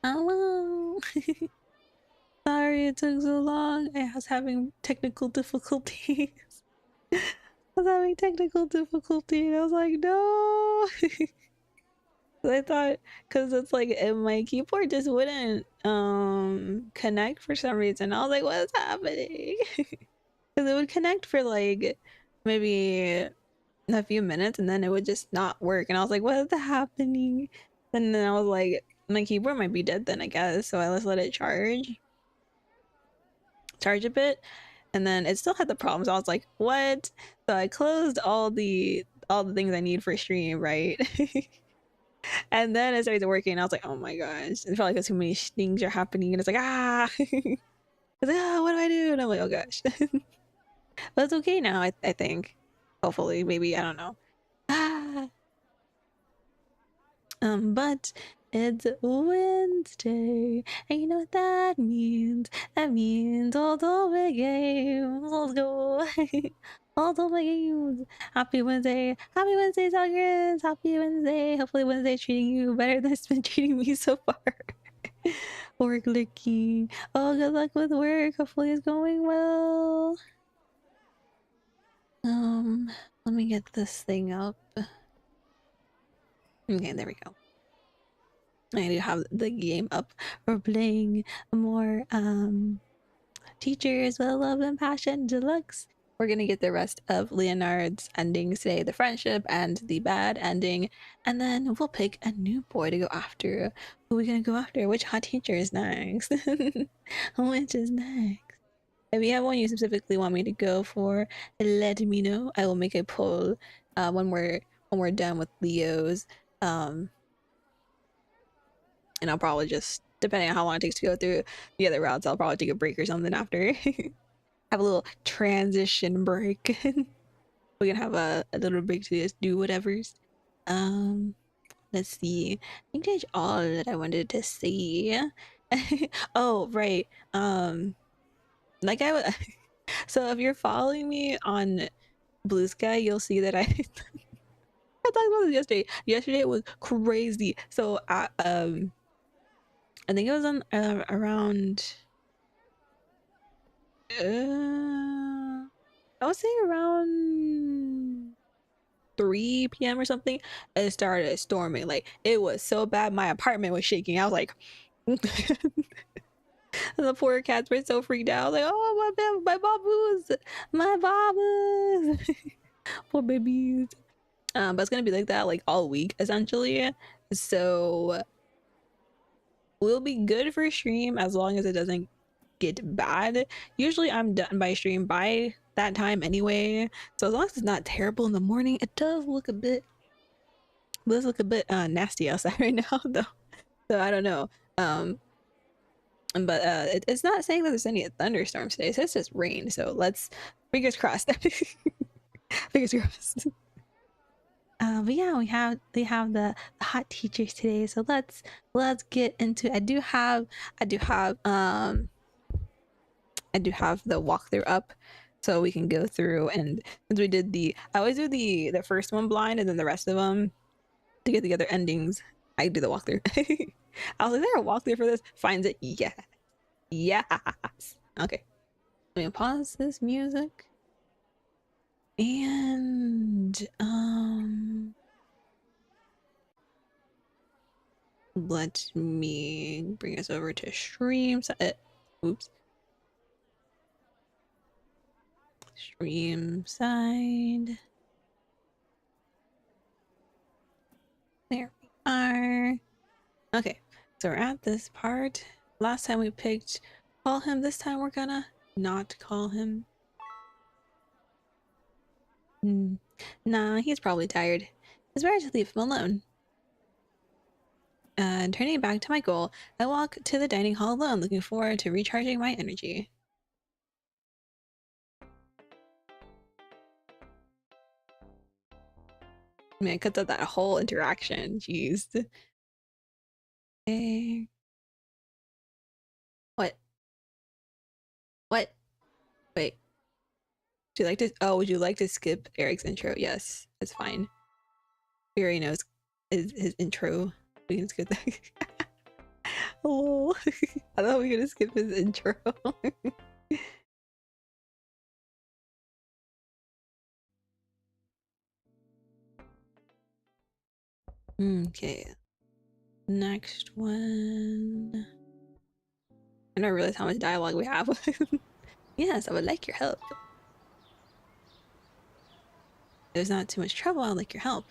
Hello. Sorry it took so long. I was having technical difficulties. I was having technical difficulty and I was like, no. I thought, because it's like my keyboard just wouldn't connect for some reason. I was like, what is happening? Because it would connect for like maybe a few minutes and then it would just not work. And I was like, what is happening? And then I was like, my keyboard might be dead then, I guess. So I just let it charge a bit, and then it still had the problems. I was like, what? So I closed all the things I need for stream, right? And then it started working. And I was like, oh my gosh, it felt like too many things are happening, and it's like, ah. It's like, ah, what do I do? And I'm like, oh gosh. But it's okay now, I think. Hopefully, maybe, I don't know. Ah. But it's Wednesday, and you know what that means? That means all the games. Let's go. All the games. Happy Wednesday. Happy Wednesday, Suckers. Happy Wednesday. Hopefully Wednesday's treating you better than it's been treating me so far. Work looking. Oh, good luck with work. Hopefully it's going well. Let me get this thing up. Okay, there we go. I do have the game up. We're playing more Teachers with Love and Passion Deluxe. We're gonna get the rest of Leonard's endings today, the friendship and the bad ending, and then we'll pick a new boy to go after. Who are we gonna go after? Which hot teacher is next? Which is next? If you have one you specifically want me to go for, let me know. I will make a poll when we're done with Leo's. And I'll probably just, depending on how long it takes to go through the other routes, I'll probably take a break or something after. Have a little transition break. We can have a little break to just do whatever's. Let's see. I think that's all that I wanted to say. Oh, right. Like I was. So if you're following me on Blue Sky, you'll see that I talked about this yesterday. Yesterday it was crazy. So I think it was on around I would say around 3 p.m. or something. It started storming. Like it was so bad my apartment was shaking. I was like the poor cats were so freaked out. Like, oh my baboos, my baboos. Poor babies. But it's gonna be like that like all week essentially. So will be good for stream as long as it doesn't get bad. Usually I'm done by stream by that time anyway, so as long as it's not terrible in the morning. It does look a bit nasty outside right now though, so I don't know. But it's not saying that there's any thunderstorms today, so it's just rain, so let's fingers crossed. Fingers crossed. But yeah, they have the hot teachers today, so let's get into. I do have the walkthrough up, so we can go through. And since we did I always do the first one blind, and then the rest of them to get the other endings. I do the walkthrough. I was like, there a walkthrough for this? Finds it. Yeah, yes. Okay, let me pause this music. And let me bring us over to stream. Oops. Stream side. There we are. Okay, so we're at this part. Last time we picked call him. This time we're gonna not call him. Nah, he's probably tired. It's better to leave him alone. Turning back to my goal, I walk to the dining hall alone, looking forward to recharging my energy. I mean, it cuts out that whole interaction. Jeez. Okay. What? What? Wait. Would you like to? Oh, would you like to skip Eric's intro? Yes, it's fine. He already knows his intro. We can skip that. Hello. I thought we were gonna skip his intro. Okay. Next one. I don't realize how much dialogue we have. Yes, I would like your help. There's not too much trouble, I'd like your help.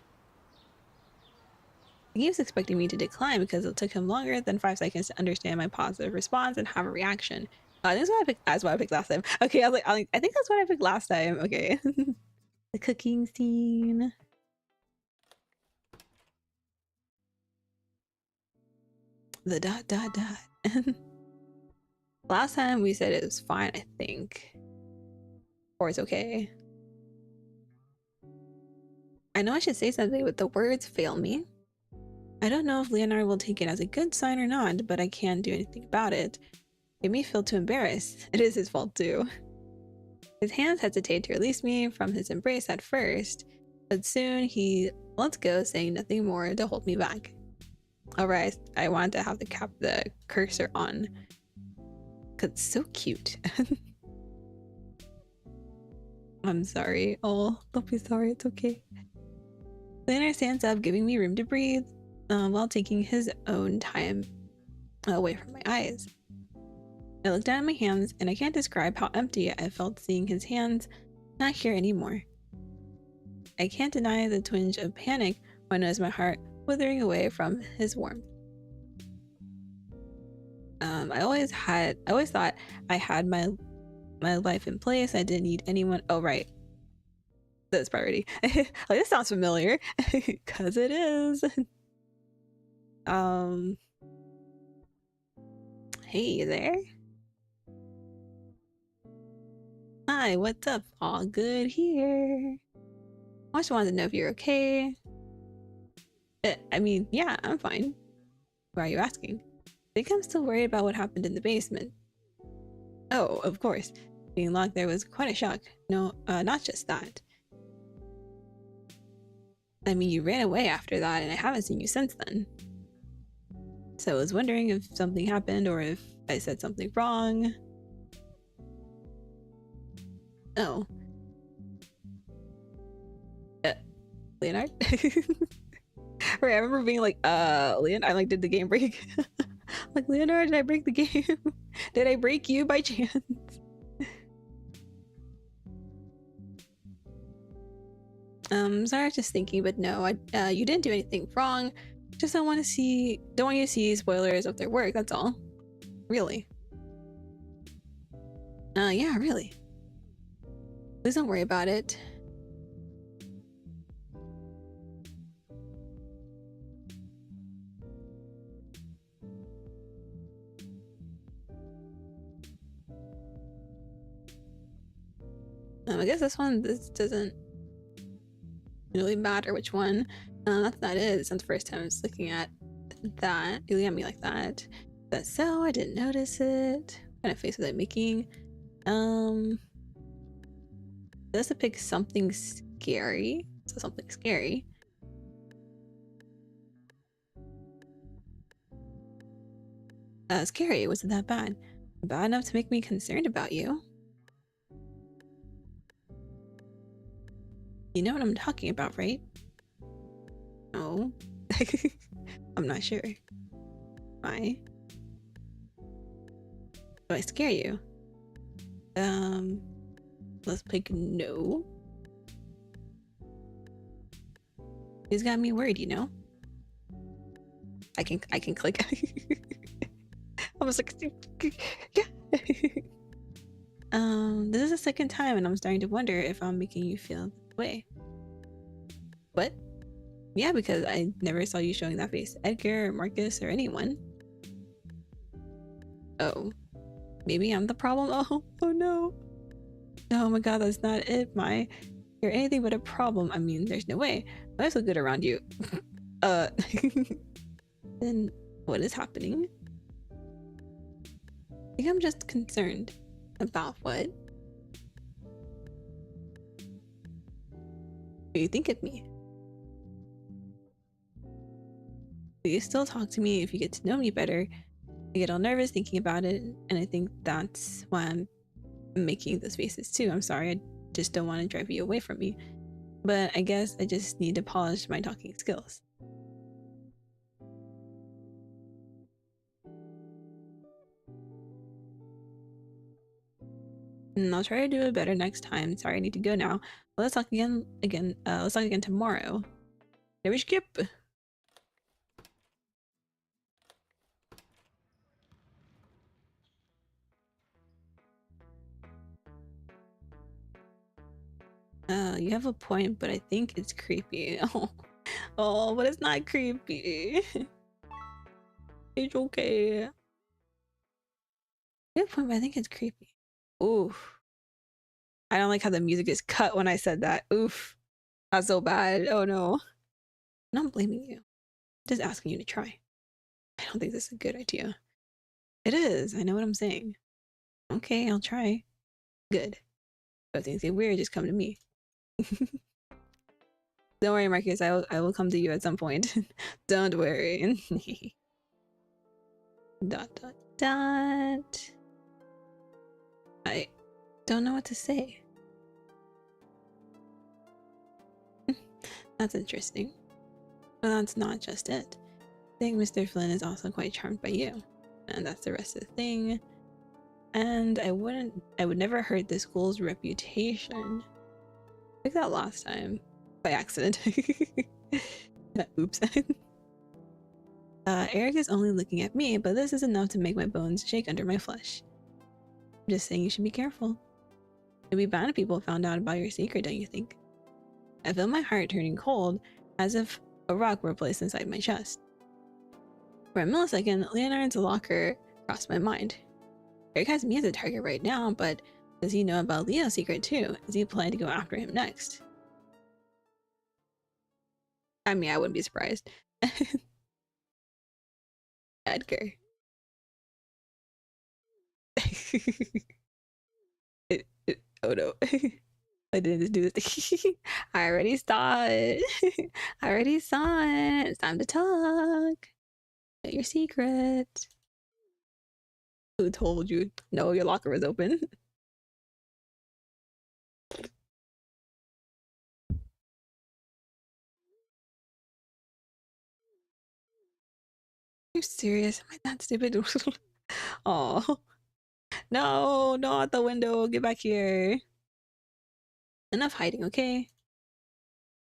He was expecting me to decline because it took him longer than 5 seconds to understand my positive response and have a reaction. I think that's what I picked last time. Okay, I think that's what I picked last time. Okay. The cooking scene. The ... Last time we said it was fine, I think. Or it's okay. I know I should say something, but the words fail me. I don't know if Leonard will take it as a good sign or not, but I can't do anything about it. It made me feel too embarrassed. It is his fault too. His hands hesitate to release me from his embrace at first, but soon he lets go, saying nothing more to hold me back. Alright, I wanted to have the cursor on. Cause it's so cute. I'm sorry. Oh, don't be sorry, it's okay. Leonard stands up, giving me room to breathe, while taking his own time away from my eyes. I look down at my hands, and I can't describe how empty I felt seeing his hands not here anymore. I can't deny the twinge of panic when I notice my heart withering away from his warmth. I always thought I had my life in place. I didn't need anyone. Oh, right. That's priority. Like, this sounds familiar. Cause it is. Hey there. Hi, what's up? All good here. I just wanted to know if you're okay. I mean, yeah, I'm fine. Why are you asking? I think I'm still worried about what happened in the basement. Oh, of course. Being locked there was quite a shock. No, not just that. I mean, you ran away after that, and I haven't seen you since then. So I was wondering if something happened or if I said something wrong. Oh. Leonard? Right, I remember being like, Leonard, I like did the game break. Like, Leonard, did I break the game? Did I break you by chance? Sorry, I was just thinking, but no, you didn't do anything wrong. Just don't want you to see spoilers of their work, that's all. Really. Yeah, really. Please don't worry about it. I guess this doesn't really matter which one. That is since the first time I was looking at that. You look at me like that. That's so I didn't notice it. What kind of face was I making? Let's pick something scary. So something scary. Scary wasn't that bad. Bad enough to make me concerned about you. You know what I'm talking about, right? No. I'm not sure. Why? Do I scare you? Let's pick no. He's got me worried, you know? I can click. I was like, yeah. This is the second time and I'm starting to wonder if I'm making you feel that way. What? Yeah, because I never saw you showing that face. Edgar, or Marcus, or anyone. Oh. Maybe I'm the problem? Oh no. Oh my god, that's not it, you're anything but a problem. I mean, there's no way. I feel good around you. Then what is happening? I think I'm just concerned. About what? What do you think of me? Will you still talk to me if you get to know me better? I get all nervous thinking about it, and I think that's why I'm making those faces too. I'm sorry, I just don't want to drive you away from me. But I guess I just need to polish my talking skills. And I'll try to do it better next time. Sorry, I need to go now. Well, let's talk again. Let's talk again tomorrow. There we skip. You have a point, but I think it's creepy. Oh, but it's not creepy. It's okay. You have a point, but I think it's creepy. Oof. I don't like how the music is cut when I said that. Oof. That's so bad. Oh no. I'm not blaming you. I'm just asking you to try. I don't think this is a good idea. It is. I know what I'm saying. Okay, I'll try. Good. But if things get weird, just come to me. Don't worry, Marcus. I will come to you at some point. Don't worry. Dot dot dot. I don't know what to say. That's interesting. But that's not just it. I think Mr. Flynn is also quite charmed by you. And that's the rest of the thing. And I would never hurt the school's reputation. I think that last time. By accident. Oops. Eric is only looking at me, but this is enough to make my bones shake under my flesh. I'm just saying you should be careful. It'd be bad if people found out about your secret, don't you think? I feel my heart turning cold, as if a rock were placed inside my chest. For a millisecond, Leonard's locker crossed my mind. Eric has me as a target right now, but does he know about Leo's secret too? Is he planning to go after him next? I mean, I wouldn't be surprised. Edgar. Oh no. I didn't just do this. I already saw it. I already saw it. It's time to talk. Get your secret. Who told you? No, your locker was open. You're serious? Am I that stupid? Oh. No, not the window. Get back here. Enough hiding, okay?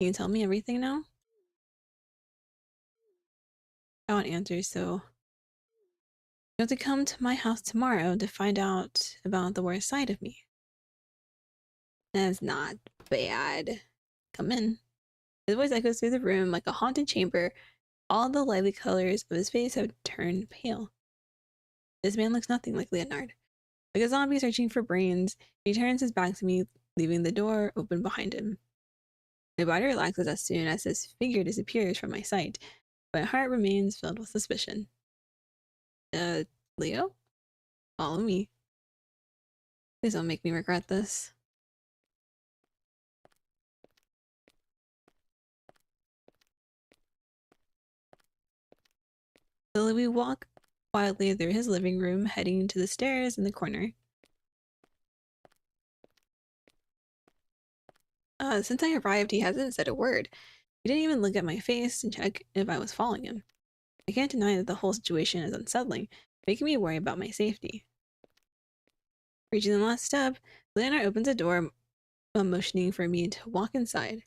Can you tell me everything now? I want answers, so you have to come to my house tomorrow to find out about the worst side of me. That's not bad. Come in. His voice echoes through the room like a haunted chamber. All the lively colors of his face have turned pale. This man looks nothing like Leonard. Like a zombie searching for brains, he turns his back to me, leaving the door open behind him. My body relaxes as soon as his figure disappears from my sight. My heart remains filled with suspicion. Leo? Follow me. Please don't make me regret this. So we walk quietly through his living room, heading to the stairs in the corner. Since I arrived, he hasn't said a word. He didn't even look at my face to check if I was following him. I can't deny that the whole situation is unsettling, making me worry about my safety. Reaching the last step, Leonard opens the door, motioning for me to walk inside.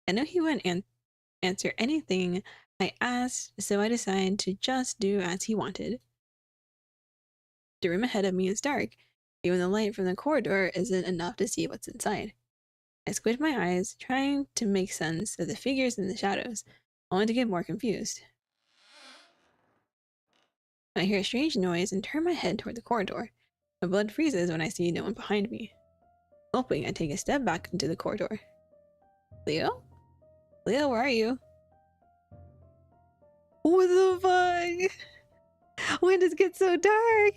I know he wouldn't answer anything I asked, so I decided to just do as he wanted. The room ahead of me is dark. Even the light from the corridor isn't enough to see what's inside. I squint my eyes, trying to make sense of the figures in the shadows, only to get more confused. I hear a strange noise and turn my head toward the corridor. My blood freezes when I see no one behind me. Hoping, I take a step back into the corridor. Leo? Leo, where are you? What the fuck? When does it get so dark?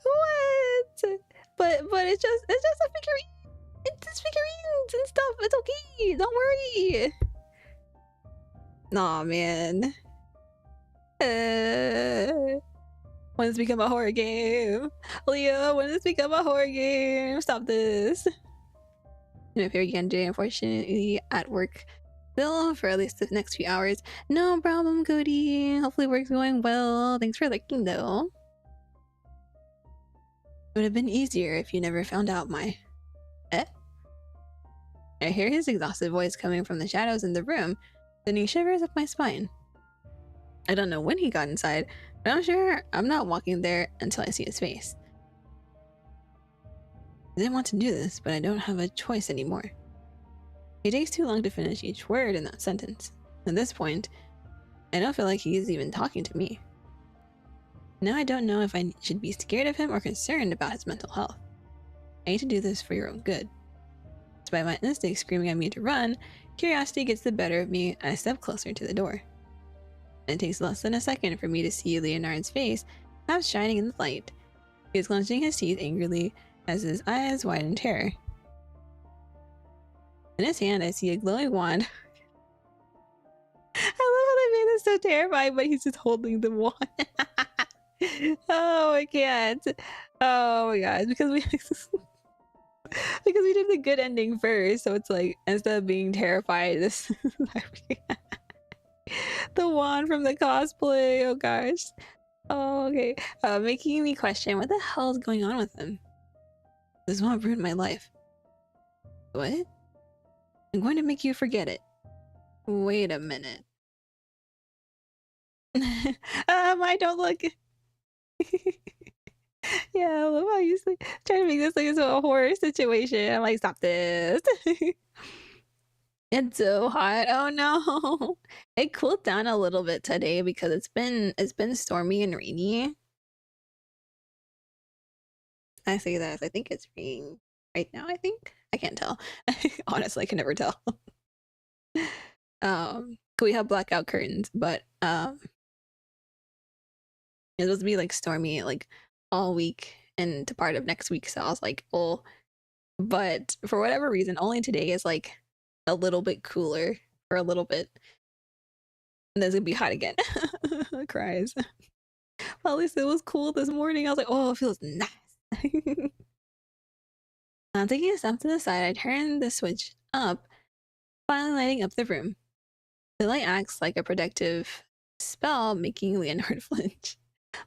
What? But it's just a figurine. It's just figurines and stuff. It's okay. Don't worry. Aw, man. When does this become a horror game? Leo, when does this become a horror game? Stop this. My favorite Yandere, unfortunately, at work still for at least the next few hours. No problem, Cody. Hopefully work's going well. Thanks for looking, though. It would have been easier if you never found out my... I hear his exhausted voice coming from the shadows in the room, then he shivers up my spine. I don't know when he got inside, but I'm sure I'm not walking there until I see his face. I didn't want to do this, but I don't have a choice anymore. He takes too long to finish each word in that sentence. At this point, I don't feel like he's even talking to me. Now I don't know if I should be scared of him or concerned about his mental health. I need to do this for your own good. Despite my instinct screaming at me to run, curiosity gets the better of me and I step closer to the door. It takes less than a second for me to see Leonard's face, half shining in the light. He is clenching his teeth angrily as his eyes widen in terror. In his hand, I see a glowing wand. I love how they made this so terrifying, but he's just holding the wand. Oh, I can't. Oh my god, because we because we did the good ending first, so it's like instead of being terrified, this the wand from the cosplay. Oh gosh. Oh, okay. Making me question what the hell is going on with him. This won't ruin my life. What? I'm going to make you forget it. Wait a minute. I don't look. Yeah, I love how you trying to make this like into a horror situation. I'm like, stop this. It's so hot. Oh no. It cooled down a little bit today because it's been stormy and rainy. I say that as I think it's raining right now, I think. I can't tell. Honestly, I can never tell. We have blackout curtains, but it's supposed to be like stormy like all week and to part of next week, so I was like, oh, but for whatever reason only today is like a little bit cooler for a little bit and then it's gonna be hot again. Cries. Well, at least it was cool this morning. I was like, oh, it feels nice. Taking a step to the side, I turn the switch up, finally lighting up the room. The light acts like a protective spell, making Leonard flinch.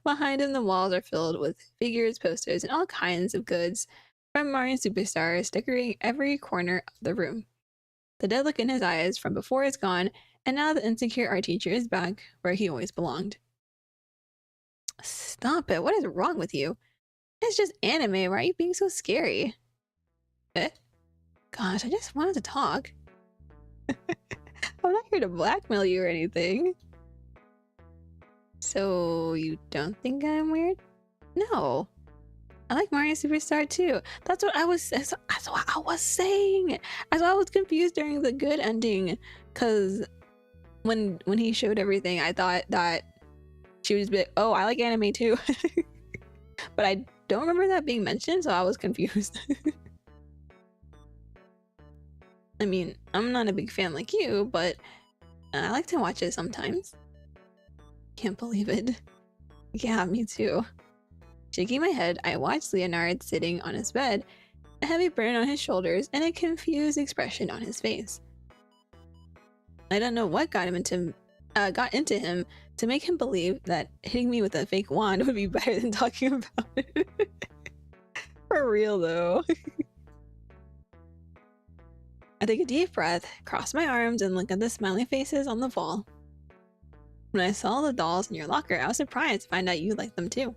Behind him, the walls are filled with figures, posters, and all kinds of goods from Mario Superstars decorating every corner of the room. The dead look in his eyes from before is gone, and now the insecure art teacher is back where he always belonged. Stop it, what is wrong with you? It's just anime, why are you being so scary? Gosh, I just wanted to talk. I'm not here to blackmail you or anything. So you don't think I'm weird? No. I like Mario Superstar too. That's what I was saying. That's why I was confused during the good ending. Cause when he showed everything, I thought that she would just be like, oh, I like anime too. But I don't remember that being mentioned, so I was confused. I mean, I'm not a big fan like you, but I like to watch it sometimes. Can't believe it. Yeah, me too. Shaking my head, I watched Leonard sitting on his bed, a heavy burden on his shoulders, and a confused expression on his face. I don't know what got into him to make him believe that hitting me with a fake wand would be better than talking about it. For real though. I take a deep breath, cross my arms, and look at the smiling faces on the wall. When I saw the dolls in your locker, I was surprised to find out you liked them too.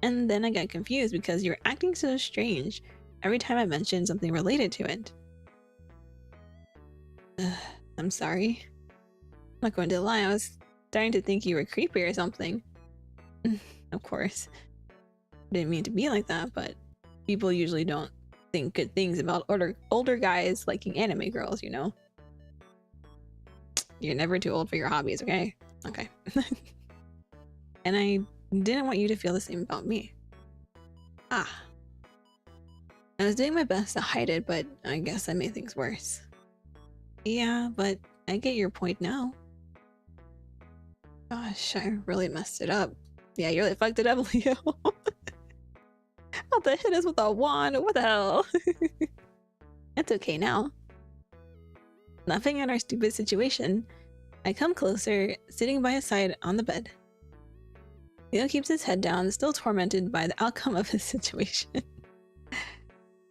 And then I got confused because you were acting so strange every time I mentioned something related to it. I'm sorry. I'm not going to lie, I was starting to think you were creepy or something. Of course. I didn't mean to be like that, but people usually don't think good things about older guys liking anime girls, you know? You're never too old for your hobbies, okay? Okay. And I didn't want you to feel the same about me. Ah. I was doing my best to hide it, but I guess I made things worse. Yeah, but I get your point now. Gosh, I really messed it up. Yeah, you really fucked it up, Leo. About to hit us with a wand. What the hell? It's okay now. Laughing at our stupid situation, I come closer, sitting by his side on the bed. Leo keeps his head down, still tormented by the outcome of his situation.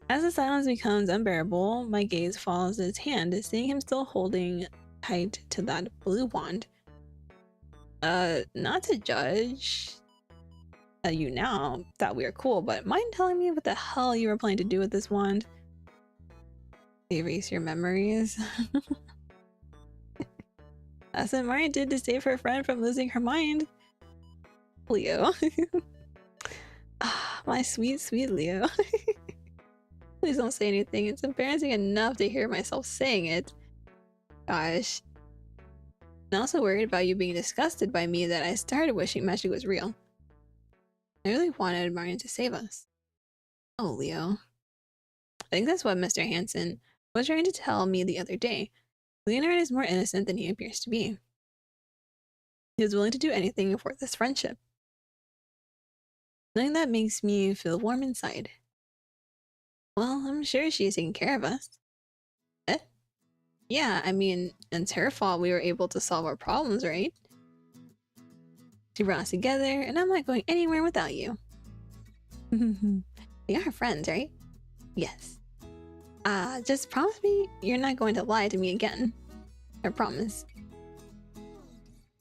As the silence becomes unbearable, my gaze follows his hand, seeing him still holding tight to that blue wand. Not to judge you now that we are cool, but mind telling me what the hell you were planning to do with this wand? Erase your memories. That's what Mari did to save her friend from losing her mind. Leo. Ah, my sweet, sweet Leo. Please don't say anything. It's embarrassing enough to hear myself saying it. Gosh. I'm also worried about you being disgusted by me that I started wishing magic was real. I really wanted Marion to save us. Oh, Leo. I think that's what Mr. Hansen was trying to tell me the other day. Leonard is more innocent than he appears to be. He is willing to do anything for this friendship. Knowing that makes me feel warm inside. Well, I'm sure she is taking care of us. Eh? Yeah, I mean, it's her fault we were able to solve our problems, right? She brought us together, and I'm not going anywhere without you. We are friends, right? Yes. Just promise me you're not going to lie to me again. I promise.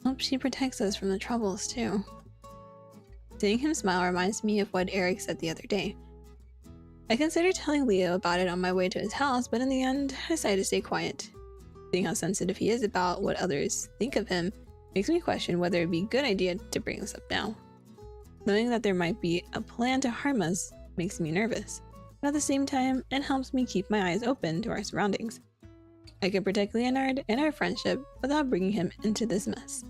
Hope she protects us from the troubles, too. Seeing him smile reminds me of what Eric said the other day. I considered telling Leo about it on my way to his house, but in the end, I decided to stay quiet. Seeing how sensitive he is about what others think of him makes me question whether it'd be a good idea to bring this up now. Knowing that there might be a plan to harm us makes me nervous, but at the same time, it helps me keep my eyes open to our surroundings. I can protect Leonard and our friendship without bringing him into this mess.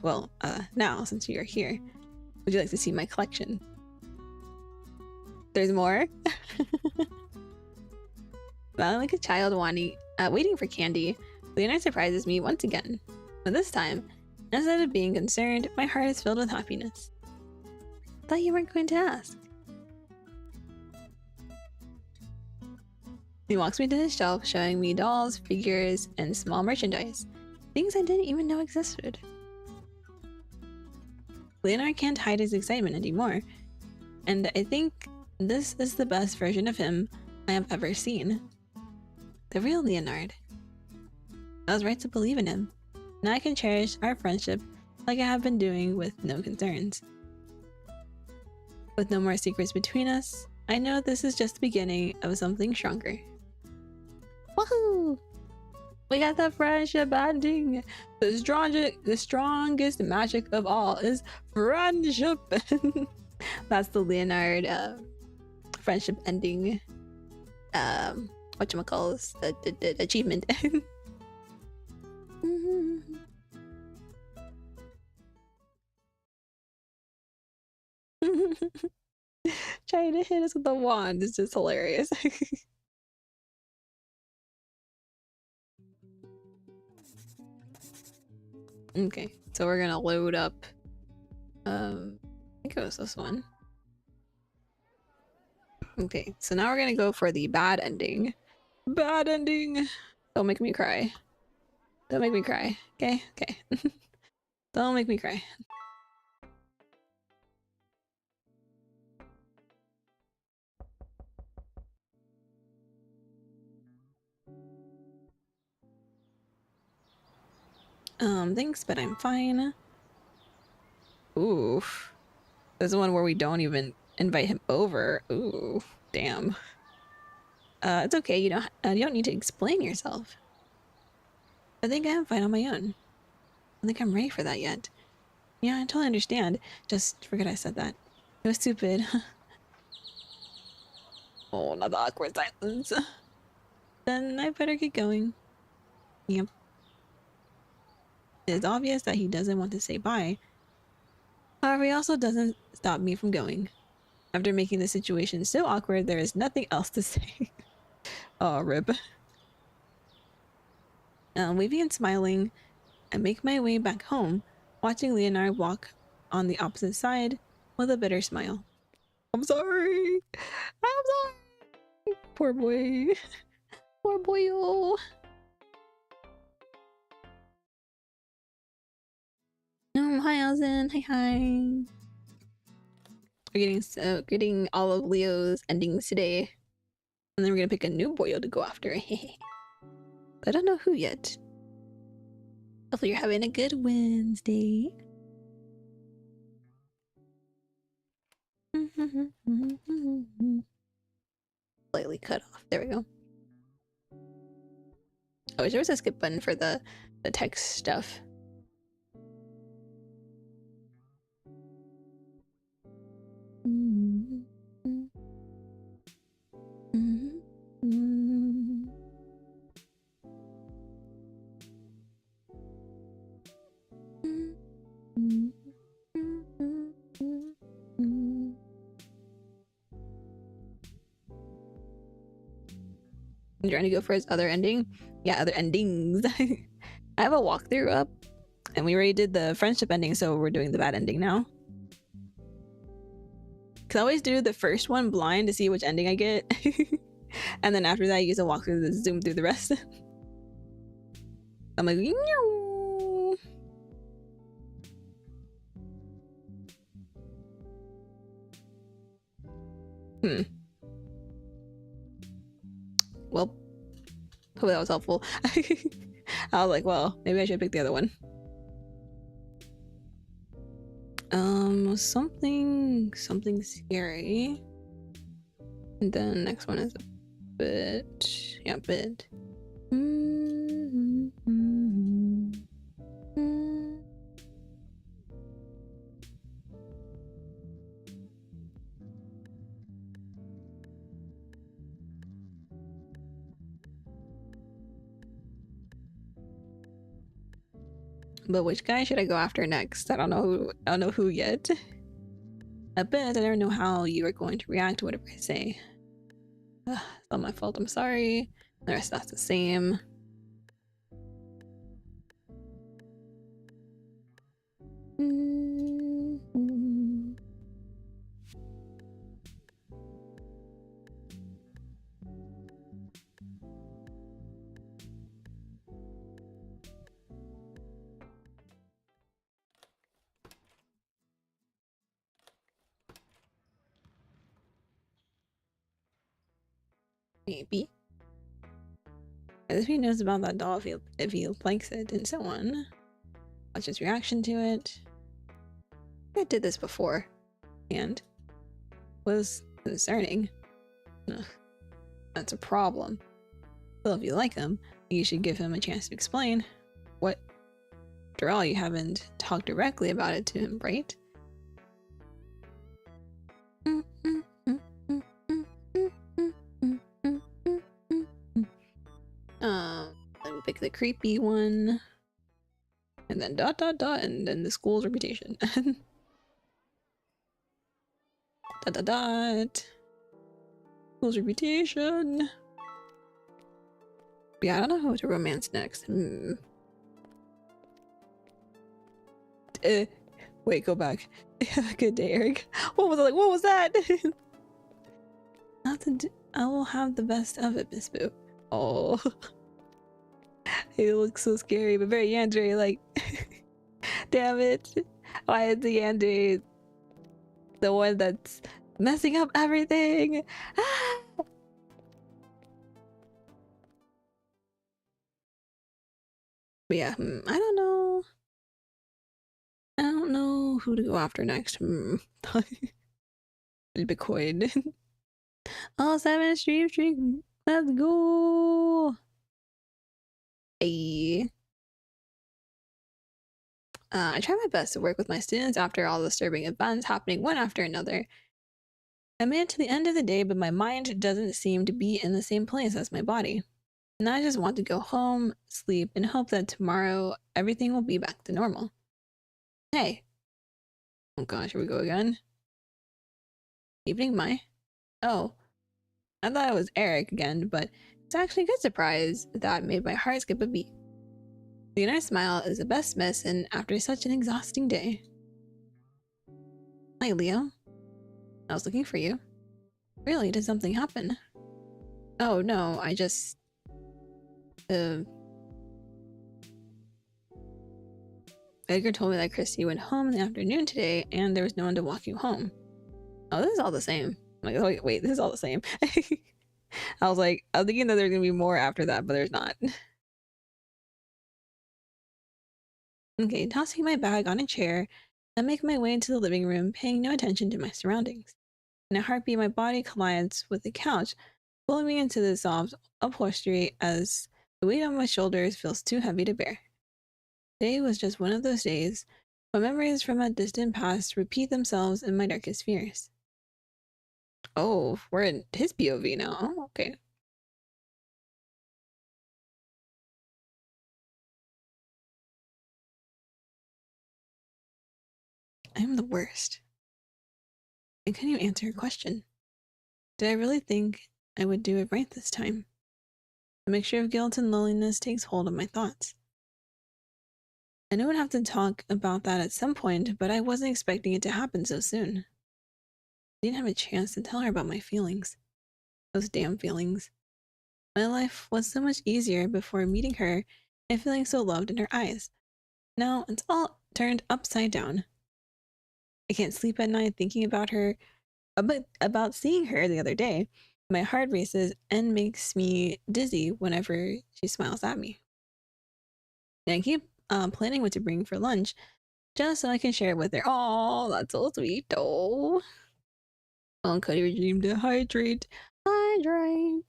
Well, now, since you're here, would you like to see my collection? There's more? Smiling like a child waiting for candy, Leonard surprises me once again. But this time, instead of being concerned, my heart is filled with happiness. I thought you weren't going to ask. He walks me to his shelf, showing me dolls, figures, and small merchandise. Things I didn't even know existed. Leonard can't hide his excitement anymore, and I think this is the best version of him I have ever seen. The real Leonard. I was right to believe in him. Now I can cherish our friendship like I have been doing with no concerns. With no more secrets between us, I know this is just the beginning of something stronger. Woohoo! We got the friendship ending! The strongest magic of all is friendship! That's the Leonard friendship ending whatchamacallit, the achievement. Trying to hit us with a wand is just hilarious. Okay, so we're gonna load up I think it was this one. Okay, so now we're gonna go for the bad ending. Bad ending! Don't make me cry. Don't make me cry. Okay? Okay. Don't make me cry. Thanks, but I'm fine. Oof. There's one where we don't even invite him over. Ooh, damn. It's okay, you don't need to explain yourself. I think I'm fine on my own. I don't think I'm ready for that yet. Yeah, I totally understand. Just forget I said that. It was stupid. Oh, not the awkward silence. Then I better get going. Yep. It's obvious that he doesn't want to say bye. However, he also doesn't stop me from going. After making the situation so awkward, there is nothing else to say. Oh, rip. Waving and smiling, I make my way back home, watching Leonard walk on the opposite side with a bitter smile. I'm sorry. I'm sorry. Poor boy. Poor boyo. Hi, Alzen. Hi. We're getting all of Leo's endings today. And then we're gonna pick a new boyo to go after. But I don't know who yet. Hopefully you're having a good Wednesday. Slightly cut off. There we go. Oh, there was a skip button for the text stuff. I'm trying to go for his other ending. Yeah, other endings. I have a walkthrough up, and we already did the friendship ending, so we're doing the bad ending now. Cause I always do the first one blind to see which ending I get, and then after that I use a walkthrough to zoom through the rest. I'm like, no. Well, hopefully that was helpful. I was like, well, maybe I should pick the other one. Something scary. And then next one is a bit, yeah, bit. But which guy should I go after next? I don't know who yet. A bit. I don't know how you are going to react to whatever I say. It's not my fault. I'm sorry. The rest that's the same. Maybe. If he knows about that doll, if he likes it, and so on. Watch his reaction to it. I did this before, and was concerning. Ugh, that's a problem. Well, if you like him, you should give him a chance to explain. What? After all, you haven't talked directly about it to him, right? Let me pick the creepy one. And then ... and then the school's reputation. ... School's reputation. Yeah, I don't know who to romance next. Wait, go back. Good day, Eric. What was it like? What was that? I will have the best of it, Miss Boo. Oh. It looks so scary, but very Yandere, like, damn it. Why is the Yandere the one that's messing up everything? Ah! But yeah, I don't know. I don't know who to go after next. Bitcoin. Oh, 7 stream streak. Let's go. Hey. I try my best to work with my students after all the disturbing events happening one after another. I made it to the end of the day, but my mind doesn't seem to be in the same place as my body. And I just want to go home, sleep, and hope that tomorrow everything will be back to normal. Hey. Oh gosh, here we go again. Evening, Mai. Oh. I thought it was Eric again, but it's actually a good surprise that made my heart skip a beat. Leonard's smile is the best medicine after such an exhausting day. Hi, Leo. I was looking for you. Really, did something happen? Oh no, I just... Edgar told me that Christy went home in the afternoon today and there was no one to walk you home. Oh, this is all the same. I'm like, oh, wait, this is all the same. I was thinking that there's gonna be more after that, but there's not. Okay, tossing my bag on a chair, I make my way into the living room, paying no attention to my surroundings. In a heartbeat, my body collides with the couch, pulling me into the soft upholstery as the weight on my shoulders feels too heavy to bear. Today was just one of those days when memories from a distant past repeat themselves in my darkest fears. Oh, we're in his POV now. Oh, okay. I'm the worst. I couldn't even answer your question. Did I really think I would do it right this time? A mixture of guilt and loneliness takes hold of my thoughts. I knew I'd have to talk about that at some point, but I wasn't expecting it to happen so soon. I didn't have a chance to tell her about my feelings. Those damn feelings. My life was so much easier before meeting her and feeling so loved in her eyes. Now it's all turned upside down. I can't sleep at night thinking about her, about seeing her the other day. My heart races and makes me dizzy whenever she smiles at me. And I keep planning what to bring for lunch just so I can share it with her. Oh, that's so sweet, though. Oh, Cody redeemed to hydrate. Hydrate.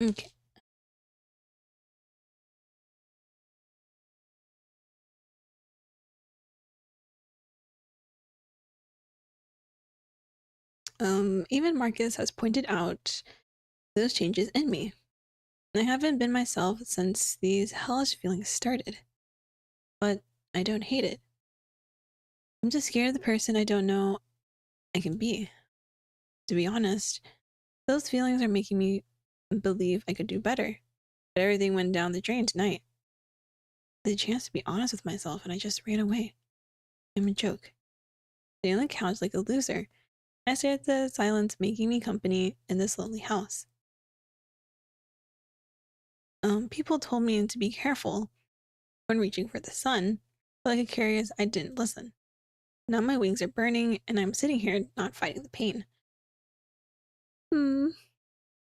Okay. Even Marcus has pointed out those changes in me. I haven't been myself since these hellish feelings started. But I don't hate it. I'm just scared of the person I don't know I can be. To be honest, those feelings are making me believe I could do better. But everything went down the drain tonight. I had a chance to be honest with myself and I just ran away. I'm a joke. Sitting on the couch like a loser, I stare at the silence making me company in this lonely house. People told me to be careful when reaching for the sun, but like a curious, I didn't listen. Now my wings are burning and I'm sitting here not fighting the pain.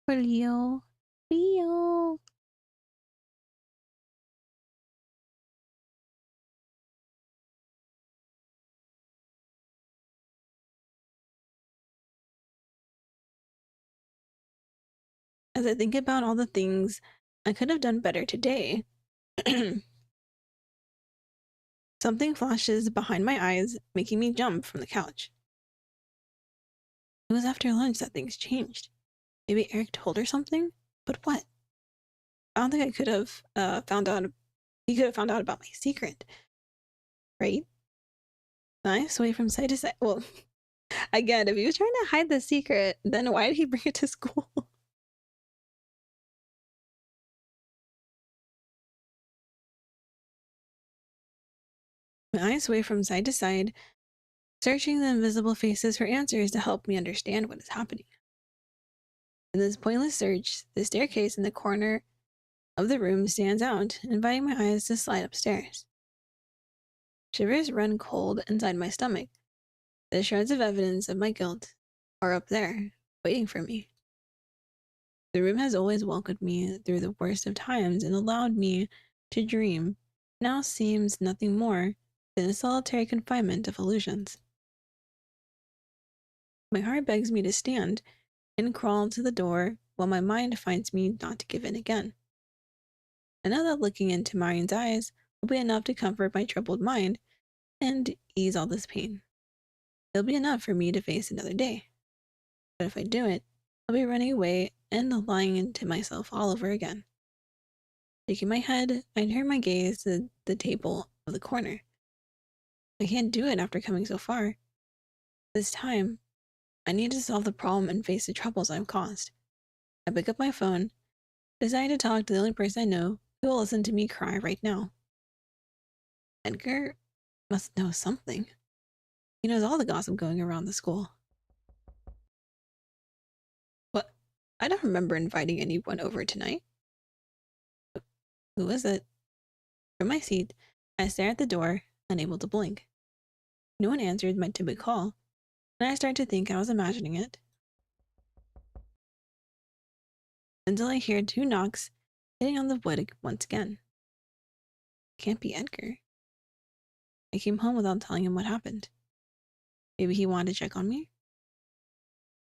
For Leo. Leo. As I think about all the things I could have done better today, something flashes behind my eyes, making me jump from the couch. It was after lunch that things changed. Maybe Eric told her something? But what? I don't think I could have found out. He could have found out about my secret, right? I sway from side to side. Well, again, if he was trying to hide the secret, then why did he bring it to school? My eyes sway from side to side, searching the invisible faces for answers to help me understand what is happening. In this pointless search, the staircase in the corner of the room stands out, inviting my eyes to slide upstairs. Shivers run cold inside my stomach. The shards of evidence of my guilt are up there, waiting for me. The room has always welcomed me through the worst of times and allowed me to dream, now seems nothing more than a solitary confinement of illusions. My heart begs me to stand and crawl to the door while my mind finds me not to give in again. I know that looking into Marian's eyes will be enough to comfort my troubled mind and ease all this pain. It'll be enough for me to face another day. But if I do it, I'll be running away and lying into myself all over again. Shaking my head, I turn my gaze to the table of the corner. I can't do it after coming so far. This time, I need to solve the problem and face the troubles I've caused. I pick up my phone, decide to talk to the only person I know who will listen to me cry right now. Edgar must know something. He knows all the gossip going around the school. What? I don't remember inviting anyone over tonight. Who is it? From my seat, I stare at the door, unable to blink. No one answered my typical call, and I start to think I was imagining it. Until I hear 2 knocks hitting on the wood once again. Can't be Edgar. I came home without telling him what happened. Maybe he wanted to check on me?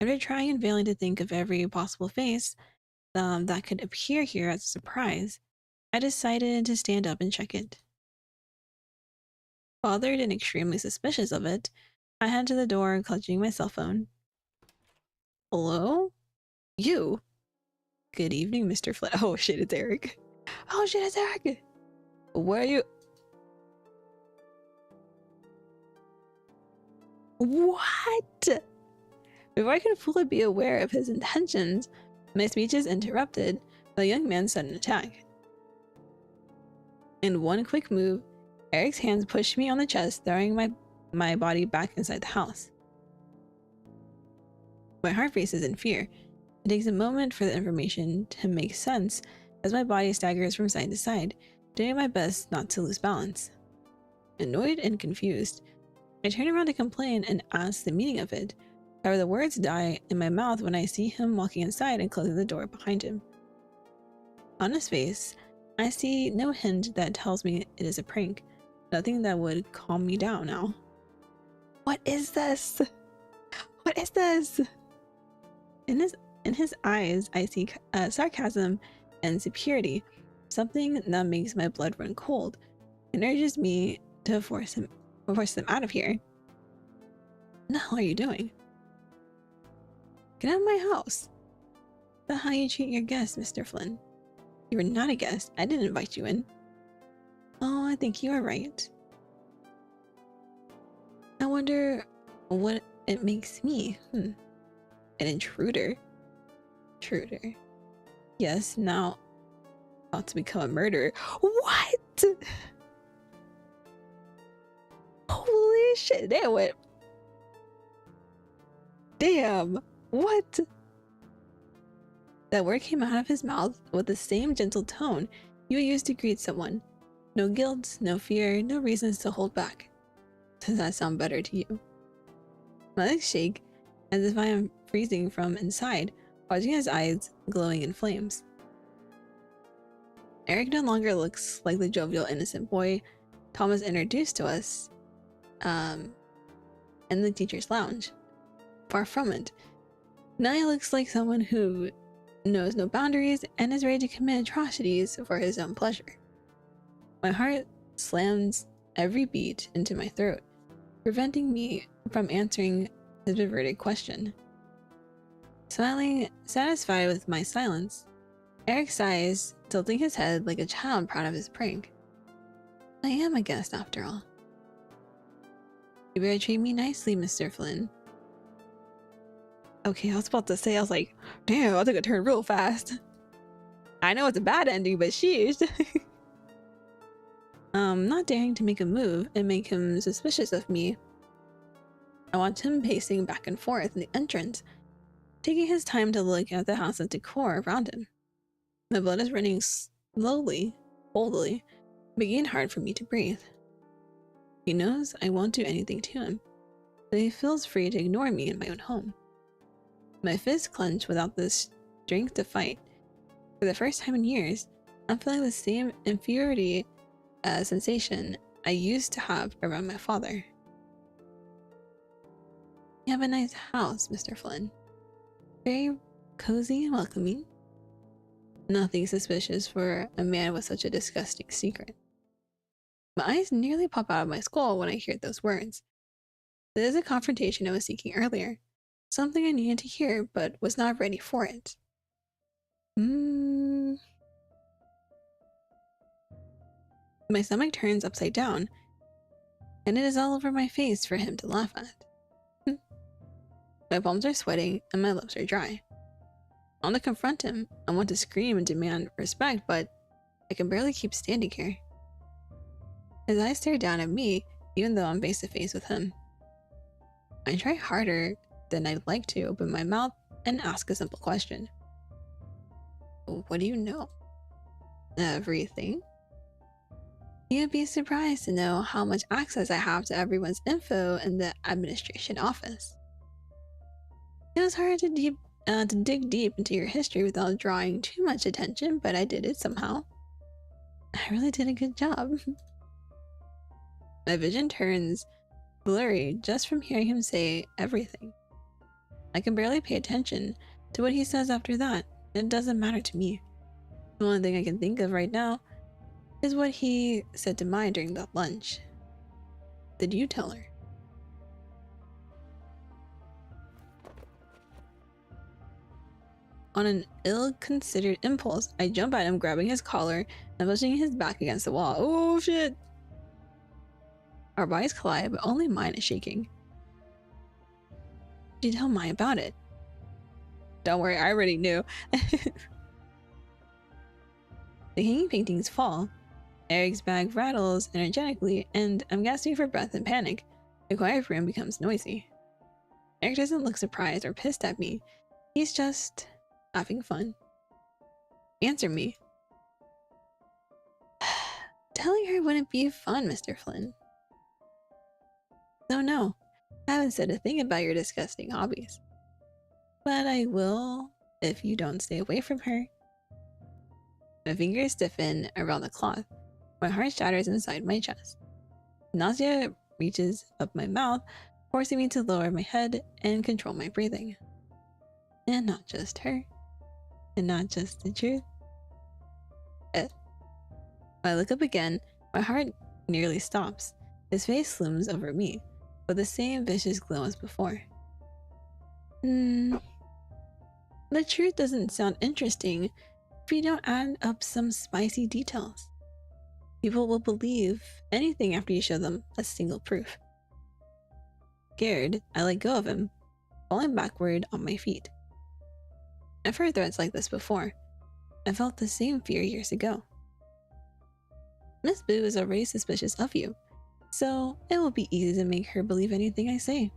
After trying and failing to think of every possible face that could appear here as a surprise, I decided to stand up and check it. Bothered and extremely suspicious of it, I head to the door, clutching my cell phone. Hello? You? Good evening, Mr. Flynn. Oh shit, it's Eric. Oh shit, it's Eric! Where are you? What? Before I can fully be aware of his intentions, my speech is interrupted by the young man's sudden attack. In one quick move, Eric's hands push me on the chest, throwing my body back inside the house. My heart races in fear. It takes a moment for the information to make sense as my body staggers from side to side, doing my best not to lose balance. Annoyed and confused, I turn around to complain and ask the meaning of it. However, the words die in my mouth when I see him walking inside and closing the door behind him. On his face, I see no hint that tells me it is a prank. Nothing that would calm me down now. What is this? What is this? In his eyes, I see sarcasm and superiority, something that makes my blood run cold and urges me to force them out of here. What the hell are you doing? Get out of my house. That's how you treat your guests, Mr. Flynn. You were not a guest. I didn't invite you in. Oh, I think you are right. I wonder what it makes me. An intruder. Intruder. Yes, now about to become a murderer. What? Holy shit. Damn it. Damn. What? That word came out of his mouth with the same gentle tone you would use to greet someone. No guilt, no fear, no reasons to hold back. Does that sound better to you? My legs shake as if I am freezing from inside, watching his eyes glowing in flames. Eric no longer looks like the jovial, innocent boy Thomas introduced to us in the teacher's lounge. Far from it. Now he looks like someone who knows no boundaries and is ready to commit atrocities for his own pleasure. My heart slams every beat into my throat, preventing me from answering his perverted question. Smiling, satisfied with my silence, Eric sighs, tilting his head like a child proud of his prank. I am a guest after all. You better treat me nicely, Mr. Flynn. Okay, I was about to say, I was like, damn, I took a turn real fast. I know it's a bad ending, but sheesh. Not daring to make a move and make him suspicious of me. I watch him pacing back and forth in the entrance, taking his time to look at the house's decor around him. My blood is running slowly, boldly, making it hard for me to breathe. He knows I won't do anything to him, but he feels free to ignore me in my own home. My fists clench without the strength to fight. For the first time in years, I'm feeling the same inferiority sensation I used to have around my father. You have a nice house, Mr. Flynn. Very cozy and welcoming. Nothing suspicious for a man with such a disgusting secret. My eyes nearly pop out of my skull when I hear those words. This is a confrontation I was seeking earlier. Something I needed to hear, but was not ready for it. My stomach turns upside down, and it is all over my face for him to laugh at. My palms are sweating, and my lips are dry. I want to confront him. I want to scream and demand respect, but I can barely keep standing here. His eyes stare down at me, even though I'm face to face with him. I try harder than I'd like to open my mouth and ask a simple question. What do you know? Everything? You'd be surprised to know how much access I have to everyone's info in the administration office. It was hard to dig deep into your history without drawing too much attention, but I did it somehow. I really did a good job. My vision turns blurry just from hearing him say everything. I can barely pay attention to what he says after that. It doesn't matter to me. The only thing I can think of right now is what he said to Mai during that lunch. Did you tell her? On an ill-considered impulse, I jump at him, grabbing his collar and pushing his back against the wall. Oh shit! Our bodies collide, but only mine is shaking. Did you tell Mai about it? Don't worry, I already knew. The hanging paintings fall. Eric's bag rattles energetically, and I'm gasping for breath in panic. The quiet room becomes noisy. Eric doesn't look surprised or pissed at me. He's just having fun. Answer me. Telling her wouldn't be fun, Mr. Flynn. No, I haven't said a thing about your disgusting hobbies. But I will if you don't stay away from her. My fingers stiffen around the cloth. My heart shatters inside my chest. Nausea reaches up my mouth, forcing me to lower my head and control my breathing. And not just her. And not just the truth. When I look up again, my heart nearly stops. His face looms over me, with the same vicious glow as before. The truth doesn't sound interesting if you don't add up some spicy details. People will believe anything after you show them a single proof. Scared, I let go of him, falling backward on my feet. I've heard threats like this before. I felt the same fear years ago. Miss Boo is already suspicious of you, so it will be easy to make her believe anything I say.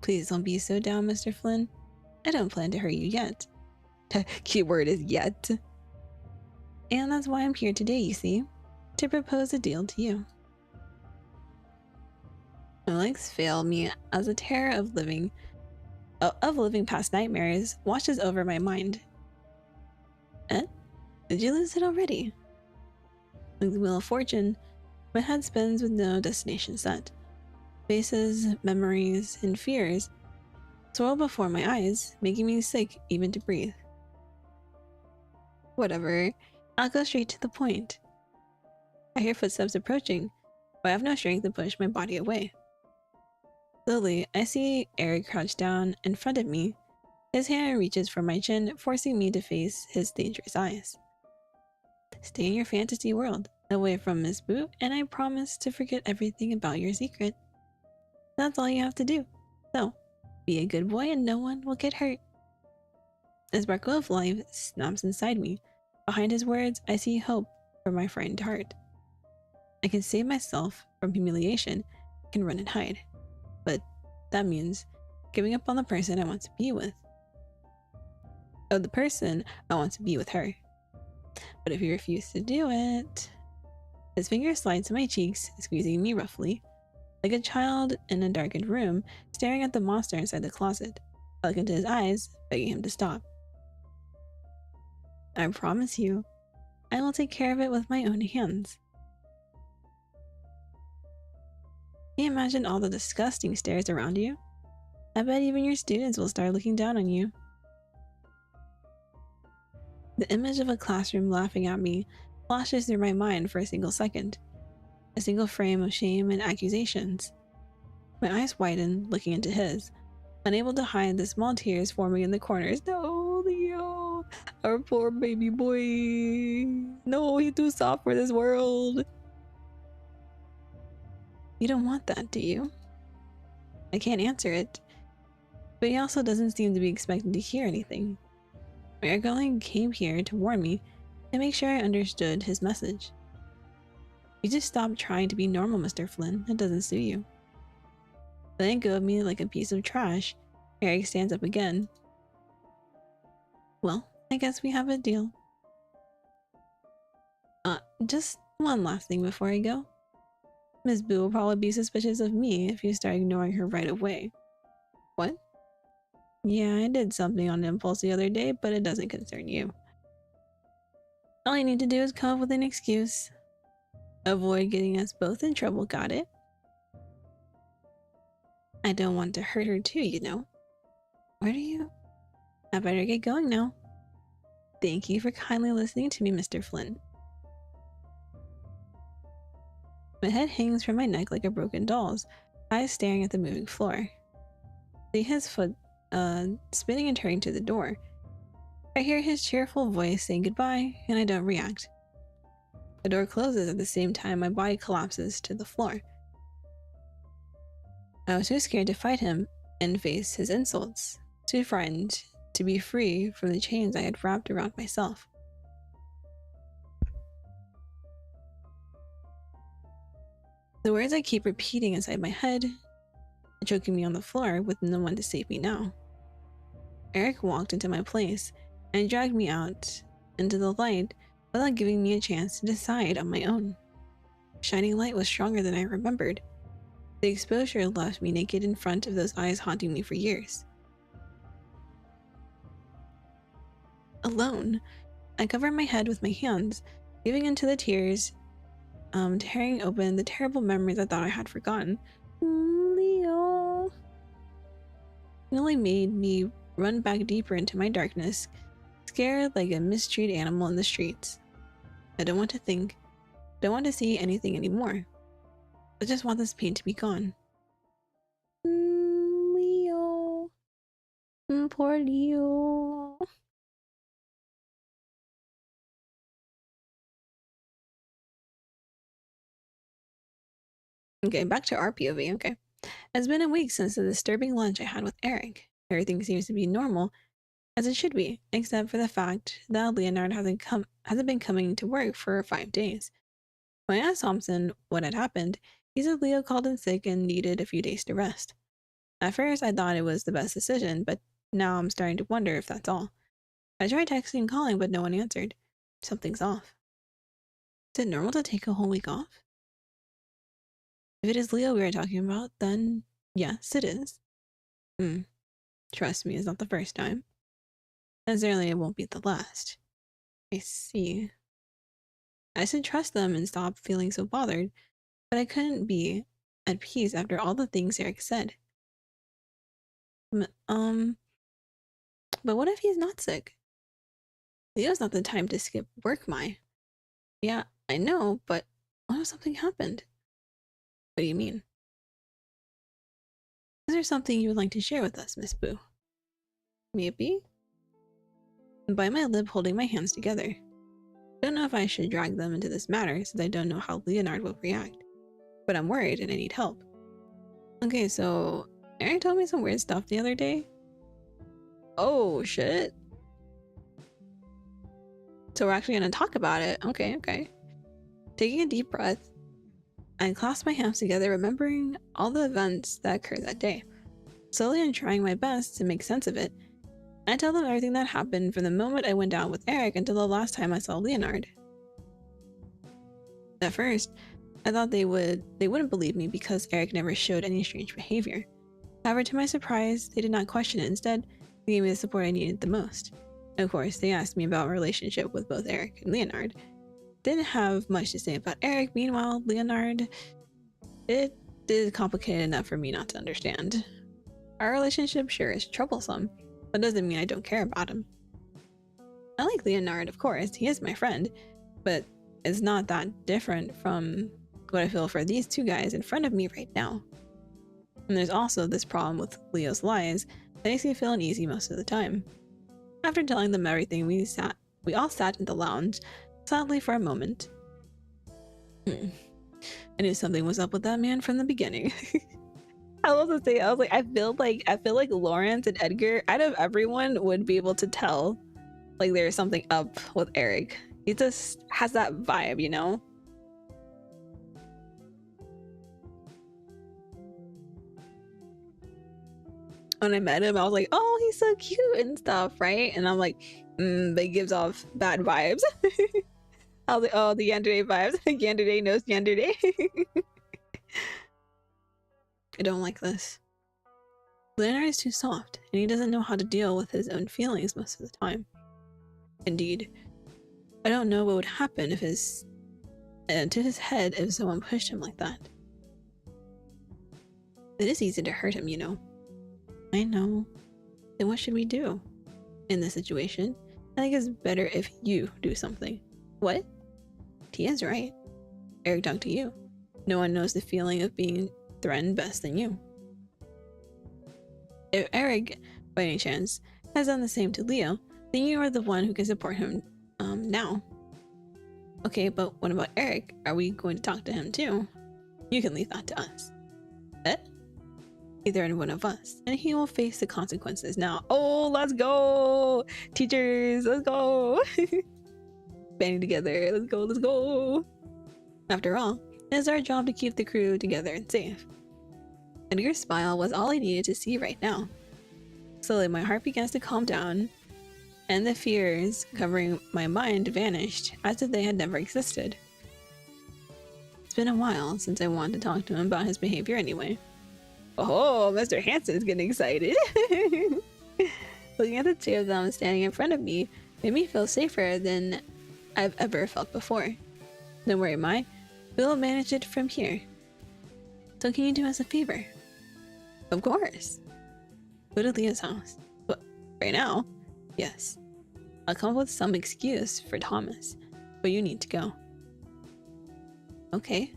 Please don't be so down, Mr. Flynn. I don't plan to hurt you yet. Keyword is yet. And that's why I'm here today, you see, to propose a deal to you. My legs fail me as the terror of living past nightmares washes over my mind. Did you lose it already? Like the Wheel of Fortune, my head spins with no destination set. Faces, memories, and fears swirl before my eyes, making me sick even to breathe. Whatever, I'll go straight to the point. I hear footsteps approaching, but I have no strength to push my body away. Slowly, I see Eric crouch down in front of me. His hand reaches for my chin, forcing me to face his dangerous eyes. Stay in your fantasy world, away from Miss Boo, and I promise to forget everything about your secret. That's all you have to do. So, be a good boy and no one will get hurt. A sparkle of life snaps inside me. Behind his words, I see hope for my frightened heart. I can save myself from humiliation, can run and hide. But that means giving up on the person I want to be with. Oh, the person I want to be with her. But if you refuse to do it... His finger slides to my cheeks, squeezing me roughly. Like a child in a darkened room, staring at the monster inside the closet. I look into his eyes, begging him to stop. I promise you, I will take care of it with my own hands. Can you imagine all the disgusting stares around you? I bet even your students will start looking down on you. The image of a classroom laughing at me flashes through my mind for a single second. A single frame of shame and accusations. My eyes widen, looking into his, unable to hide the small tears forming in the corners. No, Leo! Our poor baby boy! No, he's too soft for this world! You don't want that, do you? I can't answer it. But he also doesn't seem to be expecting to hear anything. Eric only came here to warn me and make sure I understood his message. You just stop trying to be normal, Mr. Flynn. It doesn't suit you. Letting go of me like a piece of trash, Eric stands up again. Well, I guess we have a deal. Just one last thing before I go. Miss Boo will probably be suspicious of me if you start ignoring her right away. What? Yeah, I did something on impulse the other day, but it doesn't concern you. All you need to do is come up with an excuse. Avoid getting us both in trouble, got it? I don't want to hurt her too, you know. Where do you? I better get going now. Thank you for kindly listening to me, Mr. Flynn. My head hangs from my neck like a broken doll's, eyes staring at the moving floor. See his foot spinning and turning to the door. I hear his cheerful voice saying goodbye, and I don't react. The door closes at the same time my body collapses to the floor. I was too scared to fight him and face his insults, too frightened to be free from the chains I had wrapped around myself. The words I keep repeating inside my head, choking me on the floor with no one to save me now. Eric walked into my place and dragged me out into the light without giving me a chance to decide on my own. Shining light was stronger than I remembered. The exposure left me naked in front of those eyes haunting me for years. Alone, I covered my head with my hands, giving into the tears, tearing open the terrible memories I thought I had forgotten. Leo. It only made me run back deeper into my darkness, scared like a mistreated animal in the streets. I don't want to think, don't want to see anything anymore. I just want this pain to be gone. Leo. Poor Leo. Okay, back to our POV, okay. It's been a week since the disturbing lunch I had with Eric. Everything seems to be normal, as it should be, except for the fact that Leonard hasn't been coming to work for 5 days. When I asked Thompson what had happened, he said Leo called in sick and needed a few days to rest. At first, I thought it was the best decision, but now I'm starting to wonder if that's all. I tried texting and calling, but no one answered. Something's off. Is it normal to take a whole week off? If it is Leo we are talking about, then yes, it is. Trust me, it's not the first time. And certainly it won't be the last. I see. I should trust them and stop feeling so bothered, but I couldn't be at peace after all the things Eric said. But what if he's not sick? Leo's not the time to skip work, Mai. Yeah, I know, but what if something happened? What do you mean? Is there something you would like to share with us, Miss Boo? Maybe? I bite my lip, holding my hands together. Don't know if I should drag them into this matter since I don't know how Leonard will react. But I'm worried and I need help. Okay, so Eric told me some weird stuff the other day. Oh, shit. So we're actually going to talk about it. Okay. Taking a deep breath, I clasped my hands together, remembering all the events that occurred that day. Slowly and trying my best to make sense of it, I tell them everything that happened from the moment I went out with Eric until the last time I saw Leonard. At first, I thought they wouldn't believe me because Eric never showed any strange behavior. However, to my surprise, they did not question it. Instead, they gave me the support I needed the most. Of course, they asked me about my relationship with both Eric and Leonard. Didn't have much to say about Eric. Meanwhile, Leonard, it is complicated enough for me not to understand. Our relationship sure is troublesome, but doesn't mean I don't care about him. I like Leonard, of course, he is my friend, but it's not that different from what I feel for these two guys in front of me right now. And there's also this problem with Leo's lies that makes me feel uneasy most of the time. After telling them everything, we all sat in the lounge, sadly for a moment. I knew something was up with that man from the beginning. I was to say, I was like, I feel like Lawrence and Edgar, out of everyone, would be able to tell like there's something up with Eric. He just has that vibe, you know? When I met him, I was like, oh, he's so cute and stuff, right? And I'm like, but he gives off bad vibes. I was like, oh, the Yandere vibes. Yandere knows Yandere. I don't like this. Leonard is too soft, and he doesn't know how to deal with his own feelings most of the time. Indeed, I don't know what would happen if to his head if someone pushed him like that. It is easy to hurt him, you know. I know. Then what should we do? In this situation, I think it's better if you do something. What? Tia's right. Eric talked to you. No one knows the feeling of being threatened best than you. If Eric, by any chance, has done the same to Leo, then you are the one who can support him now. Okay, but what about Eric? Are we going to talk to him too? You can leave that to us. Bet? Either one of us, and he will face the consequences now. Oh, let's go! Teachers, let's go! Banding together, let's go, let's go! After all, it is our job to keep the crew together and safe. Edgar's smile was all I needed to see right now. Slowly, my heart begins to calm down, and the fears covering my mind vanished as if they had never existed. It's been a while since I wanted to talk to him about his behavior anyway. Oh, Mr. Hanson is getting excited. Looking at the two of them standing in front of me made me feel safer than I've ever felt before. Don't worry, Mai. We'll manage it from here. So can you do us a favor? Of course. Go to Leah's house. But right now? Yes. I'll come up with some excuse for Thomas, but you need to go. Okay.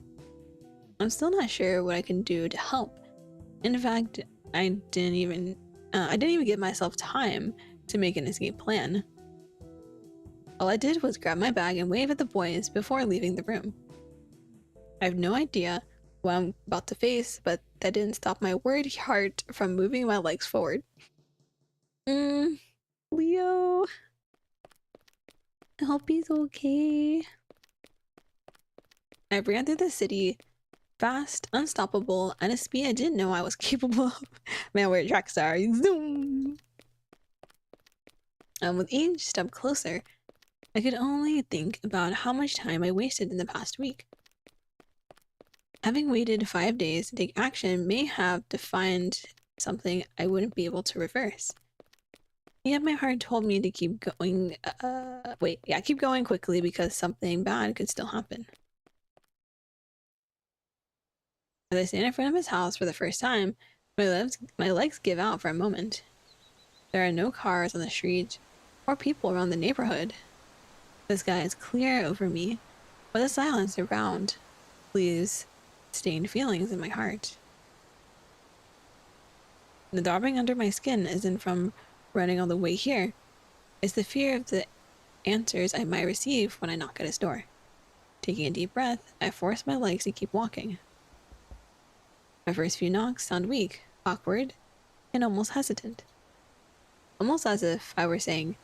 I'm still not sure what I can do to help. In fact, I didn't even give myself time to make an escape plan. All I did was grab my bag and wave at the boys before leaving the room. I have no idea what I'm about to face, but that didn't stop my worried heart from moving my legs forward. Leo. I hope he's okay. I ran through the city, fast, unstoppable, at a speed I didn't know I was capable of. Man, we're track star. Zoom! With each step closer, I could only think about how much time I wasted in the past week. Having waited 5 days to take action may have defined something I wouldn't be able to reverse. Yet my heart told me to keep going, keep going quickly because something bad could still happen. As I stand in front of his house for the first time, my legs give out for a moment. There are no cars on the street or people around the neighborhood. The sky is clear over me, but the silence around leaves stained feelings in my heart. The throbbing under my skin isn't from running all the way here. It's the fear of the answers I might receive when I knock at his door. Taking a deep breath, I force my legs to keep walking. My first few knocks sound weak, awkward, and almost hesitant. Almost as if I were saying,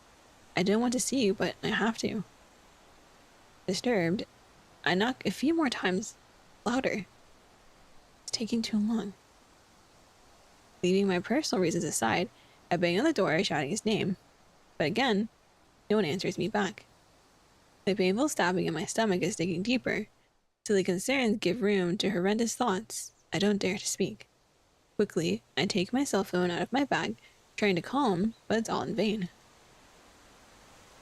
I don't want to see you, but I have to. Disturbed, I knock a few more times louder. It's taking too long. Leaving my personal reasons aside, I bang on the door, shouting his name. But again, no one answers me back. The painful stabbing in my stomach is digging deeper. Silly concerns give room to horrendous thoughts. I don't dare to speak. Quickly, I take my cell phone out of my bag, trying to call him, but it's all in vain.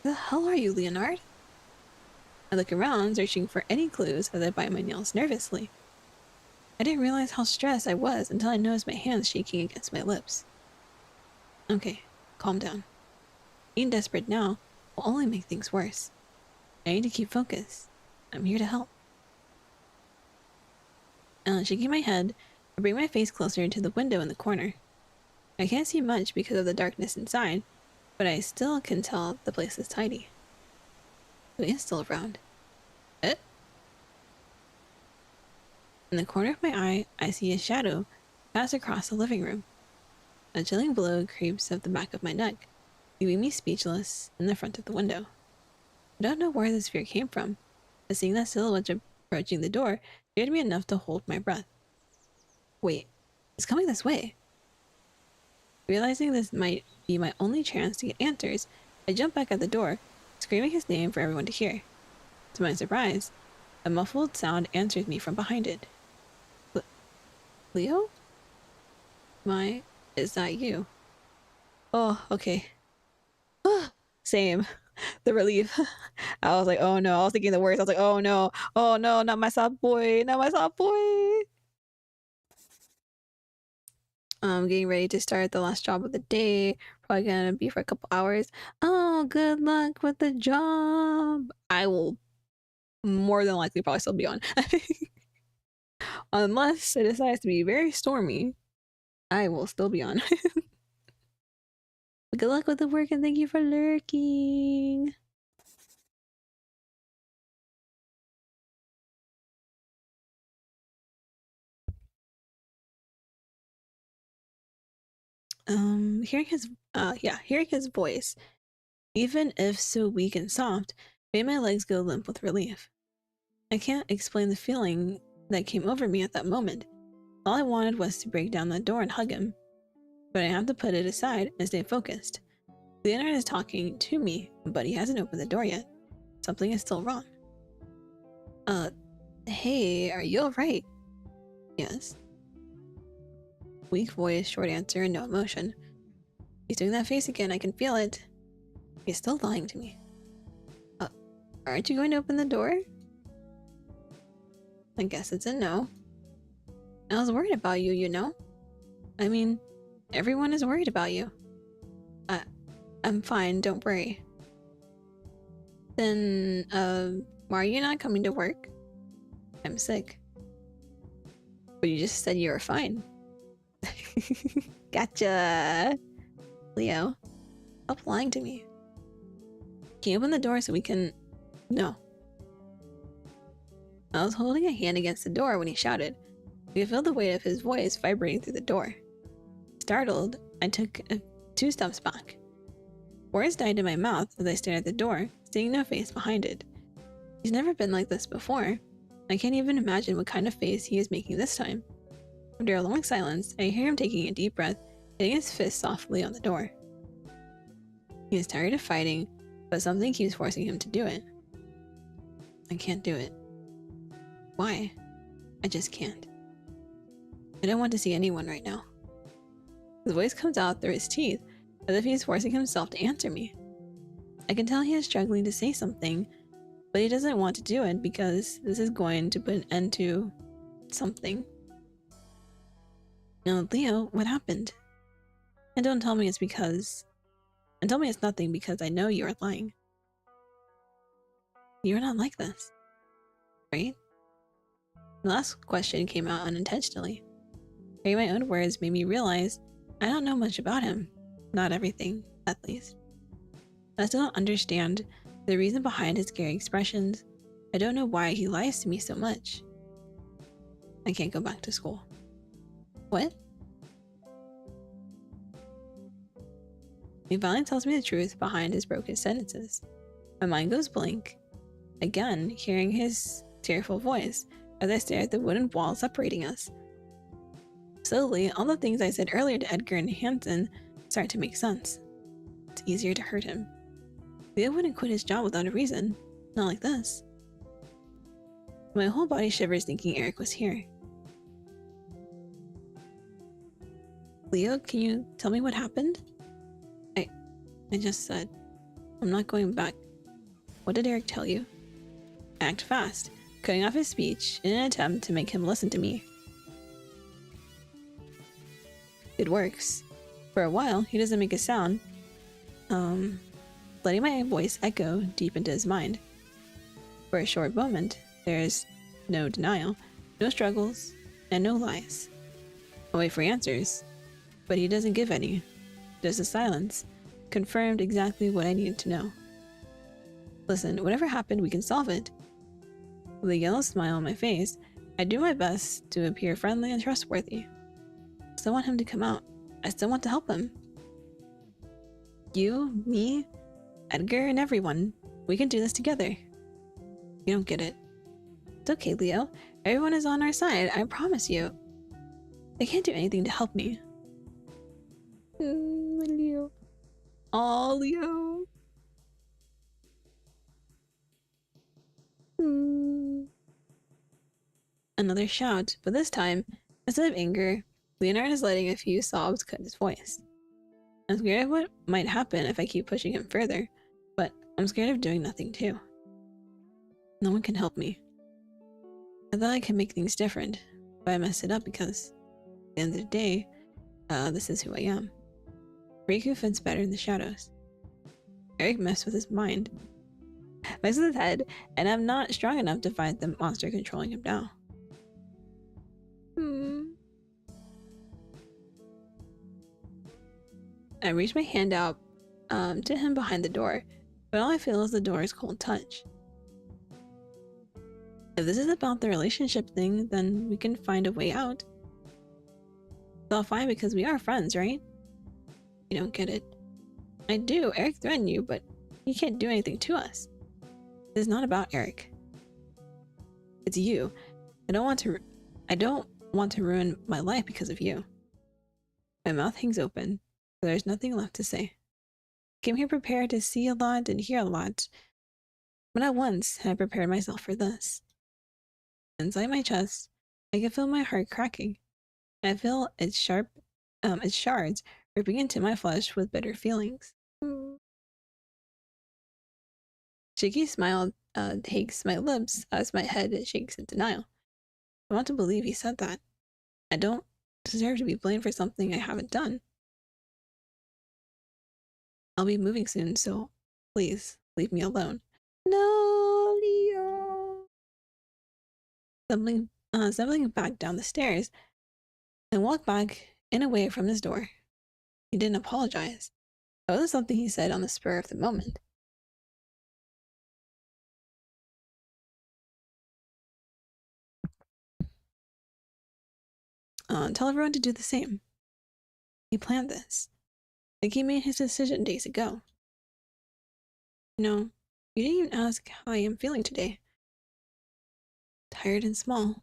Where the hell are you, Leonard? I look around, searching for any clues as I bite my nails nervously. I didn't realize how stressed I was until I noticed my hands shaking against my lips. Okay, calm down. Being desperate now will only make things worse. I need to keep focused. I'm here to help. Shaking my head, I bring my face closer to the window in the corner. I can't see much because of the darkness inside, but I still can tell the place is tidy. Who is still around? Eh? In the corner of my eye, I see a shadow pass across the living room. A chilling blow creeps up the back of my neck, leaving me speechless in the front of the window. I don't know where this fear came from, but seeing that silhouette approaching the door scared me enough to hold my breath. Wait, it's coming this way. Realizing this might be my only chance to get answers, I jump back at the door, screaming his name for everyone to hear. To my surprise, a muffled sound answers me from behind it. Leo? Is that you? Oh, okay. Same. The relief. I was like, oh no. I was thinking the worst. I was like, oh no, not my soft boy, not my soft boy. I'm getting ready to start the last job of the day. Probably gonna be for a couple hours. Oh, good luck with the job. I will more than likely probably still be on. Unless it decides to be very stormy, I will still be on. Good luck with the work and thank you for lurking. Hearing his voice, even if so weak and soft, made my legs go limp with relief. I can't explain the feeling that came over me at that moment. All I wanted was to break down the door and hug him, but I have to put it aside and stay focused. Leonard is talking to me, but he hasn't opened the door yet. Something is still wrong. Hey, are you alright? Yes. Weak voice, short answer, and no emotion. He's doing that face again, I can feel it. He's still lying to me. Aren't you going to open the door? I guess it's a no. I was worried about you, you know? I mean, everyone is worried about you. I'm fine, don't worry. Then, why are you not coming to work? I'm sick. But you just said you were fine. Gotcha! Leo, stop lying to me. Can you open the door so we can... No. I was holding a hand against the door when he shouted. I could feel the weight of his voice vibrating through the door. Startled, I took 2 steps back. Words died in my mouth as I stared at the door, seeing no face behind it. He's never been like this before. I can't even imagine what kind of face he is making this time. After a long silence, I hear him taking a deep breath, hitting his fist softly on the door. He is tired of fighting, but something keeps forcing him to do it. I can't do it. Why? I just can't. I don't want to see anyone right now. His voice comes out through his teeth, as if he is forcing himself to answer me. I can tell he is struggling to say something, but he doesn't want to do it because this is going to put an end to something. Now, Leo, what happened? And don't tell me it's because... And tell me it's nothing because I know you are lying. You're not like this, right? The last question came out unintentionally. Hearing my own words made me realize I don't know much about him. Not everything, at least. I still don't understand the reason behind his scary expressions. I don't know why he lies to me so much. I can't go back to school. What? He finally tells me the truth behind his broken sentences. My mind goes blank, again hearing his tearful voice as I stare at the wooden wall separating us. Slowly, all the things I said earlier to Edgar and Hansen start to make sense. It's easier to hurt him. Leo wouldn't quit his job without a reason. Not like this. My whole body shivers thinking Eric was here. Leo, can you tell me what happened? I just said, I'm not going back. What did Eric tell you? Act fast, cutting off his speech in an attempt to make him listen to me. It works. For a while, he doesn't make a sound, letting my voice echo deep into his mind. For a short moment, there's no denial, no struggles, and no lies. I wait for answers, but he doesn't give any. Just a silence, confirmed exactly what I needed to know. Listen, whatever happened, we can solve it. With a yellow smile on my face, I do my best to appear friendly and trustworthy. I still want him to come out. I still want to help him. You, me, Edgar, and everyone. We can do this together. You don't get it. It's okay, Leo. Everyone is on our side, I promise you. They can't do anything to help me. Leo. Aw, Leo. Another shout, but this time, instead of anger, Leonard is letting a few sobs cut his voice. I'm scared of what might happen if I keep pushing him further, but I'm scared of doing nothing too. No one can help me. I thought I could make things different, but I messed it up because, at the end of the day, this is who I am. Riku fits better in the shadows. Eric messed with his mind, messed with his head, and I'm not strong enough to fight the monster controlling him now. I reach my hand out to him behind the door, but all I feel is the door's cold touch. If this is about the relationship thing, then we can find a way out. It's all fine because we are friends, right? You don't get it. I do. Eric threatened you, but he can't do anything to us. It's not about Eric. It's you. I don't want to ruin my life because of you. My mouth hangs open, but there's nothing left to say. I came here prepared to see a lot and hear a lot, but not once had I prepared myself for this. Inside my chest, I can feel my heart cracking. I feel its shards ripping into my flesh with bitter feelings. Shaky smile takes my lips as my head shakes in denial. I want to believe he said that. I don't deserve to be blamed for something I haven't done. I'll be moving soon, so please leave me alone. No, Leo. Stumbling back down the stairs, I walk back and away from his door. He didn't apologize. That wasn't something he said on the spur of the moment. Tell everyone to do the same. He planned this. Like he made his decision days ago. You know, you didn't even ask how I am feeling today. Tired and small.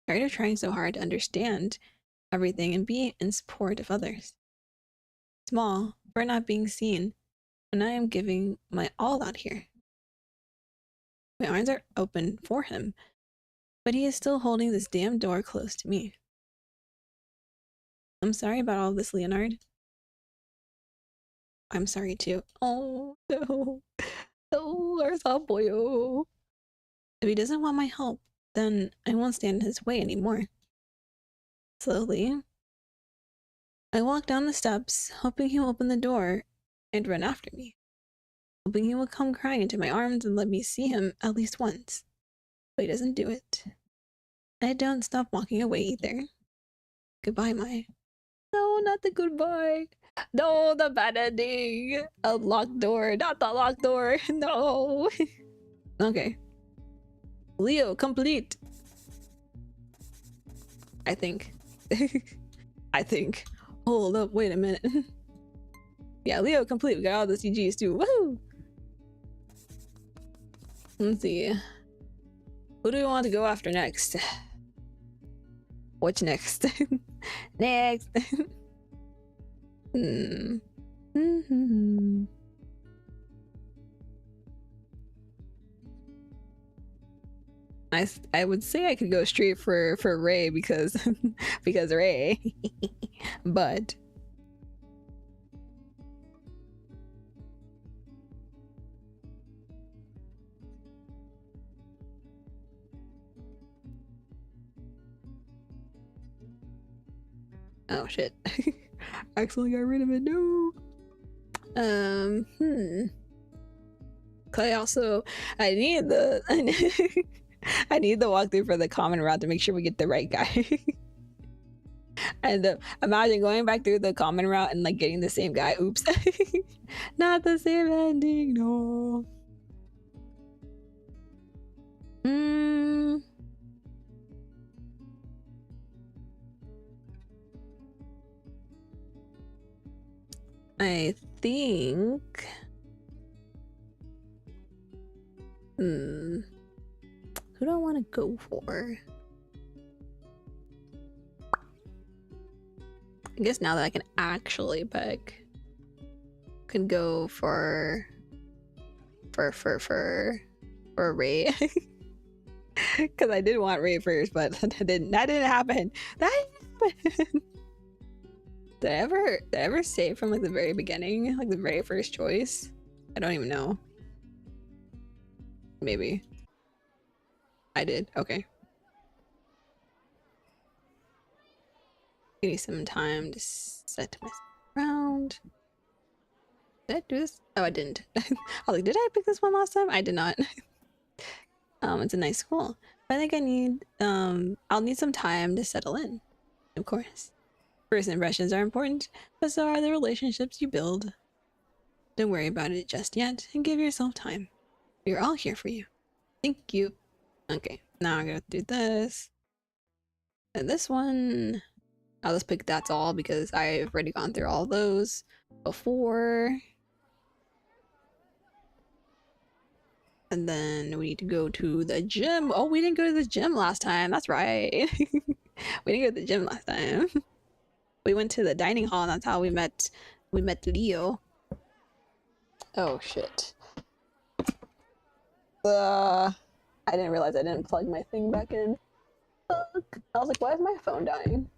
Tired of trying so hard to understand everything and be in support of others. Small for not being seen when I am giving my all out here. My arms are open for him, but he is still holding this damn door close to me. I'm sorry about all this, Leonard. I'm sorry too. Oh, no. Oh, our soft boyo. If he doesn't want my help, then I won't stand in his way anymore. Slowly, I walk down the steps, hoping he'll open the door and run after me. Hoping he will come crying into my arms and let me see him at least once. But he doesn't do it. I don't stop walking away either. Goodbye, Mai. No, not the goodbye. No, the bad ending. A locked door, not the locked door. No. Okay. Leo, complete. I think. I think. Hold up, wait a minute. Yeah, Leo, complete. We got all the CGs too. Woohoo! Let's see. Who do we want to go after next? What's next? Next. I would say I could go straight for Ray because because Ray, but oh shit. accidentally got rid of it. No. I need the I need the walkthrough for the common route to make sure we get the right guy. And imagine going back through the common route and like getting the same guy. Oops. Not the same ending. No. I think who do I want to go for? I guess now that I can actually pick, can go for Ray. Because I did want Ray first, but that didn't happen. That didn't happen. Did I ever say from like the very beginning, like the very first choice? I don't even know. Maybe I did. Okay. Give me some time to set myself around. Did I do this? Oh, I didn't. I was like, did I pick this one last time? I did not. It's a nice school. But I think I need I'll need some time to settle in. Of course. First impressions are important, but so are the relationships you build. Don't worry about it just yet, and give yourself time. We're all here for you. Thank you. Okay, now I'm gonna do this. And this one, I'll just pick that's all because I've already gone through all those before. And then we need to go to the gym. Oh, we didn't go to the gym last time. That's right. We didn't go to the gym last time. We went to the dining hall, and that's how we met Leo. Oh shit. I didn't realize I didn't plug my thing back in. Fuck. I was like, why is my phone dying?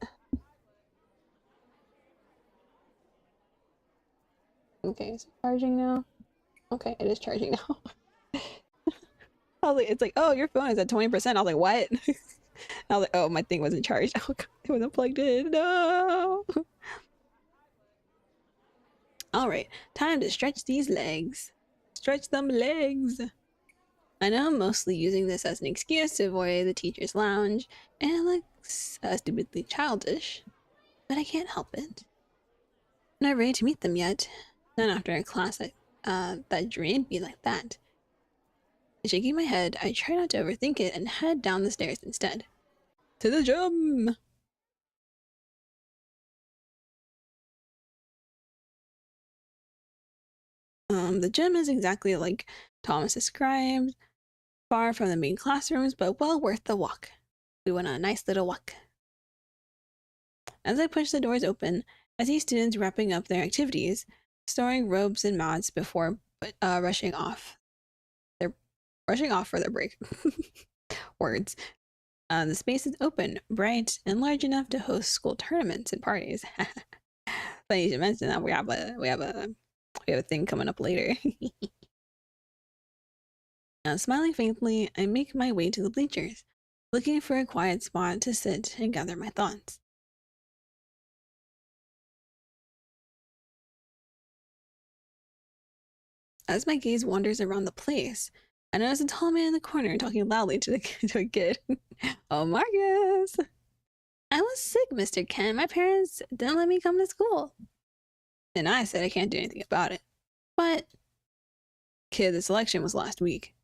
Okay, is it charging now? Okay, it is charging now. I was like, it's like, oh, your phone is at 20%. I was like, what? I was like, oh, my thing wasn't charged. Oh, God, it wasn't plugged in. No. All right, time to stretch these legs. Stretch them legs. I know I'm mostly using this as an excuse to avoid the teacher's lounge, and it looks stupidly childish, but I can't help it. I'm not ready to meet them yet. Not after a class that drained me like that. Shaking my head, I try not to overthink it and head down the stairs instead. To the gym! The gym is exactly like Thomas described, far from the main classrooms, but well worth the walk. We went on a nice little walk. As I push the doors open, I see students wrapping up their activities, storing robes and mats before rushing off. They're rushing off for their break. Words. The space is open, bright, and large enough to host school tournaments and parties. Funny you should mention that. We have a thing coming up later. Smiling faintly, I make my way to the bleachers, looking for a quiet spot to sit and gather my thoughts. As my gaze wanders around the place, I notice a tall man in the corner talking loudly to a kid. Oh, Marcus! I was sick, Mr. Ken. My parents didn't let me come to school. And I said I can't do anything about it. But, kid, the selection was last week.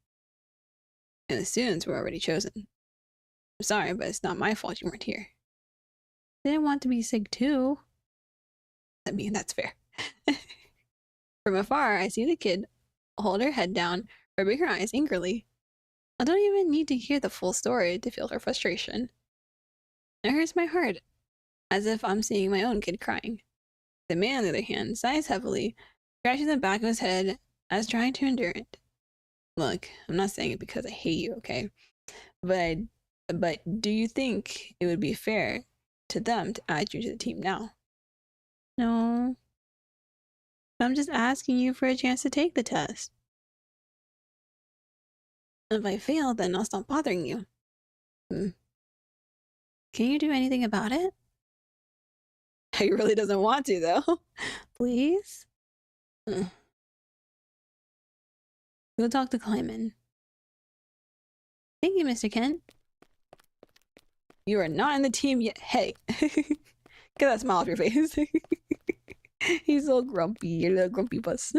And the students were already chosen. I'm sorry, but it's not my fault you weren't here. I didn't want to be sick too. I mean, that's fair. From afar, I see the kid hold her head down, rubbing her eyes angrily. I don't even need to hear the full story to feel her frustration. It hurts my heart, as if I'm seeing my own kid crying. The man, on the other hand, sighs heavily, scratching the back of his head as trying to endure it. Look, I'm not saying it because I hate you, okay? But do you think it would be fair to them to add you to the team now? No. I'm just asking you for a chance to take the test. If I fail, then I'll stop bothering you. Can you do anything about it? He really doesn't want to, though. Please? Go talk to Kleiman. Thank you, Mr. Kent. You are not in the team yet. Hey. Get that smile off your face. He's so grumpy. You're a little grumpy bus.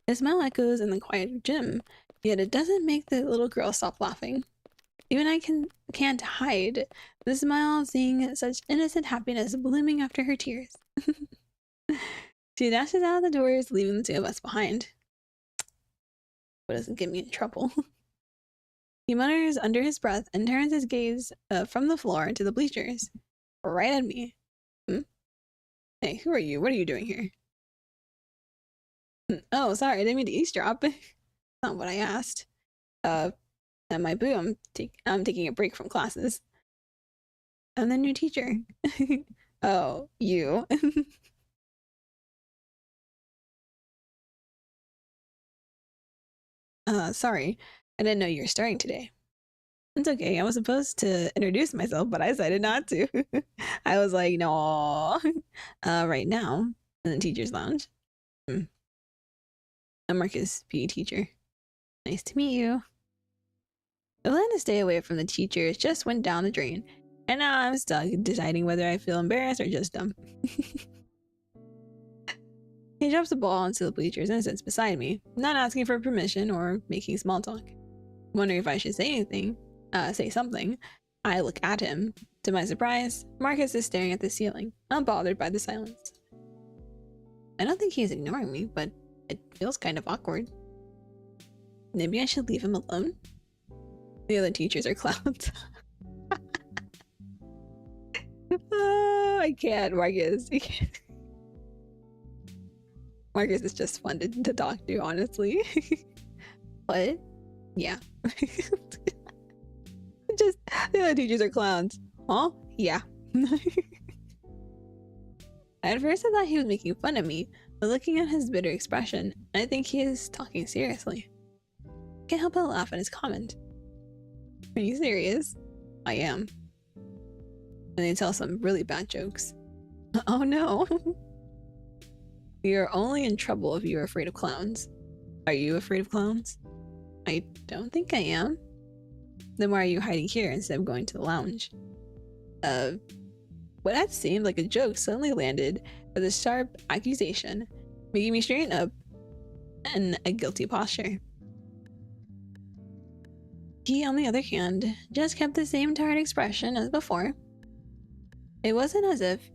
His smile echoes in the quiet gym, yet it doesn't make the little girl stop laughing. Even I can't hide the smile, seeing such innocent happiness blooming after her tears. She dashes out the doors, leaving the two of us behind. But doesn't get me in trouble. He mutters under his breath and turns his gaze from the floor to the bleachers, right at me. Hey, who are you? What are you doing here? Oh, sorry, I didn't mean to eavesdrop. Not what I asked. At my boo, I'm taking a break from classes. I'm the new teacher. Oh, you. Sorry. I didn't know you were starting today. It's okay. I was supposed to introduce myself, but I decided not to. I was like, no. Right now, in the teacher's lounge. I'm Marcus, PE teacher. Nice to meet you. The plan to stay away from the teachers just went down the drain, and now I'm stuck deciding whether I feel embarrassed or just dumb. He drops the ball into the bleachers and sits beside me, not asking for permission or making small talk. Wondering if I should say something. I look at him. To my surprise, Marcus is staring at the ceiling, unbothered by the silence. I don't think he's ignoring me, but it feels kind of awkward. Maybe I should leave him alone? The other teachers are clowns. Oh, I can't, Marcus. I can't. Marcus is just fun to talk to, honestly. But, yeah. Just, the other teachers are clowns. Huh? Yeah. At first I thought he was making fun of me, but looking at his bitter expression, I think he is talking seriously. I can't help but laugh at his comment. Are you serious? I am. And they tell some really bad jokes. Oh no. You're only in trouble if you're afraid of clowns. Are you afraid of clowns? I don't think I am. Then why are you hiding here instead of going to the lounge? What had seemed like a joke suddenly landed with a sharp accusation, making me straighten up in a guilty posture. He, on the other hand, just kept the same tired expression as before. It wasn't as if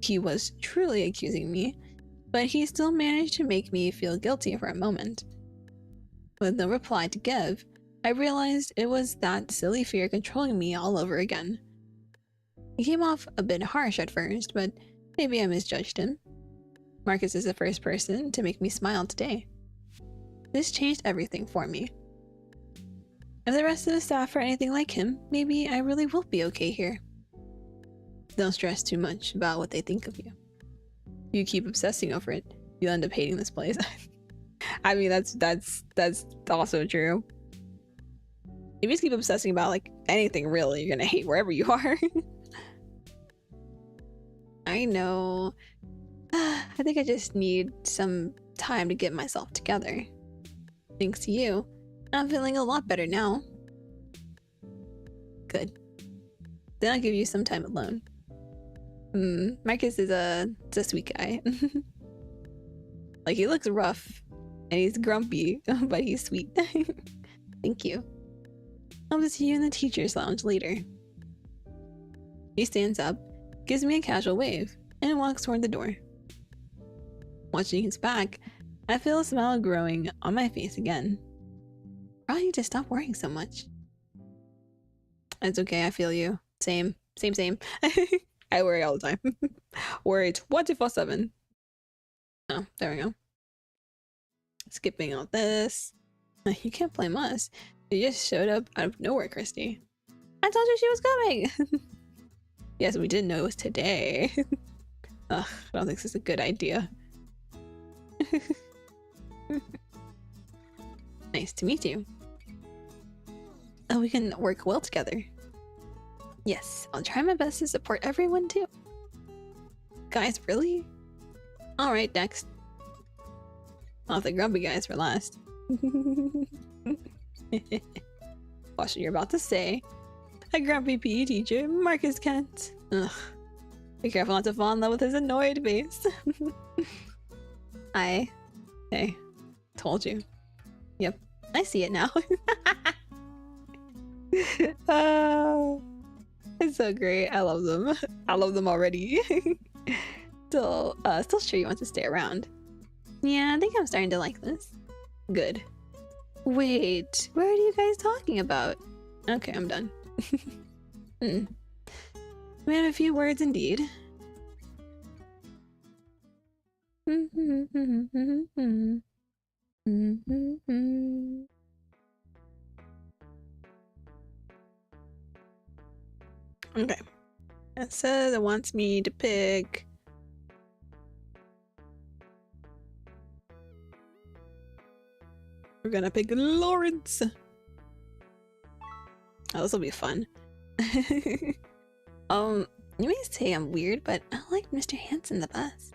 he was truly accusing me, but he still managed to make me feel guilty for a moment. With no reply to give, I realized it was that silly fear controlling me all over again. He came off a bit harsh at first, but maybe I misjudged him. Marcus is the first person to make me smile today. This changed everything for me. If the rest of the staff are anything like him, maybe I really will be okay here. Don't stress too much about what they think of you. If you keep obsessing over it, you'll end up hating this place. I mean, that's also true. If you just keep obsessing about like anything really, you're gonna hate wherever you are. I know. I think I just need some time to get myself together. Thanks to you, I'm feeling a lot better now. Good. Then I'll give you some time alone. Marcus is a sweet guy. Like, he looks rough and he's grumpy, but he's sweet. Thank you. I'll see you in the teacher's lounge later. He stands up, gives me a casual wave, and walks toward the door. Watching his back, I feel a smile growing on my face again. Probably need to stop worrying so much. It's okay, I feel you. Same. I worry all the time. Worry 24/7. Oh, there we go. Skipping all this. You can't blame us. You just showed up out of nowhere, Christy. I told you she was coming! Yes, we didn't know it was today. Ugh, I don't think this is a good idea. Nice to meet you. Oh, we can work well together. Yes, I'll try my best to support everyone too. Guys, really? Alright, next. I'll have the grumpy guys for last. Watch what you're about to say. A grumpy PE teacher, Marcus Kent. Ugh. Be careful not to fall in love with his annoyed face. Hey, told you. Yep, I see it now. Oh, it's so great. I love them. I love them already. Still sure you want to stay around. Yeah, I think I'm starting to like this. Good. Wait, what are you guys talking about? Okay, I'm done. We have a few words indeed. Okay. It says it wants me to pick. We're gonna pick Lawrence. Oh, this will be fun. You may say I'm weird, but I like Mr. Hanson the best.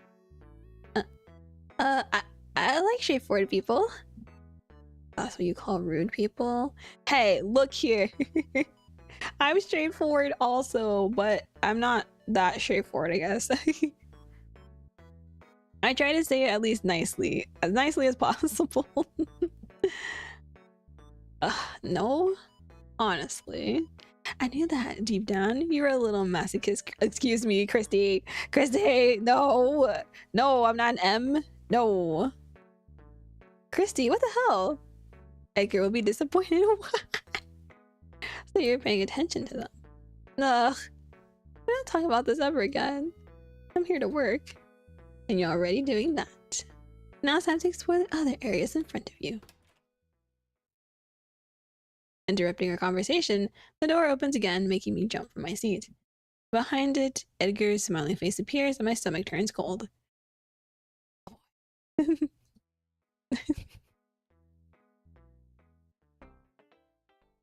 I like straightforward people. That's what you call rude people? Hey, look here. I'm straightforward also, but I'm not that straightforward, I guess. I try to say it at least nicely as possible. No, honestly. I knew that deep down. You were a little masochist. Excuse me, Christy. Christy, no. No, I'm not an M. No. Christy, what the hell? Edgar will be disappointed. So you're paying attention to them. Ugh. We're not talking about this ever again. I'm here to work. And you're already doing that. Now it's time to explore the other areas in front of you. Interrupting our conversation, the door opens again, making me jump from my seat. Behind it, Edgar's smiling face appears and my stomach turns cold.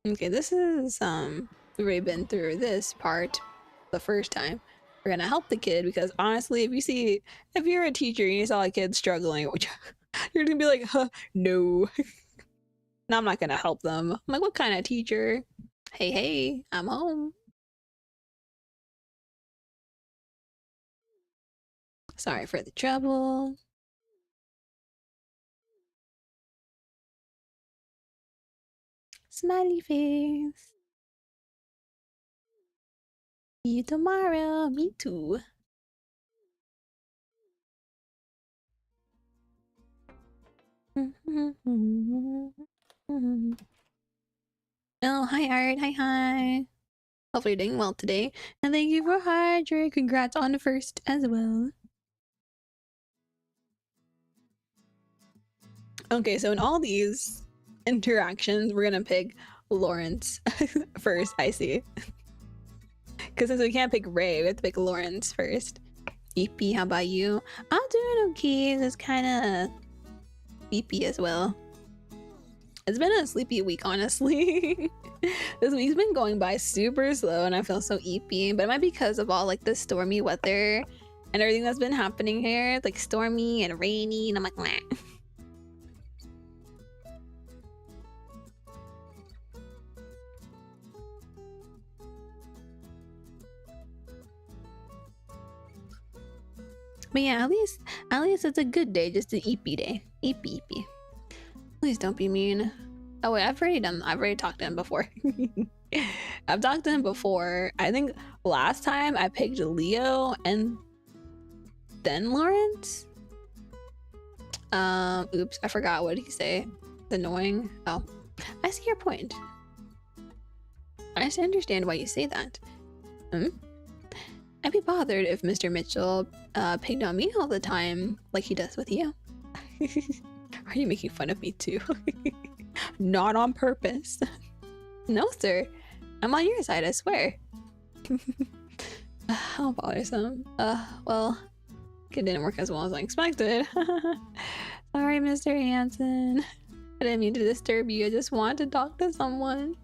Okay, this is, we've already been through this part the first time. We're gonna help the kid because honestly, if you're a teacher and you saw a kid struggling, you're gonna be like, huh, no. No, I'm not gonna help them. I'm like, what kind of teacher? Hey, I'm home. Sorry for the trouble. Smiley face. See you tomorrow. Me too. Oh, hi Art. Hi. Hopefully you're doing well today. And thank you for hydrating. Congrats on the first as well. Okay, so in all these interactions, we're gonna pick Lawrence first, I see. Because since we can't pick Ray, we have to pick Lawrence first. Beepy, how about you? I'm doing okay. It's kind of beepy as well. It's been a sleepy week, honestly. This week's been going by super slow and I feel so eepy. But it might be because of all like the stormy weather and everything that's been happening here. It's like stormy and rainy and I'm like, meh. But yeah, at least it's a good day, just an eepy day. Eepy. Please don't be mean. Oh wait, I've already talked to him before. I've talked to him before. I think last time I picked Leo and then Lawrence. Oops, I forgot what did he say. It's annoying. Oh, I see your point. I understand why you say that. I'd be bothered if Mr. Mitchell picked on me all the time like he does with you. Are you making fun of me too? Not on purpose. No, sir. I'm on your side, I swear. How bothersome. Well, it didn't work as well as I expected. Sorry, Mr. Hanson. I didn't mean to disturb you. I just wanted to talk to someone.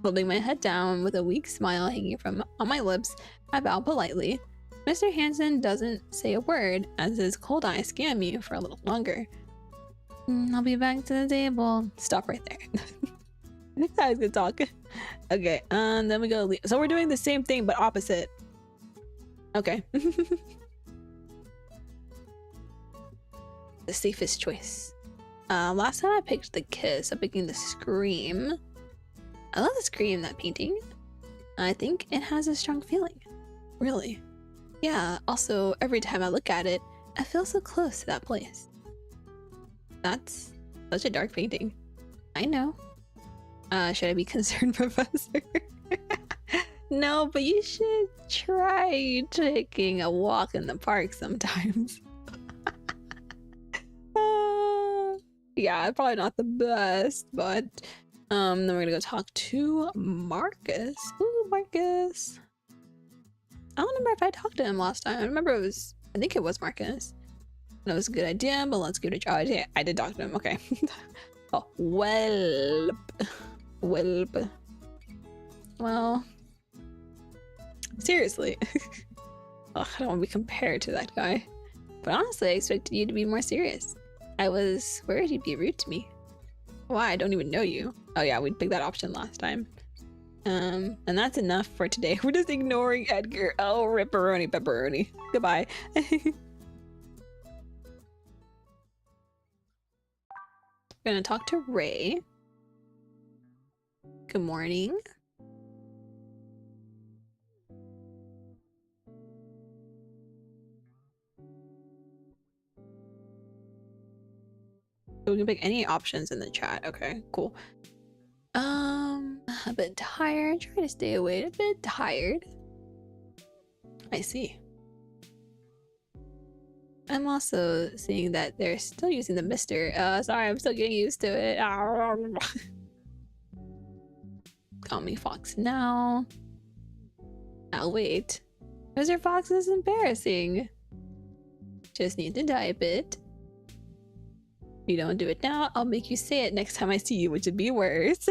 Holding my head down with a weak smile hanging from on my lips, I bow politely. Mr. Hanson doesn't say a word as his cold eyes scan me for a little longer. I'll be back to the table. Stop right there. This guy's gonna talk. Okay, then we go. So we're doing the same thing but opposite. Okay. The safest choice. Last time I picked the kiss, I'm picking the scream. I love the scream, that painting. I think it has a strong feeling. Really. Yeah, also, every time I look at it, I feel so close to that place. That's such a dark painting. I know. Should I be concerned, Professor? No, but you should try taking a walk in the park sometimes. Yeah, probably not the best, but then we're gonna go talk to Marcus. Ooh, Marcus. I don't remember if I talked to him last time. I remember I think it was Marcus. That was a good idea, but let's give it a try. Yeah, I did talk to him, okay. Oh, welp. Welp. Well, seriously. Ugh, I don't want to be compared to that guy. But honestly, I expected you to be more serious. I was worried you'd be rude to me. Why? I don't even know you. Oh yeah, we picked that option last time. And that's enough for today. We're just ignoring Edgar. Oh, ripperoni pepperoni. Goodbye. Gonna talk to Ray. Good morning. So we can pick any options in the chat. Okay, cool. A bit tired. Trying to stay awake. A bit tired. I see. I'm also seeing that they're still using the Mr. Sorry, I'm still getting used to it. Call me Fox now. I'll wait. Mr. Fox is embarrassing. Just need to die a bit. If you don't do it now, I'll make you say it next time I see you, which would be worse.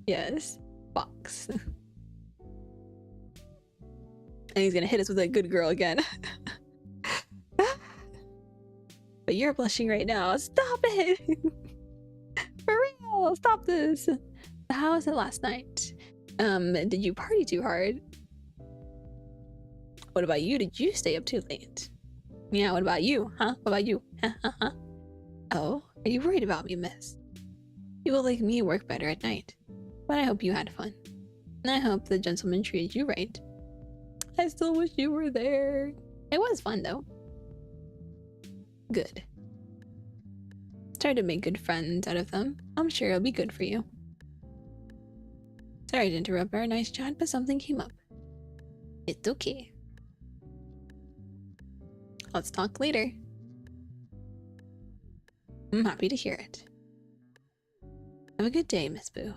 Yes, Fox. And he's gonna hit us with a good girl again. But you're blushing right now. Stop it! For real, stop this. How was it last night? Did you party too hard? What about you? Did you stay up too late? Yeah, what about you? Huh? What about you? Oh, are you worried about me, miss? You will make me work better at night. But I hope you had fun. And I hope the gentleman treated you right. I still wish you were there. It was fun, though. Good. Try to make good friends out of them. I'm sure it'll be good for you. Sorry to interrupt our nice chat, but something came up. It's okay. Let's talk later. I'm happy to hear it. Have a good day, Miss Boo.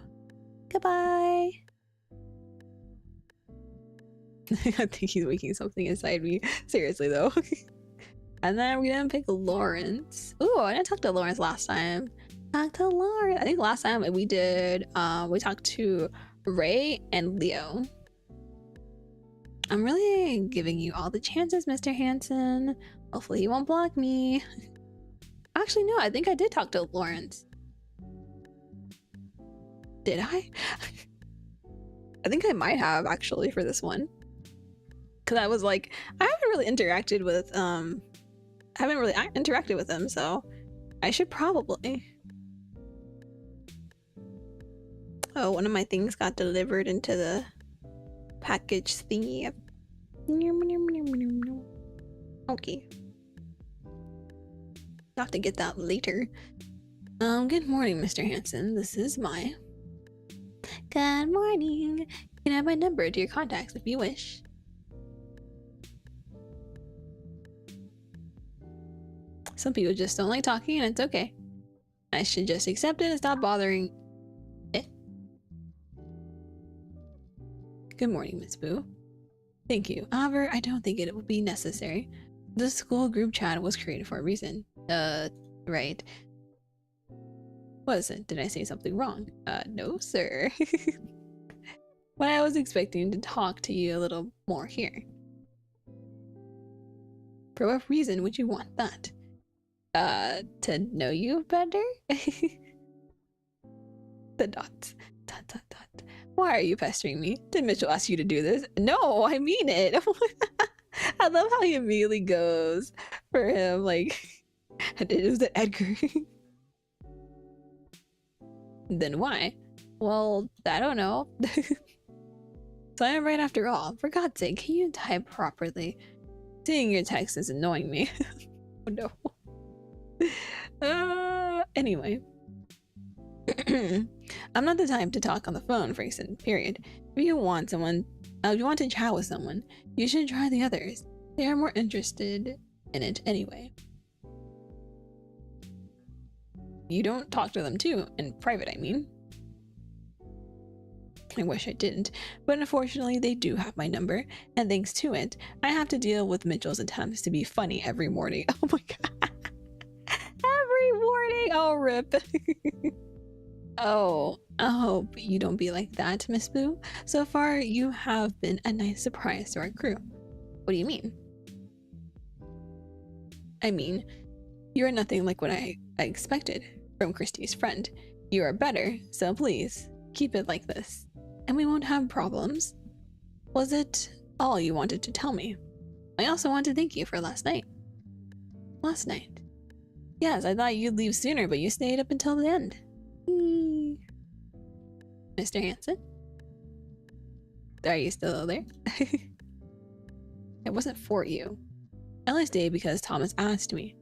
Goodbye. I think he's waking something inside me. Seriously, though. And then we're gonna pick Lawrence. Ooh, I didn't talk to Lawrence last time. Talk to Lawrence. I think last time we did, we talked to Ray and Leo. I'm really giving you all the chances, Mr. Hanson. Hopefully you won't block me. Actually, no, I think I did talk to Lawrence. Did I? I think I might have, actually, for this one. Because I was like, I haven't really interacted with, him, so I should probably. Oh, one of my things got delivered into the package thingy. Okay. I'll have to get that later. Good morning, Mr. Hanson. This is Mai. Good morning. You can add my number to your contacts if you wish. Some people just don't like talking, and it's okay. I should just accept it and stop bothering it. Good morning, Miss Boo. Thank you. However, I don't think it will be necessary. The school group chat was created for a reason. Right. Was it? Did I say something wrong? No, sir. But I was expecting to talk to you a little more here. For what reason would you want that? To know you better? The dots. Dot, dot, dot. Why are you pestering me? Did Mitchell ask you to do this? No, I mean it. I love how he immediately goes for him, like, it was Edgar. Then why? Well, I don't know. So I am right after all. For God's sake, can you type properly? Seeing your text is annoying me. Oh no. Anyway. I'm not the type to talk on the phone, for example, period. If you want to chat with someone, you should try the others. They are more interested in it anyway. You don't talk to them too, in private, I mean. I wish I didn't, but unfortunately they do have my number, and thanks to it, I have to deal with Mitchell's attempts to be funny every morning. Oh my god. Every morning! Oh, rip. Oh, but you don't be like that, Miss Boo. So far, you have been a nice surprise to our crew. What do you mean? I mean, you are nothing like what I expected from Christy's friend. You are better, so please, keep it like this. And we won't have problems. Was it all you wanted to tell me? I also want to thank you for last night. Last night? Yes, I thought you'd leave sooner, but you stayed up until the end. Mr. Hanson? Are you still there? It wasn't for you. I only stayed because Thomas asked me,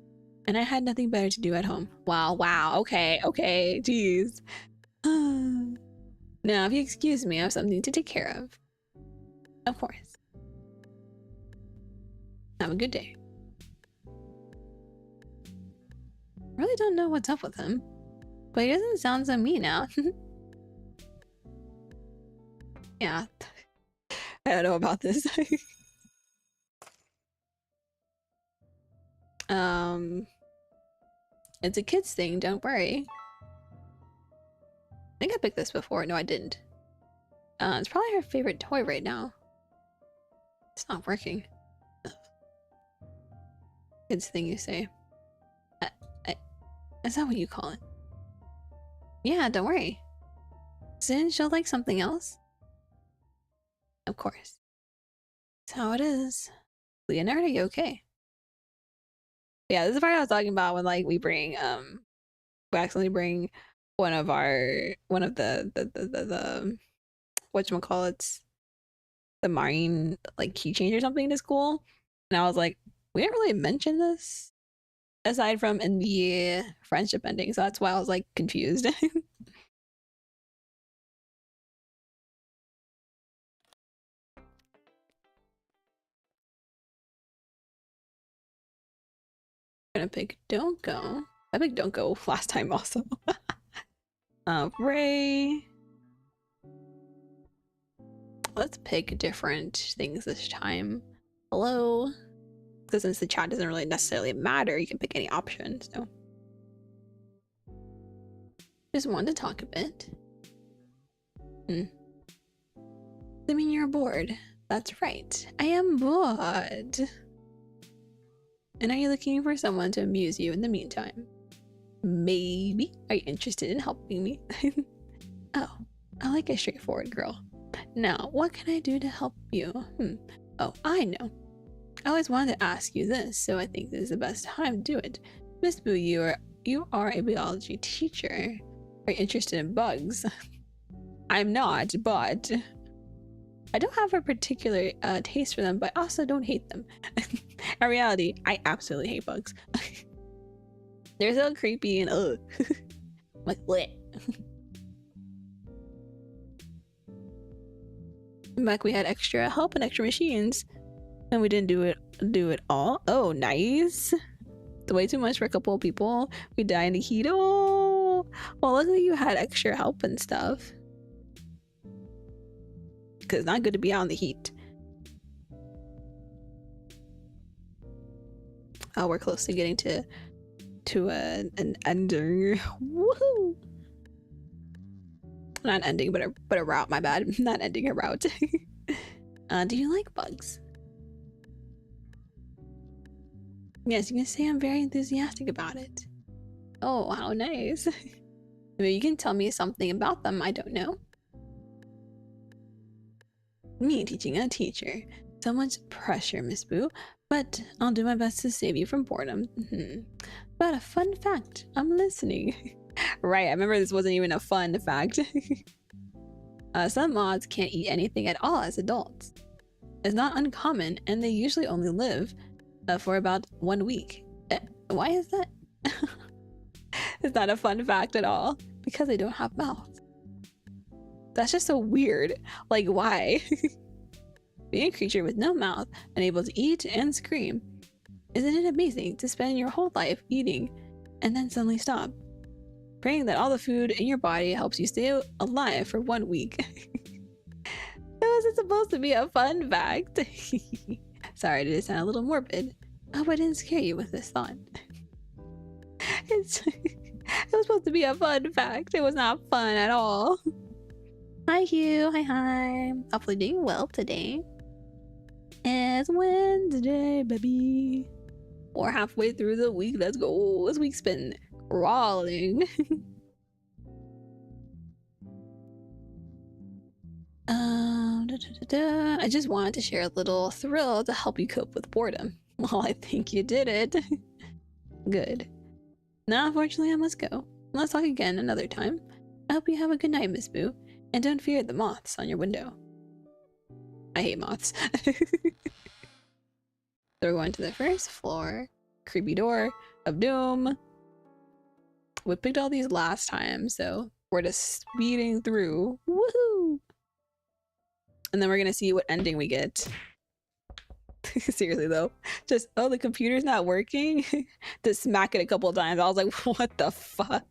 and I had nothing better to do at home. Wow, okay, jeez. Now, if you excuse me, I have something to take care of. Of course. Have a good day. I really don't know what's up with him, but he doesn't sound so mean now. Yeah. I don't know about this. It's a kid's thing, don't worry. I think I picked this before. No, I didn't. It's probably her favorite toy right now. It's not working. Ugh. Kids thing, you say? Is that what you call it? Yeah, don't worry. Soon she'll like something else. Of course. That's how it is. Leonard, are you okay? Yeah, this is the part I was talking about when, like, we accidentally bring one of the whatchamacallits, the marine, like, keychain or something to school. And I was like, we didn't really mention this aside from in the friendship ending, so that's why I was like confused. Gonna pick Don't Go. I picked Don't Go last time also. Ray. Let's pick different things this time. Hello. Because since the chat doesn't really necessarily matter, you can pick any option, so. Just wanted to talk a bit. I mean, you're bored. That's right. I am bored. And are you looking for someone to amuse you in the meantime? Maybe. Are you interested in helping me? Oh, I like a straightforward girl. Now, what can I do to help you? Oh, I know. I always wanted to ask you this, so I think this is the best time to do it. Miss Boo, you are a biology teacher. Are you interested in bugs? I'm not, but I don't have a particular taste for them, but I also don't hate them. In reality, I absolutely hate bugs. They're so creepy and ugh. Like, lit. Back we had extra help and extra machines, and we didn't do it all. Oh, nice. It's way too much for a couple of people. We die in the heat. Oh, well, luckily you had extra help and stuff. Because it's not good to be out in the heat. Oh, we're close to getting to an ending. Woohoo! Not an ending, but a route. My bad. Not ending, a route. Do you like bugs? Yes, you can say I'm very enthusiastic about it. Oh, how nice. Maybe you can tell me something about them I don't know. Me teaching a teacher. So much pressure, Miss Boo, but I'll do my best to save you from boredom. But a fun fact, I'm listening. Right, I remember this wasn't even a fun fact. Some moths can't eat anything at all as adults. It's not uncommon, and they usually only live for about 1 week. Why is that? It's not a fun fact at all. Because they don't have mouths. That's just so weird. Like, why? Being a creature with no mouth, unable to eat and scream. Isn't it amazing to spend your whole life eating and then suddenly stop? Praying that all the food in your body helps you stay alive for 1 week. How is it supposed to be a fun fact? Sorry, did it sound a little morbid? I hope I didn't scare you with this thought. It was supposed to be a fun fact. It was not fun at all. Hi, Hugh. Hi. Hopefully doing well today. It's Wednesday, baby. We're halfway through the week. Let's go. This week's been crawling. I just wanted to share a little thrill to help you cope with boredom. Well, I think you did it. Good. Now, unfortunately, I must go. Let's talk again another time. I hope you have a good night, Miss Boo, and don't fear the moths on your window. I hate moths. So we're going to the first floor. Creepy door of doom. We picked all these last time, so we're just speeding through. Woohoo! And then we're gonna see what ending we get. Seriously though, just, oh, the computer's not working. To smack it a couple of times, I was like, what the fuck?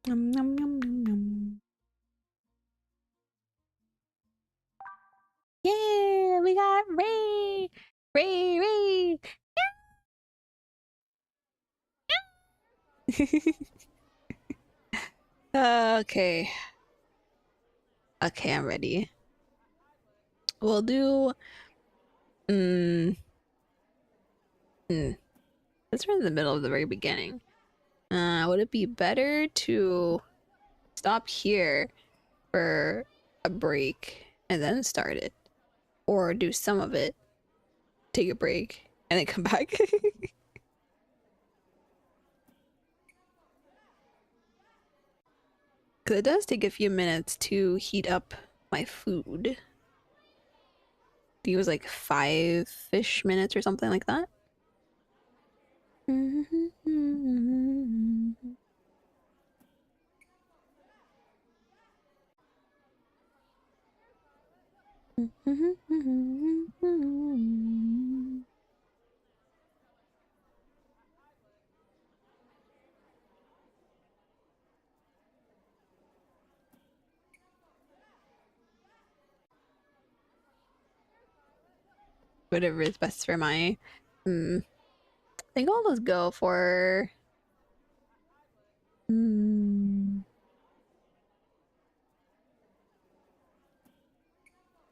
Nom, nom, nom, nom, nom. Yeah, we got Ray! Ray! Okay. Okay, I'm ready. We'll do... Let's run in the middle of the very beginning. Would it be better to stop here for a break and then start it? Or do some of it, take a break, and then come back? Because it does take a few minutes to heat up my food. I think it was like 5-ish minutes or something like that. Whatever is best for my... I think I'll just go for...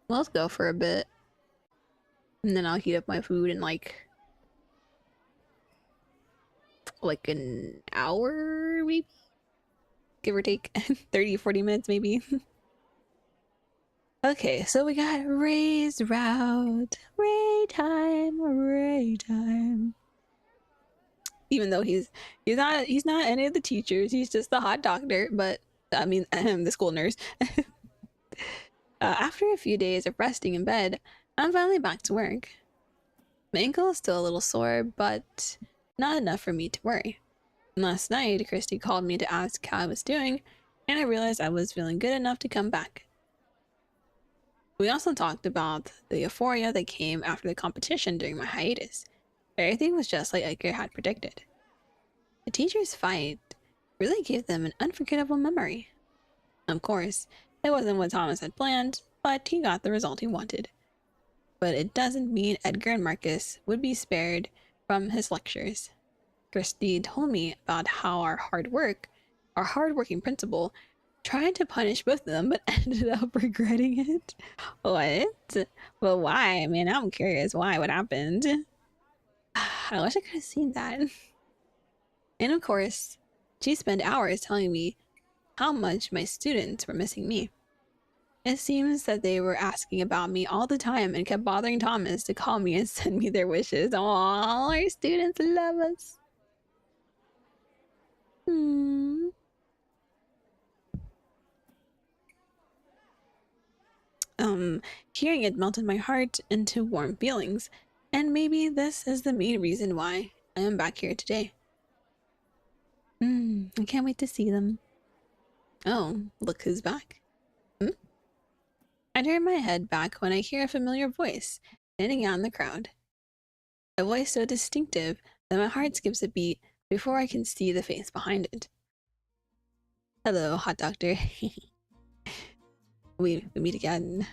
Let's go for a bit. And then I'll heat up my food in like an hour, maybe? Give or take 30-40 minutes, maybe. Okay, so we got Ray's route. Ray time. Even though he's not any of the teachers, he's just the hot doctor, but I mean the school nurse. After a few days of resting in bed, I'm finally back to work. My ankle is still a little sore, but not enough for me to worry. Last night, Christy called me to ask how I was doing, and I realized I was feeling good enough to come back. We also talked about the euphoria that came after the competition during my hiatus. Everything was just like Edgar had predicted. The teacher's fight really gave them an unforgettable memory. Of course, it wasn't what Thomas had planned, but he got the result he wanted. But it doesn't mean Edgar and Marcus would be spared from his lectures. Christy told me about how our hardworking principal, tried to punish both of them, but ended up regretting it. What? Well, why? I mean, I'm curious why, what happened? I wish I could have seen that. And of course, she spent hours telling me how much my students were missing me. It seems that they were asking about me all the time and kept bothering Thomas to call me and send me their wishes. Aww, our students love us. Hearing it melted my heart into warm feelings, and maybe this is the main reason why I am back here today. I can't wait to see them. Oh, look who's back. I turn my head back when I hear a familiar voice standing out in the crowd. A voice so distinctive that my heart skips a beat before I can see the face behind it. Hello, hot doctor. we meet again.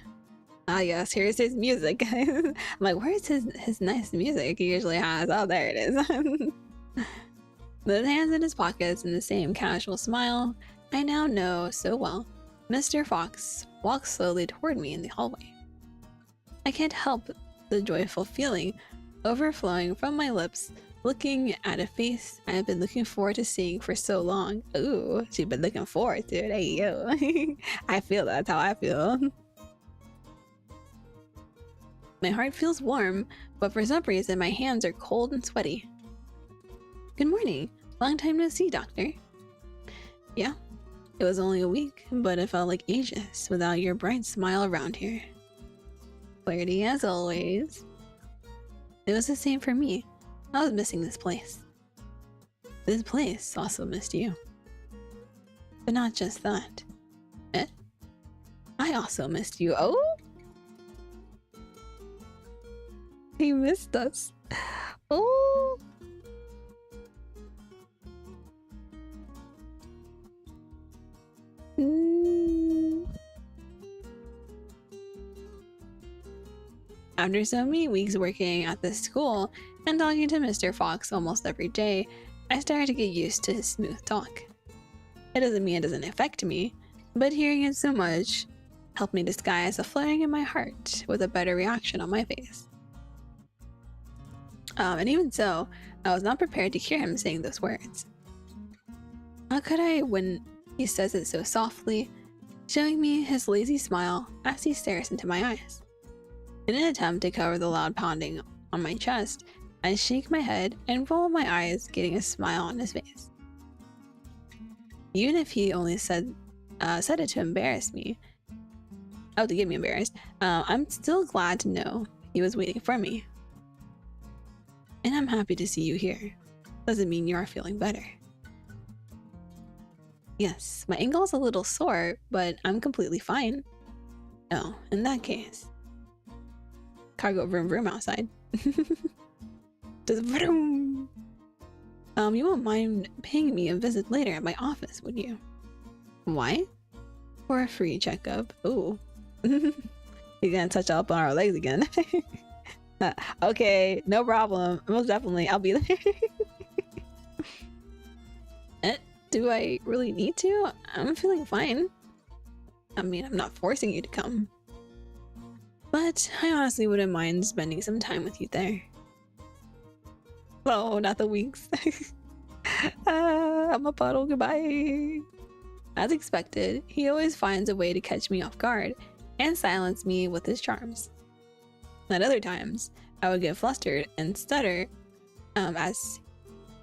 Ah yes, here's his music. I'm like, where's his nice music he usually has? Oh, there it is. With his hands in his pockets and the same casual smile I now know so well, Mr. Fox walks slowly toward me in the hallway. I can't help the joyful feeling overflowing from my lips, looking at a face I have been looking forward to seeing for so long. Ooh, she's been looking forward to it. Hey, yo. I feel that's how I feel. My heart feels warm, but for some reason my hands are cold and sweaty. Good morning. Long time no see, Doctor. Yeah, it was only a week, but it felt like ages without your bright smile around here. Flirty as always. It was the same for me. I was missing this place. This place also missed you. But not just that. Eh? I also missed you. Oh? He missed us. Oh! After so many weeks working at this school and talking to Mr. Fox almost every day, I started to get used to his smooth talk. It doesn't mean it doesn't affect me, but hearing it so much helped me disguise a flaring in my heart with a better reaction on my face. And even so, I was not prepared to hear him saying those words. How could I when he says it so softly, showing me his lazy smile as he stares into my eyes? In an attempt to cover the loud pounding on my chest, I shake my head and roll my eyes, getting a smile on his face. Even if he only said it to embarrass me, to get me embarrassed, I'm still glad to know he was waiting for me. And I'm happy to see you here. Doesn't mean you are feeling better. Yes, my ankle's a little sore, but I'm completely fine. Oh, in that case. Cargo vroom vroom outside. Just vroom. You won't mind paying me a visit later at my office, would you? Why? For a free checkup. Ooh. You're gonna touch up on our legs again. Okay, no problem. Most definitely, I'll be there. Do I really need to? I'm feeling fine. I mean, I'm not forcing you to come. But I honestly wouldn't mind spending some time with you there. Oh, not the weeks. I'm a puddle, goodbye. As expected, he always finds a way to catch me off guard and silence me with his charms. At other times, I would get flustered and stutter as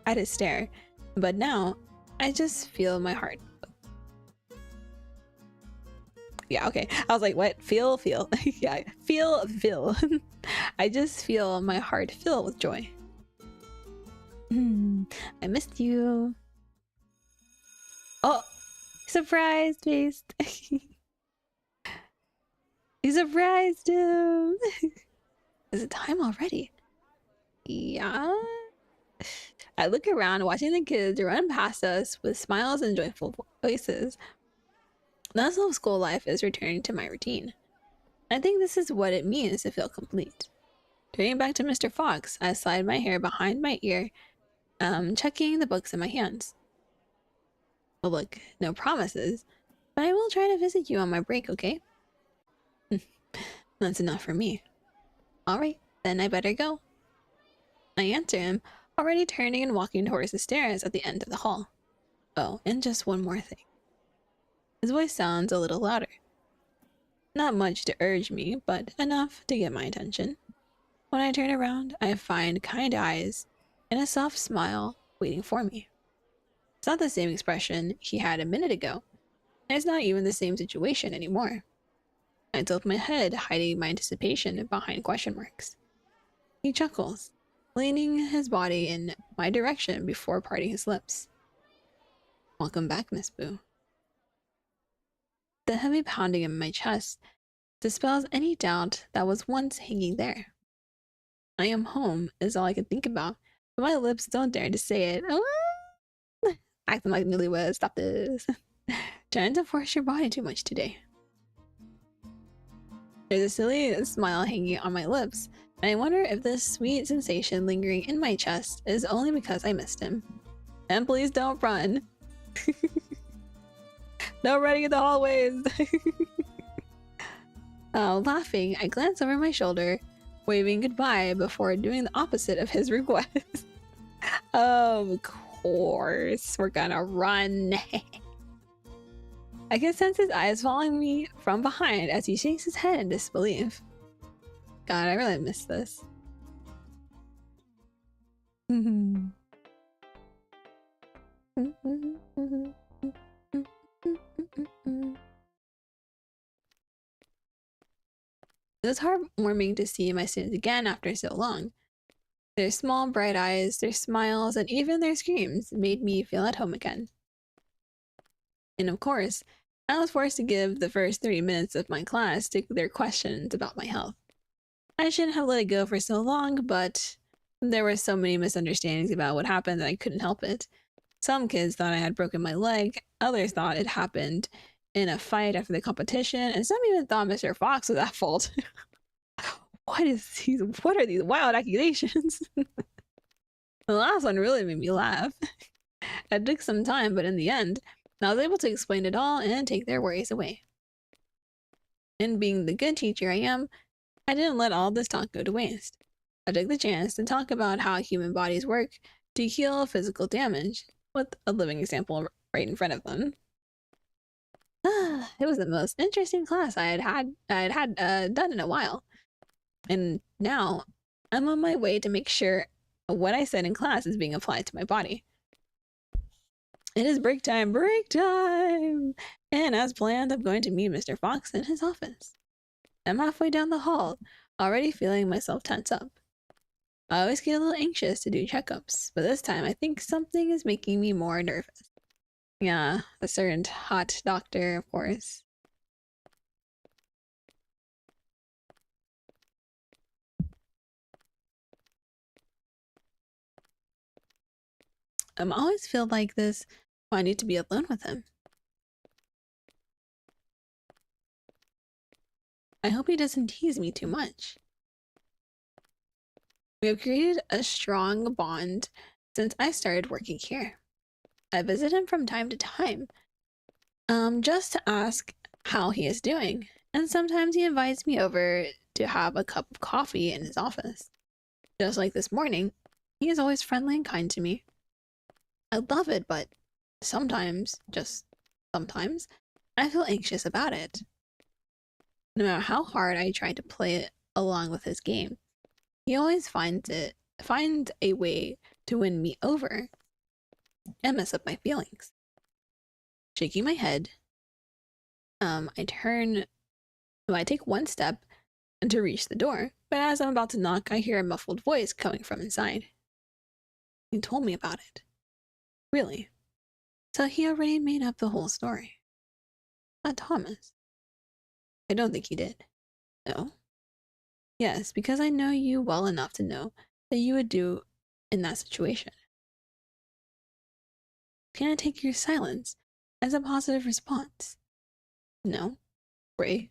at his stare, but now I just feel my heart. Yeah, okay. I was like, what? Feel. Yeah, feel. I just feel my heart fill with joy. I missed you. Oh, surprise based. You surprised him. Is it time already? Yeah. I look around, watching the kids run past us with smiles and joyful voices. The hustle of school life is returning to my routine. I think this is what it means to feel complete. Turning back to Mr. Fox, I slide my hair behind my ear, checking the books in my hands. Well, look, no promises, but I will try to visit you on my break, okay? That's enough for me. Alright, then I better go. I answer him, already turning and walking towards the stairs at the end of the hall. Oh, and just one more thing. His voice sounds a little louder. Not much to urge me, but enough to get my attention. When I turn around, I find kind eyes and a soft smile waiting for me. It's not the same expression he had a minute ago, and it's not even the same situation anymore. I tilt my head, hiding my anticipation behind question marks. He chuckles, leaning his body in my direction before parting his lips. Welcome back, Miss Boo. The heavy pounding in my chest dispels any doubt that was once hanging there. I am home is all I can think about, but my lips don't dare to say it. Acting like newlyweds, stop this. Trying to force your body too much today. There's a silly smile hanging on my lips, and I wonder if this sweet sensation lingering in my chest is only because I missed him. And please don't run. No running in the hallways. Laughing, I glance over my shoulder, waving goodbye before doing the opposite of his request. Of course, we're gonna run. I can sense his eyes following me from behind as he shakes his head in disbelief. God, I really miss this. It was heartwarming to see my students again after so long. Their small, bright eyes, their smiles, and even their screams made me feel at home again. And of course, I was forced to give the first 30 minutes of my class to their questions about my health. I shouldn't have let it go for so long, but there were so many misunderstandings about what happened that I couldn't help it. Some kids thought I had broken my leg, others thought it happened in a fight after the competition, and some even thought Mr. Fox was at fault. What are these wild accusations? The last one really made me laugh. It took some time, but in the end, I was able to explain it all and take their worries away. And being the good teacher I am, I didn't let all this talk go to waste. I took the chance to talk about how human bodies work to heal physical damage, with a living example right in front of them. It was the most interesting class I had done in a while. And now, I'm on my way to make sure what I said in class is being applied to my body. It is break time! And as planned, I'm going to meet Mr. Fox in his office. I'm halfway down the hall, already feeling myself tense up. I always get a little anxious to do checkups, but this time I think something is making me more nervous. Yeah, a certain hot doctor, of course. I always feel like this when I need to be alone with him. I hope he doesn't tease me too much. We have created a strong bond since I started working here. I visit him from time to time, just to ask how he is doing, and sometimes he invites me over to have a cup of coffee in his office. Just like this morning, he is always friendly and kind to me. I love it, but sometimes, just sometimes, I feel anxious about it. No matter how hard I try to play it along with his game, he always finds a way to win me over and mess up my feelings. Shaking my head, I take one step to reach the door, but as I'm about to knock, I hear a muffled voice coming from inside. He told me about it. Really? So he already made up the whole story. Not Thomas. I don't think he did. No? Yes, because I know you well enough to know that you would do in that situation. Can I take your silence as a positive response? No. Ray,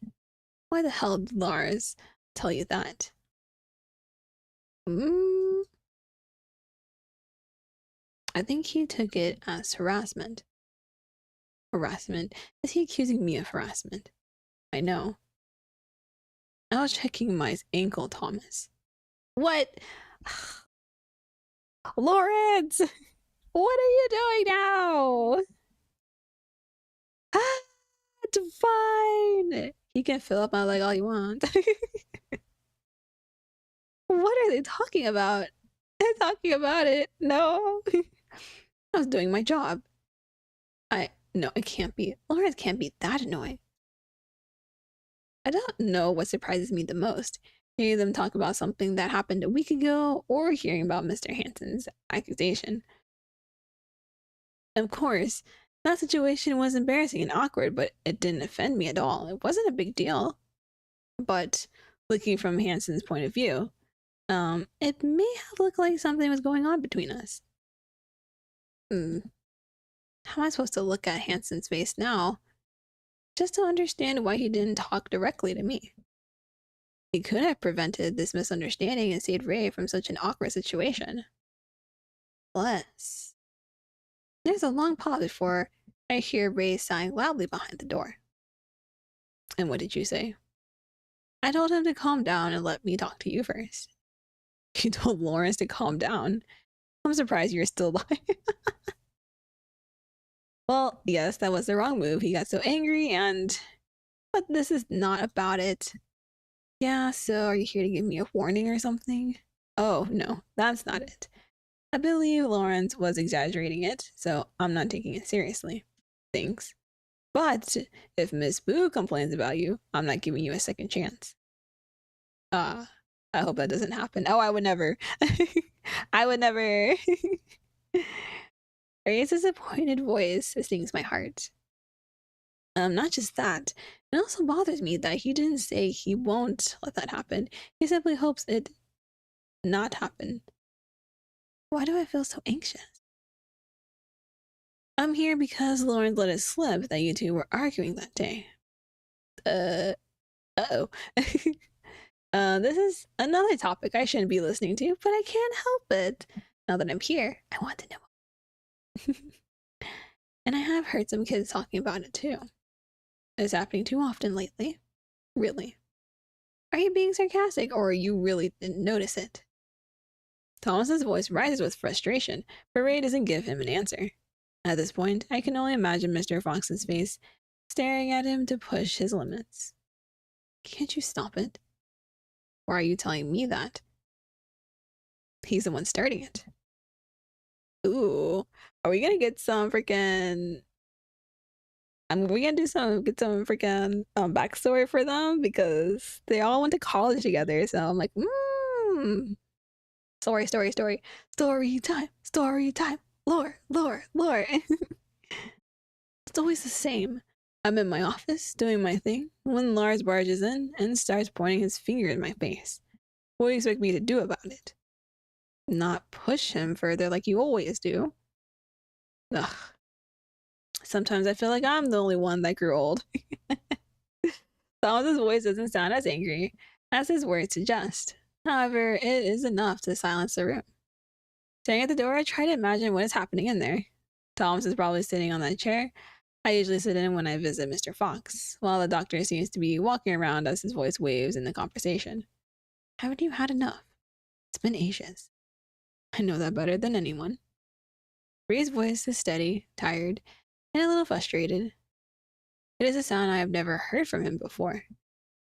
why the hell did Lars tell you that? I think he took it as harassment. Harassment? Is he accusing me of harassment? I know. I was checking my ankle, Thomas. What? Lawrence! What are you doing now? Ah, it's fine. You can fill up my leg all you want. What are they talking about? They're talking about it. No. I was doing my job. No, it can't be. Lawrence can't be that annoying. I don't know what surprises me the most. Hearing them talk about something that happened a week ago or hearing about Mr. Hansen's accusation. Of course, that situation was embarrassing and awkward, but it didn't offend me at all. It wasn't a big deal. But looking from Hansen's point of view, it may have looked like something was going on between us. How am I supposed to look at Hansen's face now just to understand why he didn't talk directly to me? He could have prevented this misunderstanding and saved Ray from such an awkward situation. Bless. There's a long pause before I hear Ray sighing loudly behind the door. And what did you say? I told him to calm down and let me talk to you first. You told Lawrence to calm down. I'm surprised you're still alive. Well, yes, that was the wrong move. He got so angry but this is not about it. Yeah, so are you here to give me a warning or something? Oh, no, that's not it. I believe Lawrence was exaggerating it, so I'm not taking it seriously. Thanks. But if Miss Boo complains about you, I'm not giving you a second chance. I hope that doesn't happen. Oh, I would never. I would never. Ray's disappointed voice stings my heart. Not just that, it also bothers me that he didn't say he won't let that happen. He simply hopes it not happen. Why do I feel so anxious? I'm here because Lauren let it slip that you two were arguing that day. Uh-oh. This is another topic I shouldn't be listening to, but I can't help it. Now that I'm here, I want to know. And I have heard some kids talking about it too. It's happening too often lately. Really. Are you being sarcastic or you really didn't notice it? Thomas's voice rises with frustration, but Ray doesn't give him an answer. At this point, I can only imagine Mr. Fox's face, staring at him to push his limits. Can't you stop it? Or are you telling me that? He's the one starting it. Ooh, are we gonna get some freaking... we gonna get some freaking backstory for them? Because they all went to college together, so I'm like, Story time. Lore. It's always the same. I'm in my office, doing my thing, when Lars barges in and starts pointing his finger at my face. What do you expect me to do about it? Not push him further like you always do. Ugh. Sometimes I feel like I'm the only one that grew old. Thomas's voice doesn't sound as angry as his words suggest. However, it is enough to silence the room. Staring at the door, I try to imagine what is happening in there. Thomas is probably sitting on that chair I usually sit in when I visit Mr. Fox, while the doctor seems to be walking around as his voice waves in the conversation. Haven't you had enough? It's been ages. I know that better than anyone. Ray's voice is steady, tired, and a little frustrated. It is a sound I have never heard from him before,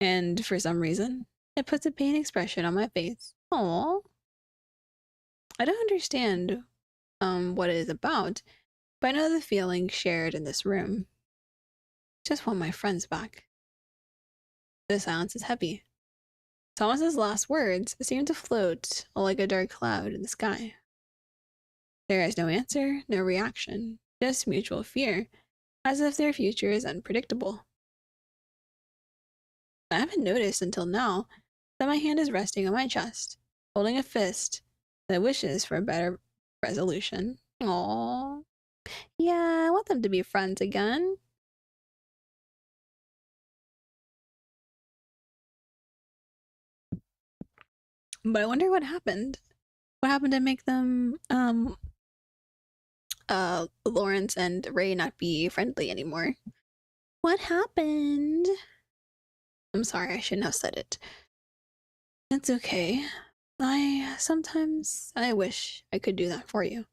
and for some reason, it puts a pained expression on my face. Aww. I don't understand what it is about, but I know the feeling shared in this room. Just want my friends back. The silence is heavy. Thomas's last words seem to float like a dark cloud in the sky. There is no answer, no reaction, just mutual fear, as if their future is unpredictable. I haven't noticed until now that my hand is resting on my chest, holding a fist that wishes for a better resolution. Aww. Yeah, I want them to be friends again. But I wonder what happened. What happened to make them, Lawrence and Ray not be friendly anymore? What happened? I'm sorry, I shouldn't have said it. It's okay. Sometimes I wish I could do that for you.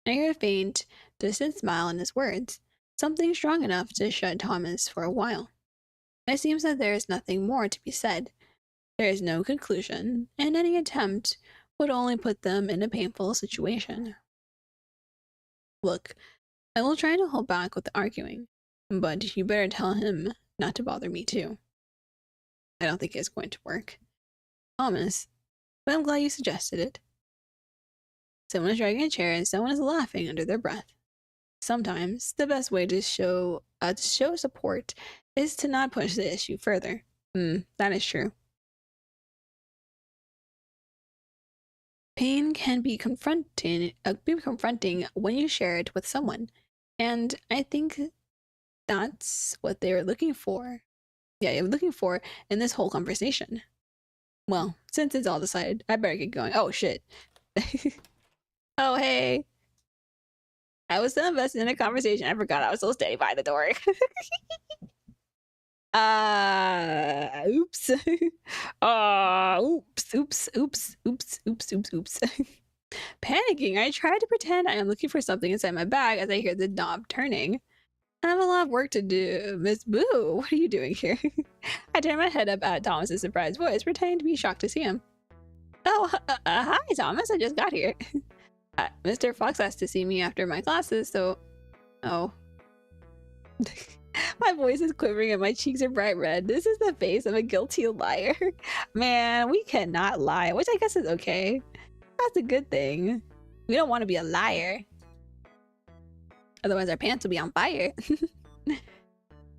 I hear a faint, distant smile in his words, something strong enough to shut Thomas for a while. It seems that there is nothing more to be said. There is no conclusion, and any attempt would only put them in a painful situation. Look, I will try to hold back with the arguing, but you better tell him not to bother me too. I don't think it's going to work. Thomas, but I'm glad you suggested it. Someone is dragging a chair and someone is laughing under their breath. Sometimes the best way to show support is to not push the issue further. That is true. Pain can be confronting when you share it with someone, and I think that's what they're looking for. Yeah, you're looking for in this whole conversation. Well, since it's all decided, I better get going. Oh shit. Oh hey. I was still invested in a conversation. I forgot I was so steady by the door. Oops. Oops. Panicking, I try to pretend I am looking for something inside my bag as I hear the knob turning. I have a lot of work to do. Miss Boo, what are you doing here? I turn my head up at Thomas's surprised voice, pretending to be shocked to see him. Oh, hi, Thomas. I just got here. Mr. Fox asked to see me after my classes, so... Oh. My voice is quivering and my cheeks are bright red. This is the face of a guilty liar. Man, we cannot lie, which I guess is okay. That's a good thing. We don't want to be a liar. Otherwise our pants will be on fire.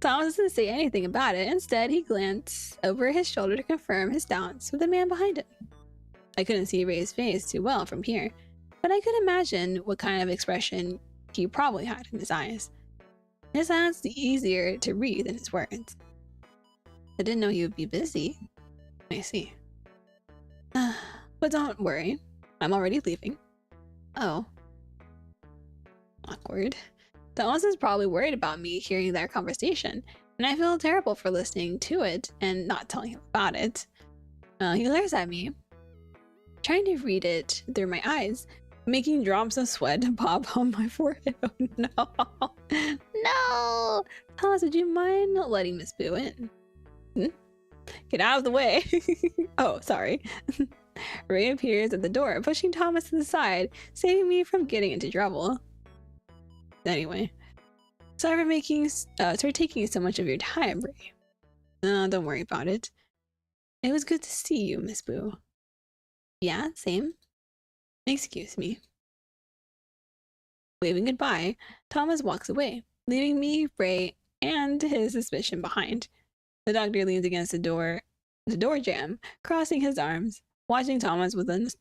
Thomas doesn't say anything about it. Instead, he glanced over his shoulder to confirm his doubts with the man behind him. I couldn't see Ray's face too well from here, but I could imagine what kind of expression he probably had in his eyes. His eyes were easier to read than his words. I didn't know he would be busy. I see. But don't worry, I'm already leaving. Oh. Awkward. Thomas is probably worried about me hearing their conversation, and I feel terrible for listening to it and not telling him about it. He glares at me, trying to read it through my eyes, making drops of sweat pop on my forehead. Oh no. No! Thomas, would you mind letting Miss Boo in? Get out of the way. Oh, sorry. Ray appears at the door, pushing Thomas to the side, saving me from getting into trouble. Anyway, sorry for taking so much of your time, Ray. Don't worry about it. It was good to see you, Miss Boo. Yeah, same. Excuse me. Waving goodbye, Thomas walks away, leaving me, Ray, and his suspicion behind. The doctor leans against the door jamb, crossing his arms, watching Thomas with a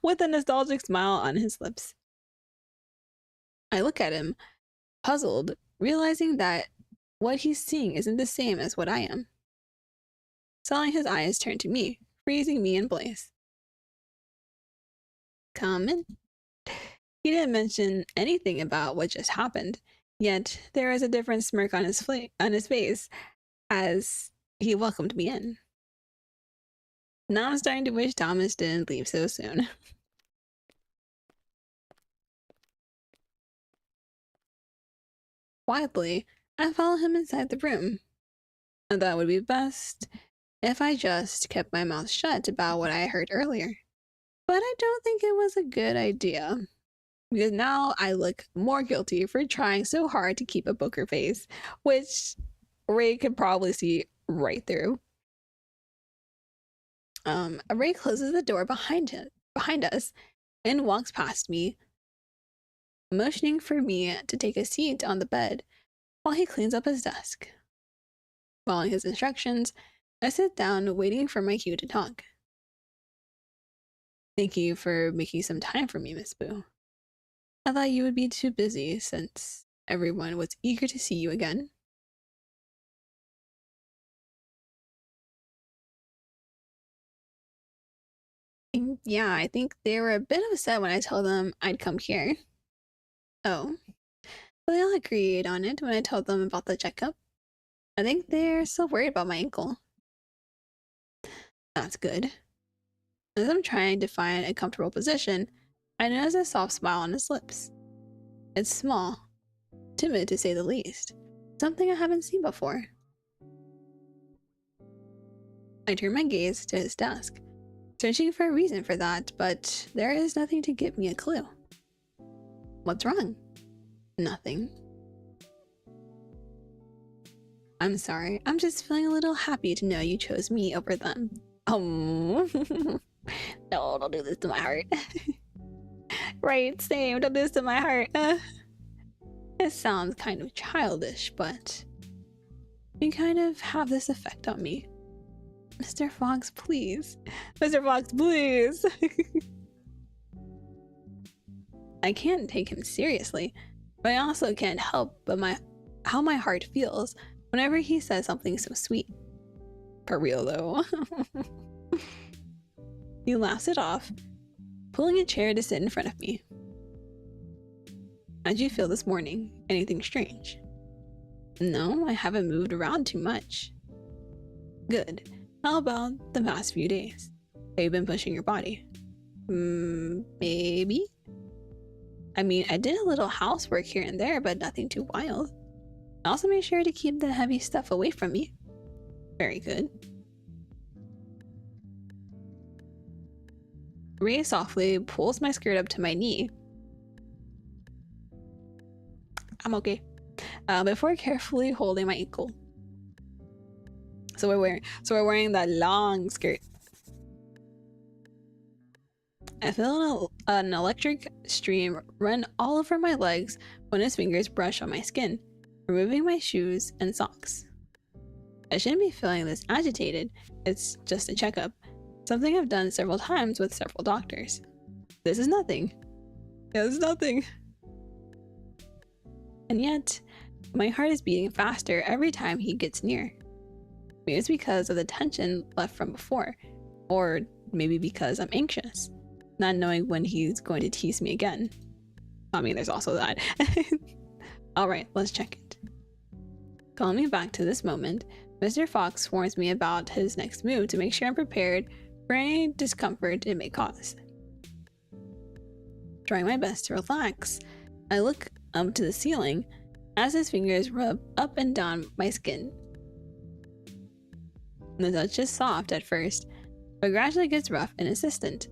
with a nostalgic smile on his lips. I look at him, puzzled, realizing that what he's seeing isn't the same as what I am. Suddenly his eyes turn to me, freezing me in place. Come in. He didn't mention anything about what just happened, yet there is a different smirk on his face as he welcomed me in. Now I'm starting to wish Thomas didn't leave so soon. Quietly, I follow him inside the room. I thought it would be best if I just kept my mouth shut about what I heard earlier. But I don't think it was a good idea, because now I look more guilty for trying so hard to keep a poker face, which Ray could probably see right through. Ray closes the door behind us and walks past me, motioning for me to take a seat on the bed while he cleans up his desk. Following his instructions, I sit down waiting for my cue to talk. Thank you for making some time for me, Miss Boo. I thought you would be too busy since everyone was eager to see you again. Yeah, I think they were a bit upset when I told them I'd come here. Oh, well, they all agreed on it when I told them about the checkup. I think they're still worried about my ankle. That's good. As I'm trying to find a comfortable position, I notice a soft smile on his lips. It's small, timid to say the least, something I haven't seen before. I turn my gaze to his desk, searching for a reason for that, but there is nothing to give me a clue. What's wrong? Nothing. I'm sorry, I'm just feeling a little happy to know you chose me over them. No, don't do this to my heart. Right, same, don't do this to my heart. It sounds kind of childish, but you kind of have this effect on me. Mr. Fox, please. Mr. Fox, please. I can't take him seriously, but I also can't help but how my heart feels whenever he says something so sweet. For real though. He laughs it off, pulling a chair to sit in front of me. How'd you feel this morning? Anything strange? No, I haven't moved around too much. Good. How about the past few days? Have you been pushing your body? Maybe. I mean, I did a little housework here and there, but nothing too wild. I also made sure to keep the heavy stuff away from me. Very good. Ray softly pulls my skirt up to my knee. I'm okay. Before carefully holding my ankle. So we're wearing that long skirt. I feel an electric stream run all over my legs when his fingers brush on my skin, removing my shoes and socks. I shouldn't be feeling this agitated. It's just a checkup. Something I've done several times with several doctors. This is nothing. Yeah, it's nothing. And yet, my heart is beating faster every time he gets near. Maybe it's because of the tension left from before, or maybe because I'm anxious, not knowing when he's going to tease me again. I mean, there's also that. Alright, let's check it. Calling me back to this moment, Mr. Fox warns me about his next move to make sure I'm prepared for any discomfort it may cause. Trying my best to relax, I look up to the ceiling as his fingers rub up and down my skin. The touch is soft at first, but gradually gets rough and insistent.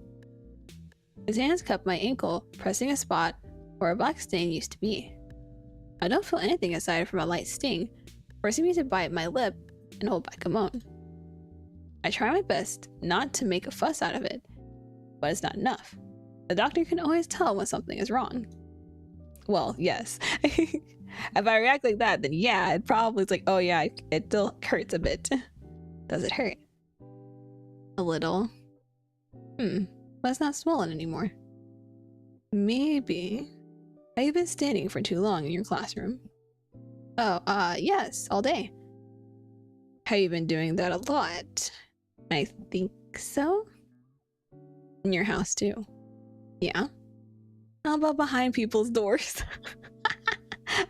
His hands cup my ankle, pressing a spot where a black stain used to be. I don't feel anything aside from a light sting, forcing me to bite my lip and hold back a moan. I try my best not to make a fuss out of it, but it's not enough. The doctor can always tell when something is wrong. Well, yes. If I react like that, then yeah, it probably is like, oh yeah, it still hurts a bit. Does it hurt? A little. But it's not swollen anymore. Maybe. Have you been standing for too long in your classroom? Oh, yes, all day. Have you been doing that a lot? I think so. In your house too. Yeah. How about behind people's doors? I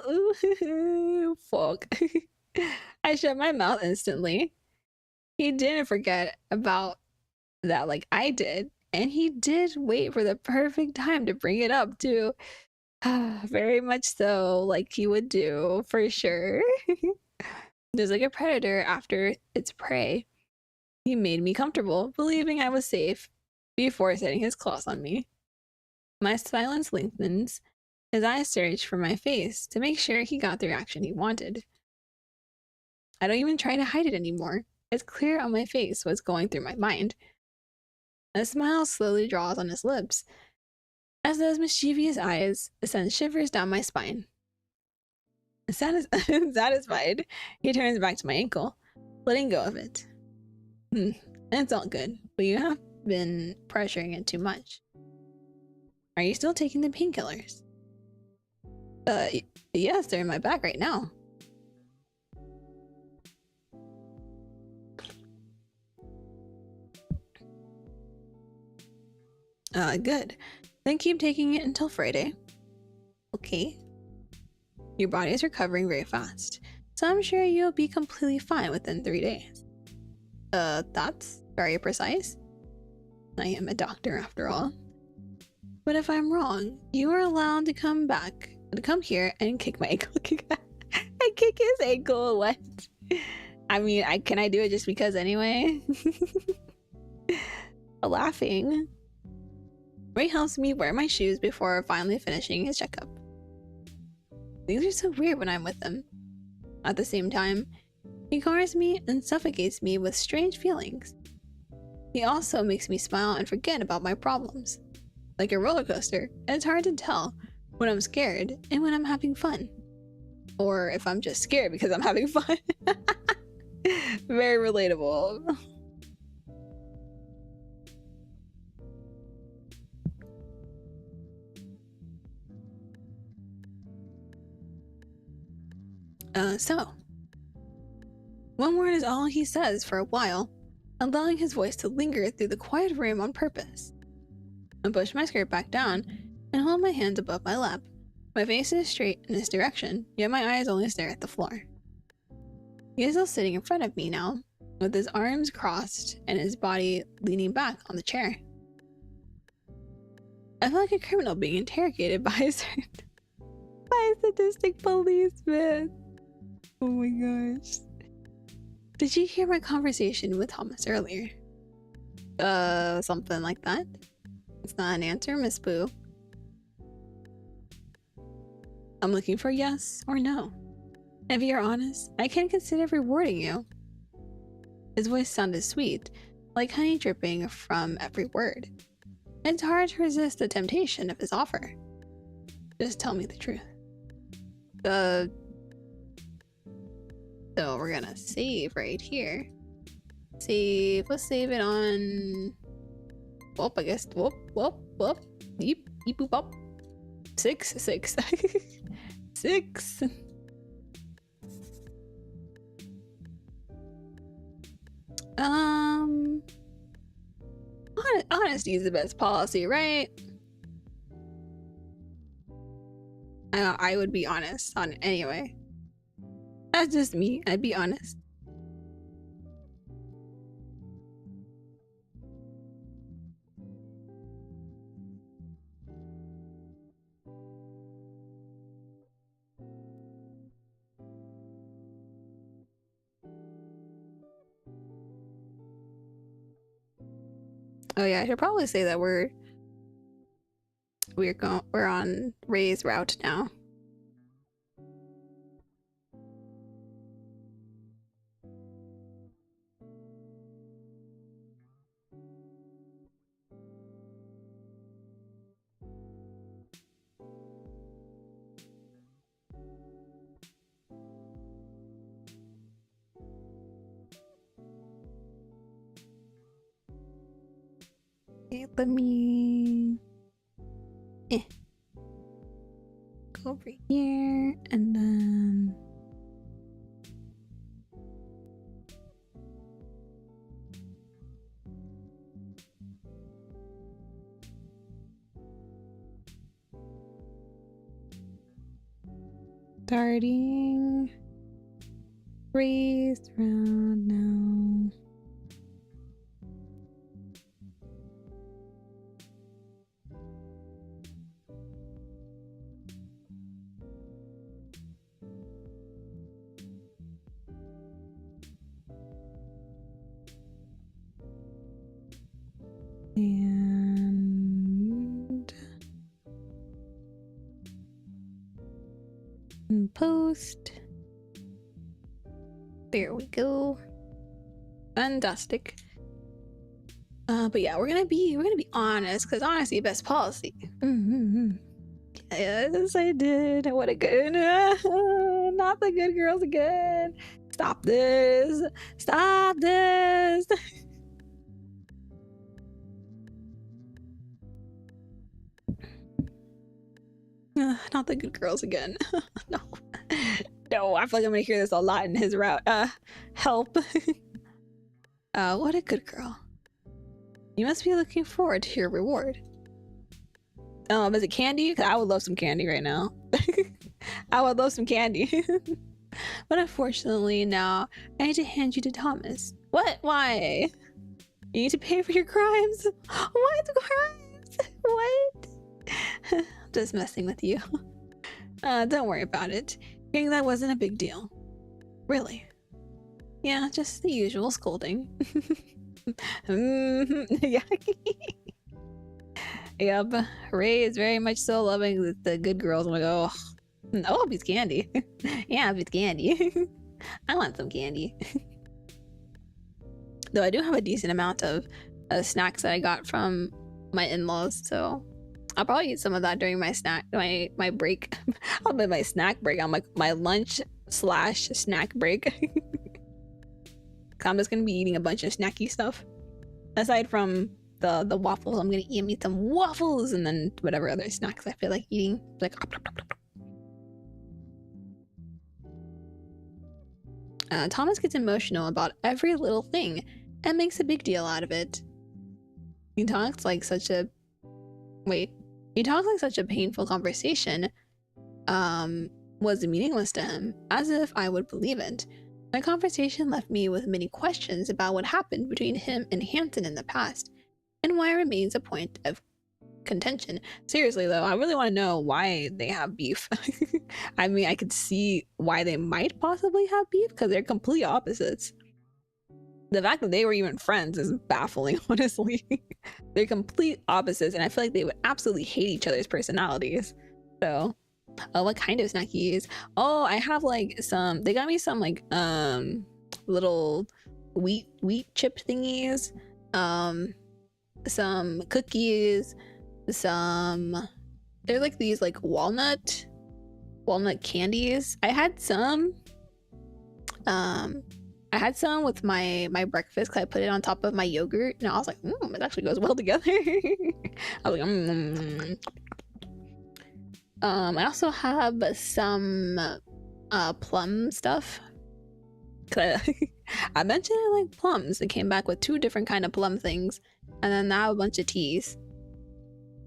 knew he knew. Fuck. I shut my mouth instantly. He didn't forget about that like I did, and he did wait for the perfect time to bring it up too. Very much so, like he would do for sure. Just like a predator after its prey. He made me comfortable, believing I was safe before setting his claws on me. My silence lengthens. His eyes search for my face to make sure he got the reaction he wanted. I don't even try to hide it anymore. It's clear on my face what's going through my mind. A smile slowly draws on his lips. As those mischievous eyes send shivers down my spine. Satisfied, he turns back to my ankle, letting go of it. It's all good, but you have been pressuring it too much. Are you still taking the painkillers? Yes, they're in my bag right now. Good. Then keep taking it until Friday. Okay. Your body is recovering very fast, so I'm sure you'll be completely fine within 3 days. That's very precise. I am a doctor after all. But if I'm wrong, you are allowed to come here and kick my ankle. I kick his ankle. What? I mean, can I do it just because anyway? Laughing. Ray helps me wear my shoes before finally finishing his checkup. Things are so weird when I'm with him. At the same time, he corners me and suffocates me with strange feelings. He also makes me smile and forget about my problems. Like a roller coaster, it's hard to tell when I'm scared and when I'm having fun. Or if I'm just scared because I'm having fun. Very relatable. So. One word is all he says for a while, allowing his voice to linger through the quiet room on purpose. I push my skirt back down and hold my hands above my lap. My face is straight in his direction, yet my eyes only stare at the floor. He is still sitting in front of me now, with his arms crossed and his body leaning back on the chair. I feel like a criminal being interrogated by a sadistic policeman. Oh my gosh. Did you hear my conversation with Thomas earlier? Something like that. It's not an answer, Miss Boo. I'm looking for yes or no. If you're honest, I can consider rewarding you. His voice sounded sweet, like honey dripping from every word. It's hard to resist the temptation of his offer. Just tell me the truth. So we're gonna save right here. Save. Let's save it on. Whoop, I guess. Whoop. Yeep, boop, up. 6. 6. Honesty is the best policy, right? I would be honest on it anyway. That's just me. I'd be honest. Oh yeah, I should probably say that we're on Ray's route now. Okay, let me go over here and then starting race round now. And post. There we go. Fantastic. But yeah, we're gonna be honest, because honesty best policy. Yes, I did. What a good not the good girls again. Stop this. Stop this. Not the good girls again. No. No, I feel like I'm gonna hear this a lot in his route. Help. What a good girl. You must be looking forward to your reward. Is it candy? 'Cause I would love some candy right now. I would love some candy. But unfortunately now, I need to hand you to Thomas. What? Why? You need to pay for your crimes? What crimes? What? Just messing with you. Don't worry about it. Hearing that wasn't a big deal. Really? Yeah, just the usual scolding. Yeah. Yep. Ray is very much so loving the good girls. I'm like, oh, it's candy. Yeah, it's candy. I want some candy. Though I do have a decent amount of snacks that I got from my in-laws, so I'll probably eat some of that during my my break. I'll be my snack break. I'm like my lunch / snack break. I'm just gonna be eating a bunch of snacky stuff. Aside from the waffles, I'm gonna eat some waffles and then whatever other snacks I feel like eating. Like Thomas gets emotional about every little thing and makes a big deal out of it. He talks like such a painful conversation was meaningless to him, as if I would believe it. My conversation left me with many questions about what happened between him and Hanson in the past, and why it remains a point of contention. Seriously though, I really want to know why they have beef. I mean, I could see why they might possibly have beef because they're complete opposites. The fact that they were even friends is baffling, honestly. They're complete opposites, and I feel like they would absolutely hate each other's personalities. So, what kind of snackies? Oh, I have like some, they got me some like little wheat chip thingies, some cookies, they're like these like walnut candies. I had some with my breakfast because I put it on top of my yogurt, and I was like, it actually goes well together. I was like, I also have some plum stuff. I mentioned I like plums. It came back with 2 different kind of plum things, and then now a bunch of teas.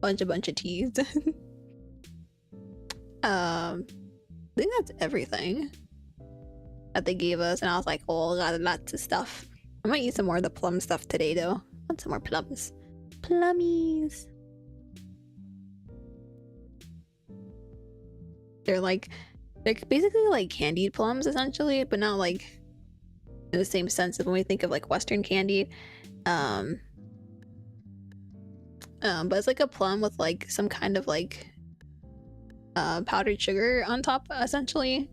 Bunch of teas. I think that's everything that they gave us, and I was like, oh, got lots of stuff. I might eat some more of the plum stuff today though. I want some more plums. Plummies. They're basically like candied plums essentially, but not like in the same sense of when we think of like Western candy. But it's like a plum with like some kind of like powdered sugar on top essentially,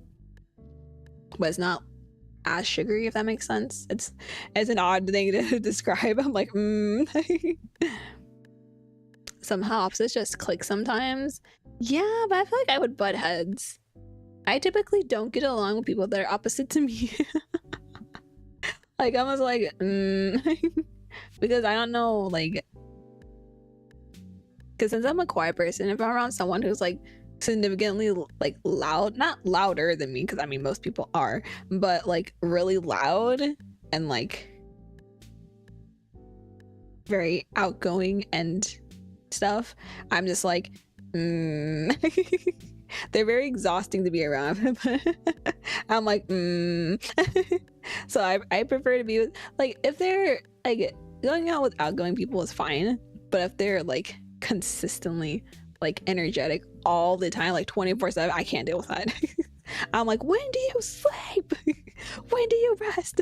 but it's not as sugary, if that makes sense. It's an odd thing to describe. I'm like, Somehow opposites just click sometimes. Yeah, but I feel like I would butt heads. I typically don't get along with people that are opposite to me. Like, I was like, because I don't know, like, because since I'm a quiet person, if I'm around someone who's like significantly like loud, not louder than me, because I mean most people are, but like really loud and like very outgoing and stuff, I'm just like, they're very exhausting to be around. I'm like, So I prefer to be with, like, if they're like going out with outgoing people is fine, but if they're like consistently like energetic all the time, like 24/7, I can't deal with that. I'm like, when do you sleep? When do you rest?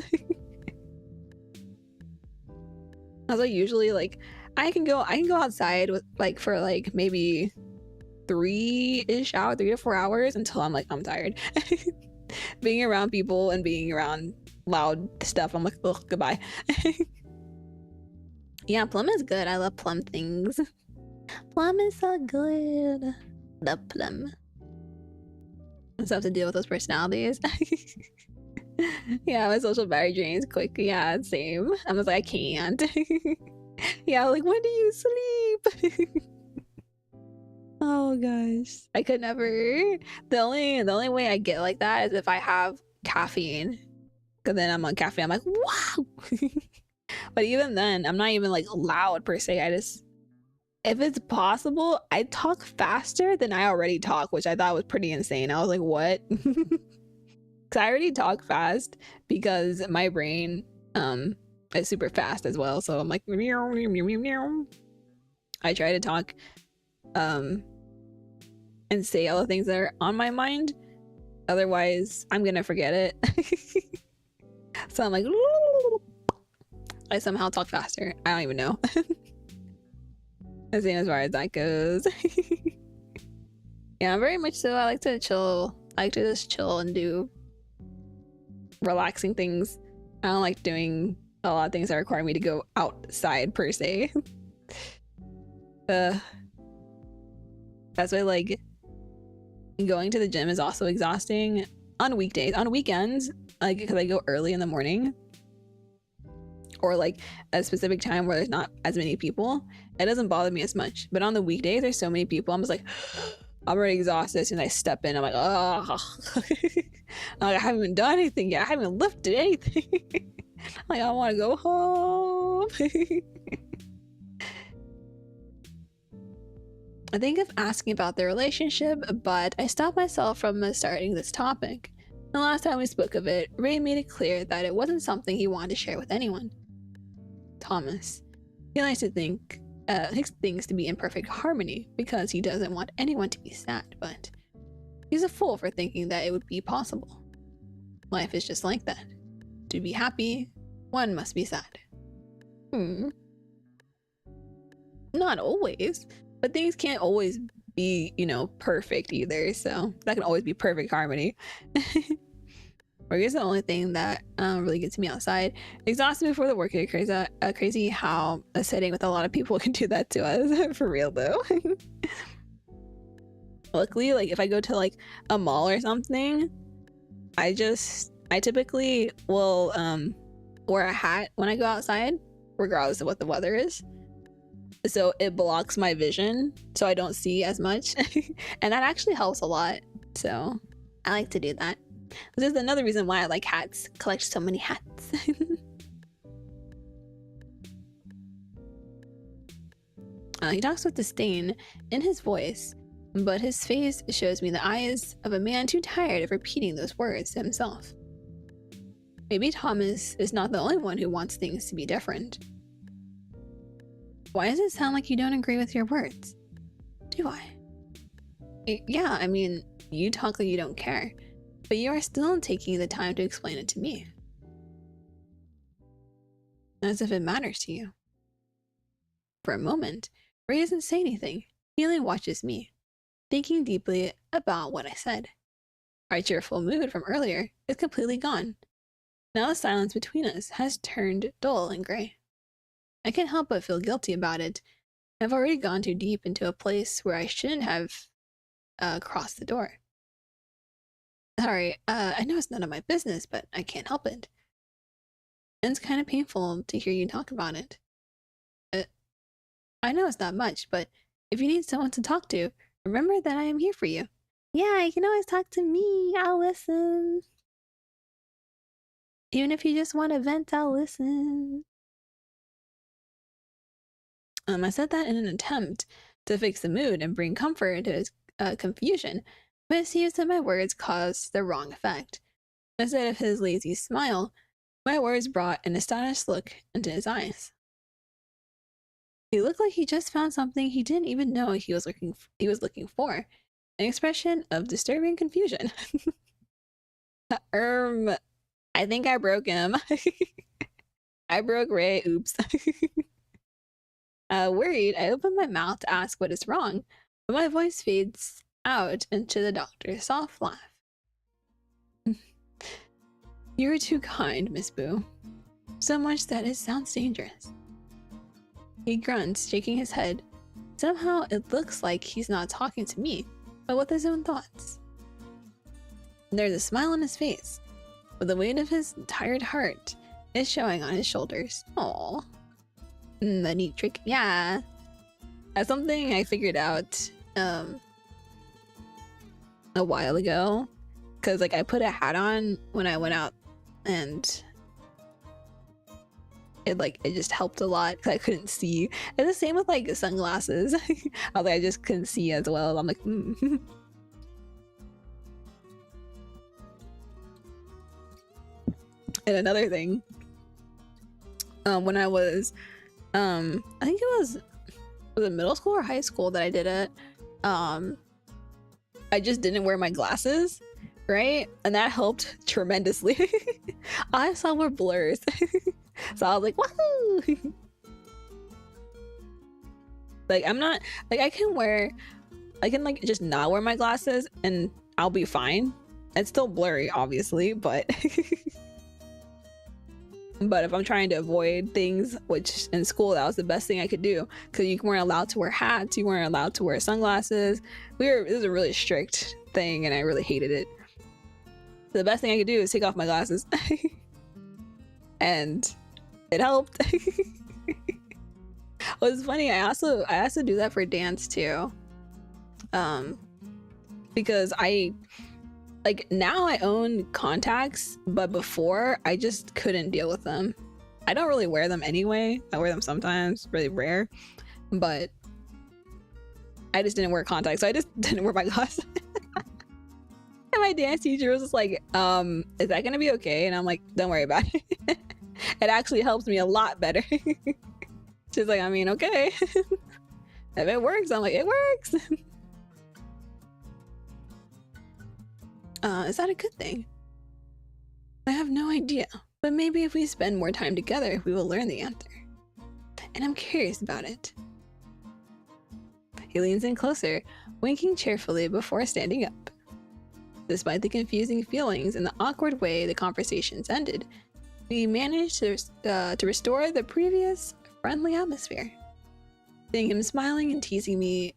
I was like, usually like I can go outside with like for like maybe 3 to 4 hours until I'm like, I'm tired. Being around people and being around loud stuff, I'm like, ugh, goodbye. Yeah, plum is good. I love plum things. Plum is so good. The plum. I just have to deal with those personalities. Yeah, my social battery drains quick. Yeah, same. I was like, I can't. Yeah, like, when do you sleep? Oh gosh, I could never. The only way I get like that is if I have caffeine, because then I'm on caffeine. I'm like, wow. But even then, I'm not even like loud per se. I just, if it's possible, I talk faster than I already talk, which I thought was pretty insane. I was like, what? Because I already talk fast because my brain is super fast as well. So I'm like, meow, meow, meow, meow, meow. I try to talk and say all the things that are on my mind. Otherwise, I'm gonna forget it. So I'm like, I somehow talk faster. I don't even know. As far as that goes. Yeah, very much so. I like to chill. I like to just chill and do relaxing things. I don't like doing a lot of things that require me to go outside per se. That's why like going to the gym is also exhausting on weekdays. On weekends, like because I go early in the morning or like a specific time where there's not as many people, it doesn't bother me as much. But on the weekdays, there's so many people. I'm just like, I'm already exhausted. As soon as I step in, I'm like, oh, I haven't even done anything yet. I haven't lifted anything. Like, I want to go home. I think of asking about their relationship, but I stopped myself from starting this topic. The last time we spoke of it, Ray made it clear that it wasn't something he wanted to share with anyone. Thomas. He likes to think things to be in perfect harmony because he doesn't want anyone to be sad, but he's a fool for thinking that it would be possible. Life is just like that. To be happy, one must be sad. Not always, but things can't always be, you know, perfect either, so that can always be perfect harmony. Work is the only thing that really gets me outside. Exhausted before the work day. Crazy how a setting with a lot of people can do that to us. For real though. Luckily, like if I go to like a mall or something, I typically will wear a hat when I go outside, regardless of what the weather is. So it blocks my vision, so I don't see as much. And that actually helps a lot. So I like to do that. This is another reason why I like hats. Collect so many hats. He talks with disdain in his voice, but his face shows me the eyes of a man too tired of repeating those words to himself. Maybe Thomas is not the only one who wants things to be different. Why does it sound like you don't agree with your words? Do I? Yeah, I mean, you talk like you don't care. But you are still taking the time to explain it to me. As if it matters to you. For a moment, Ray doesn't say anything. He only watches me, thinking deeply about what I said. Our cheerful mood from earlier is completely gone. Now the silence between us has turned dull and gray. I can't help but feel guilty about it. I've already gone too deep into a place where I shouldn't have crossed the door. Sorry, I know it's none of my business, but I can't help it. And it's kind of painful to hear you talk about it. I know it's not much, but if you need someone to talk to, remember that I am here for you. Yeah, you can always talk to me. I'll listen. Even if you just want to vent, I'll listen. I said that in an attempt to fix the mood and bring comfort into his confusion. But it seems that my words caused the wrong effect. Instead of his lazy smile, my words brought an astonished look into his eyes. He looked like he just found something he didn't even know he was looking for. An expression of disturbing confusion. I think I broke him. I broke Ray, oops. Worried, I opened my mouth to ask what is wrong, but my voice fades out into the doctor's soft laugh. You're too kind, Miss Boo. So much that it sounds dangerous. He grunts, shaking his head. Somehow it looks like he's not talking to me, but with his own thoughts. There's a smile on his face, but the weight of his tired heart is showing on his shoulders. Aww. The neat trick, yeah. As something I figured out a while ago, because like I put a hat on when I went out, and it just helped a lot because I couldn't see. And the same with like sunglasses. Although I just couldn't see as well. I'm like, And another thing, when I was, I think it was it middle school or high school that I did it. I just didn't wear my glasses, right? And that helped tremendously. I saw more blurs. So I was like, woohoo! Like, I'm not, like, I can like just not wear my glasses and I'll be fine. It's still blurry, obviously, but but if I'm trying to avoid things, which in school that was the best thing I could do, because you weren't allowed to wear hats, you weren't allowed to wear sunglasses. It was a really strict thing, and I really hated it. So the best thing I could do is take off my glasses, and it helped. What's funny, I also do that for dance too, because like now I own contacts, but before I just couldn't deal with them. I don't really wear them anyway. I wear them sometimes, really rare, but I just didn't wear contacts, so I just didn't wear my glasses. And my dance teacher was just like, is that gonna be okay? And I'm like, don't worry about it. It actually helps me a lot better. She's like, I mean, okay. If it works, I'm like, it works. Is that a good thing? I have no idea, but maybe if we spend more time together, we will learn the answer. And I'm curious about it. He leans in closer, winking cheerfully before standing up. Despite the confusing feelings and the awkward way the conversations ended, we managed to restore the previous friendly atmosphere. Seeing him smiling and teasing me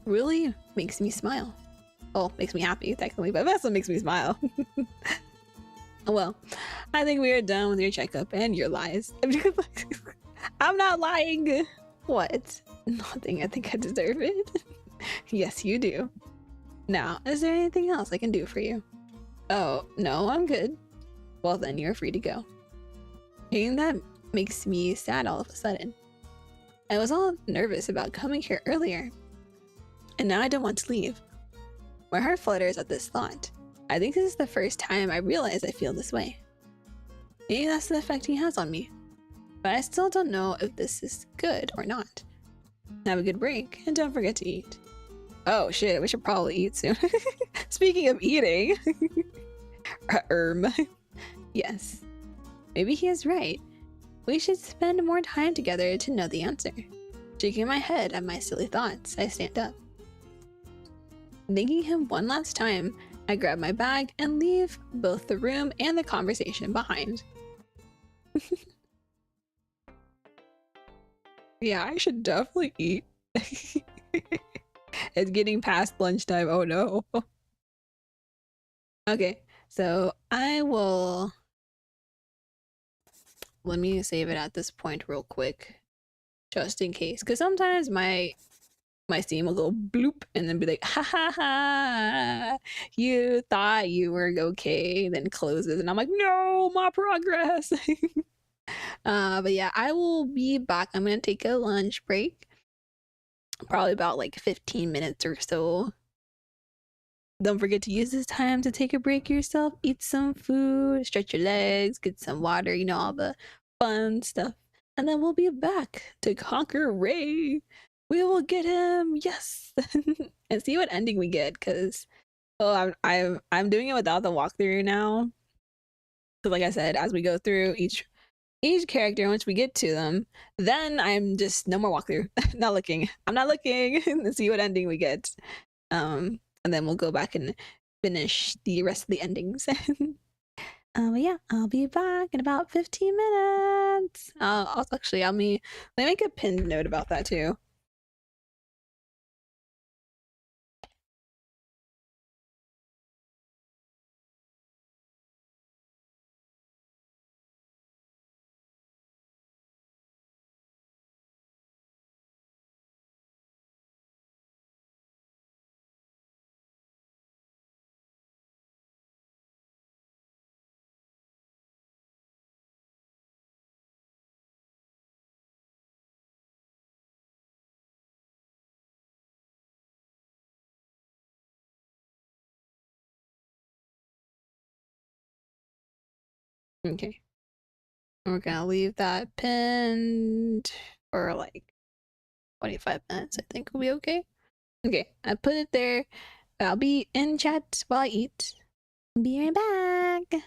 really makes me smile. Well, makes me happy, technically, but that's what makes me smile. Well, I think we are done with your checkup and your lies. I'm not lying. What? Nothing. I think I deserve it. Yes, you do. Now, is there anything else I can do for you? Oh, no, I'm good. Well, then you're free to go. Hearing that makes me sad all of a sudden. I was all nervous about coming here earlier, and now I don't want to leave. My heart flutters at this thought. I think this is the first time I realize I feel this way. Maybe that's the effect he has on me, but I still don't know if this is good or not. Have a good break, and don't forget to eat. Oh shit, we should probably eat soon. Speaking of eating. Yes. Maybe he is right. We should spend more time together to know the answer. Shaking my head at my silly thoughts, I stand up. Thanking him one last time, I grab my bag and leave both the room and the conversation behind. Yeah, I should definitely eat. It's getting past lunchtime. Oh no. Okay, so I will... Let me save it at this point real quick, just in case. Because sometimes my Steam will go bloop and then be like, ha ha ha, you thought you were okay, then closes, and I'm like, no, my progress. But yeah, I will be back. I'm gonna take a lunch break, probably about like 15 minutes or so. Don't forget to use this time to take a break yourself, eat some food, stretch your legs, get some water, you know, all the fun stuff. And then we'll be back to conquer Ray. We will get him, yes. And see what ending we get, because I'm doing it without the walkthrough now. Because like I said, as we go through each character, once we get to them, then I'm just no more walkthrough. Not looking. I'm not looking to see what ending we get. And then we'll go back and finish the rest of the endings. But yeah, I'll be back in about 15 minutes. Actually, let me make a pinned note about that too. Okay. We're gonna leave that pinned for like 25 minutes. I think will be okay. Okay, I put it there. I'll be in chat while I eat. Be right back.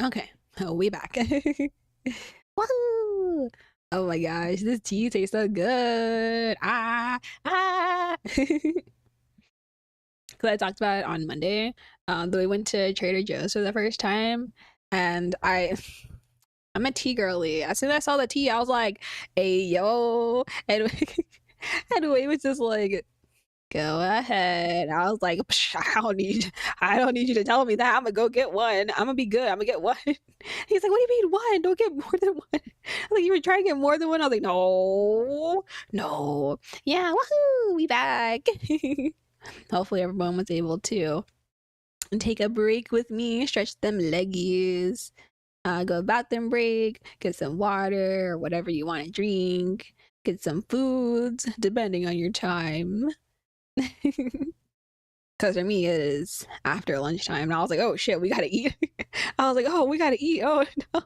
Okay, oh, we back. Woo! Oh my gosh, this tea tastes so good. Because I talked about it on Monday. Though we went to Trader Joe's for the first time, and I'm a tea girly. As soon as I saw the tea, I was like, "Hey yo!" And and Wade was just like, "Go ahead." I was like, I don't need you to tell me that. I'm gonna go get one. I'm gonna be good. I'm gonna get one." He's like, "What do you mean one? Don't get more than one." I was like, "You were trying to get more than one?" I was like, "No, no, yeah, woohoo, we back." Hopefully, everyone was able to take a break with me, stretch them leggies, go bathroom break, get some water or whatever you want to drink, get some foods, depending on your time. Because for me, it is after lunchtime, and I was like, "Oh shit, we gotta eat." I was like, "Oh, we gotta eat." Oh no,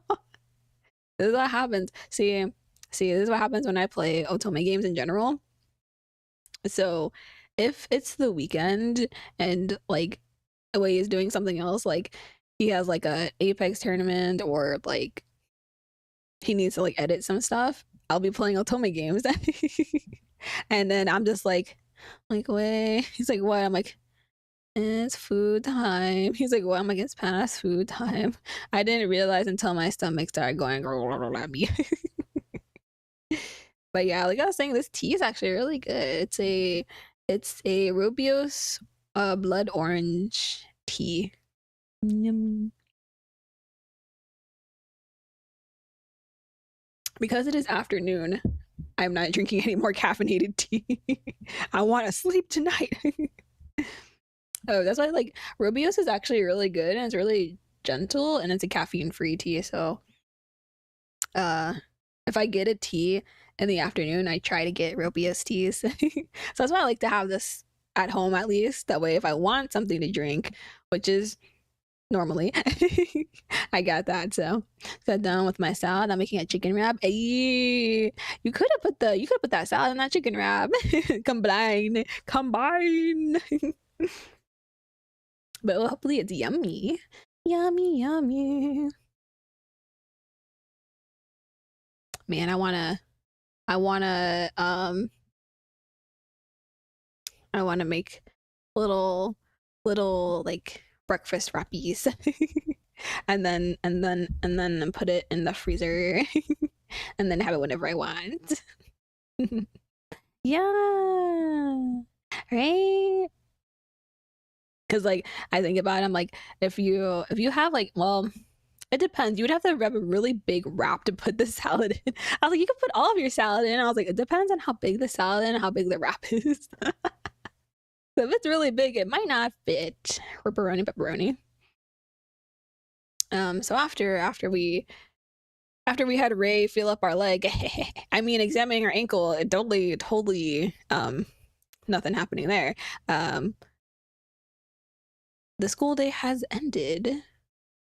this is what happens. See, this is what happens when I play otome games in general. So, if it's the weekend and like Away is doing something else, like he has like a Apex tournament or like he needs to like edit some stuff, I'll be playing otome games. And then I'm just like, wait. He's like, "What?" I'm like, "It's food time." He's like, "What?" I'm like, "It's past food time." I didn't realize until my stomach started going at me. But yeah, like I was saying, this tea is actually really good. It's a Rubios blood orange tea. Yum. Because it is afternoon, I'm not drinking any more caffeinated tea. I want to sleep tonight. Oh, that's why like Rubios is actually really good and it's really gentle and it's a caffeine-free tea. So, if I get a tea in the afternoon, I try to get Rubios teas. So that's why I like to have this at home at least. That way, if I want something to drink, which is normally, I got that. So got done with my salad. I'm making a chicken wrap. Hey, you could have put that salad in that chicken wrap. Combine. But hopefully it's yummy. Yummy, yummy. Man, I wanna make little like breakfast wrappies. and then put it in the freezer and then have it whenever I want. Yeah. Right? Because like I think about it, I'm like, if you have like, well, it depends. You would have to have a really big wrap to put the salad in. I was like, you could put all of your salad in. I was like, it depends on how big the salad and how big the wrap is. So if it's really big, it might not fit. Pepperoni. So after we had Ray feel up our leg, I mean examining our ankle, it totally nothing happening there. The school day has ended.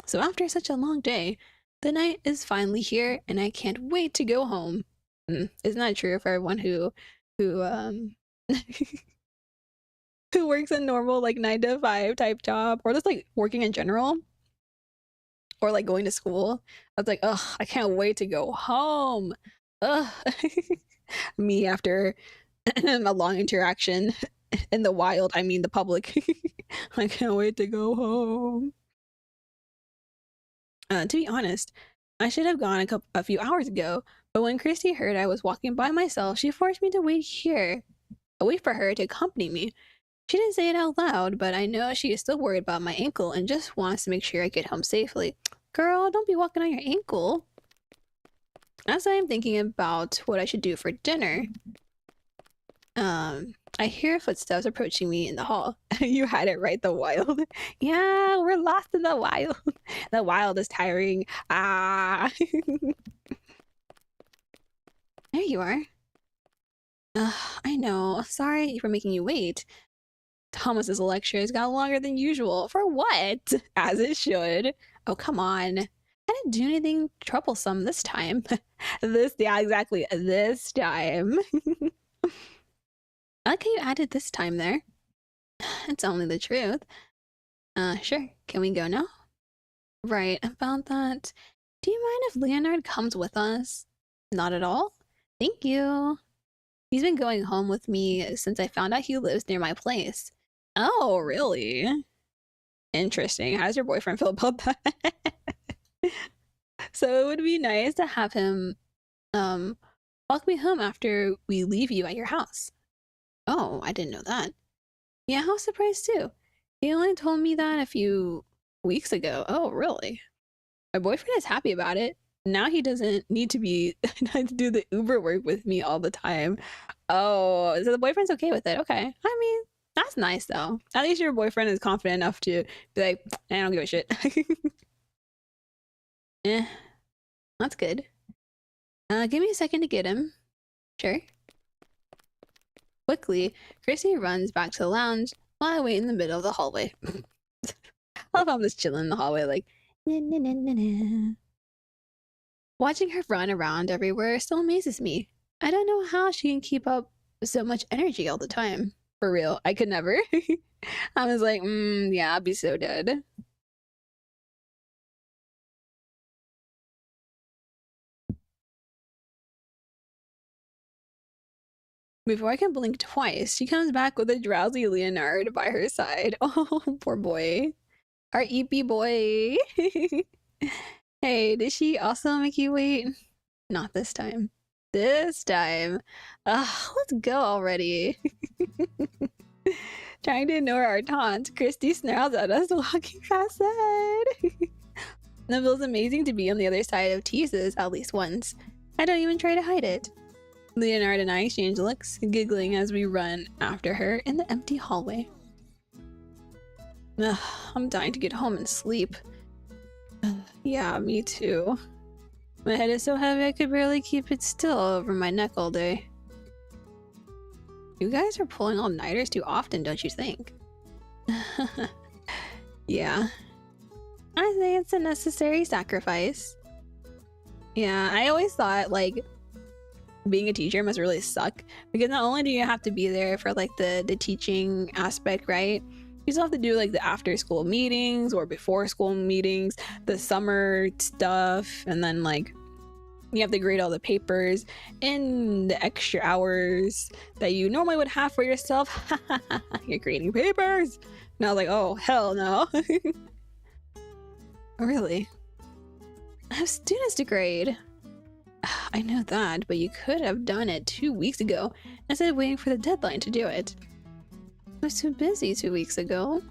So after such a long day, the night is finally here and I can't wait to go home. Isn't that true for everyone who who works a normal like 9 to 5 type job or just like working in general? Or like going to school. I was like, "Ugh, I can't wait to go home." Ugh. Me after a long interaction in the wild, I mean the public. I can't wait to go home. To be honest, I should have gone a few hours ago, but when Christy heard I was walking by myself, she forced me to wait here. I wait for her to accompany me. She didn't say it out loud, but I know she is still worried about my ankle and just wants to make sure I get home safely. Girl, don't be walking on your ankle. As I am thinking about what I should do for dinner, I hear footsteps approaching me in the hall. You had it right, the wild. Yeah, we're lost in the wild. The wild is tiring. Ah. There you are. I know. Sorry for making you wait. Thomas's lectures got longer than usual. For what? As it should. Oh, come on. I didn't do anything troublesome this time. Yeah, exactly. This time. I like how you added this time there. It's only the truth. Sure. Can we go now? Right, about that. Do you mind if Leonard comes with us? Not at all? Thank you. He's been going home with me since I found out he lives near my place. Oh, really? Interesting. How does your boyfriend feel about that? So it would be nice to have him walk me home after we leave you at your house. Oh, I didn't know that. Yeah, I was surprised too. He only told me that a few weeks ago. Oh, really? My boyfriend is happy about it. Now he doesn't need to be to do the Uber work with me all the time. Oh, so the boyfriend's okay with it. Okay. I mean, that's nice though. At least your boyfriend is confident enough to be like, I don't give a shit. Eh, that's good. Give me a second to get him. Sure. Quickly, Chrissy runs back to the lounge while I wait in the middle of the hallway. I love how I'm just chilling in the hallway like, nah, nah, nah, nah, nah. Watching her run around everywhere still amazes me. I don't know how she can keep up so much energy all the time. For real, I could never. I was like, yeah, I'd be so dead. Before I can blink twice, she comes back with a drowsy Leonard by her side. Oh, poor boy. Our EP boy. Hey, did she also make you wait? Not this time. This time. Let's go already. Trying to ignore our taunt, Christy snarls at us walking past ahead. It feels amazing to be on the other side of teases at least once. I don't even try to hide it. Leonard and I exchange looks, giggling as we run after her in the empty hallway. I'm dying to get home and sleep. Yeah, me too. My head is so heavy I could barely keep it still over my neck all day. You guys are pulling all-nighters too often, don't you think? Yeah. I think it's a necessary sacrifice. Yeah, I always thought, like, being a teacher must really suck. Because not only do you have to be there for, like, the teaching aspect, right? You still have to do, like, the after-school meetings or before-school meetings, the summer stuff, and then, like, you have to grade all the papers and the extra hours that you normally would have for yourself. You're grading papers. And I was like, oh, hell no. Really? I have students to grade. I know that, but you could have done it 2 weeks ago instead of waiting for the deadline to do it. I was too busy 2 weeks ago.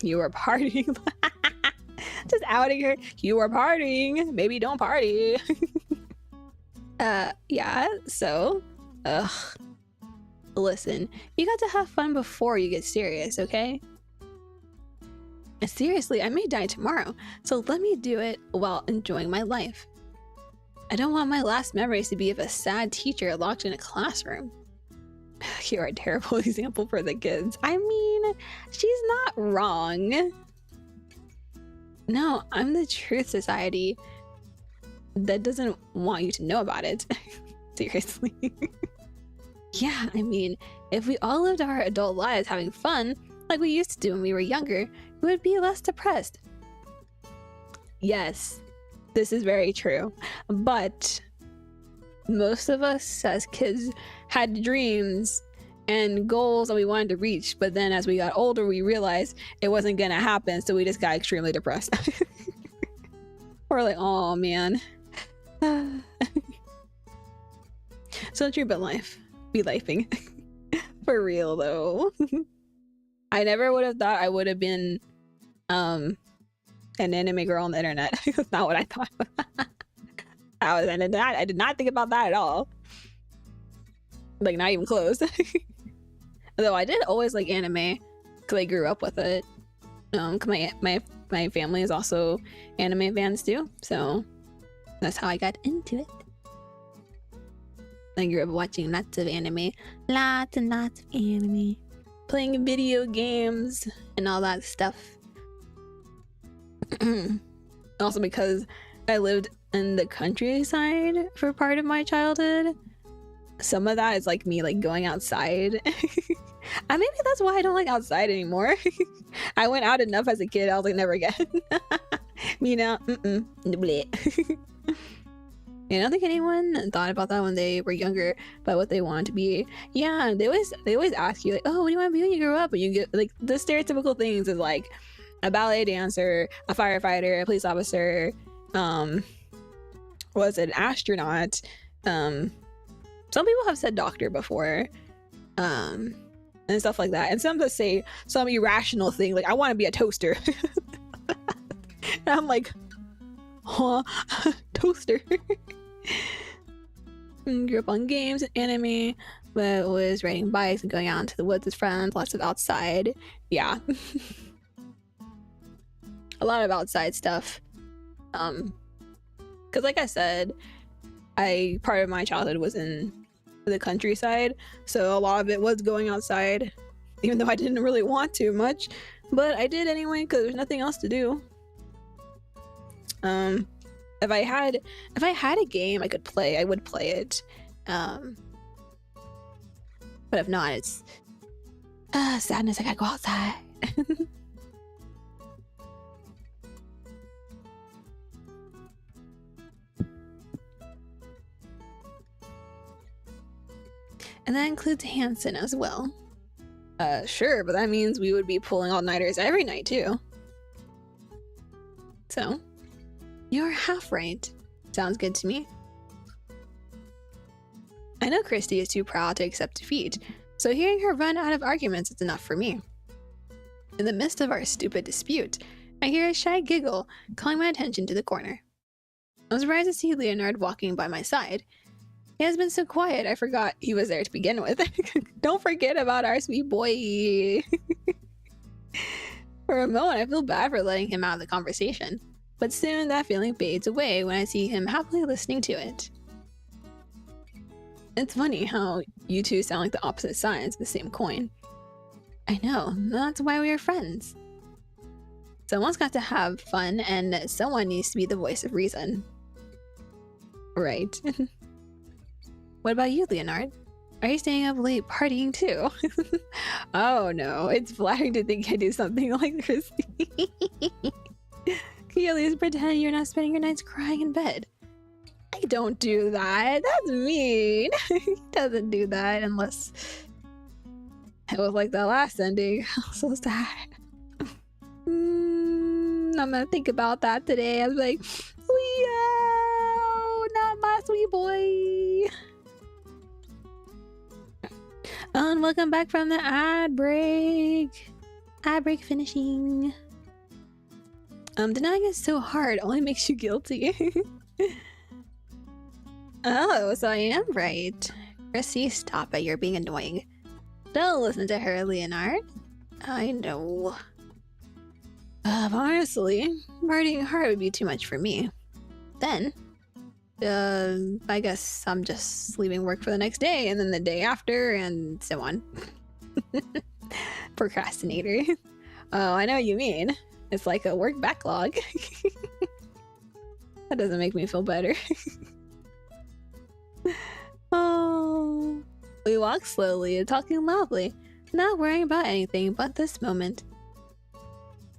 You were partying. Just outing her. You were partying. Maybe don't party. Yeah, so, listen, you got to have fun before you get serious, okay? Seriously, I may die tomorrow, so let me do it while enjoying my life. I don't want my last memories to be of a sad teacher locked in a classroom. You're a terrible example for the kids. I mean, she's not wrong. No, I'm the Truth Society that doesn't want you to know about it. Seriously. Yeah, I mean, if we all lived our adult lives having fun, like we used to do when we were younger, we would be less depressed. Yes, this is very true. But most of us as kids had dreams and goals that we wanted to reach, but then as we got older, we realized it wasn't gonna happen, so we just got extremely depressed. We're like, oh man. So true, but life. Be lifing. For real though. I never would have thought I would have been an anime girl on the internet. That's not what I thought. I did not think about that at all. Like, not even close. Though I did always like anime because I grew up with it. Cause my family is also anime fans too, so that's how I got into it. I grew up watching lots of anime, lots and lots of anime, playing video games and all that stuff. Also because I lived in the countryside for part of my childhood, some of that is like me like going outside. And maybe that's why I don't like outside anymore. I went out enough as a kid, I was like, never again. Me now, bleh. I don't think anyone thought about that when they were younger, about what they wanted to be. Yeah, they always ask you like, oh, what do you want to be when you grow up? And you get like the stereotypical things is like a ballet dancer, a firefighter, a police officer, was an astronaut. Some people have said doctor before, and stuff like that. And some just say some irrational thing like I want to be a toaster. And I'm like, huh, toaster. Grew up on games and anime, but was riding bikes and going out into the woods with friends, lots of outside. Yeah. A lot of outside stuff. Because like I said, part of my childhood was in the countryside, so a lot of it was going outside, even though I didn't really want to much, but I did anyway because there's nothing else to do. If I had a game I could play, I would play it. But if not, it's sadness. I gotta go outside. And that includes Hanson as well. Sure, but that means we would be pulling all-nighters every night too. So, you're half right. Sounds good to me. I know Christy is too proud to accept defeat, so hearing her run out of arguments is enough for me. In the midst of our stupid dispute, I hear a shy giggle, calling my attention to the corner. I was surprised to see Leonard walking by my side. He has been so quiet, I forgot he was there to begin with. Don't forget about our sweet boy. For a moment, I feel bad for letting him out of the conversation, but soon that feeling fades away when I see him happily listening to it. It's funny how you two sound like the opposite sides of the same coin. I know, that's why we are friends. Someone's got to have fun, and someone needs to be the voice of reason. Right. What about you, Leonard? Are you staying up late partying too? Oh no, it's flattering to think I do something like Christy. Can you at least pretend you're not spending your nights crying in bed? I don't do that. That's mean. He doesn't do that unless it was like the last ending. I'm so sad. I'm gonna think about that today. I was like, Leo, not my sweet boy. And welcome back from the ad break. Ad break finishing. Denying is so hard, only makes you guilty. Oh, so I am right. Chrissy, stop it, you're being annoying. Don't listen to her, Leonard. I know. Honestly, partying hard would be too much for me. Then, I guess I'm just leaving work for the next day, and then the day after, and so on. Procrastinator. Oh, I know what you mean. It's like a work backlog. That doesn't make me feel better. Oh. We walk slowly and talking loudly, not worrying about anything but this moment.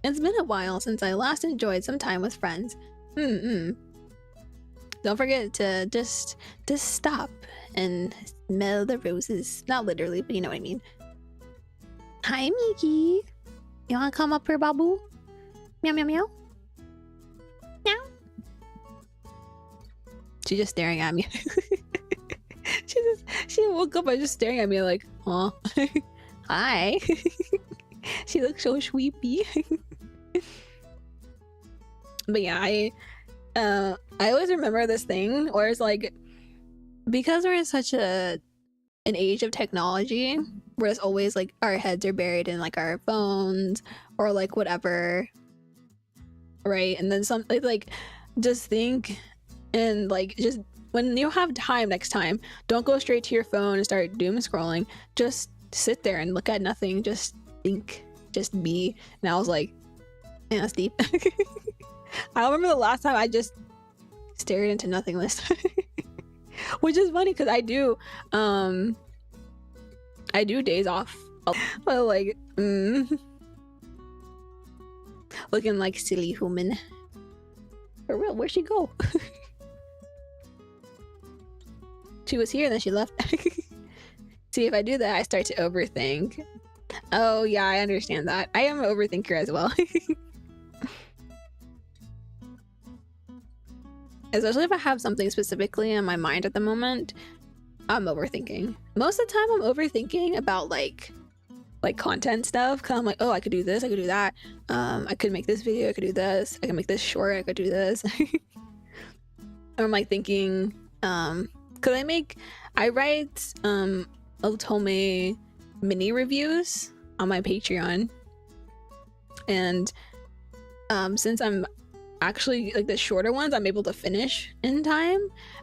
It's been a while since I last enjoyed some time with friends. Don't forget to just stop and smell the roses. Not literally, but you know what I mean. Hi, Miki. You wanna come up here, Babu? Meow, meow, meow. Meow. She's just staring at me. She woke up by just staring at me like, huh? Hi. She looks so sweepy. But yeah, I always remember this thing where it's like, because we're in such an age of technology where it's always like our heads are buried in like our phones or like whatever, right? And then something like just think and like just when you have time next time, don't go straight to your phone and start doom scrolling. Just sit there and look at nothing. Just think, just be. And I was like, man, that's deep. I remember the last time I just stared into nothingness. Which is funny because I do days off. But like, looking like silly human. For real, where'd she go? She was here and then she left. See, if I do that, I start to overthink. Oh yeah, I understand that. I am an overthinker as well. Especially if I have something specifically in my mind at the moment, I'm overthinking. Most of the time I'm overthinking about like content stuff, because I'm like, oh, I could do this, I could do that. I could make this video, I could do this, I could make this short, I could do this. Or I'm like thinking, because I write otome mini reviews on my Patreon, and since I'm actually like the shorter ones I'm able to finish in time,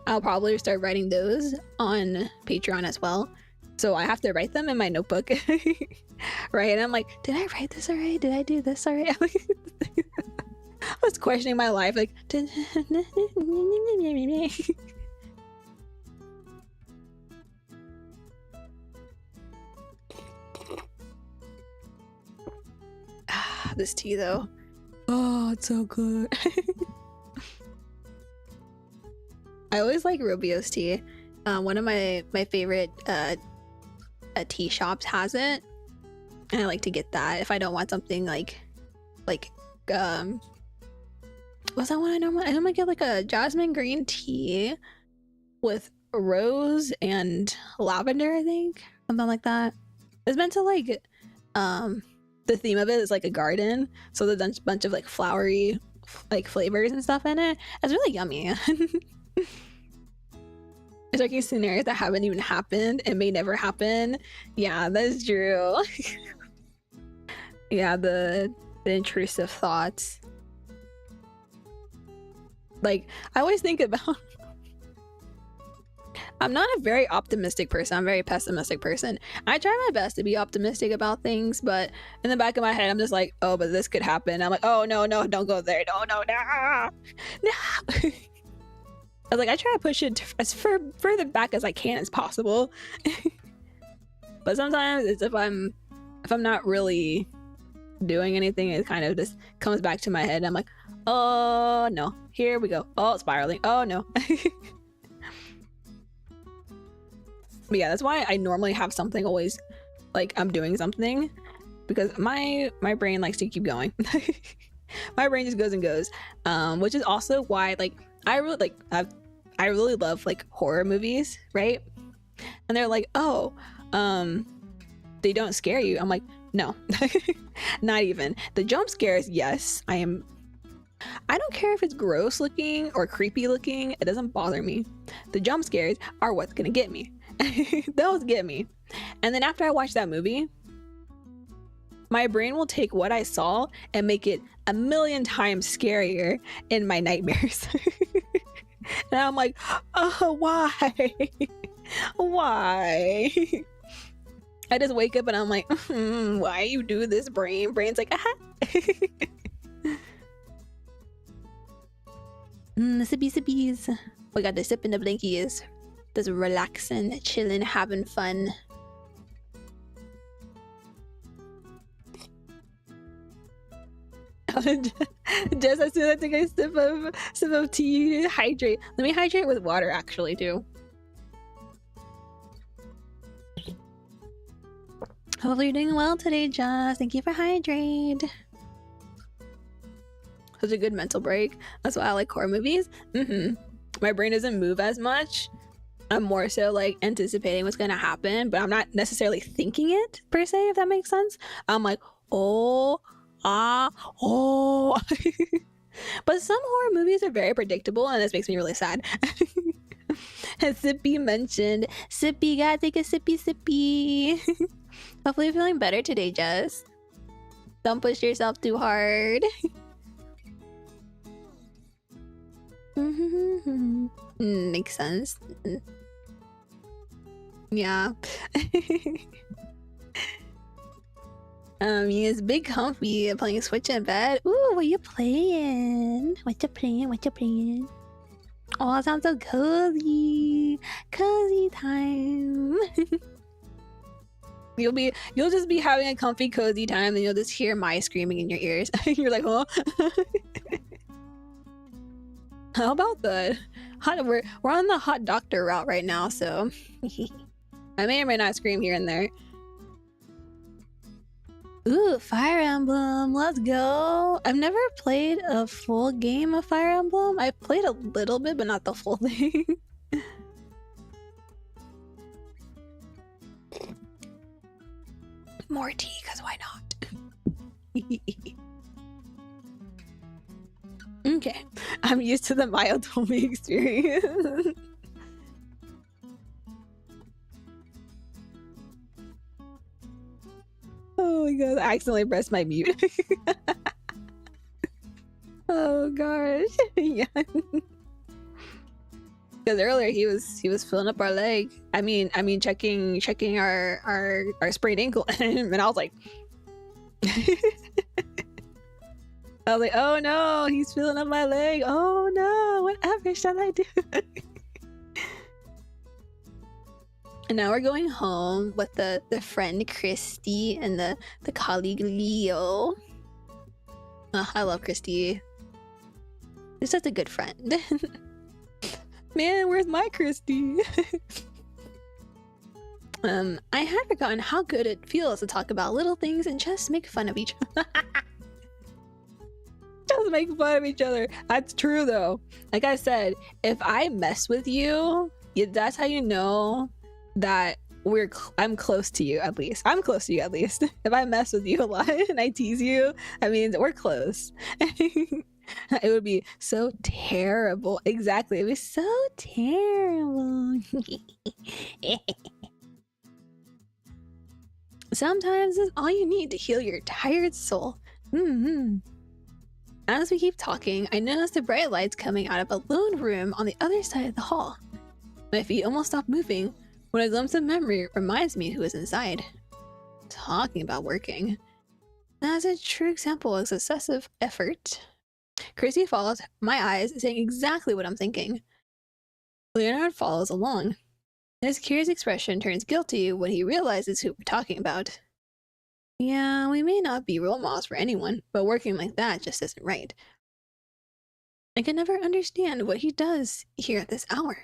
I'll probably start writing those on Patreon as well. So I have to write them in my notebook. Right, and I'm like, did I write this alright? Did I do this alright? I was questioning my life, like this tea though. Oh, it's so good. I always like Rubio's tea. One of my favorite tea shops has it, and I like to get that if I don't want something like what's that one I normally get, like a jasmine green tea with rose and lavender, I think, something like that. It's meant to like the theme of it is like a garden, so there's a bunch of like flowery like flavors and stuff in it. It's really yummy. It's like scenarios that haven't even happened and may never happen. Yeah, that's true. Yeah, the intrusive thoughts. Like, I always think about I'm not a very optimistic person. I'm a very pessimistic person. I try my best to be optimistic about things, but in the back of my head, I'm just like, oh, but this could happen. I'm like, oh, no, don't go there. No. I was like, I try to push it as further back as I can as possible. But sometimes it's if I'm not really doing anything, it kind of just comes back to my head. I'm like, oh no, here we go. Oh, it's spiraling. Oh no. But yeah, that's why I normally have something always, like I'm doing something, because my brain likes to keep going. My brain just goes and goes, which is also why like I really love like horror movies, right? And they're like, oh, they don't scare you. I'm like, no. Not even. The jump scares, yes, I don't care if it's gross looking or creepy looking, it doesn't bother me. The jump scares are what's gonna get me. Those get me. And then after I watch that movie, my brain will take what I saw and make it 1,000,000 times scarier in my nightmares. And I'm like, oh, why? Why? I just wake up and I'm like, why you do this, brain? Brain's like, aha. Sippies. We got the sip in the blankies. Just relaxing, chilling, having fun. Just as soon as I take a sip of tea, hydrate. Let me hydrate with water actually too. Hopefully you're doing well today, Joss. Thank you for hydrate. Such a good mental break. That's why I like horror movies. My brain doesn't move as much. I'm more so like anticipating what's gonna happen, but I'm not necessarily thinking it per se, if that makes sense. I'm like, oh. But some horror movies are very predictable, and this makes me really sad. As Sippy mentioned, Sippy, gotta take a sippy. Hopefully you're feeling better today, Jess. Don't push yourself too hard. Makes sense. Yeah. It's big comfy playing Switch in bed. Ooh, what you playing? What you playing? Oh, it sounds so cozy. Cozy time. You'll just be having a comfy, cozy time, and you'll just hear Maya screaming in your ears. You're like, huh? How about the hot? We're on the hot doctor route right now, so I may or may not scream here and there. Ooh, Fire Emblem, let's go. I've never played a full game of Fire Emblem. I played a little bit, but not the full thing. More tea, because why not? Okay, I'm used to the my otome experience. Oh my god, I accidentally pressed my mute. Oh gosh. Yeah. Because earlier he was filling up our leg. I mean checking our sprained ankle and I was like oh no, he's filling up my leg. Oh no, whatever shall I do? And now we're going home with the friend Christy and the colleague Leo. Oh, I love Christy. She's such a good friend. Man, where's my Christy? I had forgotten how good it feels to talk about little things and just make fun of each other. Just make fun of each other. That's true though. Like I said, if I mess with you, that's how you know that I'm close to you at least. I'm close to you at least. If I mess with you a lot and I tease you, I mean we're close. It would be so terrible. Exactly. It would be so terrible. Sometimes it's all you need to heal your tired soul. As we keep talking, I notice the bright lights coming out of a lone room on the other side of the hall. My feet almost stop moving when a glimpse of memory reminds me who is inside. Talking about working. That's a true example of excessive effort. Chrissy follows my eyes, saying exactly what I'm thinking. Leonard follows along. His curious expression turns guilty when he realizes who we're talking about. Yeah, we may not be role models for anyone, but working like that just isn't right. I can never understand what he does here at this hour.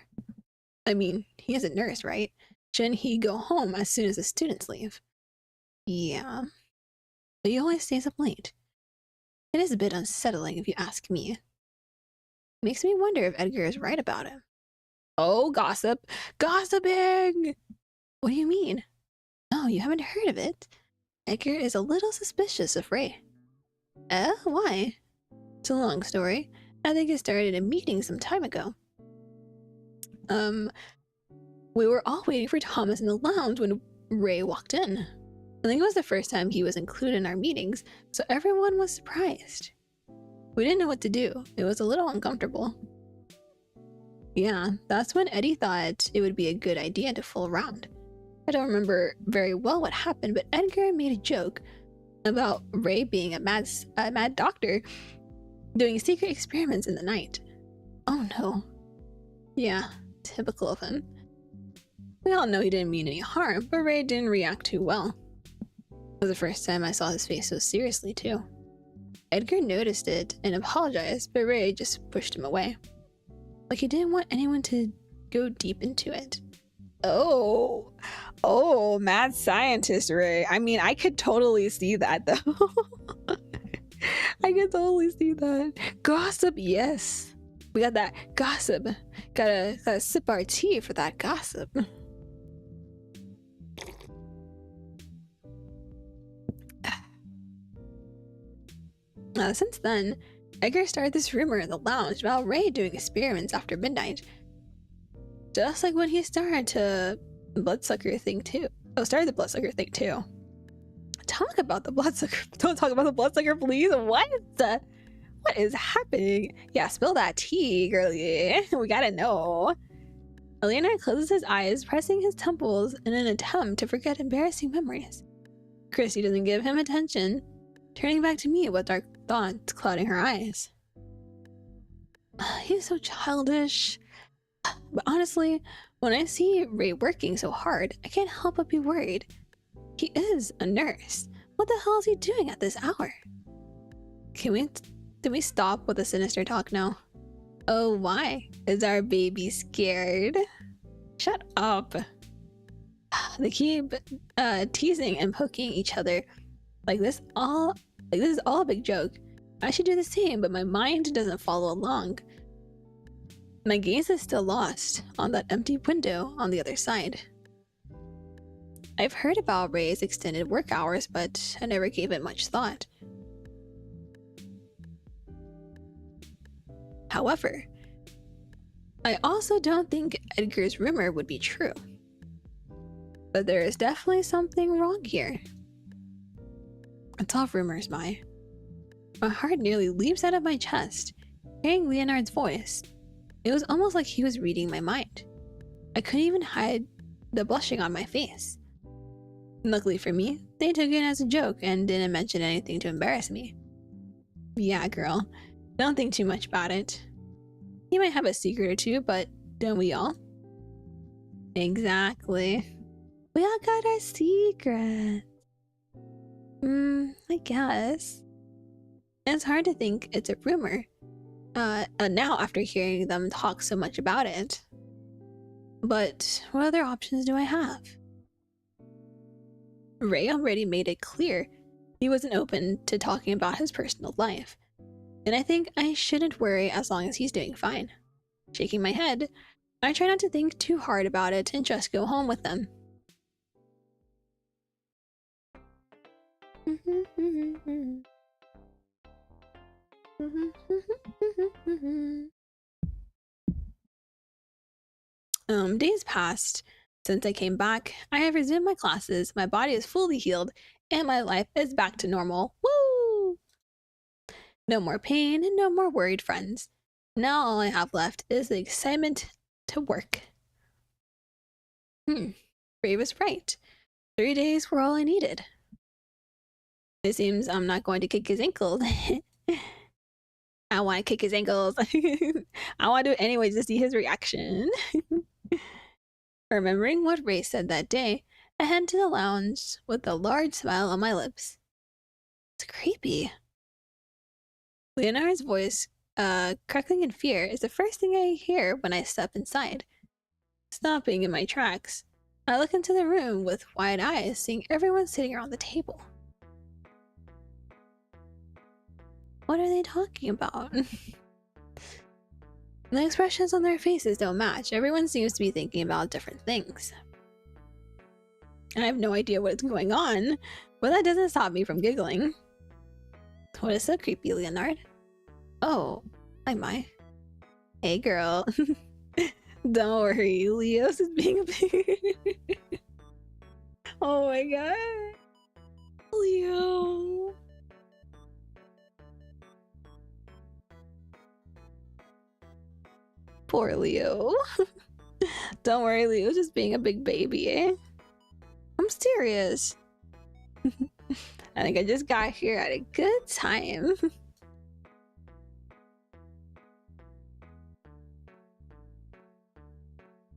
I mean, he is a nurse, right? Shouldn't he go home as soon as the students leave? Yeah. But he always stays up late. It is a bit unsettling if you ask me. Makes me wonder if Edgar is right about him. Oh, gossip. Gossiping! What do you mean? Oh, you haven't heard of it? Edgar is a little suspicious of Ray. Why? It's a long story. I think it started a meeting some time ago. We were all waiting for Thomas in the lounge when Ray walked in. I think it was the first time he was included in our meetings, so everyone was surprised. We didn't know what to do. It was a little uncomfortable. Yeah, that's when Eddie thought it would be a good idea to fool around. I don't remember very well what happened, but Edgar made a joke about Ray being a mad doctor doing secret experiments in the night. Oh no. Yeah, typical of him. We all know he didn't mean any harm, but Ray didn't react too well. It was the first time I saw his face so seriously too. Edgar noticed it and apologized, but Ray just pushed him away. Like he didn't want anyone to go deep into it. Oh, mad scientist Ray. I mean, I could totally see that though. I could totally see that. Gossip, yes. We got that gossip. Gotta sip our tea for that gossip. Since then, Edgar started this rumor in the lounge about Ray doing experiments after midnight. Just like when he started the bloodsucker thing too. Started the bloodsucker thing too. Talk about the bloodsucker. Don't talk about the bloodsucker, please. What is happening? Yeah, spill that tea, girlie. We gotta know. Leonard closes his eyes, pressing his temples in an attempt to forget embarrassing memories. Chrissy doesn't give him attention, turning back to me with dark thoughts clouding her eyes. He's so childish. But honestly, when I see Ray working so hard, I can't help but be worried. He is a nurse. What the hell is he doing at this hour? Can we stop with the sinister talk now? Oh, why? Is our baby scared? Shut up. They keep teasing and poking each other like this is all a big joke. I should do the same, but my mind doesn't follow along. My gaze is still lost on that empty window on the other side. I've heard about Ray's extended work hours, but I never gave it much thought. However, I also don't think Edgar's rumor would be true. But there is definitely something wrong here. It's all rumors, Mai. My heart nearly leaps out of my chest, hearing Leonard's voice. It was almost like he was reading my mind. I couldn't even hide the blushing on my face. Luckily for me, they took it as a joke and didn't mention anything to embarrass me. Yeah, girl. Don't think too much about it. He might have a secret or two, but don't we all? Exactly. We all got our secrets. I guess. It's hard to think it's a rumor. Now after hearing them talk so much about it. But what other options do I have? Ray already made it clear he wasn't open to talking about his personal life. And I think I shouldn't worry as long as he's doing fine. Shaking my head, I try not to think too hard about it and just go home with them. Days passed since I came back. I have resumed my classes, my body is fully healed, and my life is back to normal. Woo! No more pain and no more worried friends. Now all I have left is the excitement to work. Ray was right. 3 days were all I needed. It seems I'm not going to kick his ankles. I want to kick his ankles. I want to do it anyway just to see his reaction. Remembering what Ray said that day, I head to the lounge with a large smile on my lips. It's creepy. Leonard's voice, crackling in fear, is the first thing I hear when I step inside. Stopping in my tracks, I look into the room with wide eyes, seeing everyone sitting around the table. What are they talking about? The expressions on their faces don't match. Everyone seems to be thinking about different things. I have no idea what's going on, but that doesn't stop me from giggling. What is so creepy, Leonard? Oh, hi, Mai. Hey, girl. Don't worry, Leo's is being a big... Oh my god. Leo. Poor Leo. Don't worry, Leo's just being a big baby, eh? I'm serious. I think I just got here at a good time.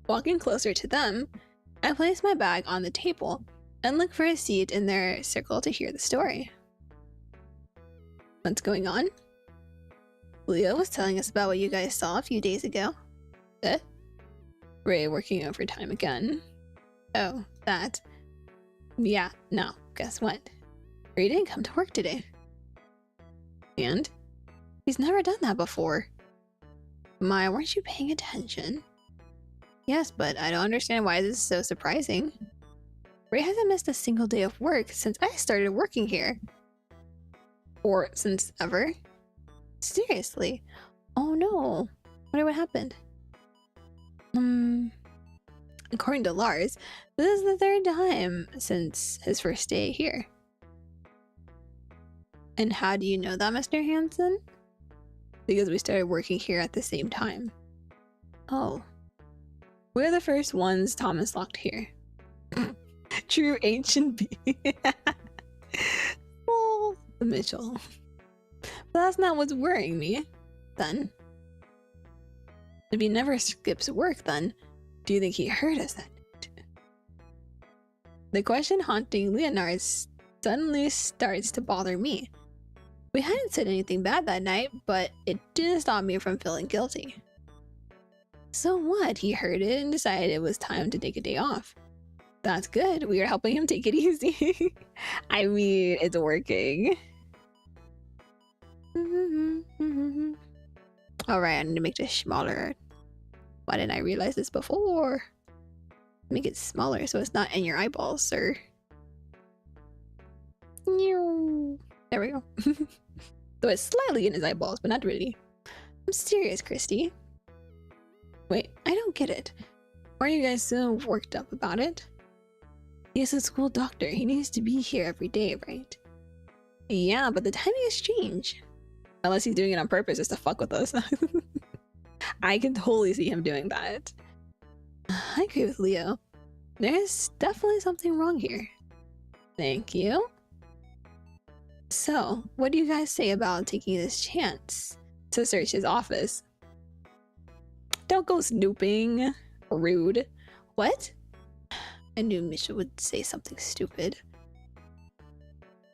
Walking closer to them, I place my bag on the table and look for a seat in their circle to hear the story. What's going on? Leo was telling us about what you guys saw a few days ago. Ray working overtime again. Oh, that. Yeah, no, guess what? Ray didn't come to work today. And? He's never done that before. Mai, weren't you paying attention? Yes, but I don't understand why this is so surprising. Ray hasn't missed a single day of work since I started working here. Or since ever. Seriously? Oh no. What happened? According to Lars, this is the 3rd time since his first day here. And how do you know that, Mr. Hansen? Because we started working here at the same time. Oh. We're the first ones Thomas locked here. True ancient being. Oh, Mitchell. But that's not what's worrying me, then. If he never skips work, then, do you think he heard us that night? The question haunting Leonard suddenly starts to bother me. We hadn't said anything bad that night, but it didn't stop me from feeling guilty. So what? He heard it and decided it was time to take a day off. That's good. We are helping him take it easy. I mean, it's working. Alright, I need to make this smaller. Why didn't I realize this before? Make it smaller so it's not in your eyeballs, sir. There we go. Though it's slightly in his eyeballs, but not really. I'm serious, Christy. Wait, I don't get it. Why are you guys so worked up about it? He's a school doctor. He needs to be here every day, right? Yeah, but the timing has changed. Unless he's doing it on purpose just to fuck with us. I can totally see him doing that. I agree with Leo. There's definitely something wrong here. Thank you. So, what do you guys say about taking this chance to search his office? Don't go snooping. Rude. What? I knew Misha would say something stupid.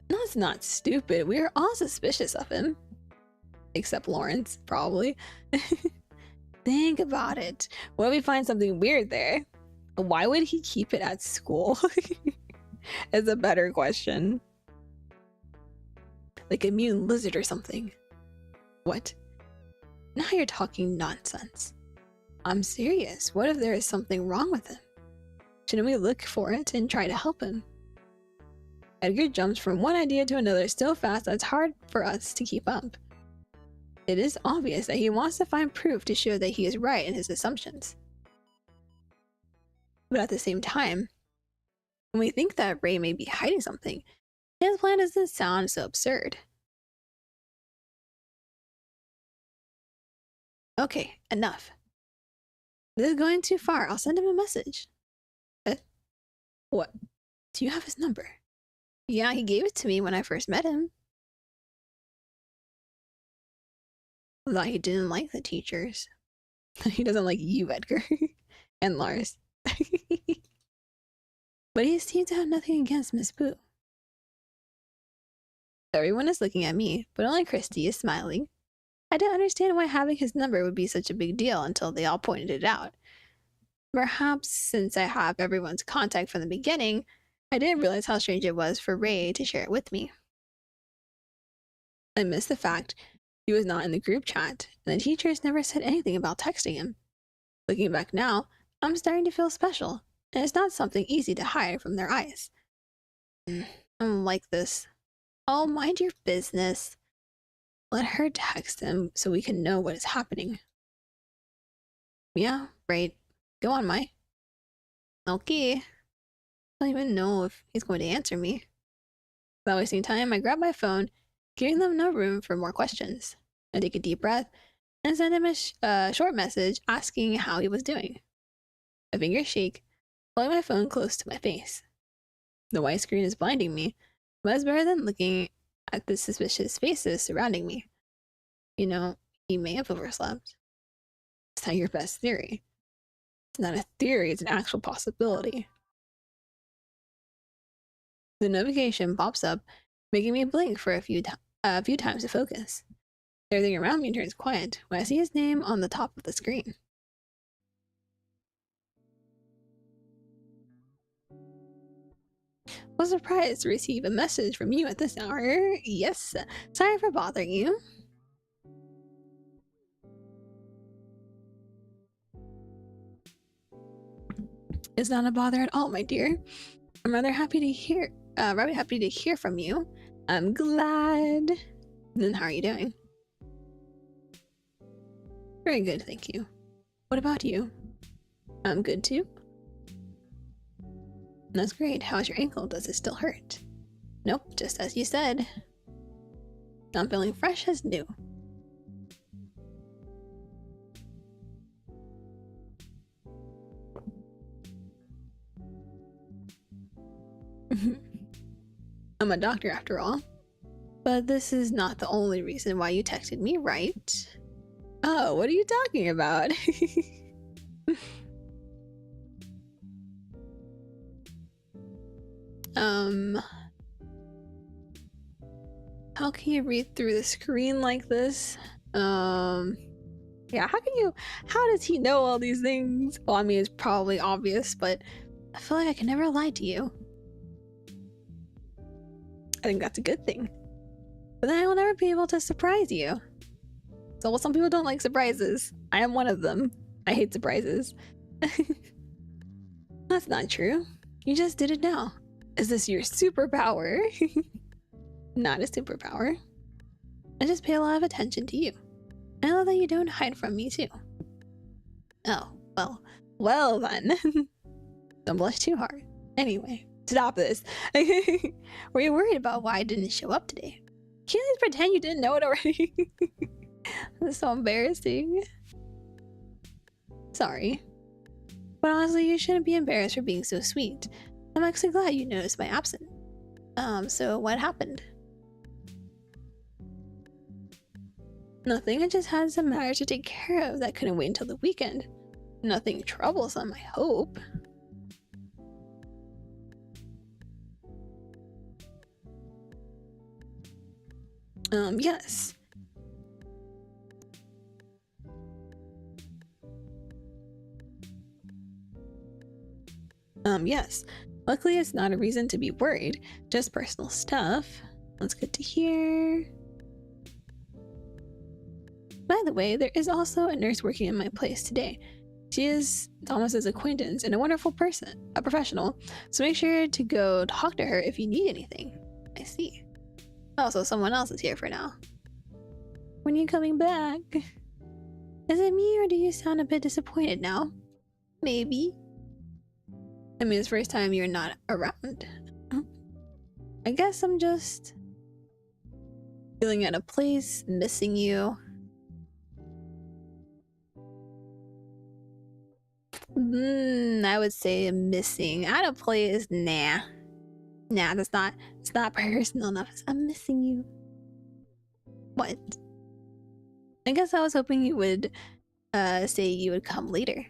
No, it's not stupid. We are all suspicious of him. Except Lawrence, probably. Think about it. What if we find something weird there? Why would he keep it at school? It's a better question. Like a mutant lizard or something. What? Now you're talking nonsense. I'm serious. What if there is something wrong with him? Shouldn't we look for it and try to help him? Edgar jumps from one idea to another so fast that it's hard for us to keep up. It is obvious that he wants to find proof to show that he is right in his assumptions. But at the same time, when we think that Ray may be hiding something, his plan doesn't sound so absurd. Okay, enough. This is going too far. I'll send him a message. What? Do you have his number? Yeah, he gave it to me when I first met him. I thought he didn't like the teachers. He doesn't like you, Edgar. And Lars. But he seemed to have nothing against Miss Boo. Everyone is looking at me, but only Christy is smiling. I didn't understand why having his number would be such a big deal until they all pointed it out. Perhaps since I have everyone's contact from the beginning, I didn't realize how strange it was for Ray to share it with me. I missed the fact he was not in the group chat, and the teachers never said anything about texting him. Looking back now, I'm starting to feel special, and it's not something easy to hide from their eyes. I don't like this. Oh, mind your business. Let her text him so we can know what is happening. Yeah, right. Go on, Mai. Okay. I don't even know if he's going to answer me. Without wasting time, I grab my phone, giving them no room for more questions. I take a deep breath and send him a short message asking how he was doing. My fingers shake, holding my phone close to my face. The white screen is blinding me, but it's better than looking at the suspicious faces surrounding me. You know, he may have overslept. It's not your best theory. It's not a theory, it's an actual possibility. The notification pops up, making me blink for a few times to focus. Everything around me turns quiet when I see his name on the top of the screen. Was surprised to receive a message from you at this hour. Yes, sorry for bothering you. It's not a bother at all, my dear. I'm rather happy to hear from you. I'm glad. Then how are you doing? Very good, thank you. What about you? I'm good too. That's great. How's your ankle? Does it still hurt? Nope, just as you said. I'm feeling fresh as new. I'm a doctor after all. But this is not the only reason why you texted me, right? Oh, what are you talking about? How can you read through the screen like this? Yeah, how does he know all these things? Well, I mean, it's probably obvious, but I feel like I can never lie to you. I think that's a good thing. But then I will never be able to surprise you. So, well, some people don't like surprises. I am one of them. I hate surprises. That's not true. You just did it now. Is this your superpower? Not a superpower. I just pay a lot of attention to you. I love that you don't hide from me too. Oh, well then. Don't blush too hard. Anyway, stop this. Were you worried about why I didn't show up today? Can't you just pretend you didn't know it already? That's so embarrassing. Sorry. But honestly, you shouldn't be embarrassed for being so sweet. I'm actually glad you noticed my absence. So what happened? Nothing, I just had some matters to take care of that couldn't wait until the weekend. Nothing troublesome, I hope. Yes. Yes. Luckily, it's not a reason to be worried, just personal stuff. That's good to hear. By the way, there is also a nurse working in my place today. She is Thomas's acquaintance and a wonderful person, a professional, so make sure to go talk to her if you need anything. I see. Oh, so someone else is here for now. When are you coming back? Is it me or do you sound a bit disappointed now? Maybe. I mean, it's the first time you're not around. I guess I'm just feeling out of place, missing you. I would say missing. Out of place, nah. Nah, it's not personal enough. I'm missing you. What? I guess I was hoping you would say you would come later.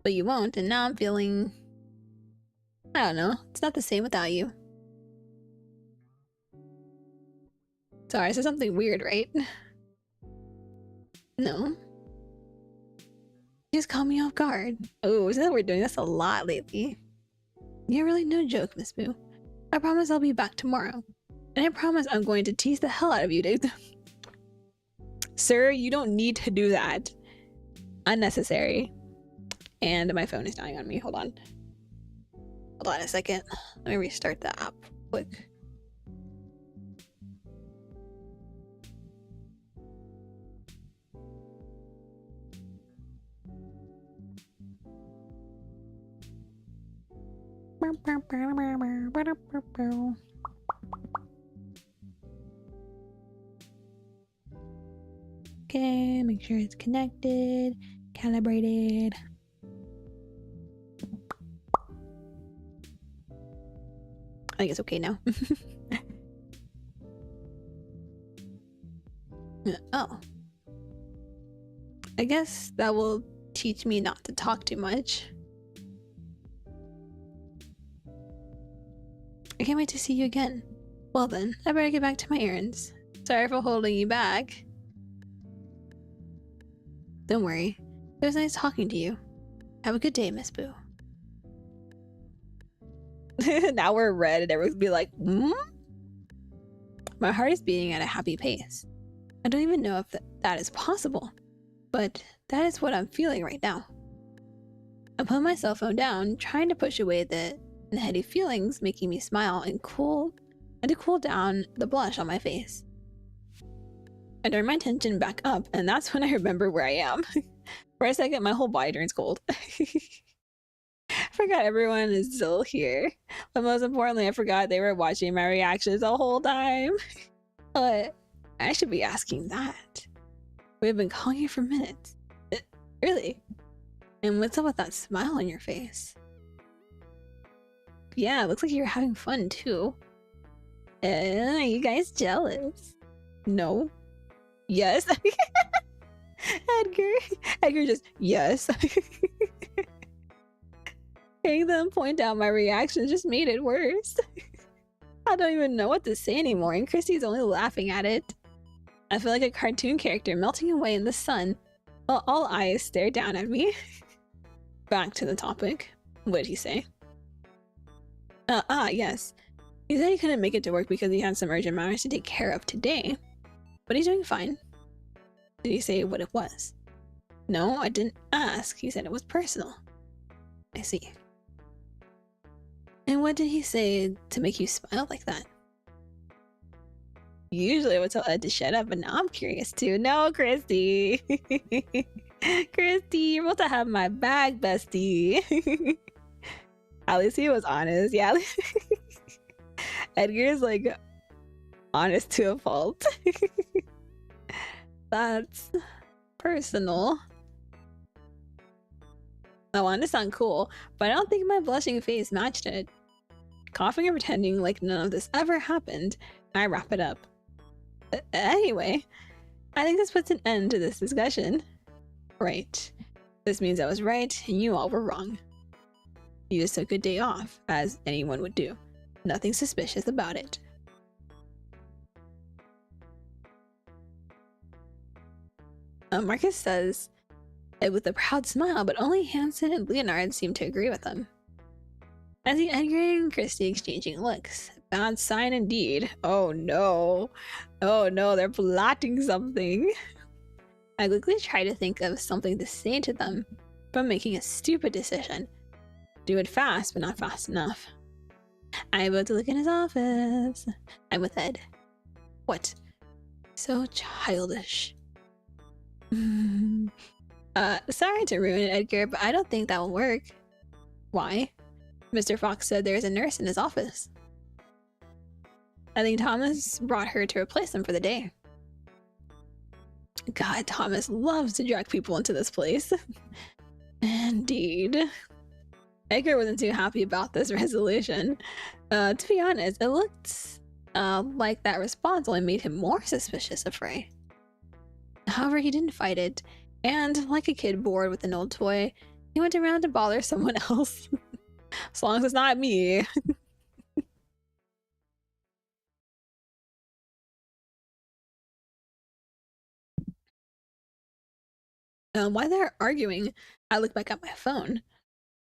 But you won't, and now I'm feeling... I don't know. It's not the same without you. Sorry, I said something weird, right? No. You just caught me off guard. Oh, isn't that we're doing this a lot lately? You're really no joke, Miss Boo. I promise I'll be back tomorrow. And I promise I'm going to tease the hell out of you, dude. Sir, you don't need to do that. Unnecessary. And my phone is dying on me. Hold on. Hold on a second. Let me restart the app quick. Okay, make sure it's connected, calibrated. I think it's okay now. Oh. I guess that will teach me not to talk too much. I can't wait to see you again. Well then, I better get back to my errands. Sorry for holding you back. Don't worry. It was nice talking to you. Have a good day, Miss Boo. Now we're red and everyone's be like, hmm? My heart is beating at a happy pace. I don't even know if that is possible, but that is what I'm feeling right now. I put my cell phone down, trying to push away the heady feelings, making me smile and to cool down the blush on my face. I turn my attention back up, and that's when I remember where I am. For a second, my whole body turns cold. I forgot everyone is still here. But most importantly, I forgot they were watching my reactions the whole time. But I should be asking that. We've been calling you for minutes. Really? And what's up with that smile on your face? Yeah, it looks like you're having fun too. Are you guys jealous? No. Yes. Edgar just, yes. Hearing them point out my reaction just made it worse. I don't even know what to say anymore, and Christy's only laughing at it. I feel like a cartoon character melting away in the sun while all eyes stare down at me. Back to the topic. What did he say? Yes. He said he couldn't make it to work because he had some urgent matters to take care of today. But he's doing fine. Did he say what it was? No, I didn't ask. He said it was personal. I see. And what did he say to make you smile like that? Usually I would tell Ed to shut up, but now I'm curious too. No, Christy. Christy, you're about to have my bag, bestie. At least he was honest. Yeah. Edgar's like honest to a fault. That's personal. I want to sound cool, but I don't think my blushing face matched it. Coughing and pretending like none of this ever happened, I wrap it up. Anyway, I think this puts an end to this discussion. Right. This means I was right and you all were wrong. You just took a day off, as anyone would do. Nothing suspicious about it. Marcus says it with a proud smile, but only Hansen and Leonard seem to agree with him. I see Edgar and Christy exchanging looks. Bad sign indeed. Oh no. Oh no, they're plotting something. I quickly try to think of something to say to them, but I'm making a stupid decision. Do it fast, but not fast enough. I'm about to look in his office. I'm with Ed. What? So childish. Sorry to ruin it, Edgar, but I don't think that will work. Why? Mr. Fox said there's a nurse in his office. I think Thomas brought her to replace him for the day. God, Thomas loves to drag people into this place. Indeed. Edgar wasn't too happy about this resolution. To be honest, it looked like that response only made him more suspicious of Ray. However, he didn't fight it, and like a kid bored with an old toy, he went around to bother someone else. As long as it's not me. While they're arguing, I look back at my phone.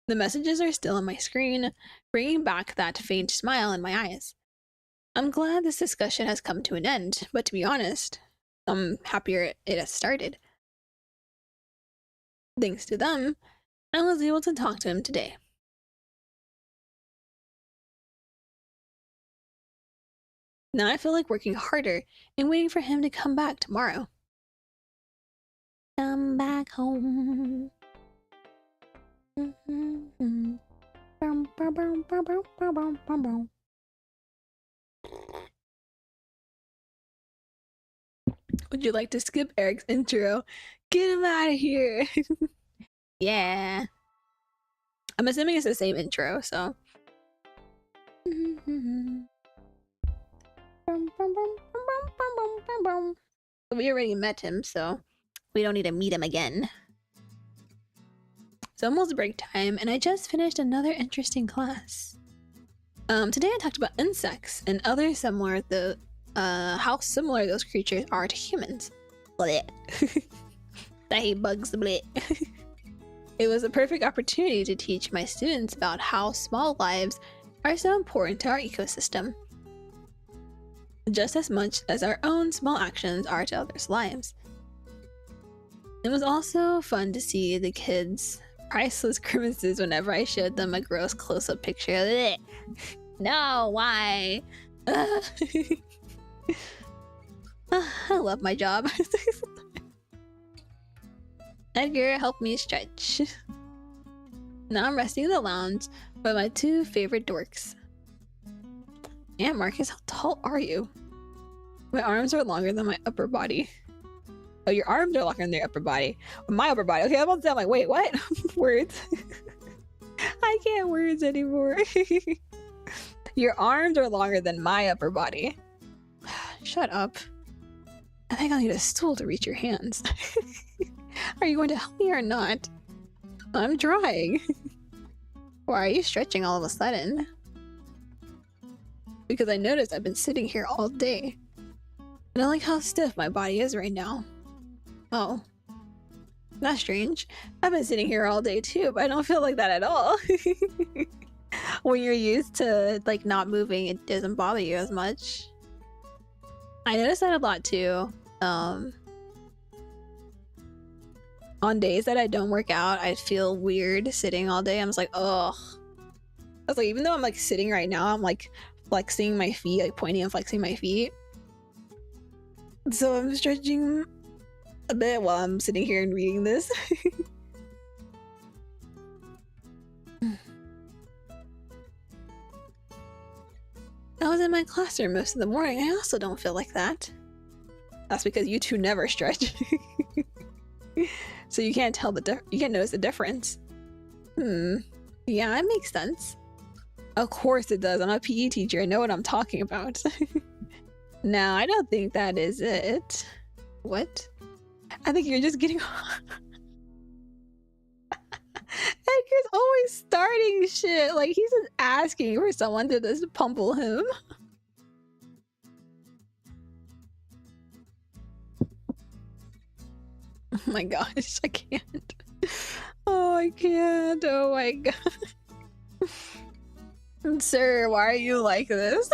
The messages are still on my screen, bringing back that faint smile in my eyes. I'm glad this discussion has come to an end, but to be honest, I'm happier it has started. Thanks to them, I was able to talk to him today. Now I feel like working harder and waiting for him to come back tomorrow. Come back home. Would you like to skip Eric's intro? Get him out of here. Yeah. I'm assuming it's the same intro, so. We already met him, so we don't need to meet him again. It's almost break time, and I just finished another interesting class. Today I talked about insects and other similar how similar those creatures are to humans. Blech. I hate bugs. Blech. It was a perfect opportunity to teach my students about how small lives are so important to our ecosystem, just as much as our own small actions are to others' lives. It was also fun to see the kids' priceless grimaces whenever I showed them a gross close-up picture. Blech. No, why? I love my job. Edgar helped me stretch. Now I'm resting in the lounge with my two favorite dorks. Aunt Marcus, how tall are you? My arms are longer than my upper body. Oh, your arms are longer than your upper body. My upper body. Okay, I'm about to say, I'm like, wait, what? Words. I can't words anymore. Your arms are longer than my upper body. Shut up. I think I'll need a stool to reach your hands. Are you going to help me or not? I'm trying. Why are you stretching all of a sudden? because I noticed I've been sitting here all day. And I like how stiff my body is right now. Oh. That's strange. I've been sitting here all day too, but I don't feel like that at all. When you're used to like not moving, it doesn't bother you as much. I notice that a lot too. On days that I don't work out, I feel weird sitting all day. I'm just like, ugh. I was like, even though I'm like sitting right now, I'm like flexing my feet, like pointing and flexing my feet. So I'm stretching a bit while I'm sitting here and reading this. I was in my classroom most of the morning. I also don't feel like that. That's because you two never stretch. So you can't tell you can't notice the difference. Yeah, it makes sense. Of course it does. I'm a PE teacher. I know what I'm talking about. No, I don't think that is it. What? I think you're just getting... Edgar's always starting shit. Like, he's just asking for someone to just pummel him. Oh my gosh, I can't. Oh, I can't. Oh my god. Sir, why are you like this?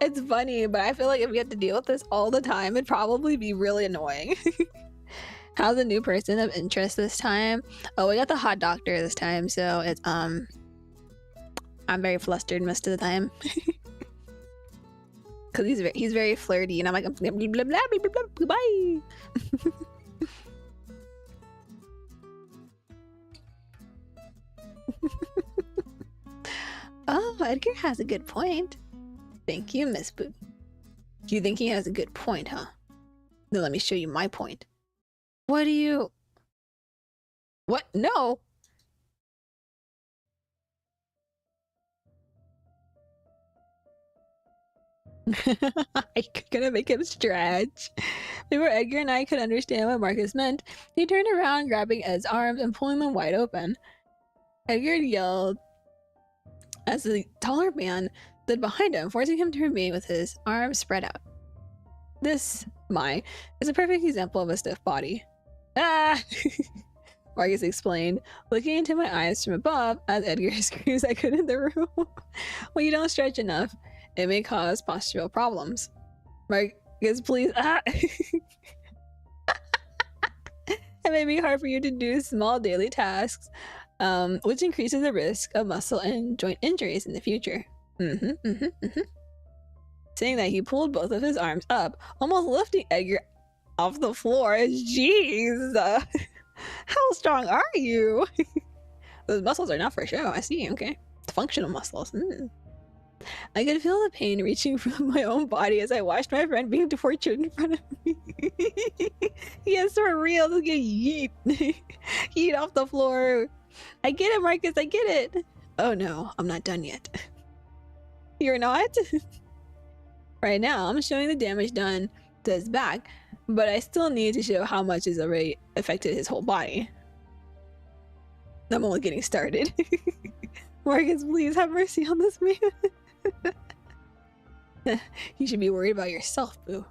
It's funny, but I feel like if we had to deal with this all the time, it'd probably be really annoying. How's a new person of interest this time? Oh, we got the hot doctor this time, so it's I'm very flustered most of the time. Cause he's very flirty, and I'm like blah blah blah blah blah blah blah, bye. Oh, Edgar has a good point. Thank you, Miss Boo. You think he has a good point, huh? Then let me show you my point. What do you... What? No! I'm gonna make him stretch. Before Edgar and I could understand what Marcus meant, he turned around, grabbing Ed's arms and pulling them wide open. Edgar yelled as the taller man stood behind him, forcing him to remain with his arms spread out. This, is a perfect example of a stiff body. Ah! Marcus explained, looking into my eyes from above as Edgar screams I could in the room. When you don't stretch enough, it may cause postural problems. Marcus, please. Ah! It may be hard for you to do small daily tasks, which increases the risk of muscle and joint injuries in the future. Saying that, he pulled both of his arms up, almost lifting Edgar off the floor. Jeez! How strong are you? Those muscles are not for show. I see. Okay. Functional muscles. I could feel the pain reaching from my own body as I watched my friend being tortured in front of me. Yes, for real. Just get yeet. Yeet off the floor. I get it, Marcus. I get it. Oh no, I'm not done yet. You're not? Right now, I'm showing the damage done to his back, but I still need to show how much has already affected his whole body. I'm only getting started. Marcus, please have mercy on this man. You should be worried about yourself, boo.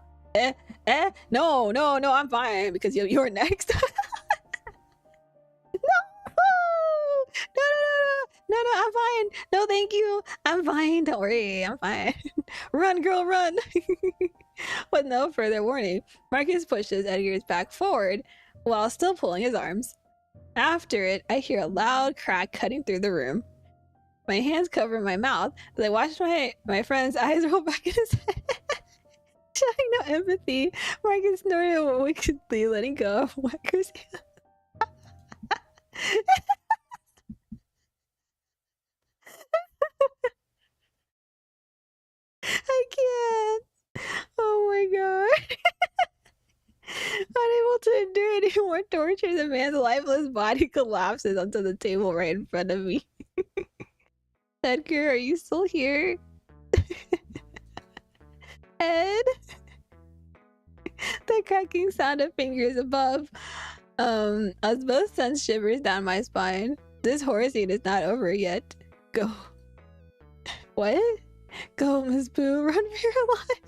No, I'm fine because you're next. No, I'm fine. No, thank you. I'm fine. Don't worry. I'm fine. Run, girl, run. With no further warning, Marcus pushes Edgar's back forward while still pulling his arms. After it, I hear a loud crack cutting through the room. My hands cover my mouth as I watch my friend's eyes roll back in his head. Showing no empathy, Marcus snorted wickedly, letting go of Edgar's hand. I can't. Oh my god. Unable to endure any more torture, the man's lifeless body collapses onto the table right in front of me. Edgar, are you still here? Ed? The cracking sound of fingers above us both sends shivers down my spine. This horror scene is not over yet. Go. What? Go, Miss Boo, run for your life.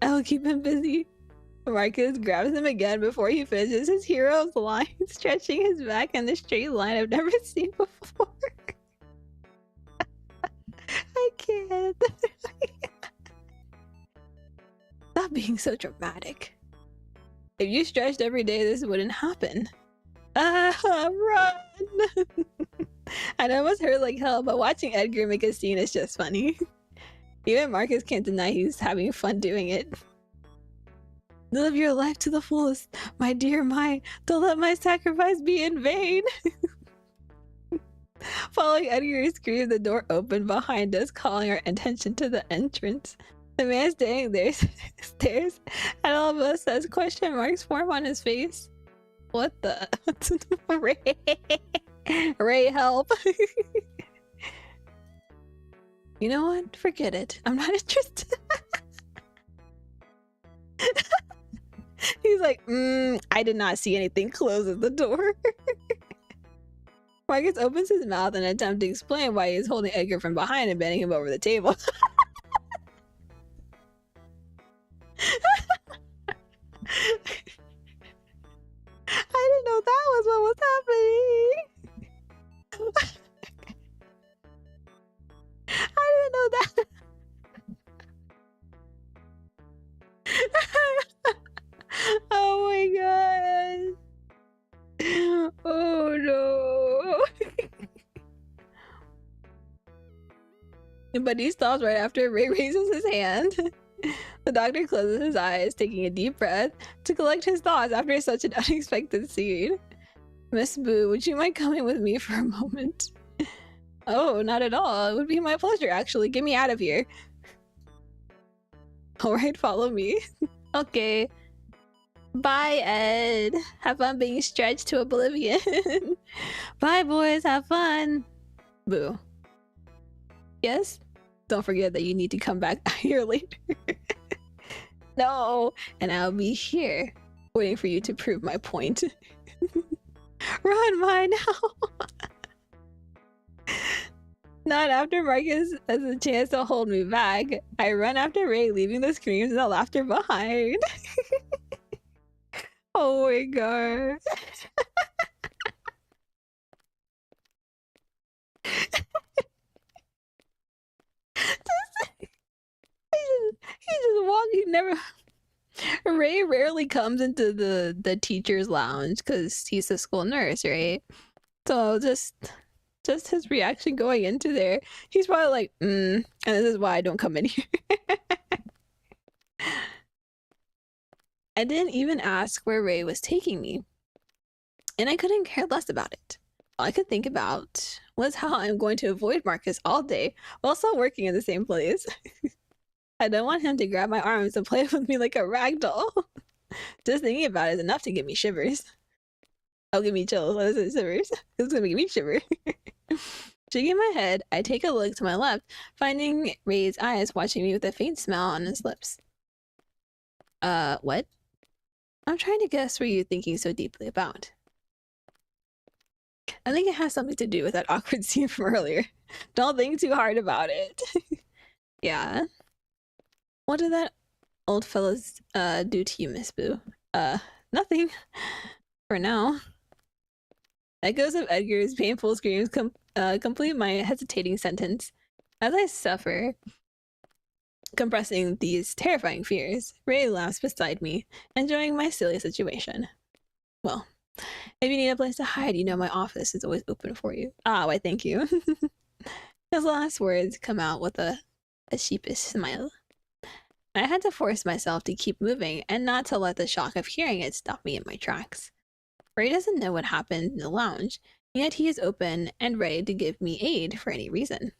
I'll keep him busy. Marcus grabs him again before he finishes his hero's line, stretching his back in the straight line I've never seen before. I can't. Stop being so dramatic. If you stretched every day, this wouldn't happen. Run! I know it must hurt like hell, but watching Edgar make a scene is just funny. Even Marcus can't deny he's having fun doing it. Live your life to the fullest, my dear Mai. Don't let my sacrifice be in vain. Following Edgar's scream, the door opened behind us, calling our attention to the entrance. The man standing there stares at all of us, as question marks form on his face. What the? Ray, Ray, help! You know what? Forget it. I'm not interested. He's like, I did not see anything. Closes the door. Marcus opens his mouth in an attempt to explain why he's holding Edgar from behind and bending him over the table. I didn't know that was what was happening. I didn't know that. Oh my god. Oh no. But he stops right after Ray raises his hand. The doctor closes his eyes, taking a deep breath to collect his thoughts after such an unexpected scene. Miss Boo, would you mind coming with me for a moment? Oh, not at all. It would be my pleasure, actually. Get me out of here. Alright, follow me. Okay. Bye, Ed. Have fun being stretched to oblivion. Bye, boys. Have fun. Boo. Yes? Don't forget that you need to come back here later. No, and I'll be here, waiting for you to prove my point. Run, Mai, now! Not after Marcus has a chance to hold me back. I run after Ray, leaving the screams and the laughter behind. Oh my god. He just walking. Never. Ray rarely comes into the teacher's lounge because he's the school nurse, right? So just his reaction going into there, he's probably like, and this is why I don't come in here. I didn't even ask where Ray was taking me, and I couldn't care less about it. All I could think about was how I'm going to avoid Marcus all day while still working in the same place. I don't want him to grab my arms and play with me like a rag doll. Just thinking about it is enough to give me shivers. Oh, give me chills. What is it, shivers? It's gonna make me shiver. Shaking my head, I take a look to my left, finding Ray's eyes watching me with a faint smile on his lips. What? I'm trying to guess what you're thinking so deeply about. I think it has something to do with that awkward scene from earlier. Don't think too hard about it. Yeah. What did that old fella's do to you, Miss Boo? Nothing. For now. Echoes of Edgar's painful screams complete my hesitating sentence. As I suffer, compressing these terrifying fears, Ray laughs beside me, enjoying my silly situation. Well, if you need a place to hide, you know my office is always open for you. Ah, why thank you. His last words come out with a sheepish smile. I had to force myself to keep moving and not to let the shock of hearing it stop me in my tracks. Ray doesn't know what happened in the lounge, yet he is open and ready to give me aid for any reason.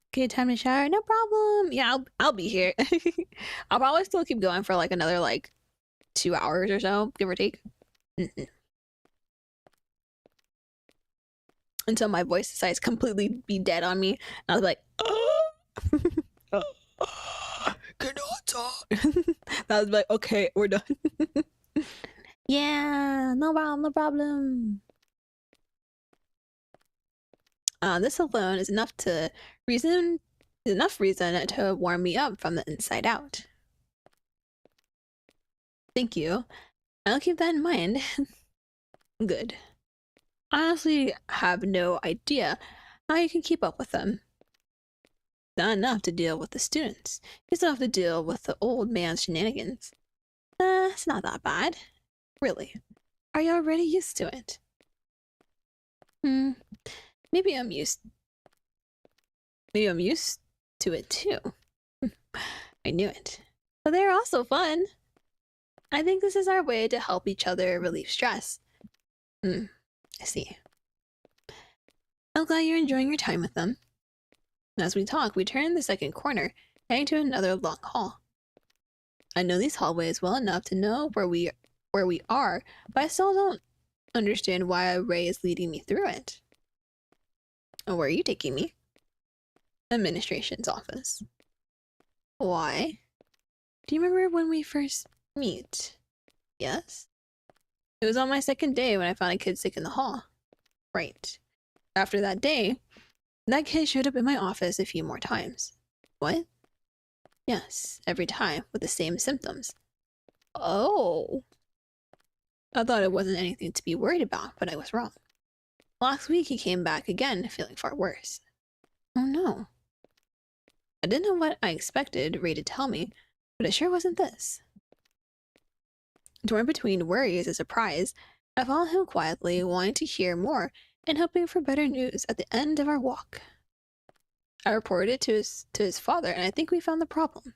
Okay, time to shower. No problem. Yeah, I'll be here. I'll probably still keep going for like another 2 hours or so, give or take. Until my voice decides completely be dead on me. And I was like, oh. talk. That was like, okay, we're done. Yeah, no problem, no problem. This alone is enough reason to warm me up from the inside out. Thank you. I'll keep that in mind. Good. I honestly have no idea how you can keep up with them. Not enough to deal with the students. You still have to deal with the old man's shenanigans. It's not that bad. Really. Are you already used to it? Maybe I'm used to it too. I knew it. But they're also fun. I think this is our way to help each other relieve stress. I see. I'm glad you're enjoying your time with them. As we talk, we turn the second corner, heading to another long hall. I know these hallways well enough to know where we are, but I still don't understand why Ray is leading me through it. Oh, where are you taking me? Administration's office. Why? Do you remember when we first meet? Yes? It was on my second day when I found a kid sick in the hall. Right. After that day, that kid showed up in my office a few more times. What? Yes, every time, with the same symptoms. Oh. I thought it wasn't anything to be worried about, but I was wrong. Last week he came back again, feeling far worse. Oh no. I didn't know what I expected Ray to tell me, but it sure wasn't this. Torn between worries and surprise, I followed him quietly, wanting to hear more and hoping for better news at the end of our walk. I reported it to his father, and I think we found the problem.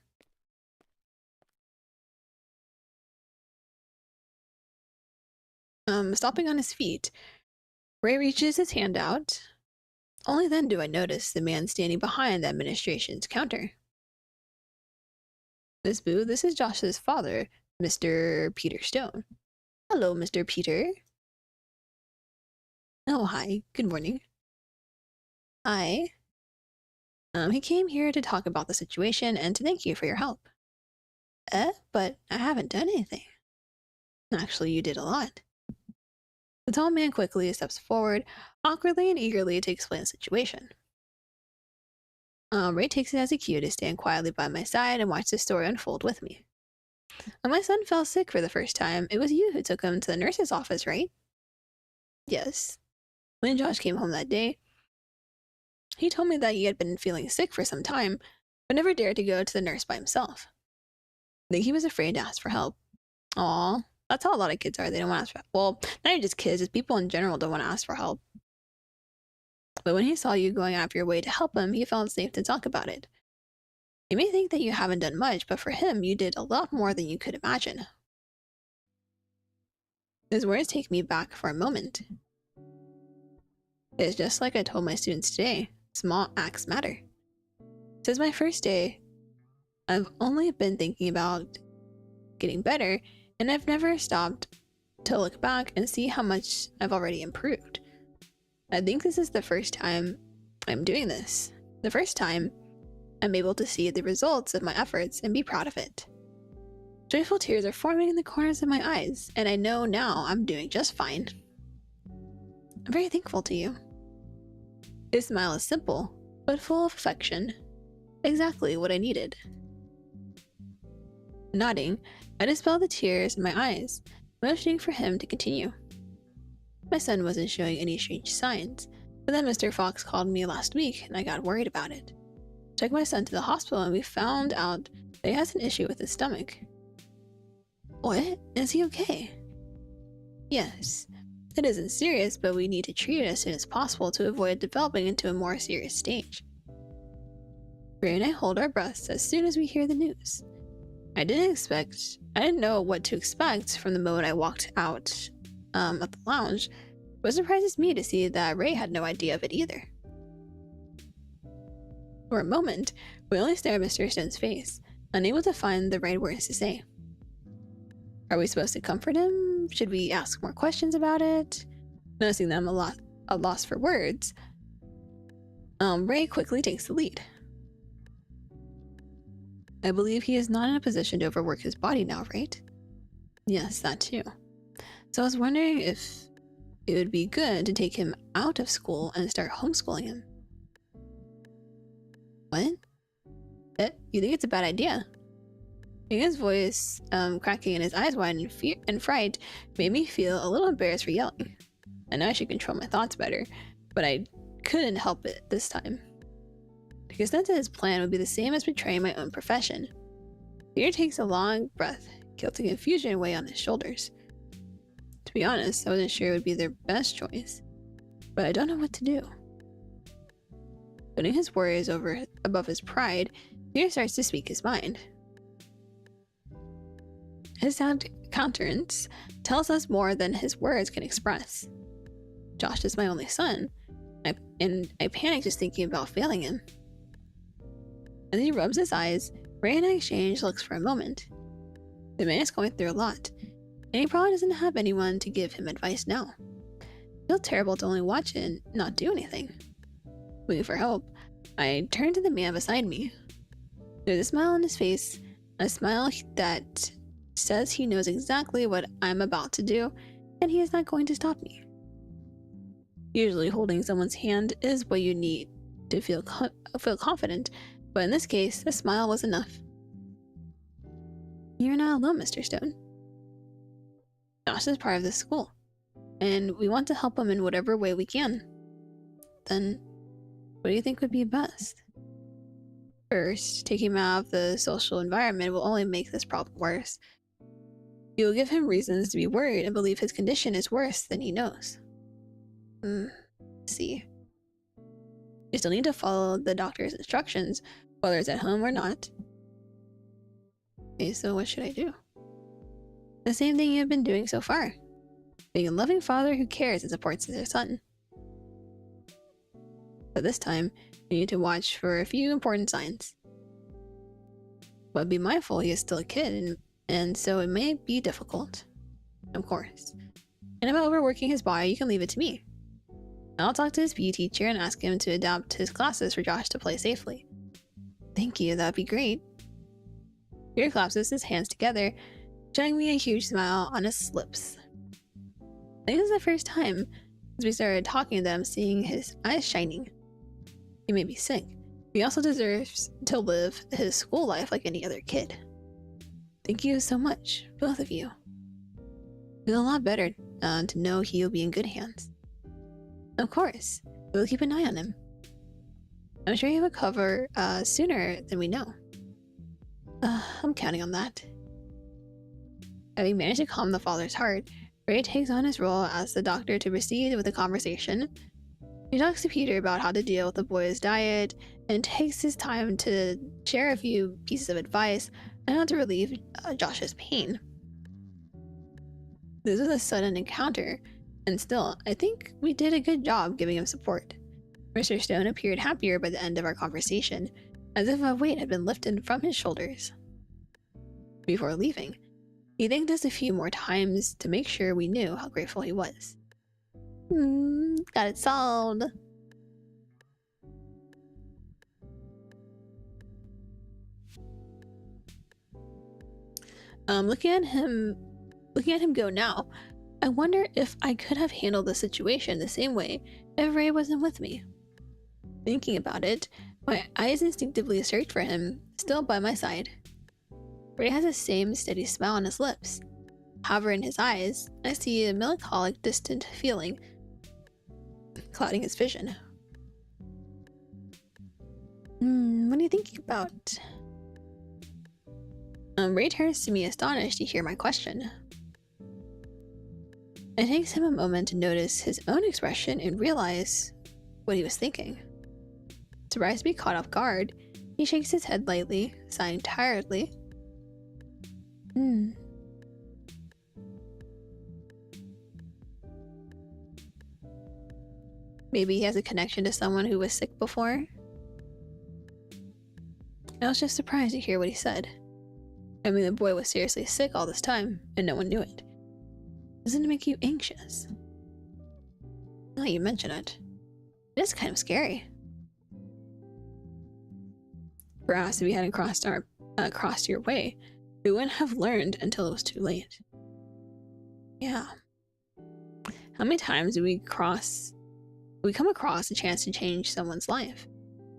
Stopping on his feet, Ray reaches his hand out. Only then do I notice the man standing behind the administration's counter. Miss Boo, this is Josh's father, Mr. Peter Stone. Hello, Mr. Peter. Oh, hi. Good morning. Hi. He came here to talk about the situation and to thank you for your help. But I haven't done anything. Actually, you did a lot. The tall man quickly steps forward, awkwardly and eagerly to explain the situation. Ray takes it as a cue to stand quietly by my side and watch the story unfold with me. When my son fell sick for the first time, it was you who took him to the nurse's office, right? Yes. When Josh came home that day, he told me that he had been feeling sick for some time, but never dared to go to the nurse by himself. I think he was afraid to ask for help. Aw, that's how a lot of kids are. They don't want to ask for help. Well, not even just kids, it's people in general don't want to ask for help. But when he saw you going out of your way to help him, he felt safe to talk about it. You may think that you haven't done much, but for him, you did a lot more than you could imagine. His words take me back for a moment. It's just like I told my students today. Small acts matter. Since my first day, I've only been thinking about getting better, and I've never stopped to look back and see how much I've already improved. I think this is the first time I'm doing this. The first time I'm able to see the results of my efforts and be proud of it. Joyful tears are forming in the corners of my eyes, and I know now I'm doing just fine. I'm very thankful to you. His smile is simple, but full of affection. Exactly what I needed. Nodding, I dispelled the tears in my eyes, motioning for him to continue. My son wasn't showing any strange signs, but then Mr. Fox called me last week and I got worried about it. Took my son to the hospital and we found out that he has an issue with his stomach. What? Is he okay? Yes. It isn't serious, but we need to treat it as soon as possible to avoid developing into a more serious stage. Ray and I hold our breaths as soon as we hear the news. I didn't know what to expect from the moment I walked out of the lounge, but it surprises me to see that Ray had no idea of it either. For a moment, we only stare at Mr. Stone's face, unable to find the right words to say. Are we supposed to comfort him? Should we ask more questions about it? Noticing them a loss for words, Ray quickly takes the lead. I believe he is not in a position to overwork his body now, right? Yes, that too. So I was wondering if it would be good to take him out of school and start homeschooling him. What? You think it's a bad idea? Hearing his voice cracking and his eyes wide in fear and fright made me feel a little embarrassed for yelling. I know I should control my thoughts better, but I couldn't help it this time. Because then his plan would be the same as betraying my own profession. Peter takes a long breath, guilt and confusion weigh on his shoulders. To be honest, I wasn't sure it would be their best choice, but I don't know what to do. Putting his worries above his pride, Peter starts to speak his mind. His countenance tells us more than his words can express. Josh is my only son, and I panic just thinking about failing him. As he rubs his eyes, Ray and I exchange looks for a moment. The man is going through a lot, and he probably doesn't have anyone to give him advice now. It feels terrible to only watch it and not do anything. Looking for help, I turn to the man beside me. There's a smile on his face, a smile that says he knows exactly what I'm about to do, and he is not going to stop me. Usually holding someone's hand is what you need to feel confident, but in this case, a smile was enough. You're not alone, Mr. Stone. Josh is part of this school, and we want to help him in whatever way we can. Then, what do you think would be best? First, taking him out of the social environment will only make this problem worse. You will give him reasons to be worried and believe his condition is worse than he knows. See. You still need to follow the doctor's instructions, whether it's at home or not. Okay, so what should I do? The same thing you've been doing so far. Being a loving father who cares and supports their son. But this time, you need to watch for a few important signs. But be mindful he is still a kid, and so it may be difficult. Of course. And about overworking his body, you can leave it to me. I'll talk to his PE teacher and ask him to adapt his classes for Josh to play safely. Thank you, that'd be great. Peter collapses his hands together, showing me a huge smile on his lips. I think this is the first time since we started talking to them seeing his eyes shining. He may be sick, but he also deserves to live his school life like any other kid. Thank you so much, both of you. It's a lot better to know he'll be in good hands. Of course, we'll keep an eye on him. I'm sure he will recover sooner than we know. I'm counting on that. Having managed to calm the father's heart, Ray takes on his role as the doctor to proceed with the conversation. He talks to Peter about how to deal with the boy's diet and takes his time to share a few pieces of advice on how to relieve Josh's pain. This was a sudden encounter, and still, I think we did a good job giving him support. Mr. Stone appeared happier by the end of our conversation, as if a weight had been lifted from his shoulders. Before leaving, he thanked us a few more times to make sure we knew how grateful he was. Got it solved. Looking at him go now, I wonder if I could have handled the situation the same way if Ray wasn't with me. Thinking about it, my eyes instinctively searched for him, still by my side. Ray has the same steady smile on his lips. However, in his eyes, I see a melancholic, distant feeling clouding his vision. What are you thinking about? Ray turns to me astonished to hear my question. It takes him a moment to notice his own expression and realize what he was thinking. Surprised to be caught off guard, he shakes his head lightly, sighing tiredly. Maybe he has a connection to someone who was sick before? I was just surprised to hear what he said. I mean, the boy was seriously sick all this time, and no one knew it. Doesn't it make you anxious? Now you mention it. It is kind of scary. Perhaps if we hadn't crossed our crossed your way, we wouldn't have learned until it was too late. Yeah. How many times do we come across a chance to change someone's life?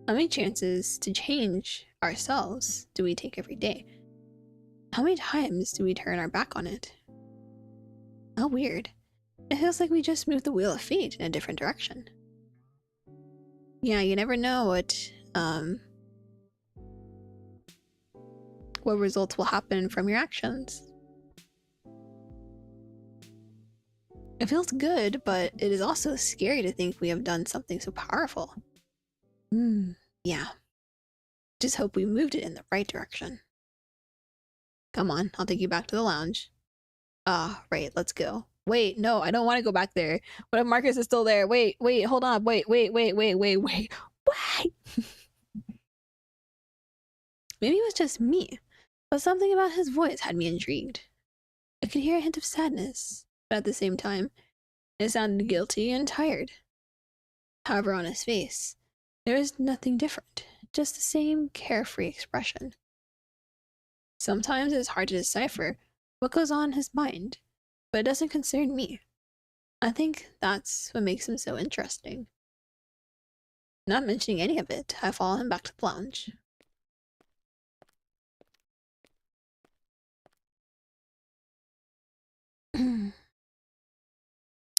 How many chances to change ourselves do we take every day? How many times do we turn our back on it? How weird. It feels like we just moved the wheel of fate in a different direction. Yeah, you never know what results will happen from your actions. It feels good, but it is also scary to think we have done something so powerful. Yeah. Just hope we moved it in the right direction. Come on, I'll take you back to the lounge. Right, let's go. Wait, no, I don't want to go back there. What if Marcus is still there? Wait, hold on. Wait. Maybe it was just me, but something about his voice had me intrigued. I could hear a hint of sadness, but at the same time, it sounded guilty and tired. However, on his face, there was nothing different, just the same carefree expression. Sometimes it's hard to decipher what goes on in his mind, but it doesn't concern me. I think that's what makes him so interesting. Not mentioning any of it, I follow him back to the lounge. When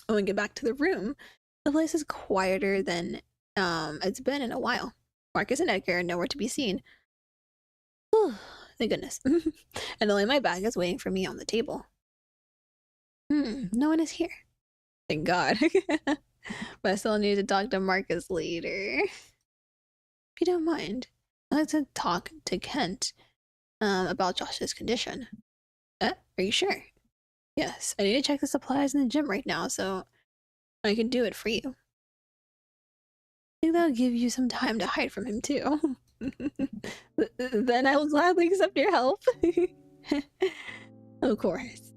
we get back to the room, the place is quieter than it's been in a while. Marcus and Edgar are nowhere to be seen. Thank goodness. And only my bag is waiting for me on the table. No one is here. Thank God. But I still need to talk to Marcus later. If you don't mind, I'd like to talk to Kent about Josh's condition. Are you sure? Yes, I need to check the supplies in the gym right now, so I can do it for you. I think that'll give you some time to hide from him, too. Then I will gladly accept your help. Of course.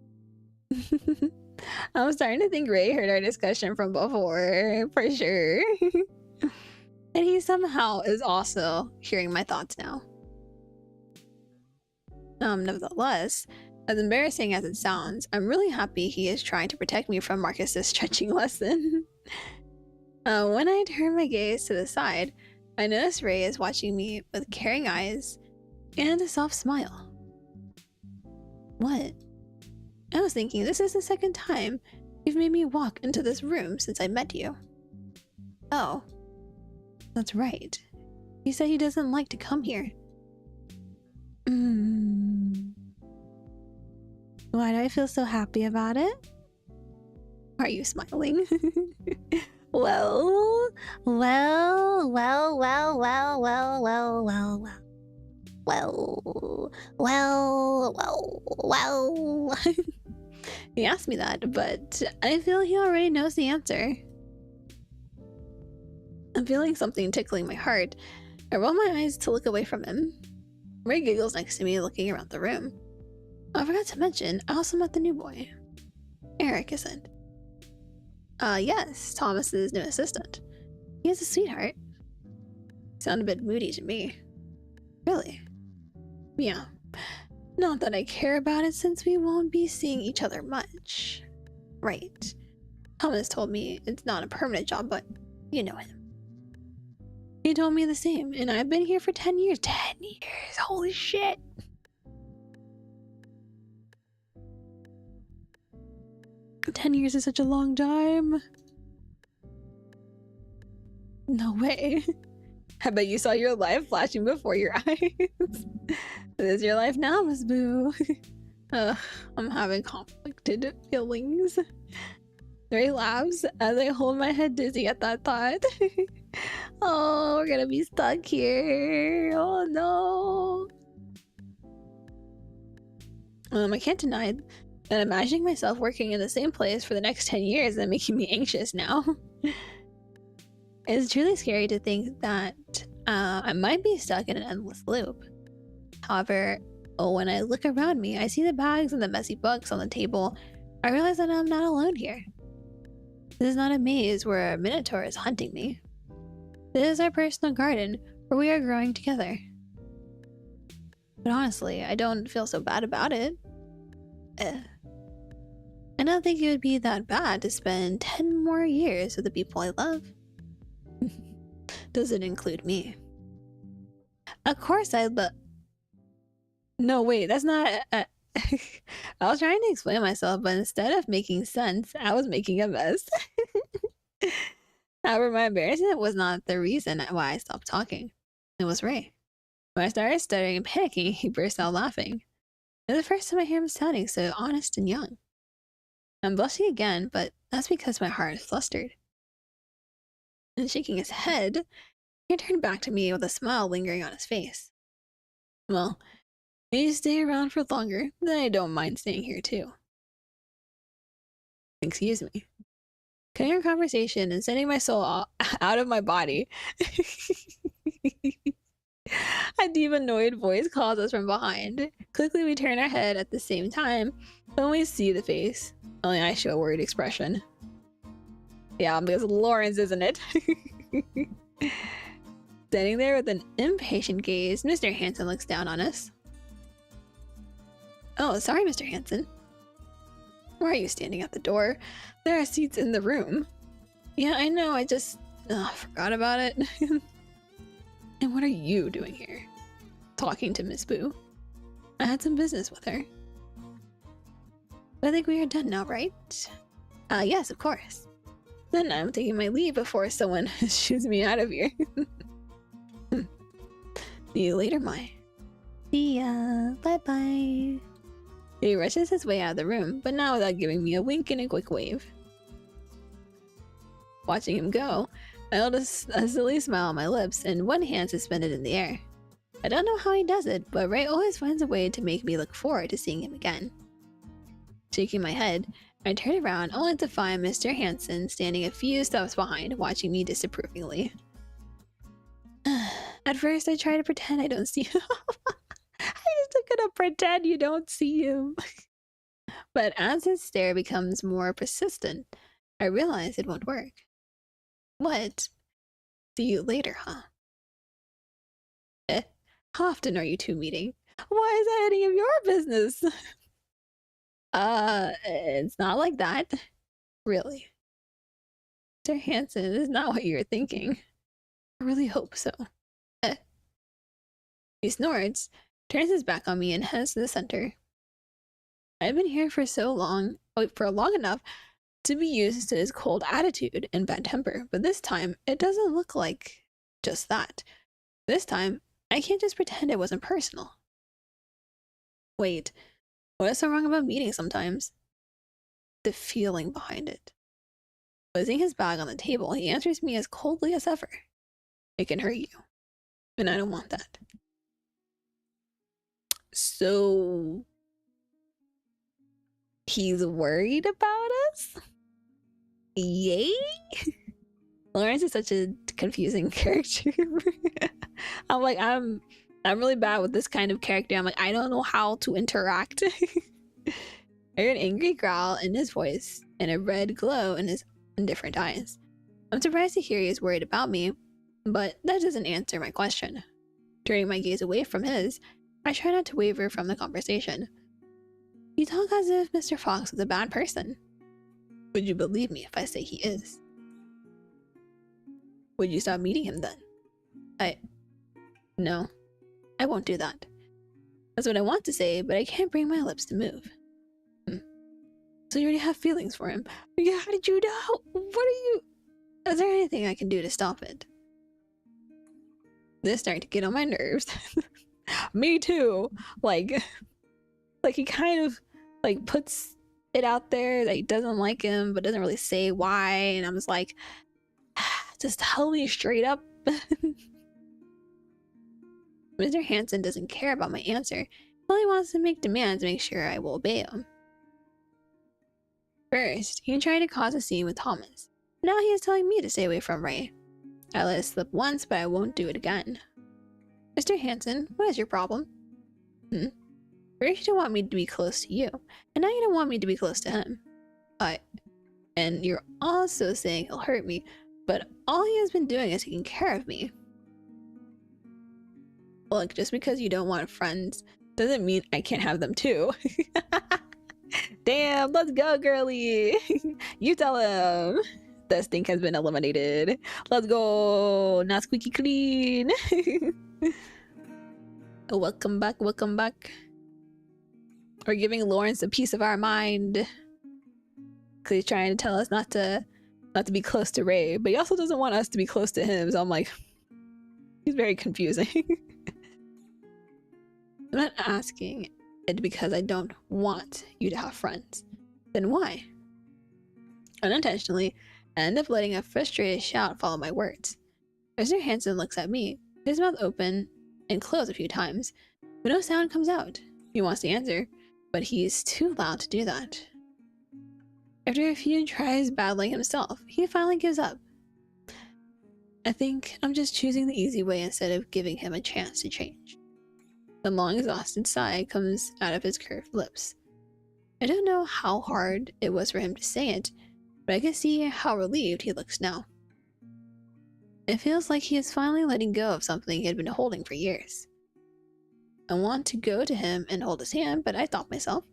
I'm starting to think Ray heard our discussion from before, for sure. And he somehow is also hearing my thoughts now. Nevertheless, as embarrassing as it sounds, I'm really happy he is trying to protect me from Marcus's stretching lesson. When I turn my gaze to the side, I notice Ray is watching me with caring eyes and a soft smile. What? I was thinking this is the second time you've made me walk into this room since I met you. Oh, that's right. He said he doesn't like to come here. Why do I feel so happy about it? Are you smiling? Well. He asked me that, but I feel he already knows the answer. I'm feeling something tickling my heart. I roll my eyes to look away from him. Ray giggles next to me, looking around the room. I forgot to mention, I also met the new boy. Eric, isn't? Yes, Thomas's new assistant. He is a sweetheart. Sound a bit moody to me. Really? Yeah. Not that I care about it since we won't be seeing each other much. Right. Thomas told me it's not a permanent job, but you know him. He told me the same, and I've been here for 10 years. 10 years! Holy shit! "10 years is such a long time." No way. I bet you saw your life flashing before your eyes. This is your life now, Miss Boo. I'm having conflicted feelings. Ray laughs as I hold my head dizzy at that thought. Oh, we're gonna be stuck here. Oh no. I can't deny that imagining myself working in the same place for the next 10 years is making me anxious now. It's truly scary to think that I might be stuck in an endless loop. However, when I look around me, I see the bags and the messy books on the table. I realize that I'm not alone here. This is not a maze where a minotaur is hunting me. This is our personal garden where we are growing together. But honestly, I don't feel so bad about it. I don't think it would be that bad to spend 10 more years with the people I love. Does it include me? Of course I'd love... No, wait, that's not... I was trying to explain myself, but instead of making sense, I was making a mess. However, my embarrassment was not the reason why I stopped talking. It was Ray. When I started stuttering and panicking, he burst out laughing. It was the first time I hear him sounding so honest and young. I'm blushing again, but that's because my heart is flustered. And shaking his head, he turned back to me with a smile lingering on his face. Well, if you stay around for longer, then I don't mind staying here too. Excuse me. Cutting our conversation and sending my soul out of my body. A deep, annoyed voice calls us from behind. Quickly, we turn our head at the same time, but when we see the face, only I show a worried expression. Yeah, because Lawrence, isn't it? Standing there with an impatient gaze, Mr. Hanson looks down on us. Oh, sorry, Mr. Hanson. Why are you standing at the door? There are seats in the room. Yeah, I know, I just forgot about it. And what are you doing here? Talking to Miss Boo. I had some business with her. But I think we are done now, right? Yes, of course. Then I'm taking my leave before someone shoots me out of here. See you later, Mai. See ya. Bye-bye. He rushes his way out of the room, but not without giving me a wink and a quick wave. Watching him go, I notice a silly smile on my lips and one hand suspended in the air. I don't know how he does it, but Ray always finds a way to make me look forward to seeing him again. Shaking my head, I turn around only to find Mr. Hanson standing a few steps behind, watching me disapprovingly. At first, I try to pretend I don't see him. I just gonna pretend you don't see him. But as his stare becomes more persistent, I realize it won't work. What? See you later, huh? How often are you two meeting? Why is that any of your business? It's not like that. Really. Mr. Hanson is not what you're thinking. I really hope so. He snorts, turns his back on me, and heads to the center. I've been here for long enough to be used to his cold attitude and bad temper, but this time, it doesn't look like just that. This time, I can't just pretend it wasn't personal. Wait, what is so wrong about meeting sometimes? The feeling behind it. Placing his bag on the table, he answers me as coldly as ever. It can hurt you, and I don't want that. So, he's worried about us? Yay? Lawrence is such a confusing character. I'm really bad with this kind of character. I'm like, I don't know how to interact. I hear an angry growl in his voice and a red glow in his indifferent eyes. I'm surprised to hear he is worried about me, but that doesn't answer my question. Turning my gaze away from his, I try not to waver from the conversation. You talk as if Mr. Fox is a bad person. Would you believe me if I say he is? Would you stop meeting him then? No, I won't do that. That's what I want to say, but I can't bring my lips to move. So you already have feelings for him? Yeah, how did you know? What are you... Is there anything I can do to stop it? This is starting to get on my nerves. Me too. Like he kind of like puts it out there that he doesn't like him, but doesn't really say why. And I'm just like, just tell me straight up. Mr. Hanson doesn't care about my answer. He only wants to make demands to make sure I will obey him. First, he tried to cause a scene with Thomas. Now he is telling me to stay away from Ray. I let it slip once, but I won't do it again. Mr. Hanson, what is your problem? First you don't want me to be close to you, and now you don't want me to be close to him. And you're also saying he'll hurt me, but all he has been doing is taking care of me. Look, just because you don't want friends doesn't mean I can't have them too. Damn, let's go, girly. You tell him. The stink has been eliminated. Let's go. Now squeaky clean. Welcome back, welcome back. We're giving Lawrence a piece of our mind. Because he's trying to tell us not to be close to Ray, but he also doesn't want us to be close to him, so I'm like, he's very confusing. I'm not asking it because I don't want you to have friends. Then why? Unintentionally, I end up letting a frustrated shout follow my words. Mr. Hanson looks at me, his mouth open and closed a few times, but no sound comes out. He wants to answer, but he's too loud to do that. After a few tries battling himself, he finally gives up. I think I'm just choosing the easy way instead of giving him a chance to change. A long, exhausted sigh comes out of his curved lips. I don't know how hard it was for him to say it, but I can see how relieved he looks now. It feels like he is finally letting go of something he had been holding for years. I want to go to him and hold his hand, but I stop myself.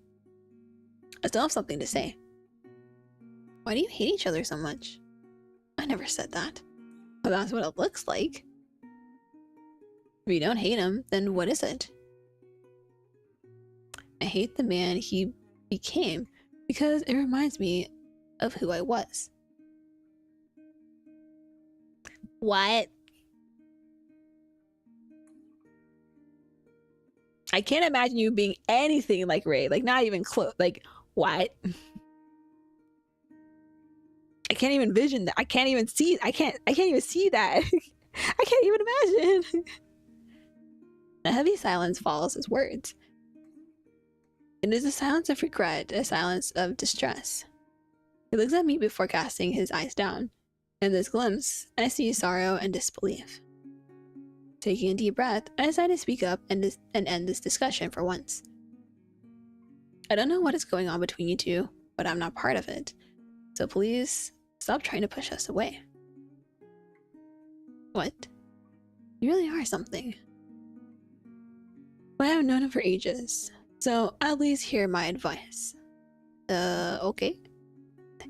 I still have something to say. Why do you hate each other so much? I never said that. But that's what it looks like. If you don't hate him, then what is it? I hate the man he became because it reminds me of who I was. What? I can't imagine you being anything like Ray, like not even close. Like, what? I can't even envision that. I can't even see. I can't even see that. I can't even imagine. A heavy silence follows his words. It is a silence of regret, a silence of distress. He looks at me before casting his eyes down. In this glimpse, I see sorrow and disbelief. Taking a deep breath, I decide to speak up and end this discussion for once. I don't know what is going on between you two, but I'm not part of it. So please, stop trying to push us away. What? You really are something. But I have known him for ages, so at least hear my advice. Okay.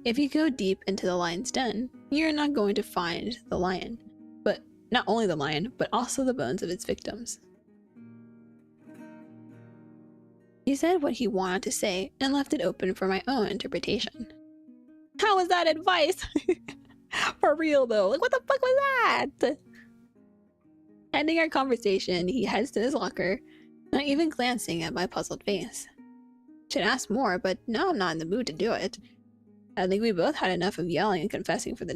If you go deep into the lion's den, you're not going to find the lion. But not only the lion, but also the bones of its victims. He said what he wanted to say and left it open for my own interpretation. How was that advice? For real though, like what the fuck was that? Ending our conversation, he heads to his locker, not even glancing at my puzzled face. Should ask more, but now I'm not in the mood to do it. I think we both had enough of yelling and confessing for the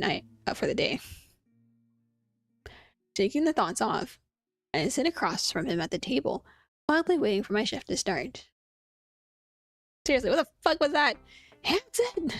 day. Shaking the thoughts off, I sit across from him at the table, quietly waiting for my shift to start. Seriously, what the fuck was that? Hanson!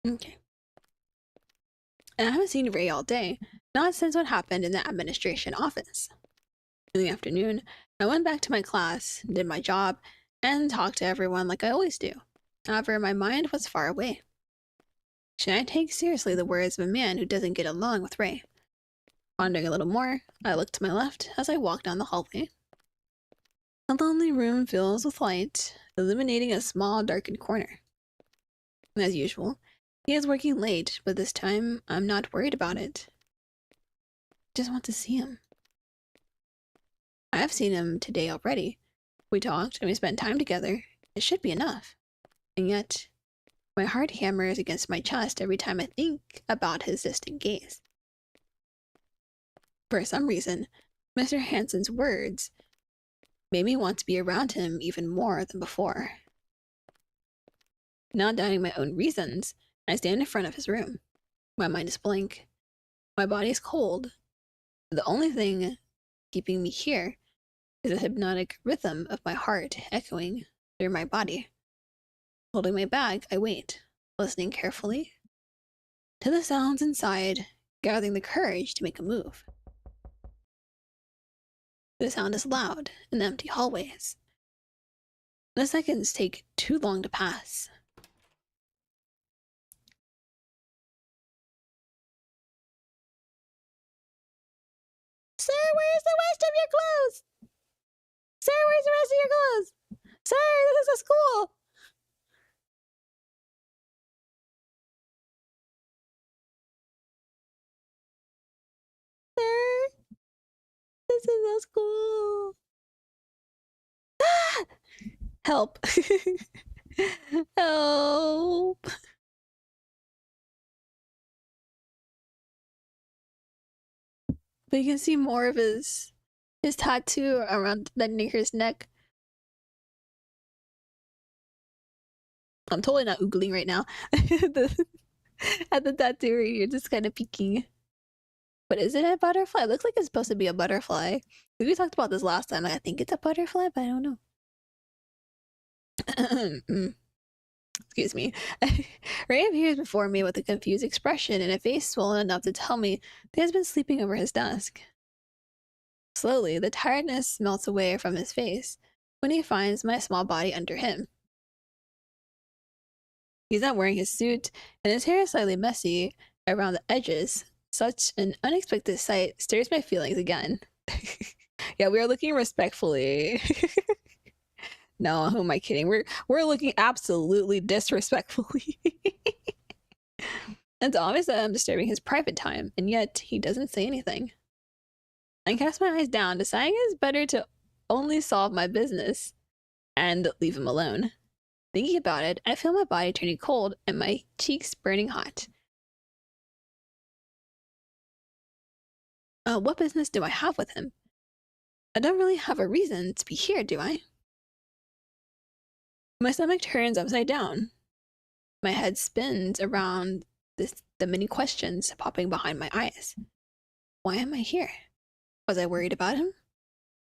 Okay. I haven't seen Ray all day, not since what happened in the administration office. In the afternoon, I went back to my class, did my job, and talked to everyone like I always do. However, my mind was far away. Should I take seriously the words of a man who doesn't get along with Ray? Pondering a little more, I looked to my left as I walked down the hallway. A lonely room fills with light, illuminating a small, darkened corner. As usual, he is working late, but this time I'm not worried about it. I just want to see him. I've seen him today already. We talked and we spent time together. It should be enough. And yet, my heart hammers against my chest every time I think about his distant gaze. For some reason, Mr. Hanson's words made me want to be around him even more than before. Not doubting my own reasons, I stand in front of his room. My mind is blank. My body is cold. The only thing keeping me here is the hypnotic rhythm of my heart echoing through my body. Holding my bag, I wait, listening carefully to the sounds inside, gathering the courage to make a move. The sound is loud in the empty hallways. The seconds take too long to pass. Sir, where's the rest of your clothes? Sir, where's the rest of your clothes? Sir, this is a school. Sir, this is a school. Ah! Help. Help. But you can see more of his tattoo around that Nikke's neck. I'm totally not oogling right now. At the tattoo right here, just kind of peeking. But is it a butterfly? It looks like it's supposed to be a butterfly. We talked about this last time. I think it's a butterfly, but I don't know. Excuse me. Ray appears before me with a confused expression and a face swollen enough to tell me that he has been sleeping over his desk. Slowly, the tiredness melts away from his face when he finds my small body under him. He's not wearing his suit, and his hair is slightly messy around the edges. Such an unexpected sight stirs my feelings again. Yeah, we are looking respectfully. No, who am I kidding? We're looking absolutely disrespectfully. It's obvious that I'm disturbing his private time, and yet he doesn't say anything. I cast my eyes down, deciding it's better to only solve my business and leave him alone. Thinking about it, I feel my body turning cold and my cheeks burning hot. What business do I have with him? I don't really have a reason to be here, do I? My stomach turns upside down. My head spins around the many questions popping behind my eyes. Why am I here? Was I worried about him?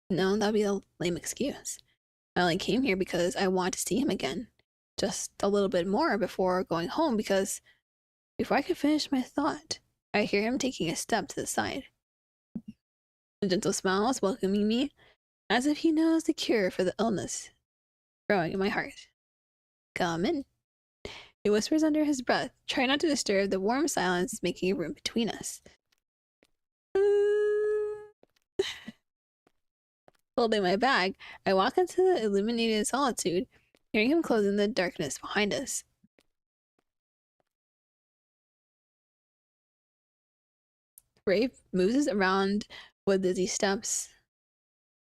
No, that'd be a lame excuse. I only came here because I want to see him again. Just a little bit more before going home, because before I could finish my thought, I hear him taking a step to the side. A gentle smile is welcoming me, as if he knows the cure for the illness growing in my heart. Come in. He whispers under his breath, trying not to disturb the warm silence making room between us. Holding my bag, I walk into the illuminated solitude, hearing him closing the darkness behind us. Rafe moves around with dizzy steps,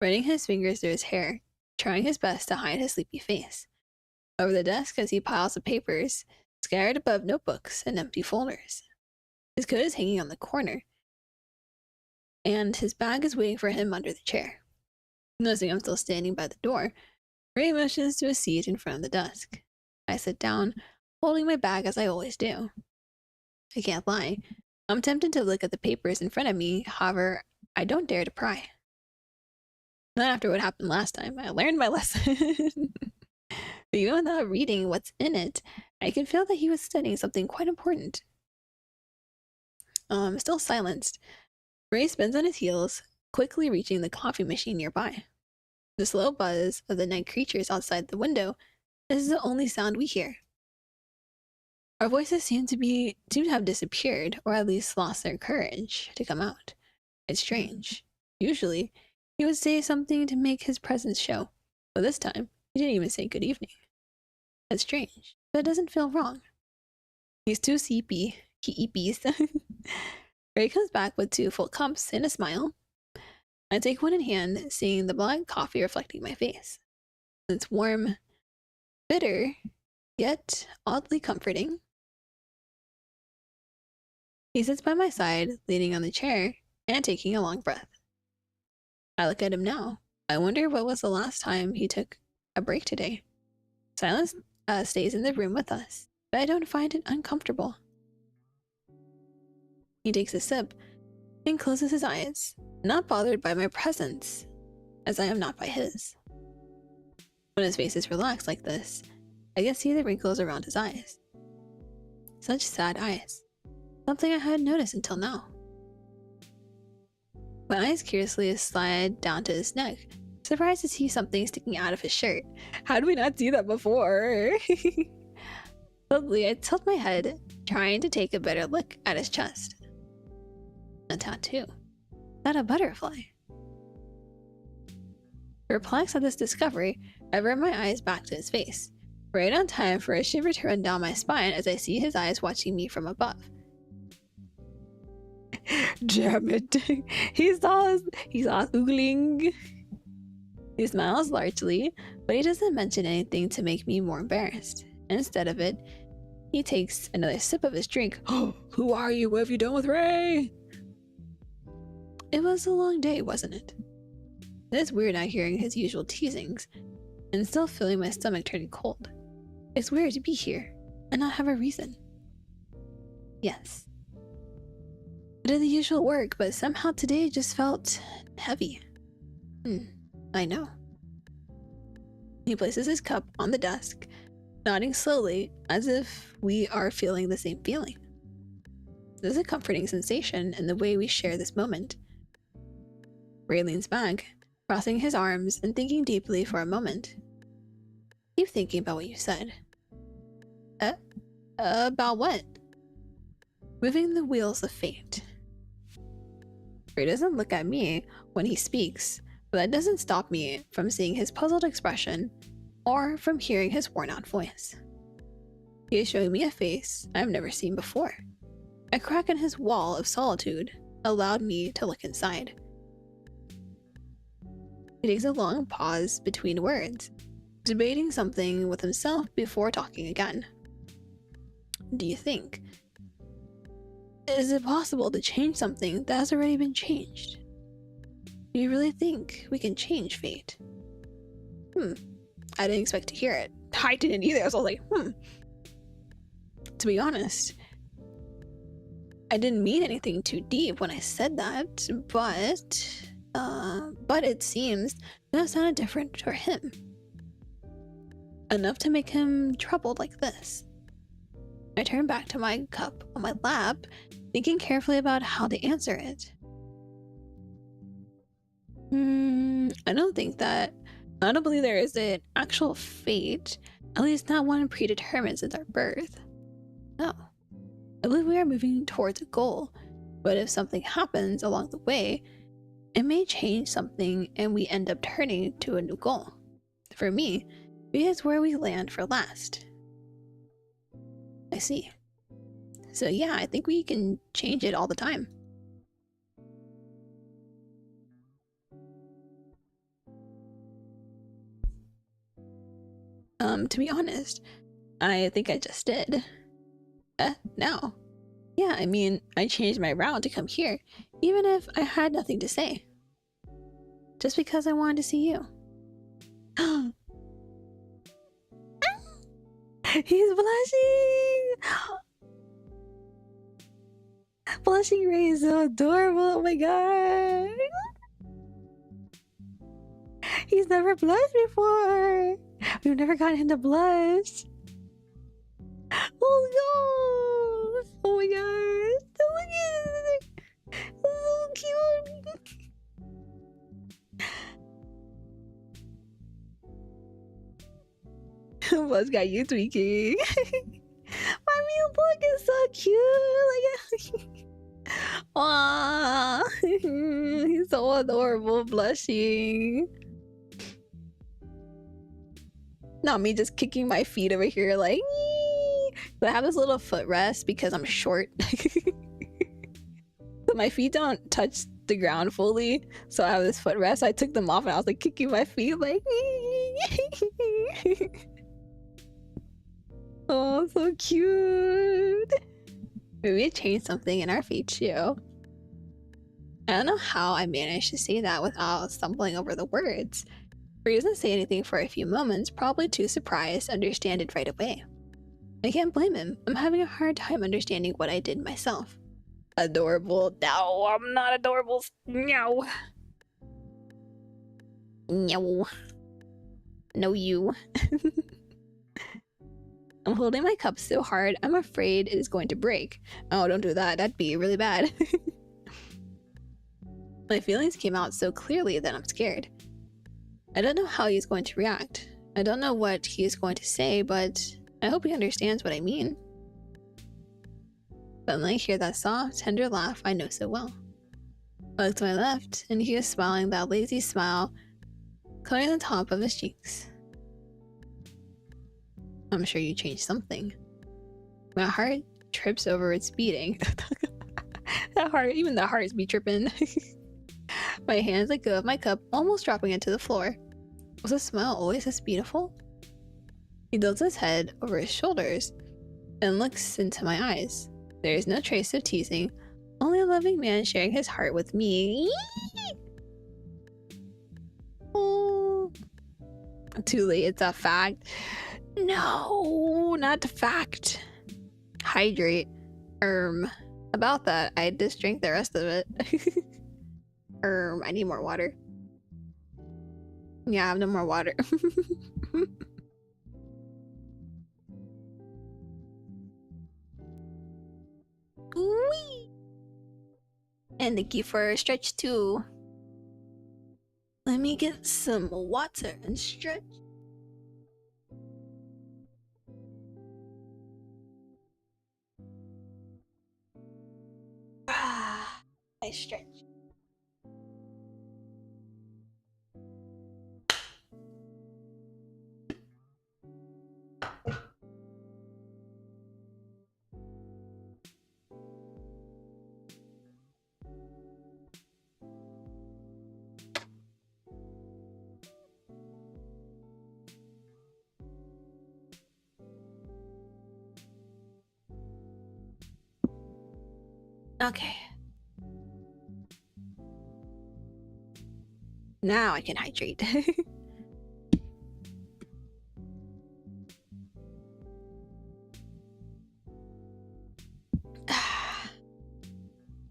running his fingers through his hair, trying his best to hide his sleepy face. Over the desk as he piles the papers, scattered above notebooks and empty folders. His coat is hanging on the corner, and his bag is waiting for him under the chair. Noticing I'm still standing by the door, Ray motions to a seat in front of the desk. I sit down, holding my bag as I always do. I can't lie, I'm tempted to look at the papers in front of me, however, I don't dare to pry. Not after what happened last time. I learned my lesson. But even without reading what's in it, I could feel that he was studying something quite important. Still silenced, Ray spins on his heels, quickly reaching the coffee machine nearby. The slow buzz of the night creatures outside the window is the only sound we hear. Our voices seem to have disappeared, or at least lost their courage to come out. It's strange. Usually, he would say something to make his presence show, but this time, he didn't even say good evening. That's strange, but it doesn't feel wrong. He's too sleepy. He eepies. Ray comes back with 2 full cups and a smile. I take one in hand, seeing the black coffee reflecting my face. It's warm, bitter, yet oddly comforting. He sits by my side, leaning on the chair and taking a long breath. I look at him now. I wonder what was the last time he took a break today. Silence stays in the room with us, but I don't find it uncomfortable. He takes a sip and closes his eyes, not bothered by my presence, as I am not by his. When his face is relaxed like this, I can see the wrinkles around his eyes. Such sad eyes. Something I hadn't noticed until now. My eyes curiously slide down to his neck, surprised to see something sticking out of his shirt. How did we not see that before? Suddenly, I tilt my head, trying to take a better look at his chest. A tattoo. Not a butterfly. Perplexed at this discovery, I turn my eyes back to his face, right on time for a shiver to run down my spine as I see his eyes watching me from above. Damn it. He's all googling. He smiles largely, but he doesn't mention anything to make me more embarrassed. Instead of it, he takes another sip of his drink. Oh, who are you? What have you done with Ray? It was a long day, wasn't it? It is weird not hearing his usual teasings, and still feeling my stomach turning cold. It's weird to be here, and not have a reason. Yes. I did the usual work, but somehow today just felt heavy. I know. He places his cup on the desk, nodding slowly, as if we are feeling the same feeling. There's a comforting sensation in the way we share this moment. Ray leans back, crossing his arms and thinking deeply for a moment. Keep thinking about what you said. About what? Moving the wheels of fate. Ray doesn't look at me when he speaks, but that doesn't stop me from seeing his puzzled expression or from hearing his worn-out voice. He is showing me a face I've never seen before. A crack in his wall of solitude allowed me to look inside. He takes a long pause between words, debating something with himself before talking again. Do you think? Is it possible to change something that has already been changed? Do you really think we can change fate? I didn't expect to hear it. I didn't either, so I was like, To be honest, I didn't mean anything too deep when I said that, but it seems that sounded different for him. Enough to make him troubled like this. I turn back to my cup on my lap, thinking carefully about how to answer it. I don't believe there is an actual fate, at least not one predetermined since our birth. No. I believe we are moving towards a goal, but if something happens along the way, it may change something and we end up turning to a new goal. For me, it is where we land for last. I see. So yeah, I think we can change it all the time. To be honest, I think I just did. No. Yeah, I mean, I changed my route to come here, even if I had nothing to say. Just because I wanted to see you. He's blushing! Blushing Ray is so adorable, oh my god! He's never blushed before! We've never gotten him to blush! Oh no! Oh my god! Look at it! So cute! What's got you tweaking? My meal book is so cute! Like, aww! He's so adorable, blushing. Not me just kicking my feet over here like, I have this little footrest because I'm short. So my feet don't touch the ground fully, so I have this footrest. I took them off and I was like kicking my feet like oh, so cute. Maybe it changed something in our feet too. I don't know how I managed to say that without stumbling over the words. He doesn't say anything for a few moments, probably too surprised to understand it right away. I can't blame him. I'm having a hard time understanding what I did myself. Adorable. No, I'm not adorable. No. No. No, you. I'm holding my cup so hard, I'm afraid it is going to break. Oh, don't do that. That'd be really bad. My feelings came out so clearly that I'm scared. I don't know how he's going to react. I don't know what he is going to say, but I hope he understands what I mean. Suddenly I hear that soft, tender laugh I know so well. I look to my left, and he is smiling that lazy smile, coloring the top of his cheeks. I'm sure you changed something. My heart trips over its beating. Even the hearts be tripping. My hands let go of my cup, almost dropping it to the floor. Was a smile always this beautiful? He tilts his head over his shoulders and looks into my eyes. There is no trace of teasing, only a loving man sharing his heart with me. Oh. Too late, it's a fact. No, not the fact. Hydrate. About that, I just drank the rest of it. I need more water. Yeah, I have no more water. Whee! And Nikke for a stretch too. Let me get some water and stretch. I stretch. Okay. Now I can hydrate.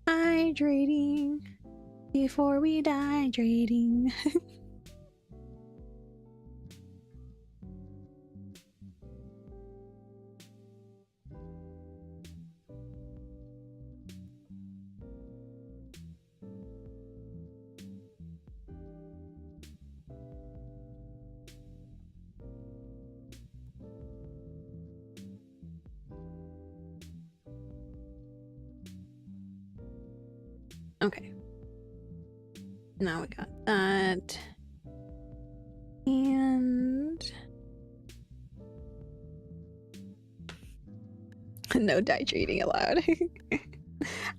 Hydrating before we die hydrating. Okay. Now we got that. And no hydrating allowed.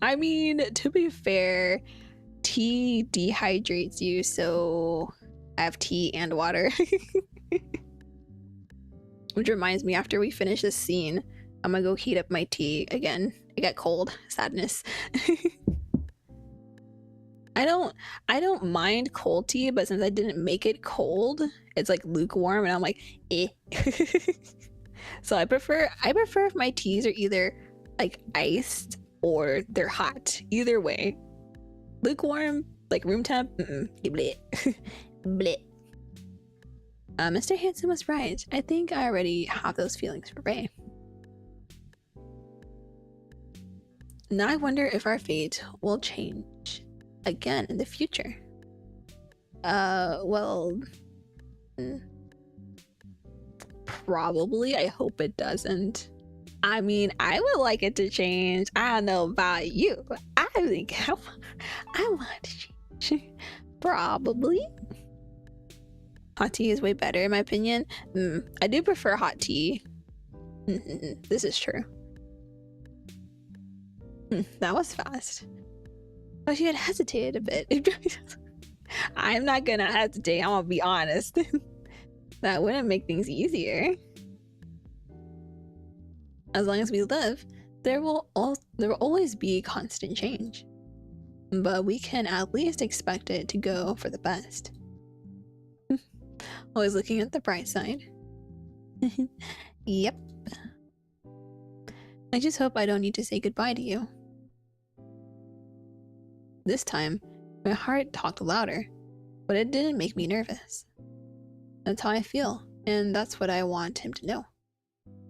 I mean, to be fair, tea dehydrates you, so I have tea and water. Which reminds me, after we finish this scene, I'm gonna go heat up my tea again. It got cold. Sadness. I don't mind cold tea, but since I didn't make it cold, it's like lukewarm and I'm like, eh. So I prefer if my teas are either like iced or they're hot. Either way. Lukewarm, like room temp, bleh. Bleh. Mr. Handsome was right. I think I already have those feelings for Ray. Now I wonder if our fate will change again in the future. Well, probably. I hope it doesn't. I mean, I would like it to change. I don't know about you, but I think I want to change. Probably. Hot tea is way better in my opinion. I do prefer hot tea. This is true. That was fast. But she had hesitated a bit. I'm not gonna hesitate, I'm gonna be honest. That wouldn't make things easier. As long as we live, there will always be constant change. But we can at least expect it to go for the best. Always looking at the bright side. Yep. I just hope I don't need to say goodbye to you. This time, my heart talked louder, but it didn't make me nervous. That's how I feel, and that's what I want him to know.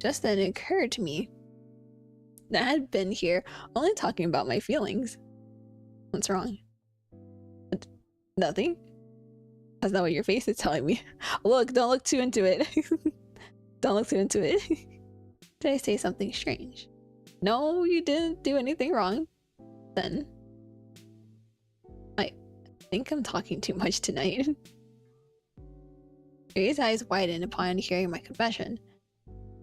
Just then it occurred to me that I had been here only talking about my feelings. What's wrong? Nothing? That's not what your face is telling me. Look, don't look too into it. Don't look too into it. Did I say something strange? No, you didn't do anything wrong. Then I think I'm talking too much tonight. Ray's eyes widened upon hearing my confession.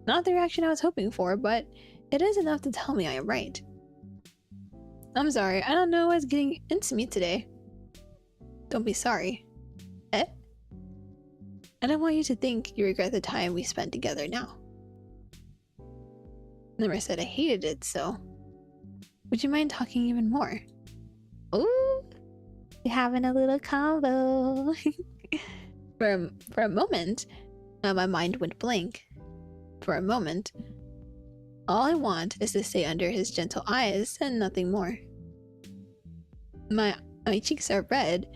Not the reaction I was hoping for, but it is enough to tell me I am right. I'm sorry, I don't know what's getting into me today. Don't be sorry. Eh? I don't want you to think you regret the time we spent together now. Never said I hated it, so would you mind talking even more? Ooh, we're having a little combo. For a moment, my mind went blank. For a moment, all I want is to stay under his gentle eyes and nothing more. My cheeks are red,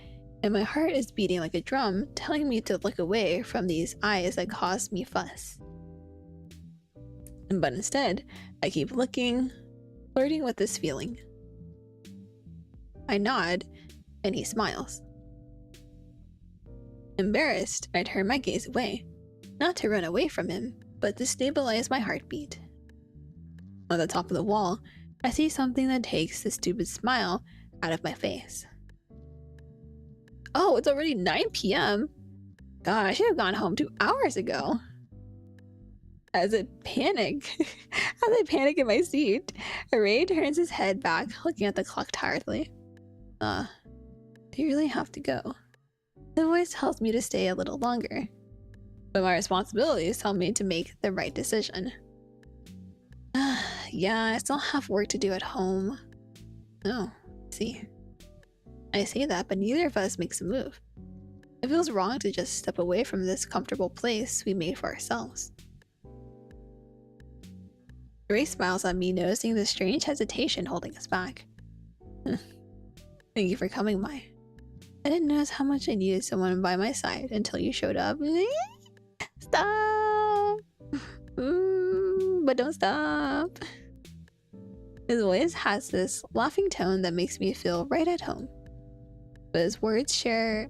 and my heart is beating like a drum, telling me to look away from these eyes that cause me fuss. But instead, I keep looking, flirting with this feeling. I nod, and he smiles. Embarrassed, I turn my gaze away, not to run away from him, but to stabilize my heartbeat. On the top of the wall, I see something that takes the stupid smile out of my face. Oh, it's already 9 p.m. God, I should have gone home 2 hours ago. As I panic in my seat, Ray turns his head back, looking at the clock tiredly. Do you really have to go? The voice tells me to stay a little longer, but my responsibilities tell me to make the right decision. Yeah, I still have work to do at home. Oh, see. I say that, but neither of us makes a move. It feels wrong to just step away from this comfortable place we made for ourselves. Ray smiles at me, noticing the strange hesitation holding us back. Thank you for coming by. I didn't notice how much I needed someone by my side until you showed up. Stop! But don't stop. His voice has this laughing tone that makes me feel right at home. But his words share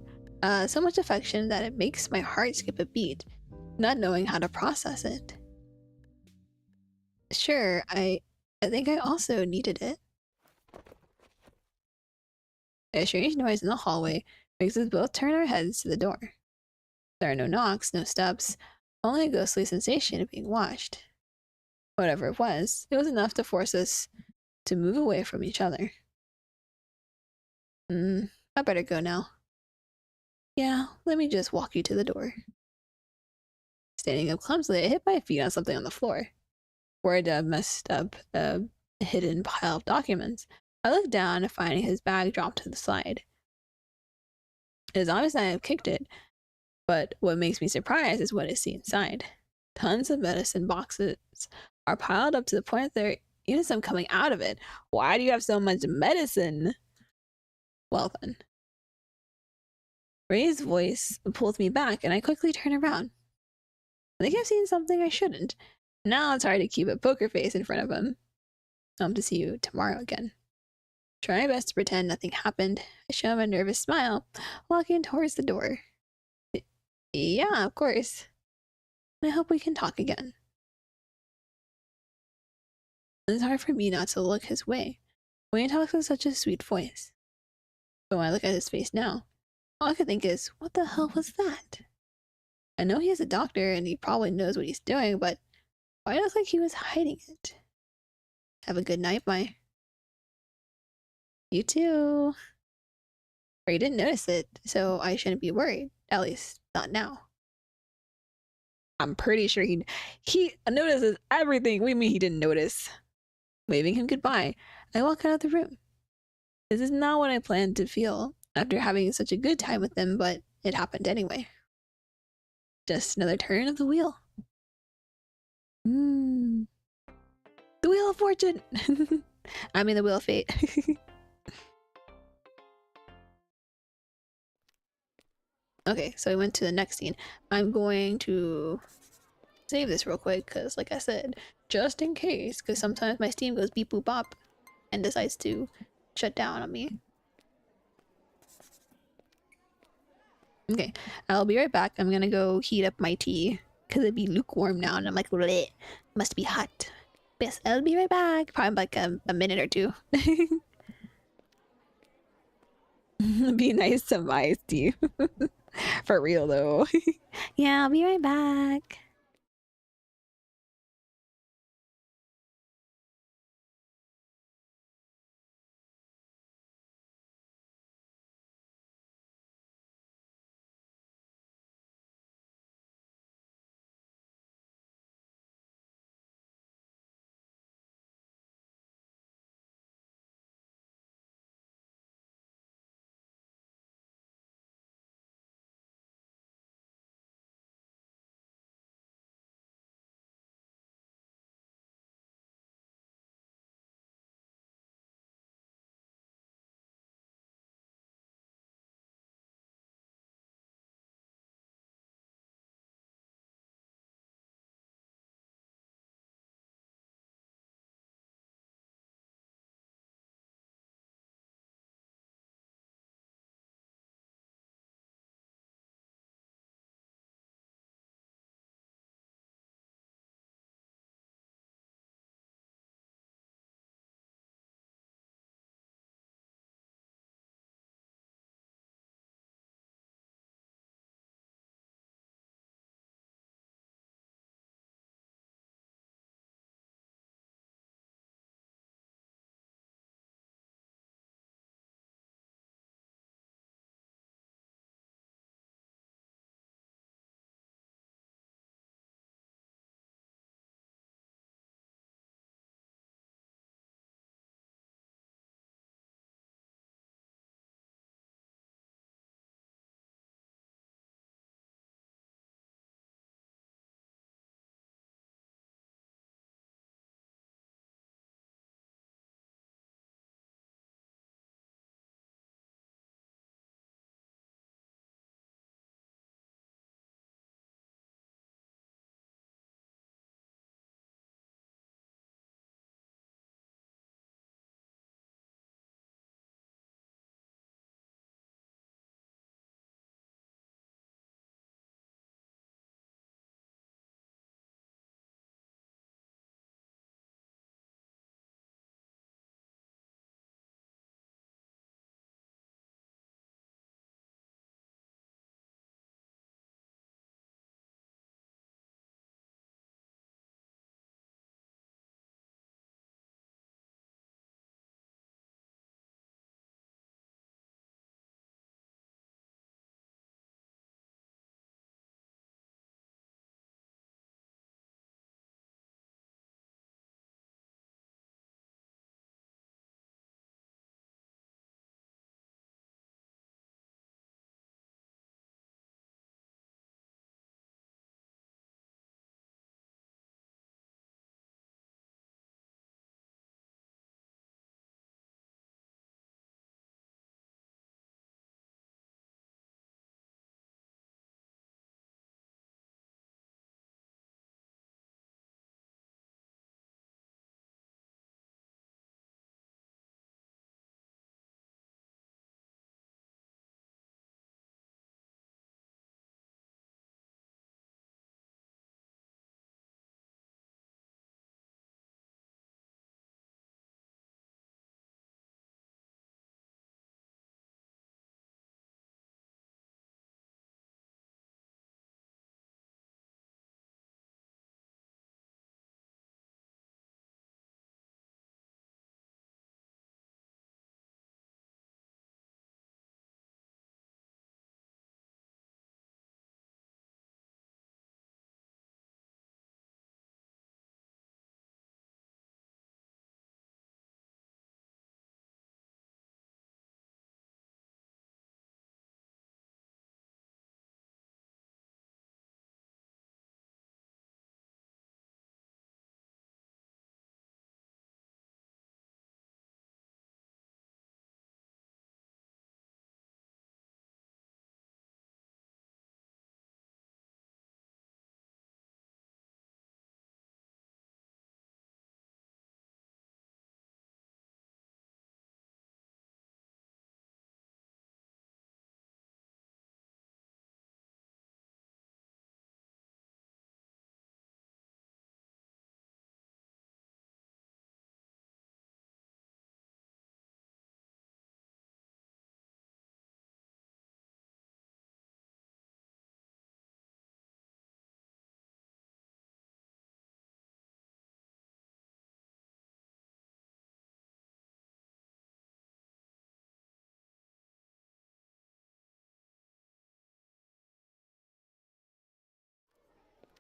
so much affection that it makes my heart skip a beat, not knowing how to process it. Sure, I think I also needed it. A strange noise in the hallway makes us both turn our heads to the door. There are no knocks, no steps, only a ghostly sensation of being watched. Whatever it was enough to force us to move away from each other. I better go now. Yeah, let me just walk you to the door. Standing up clumsily, I hit my feet on something on the floor. Where I'd messed up a hidden pile of documents. I look down, finding his bag dropped to the side. It is obvious I have kicked it, but what makes me surprised is what I see inside. Tons of medicine boxes are piled up to the point that there are even some coming out of it. Why do you have so much medicine? Well then. Ray's voice pulls me back, and I quickly turn around. I think I've seen something I shouldn't. Now it's hard to keep a poker face in front of him. I hope to see you tomorrow again. Try my best to pretend nothing happened. I show him a nervous smile, walking towards the door. Yeah, of course. And I hope we can talk again. It's hard for me not to look his way when he talks with such a sweet voice. But when I look at his face now, all I can think is, what the hell was that? I know he is a doctor and he probably knows what he's doing, but why does it look like he was hiding it? Have a good night, Mai. You too. Or you didn't notice it, so I shouldn't be worried. At least, not now. I'm pretty sure he notices everything. We mean he didn't notice. Waving him goodbye, I walk out of the room. This is not what I planned to feel after having such a good time with him, but it happened anyway. Just another turn of the wheel. The Wheel of Fortune! I mean the Wheel of Fate. Okay, so we went to the next scene. I'm going to save this real quick because, like I said, just in case, because sometimes my Steam goes beep boop bop and decides to shut down on me. Okay, I'll be right back. I'm gonna go heat up my tea because it'd be lukewarm now, and I'm like, bleh, must be hot. Yes, I'll be right back. Probably like a minute or two. Be nice to my tea. For real though. Yeah, I'll be right back.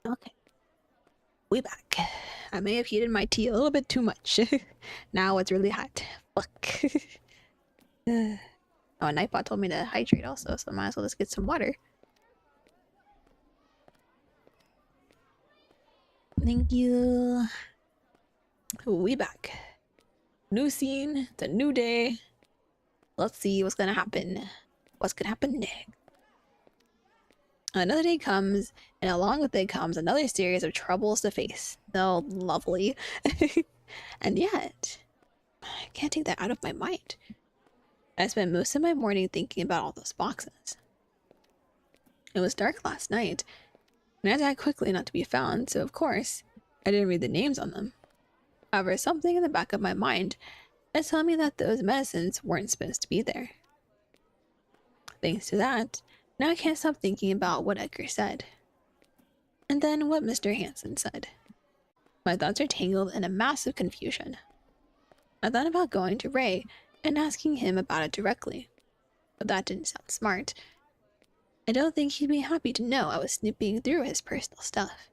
Okay. We back. I may have heated my tea a little bit too much. Now it's really hot. Fuck. Oh, Nightbot told me to hydrate also, so I might as well just get some water. Thank you. We back. New scene. It's a new day. Let's see what's gonna happen. What's gonna happen next? Another day comes, and along with it comes another series of troubles to face. Oh, lovely. And yet, I can't take that out of my mind. I spent most of my morning thinking about all those boxes. It was dark last night, and I died quickly not to be found, so of course, I didn't read the names on them. However, something in the back of my mind is telling me that those medicines weren't supposed to be there. Thanks to that, now I can't stop thinking about what Edgar said. And then what Mr. Hansen said. My thoughts are tangled in a massive confusion. I thought about going to Ray and asking him about it directly, but that didn't sound smart. I don't think he'd be happy to know I was snooping through his personal stuff.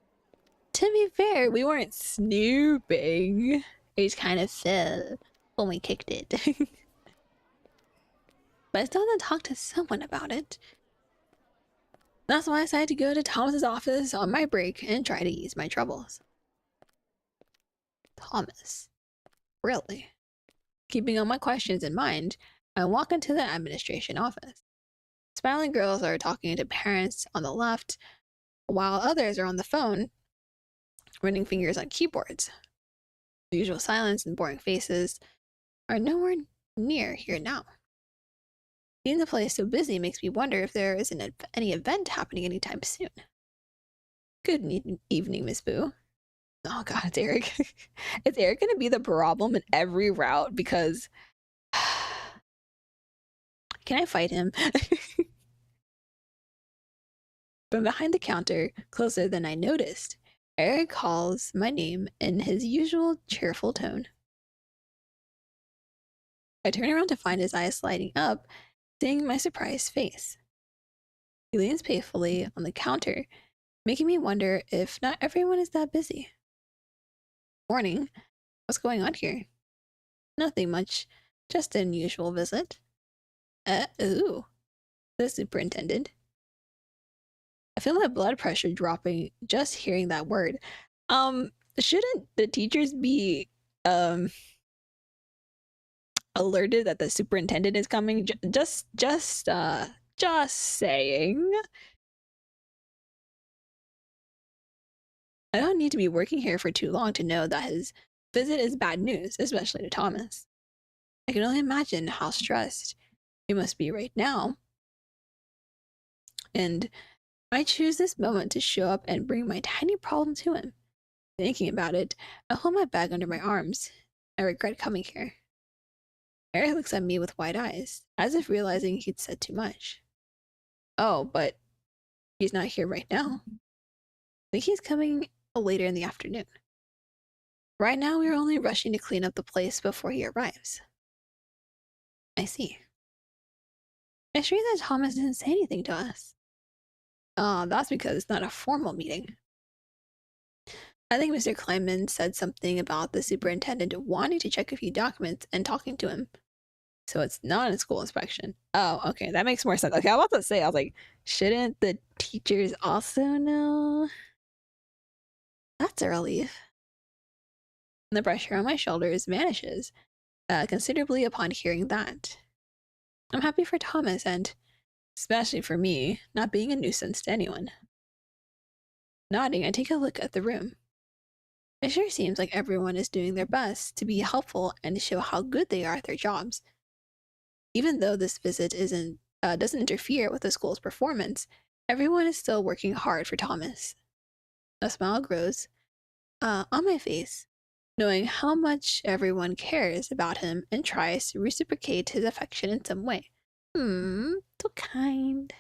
To be fair, we weren't snooping. It just kind of fell when we kicked it. But I still had to talk to someone about it. That's why I decided to go to Thomas's office on my break and try to ease my troubles. Thomas. Really? Keeping all my questions in mind, I walk into the administration office. Smiling girls are talking to parents on the left, while others are on the phone, running fingers on keyboards. The usual silence and boring faces are nowhere near here now. Seeing the place so busy makes me wonder if there isn't any event happening anytime soon. Good evening, Miss Boo. Oh god, it's Eric. Is Eric gonna be the problem in every route? Because can I fight him? From behind the counter, closer than I noticed, Eric calls my name in his usual cheerful tone. I turn around to find his eyes lighting up, seeing my surprised face. He leans playfully on the counter, making me wonder if not everyone is that busy. Morning. What's going on here? Nothing much, just an unusual visit. Ooh. The superintendent. I feel my blood pressure dropping just hearing that word. Shouldn't the teachers be alerted that the superintendent is coming? Just saying. I don't need to be working here for too long to know that his visit is bad news, especially to Thomas. I can only imagine how stressed he must be right now. And I choose this moment to show up and bring my tiny problem to him. Thinking about it, I hold my bag under my arms. I regret coming here. Eric looks at me with wide eyes, as if realizing he'd said too much. Oh, but he's not here right now. I think he's coming later in the afternoon. Right now, we're only rushing to clean up the place before he arrives. I see. It's strange that Thomas didn't say anything to us. That's because it's not a formal meeting. I think Mr. Kleinman said something about the superintendent wanting to check a few documents and talking to him. So it's not a school inspection. Oh, okay, that makes more sense. Okay, I was about to say, I was like, shouldn't the teachers also know? That's a relief. The pressure on my shoulders vanishes considerably upon hearing that. I'm happy for Thomas and, especially for me, not being a nuisance to anyone. Nodding, I take a look at the room. It sure seems like everyone is doing their best to be helpful and to show how good they are at their jobs. Even though this visit doesn't interfere with the school's performance, everyone is still working hard for Thomas. A smile grows on my face, knowing how much everyone cares about him and tries to reciprocate his affection in some way. So kind.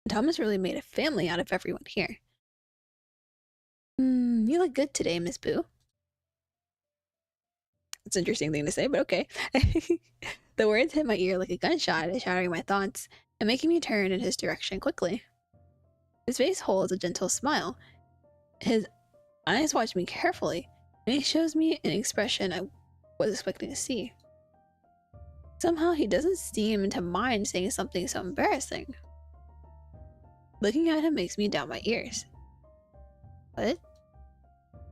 Thomas really made a family out of everyone here. You look good today, Miss Boo. It's an interesting thing to say, but okay. The words hit my ear like a gunshot, shattering my thoughts and making me turn in his direction quickly. His face holds a gentle smile. His eyes watch me carefully, and he shows me an expression I was expecting to see. Somehow he doesn't seem to mind saying something so embarrassing. Looking at him makes me doubt my ears. What?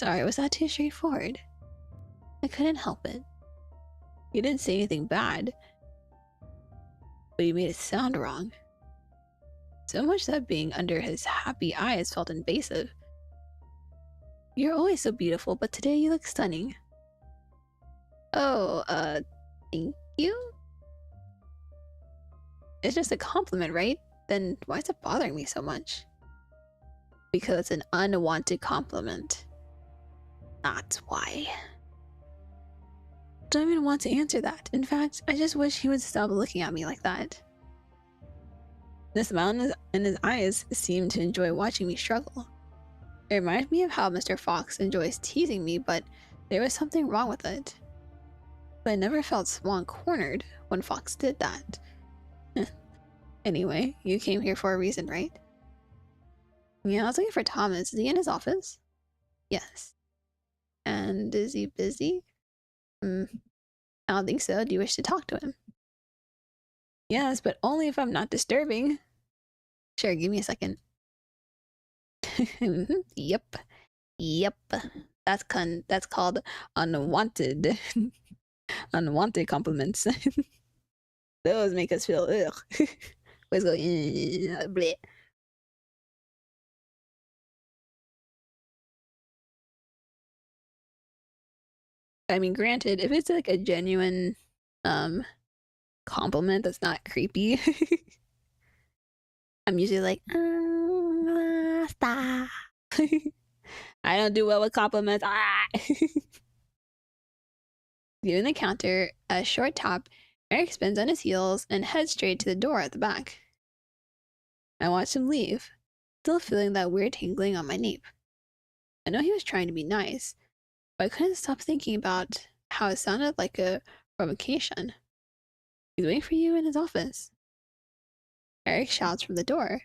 Sorry, was that too straightforward? I couldn't help it. He didn't say anything bad, but he made it sound wrong. So much that being under his happy eyes felt invasive. You're always so beautiful, but today you look stunning. Oh, thank you? It's just a compliment, right? Then why is it bothering me so much? Because it's an unwanted compliment. That's why. Don't even want to answer that. In fact, I just wish he would stop looking at me like that. The smile in his eyes seemed to enjoy watching me struggle. It reminded me of how Mr. Fox enjoys teasing me, but there was something wrong with it. But I never felt small and cornered when Fox did that. Anyway, you came here for a reason, right? Yeah, I was looking for Thomas. Is he in his office? Yes. And is he busy? I don't think so. Do you wish to talk to him? Yes, but only if I'm not disturbing. Sure, give me a second. Yep. That's called unwanted. Unwanted compliments. Those make us feel ugh. Let's go. Bleh. I mean, granted, if it's like a genuine compliment that's not creepy, I'm usually like, stop. I don't do well with compliments. Viewing the counter, a short tap, Eric spins on his heels and heads straight to the door at the back. I watched him leave, still feeling that weird tingling on my nape. I know he was trying to be nice, but I couldn't stop thinking about how it sounded like a provocation. He's waiting for you in his office. Eric shouts from the door,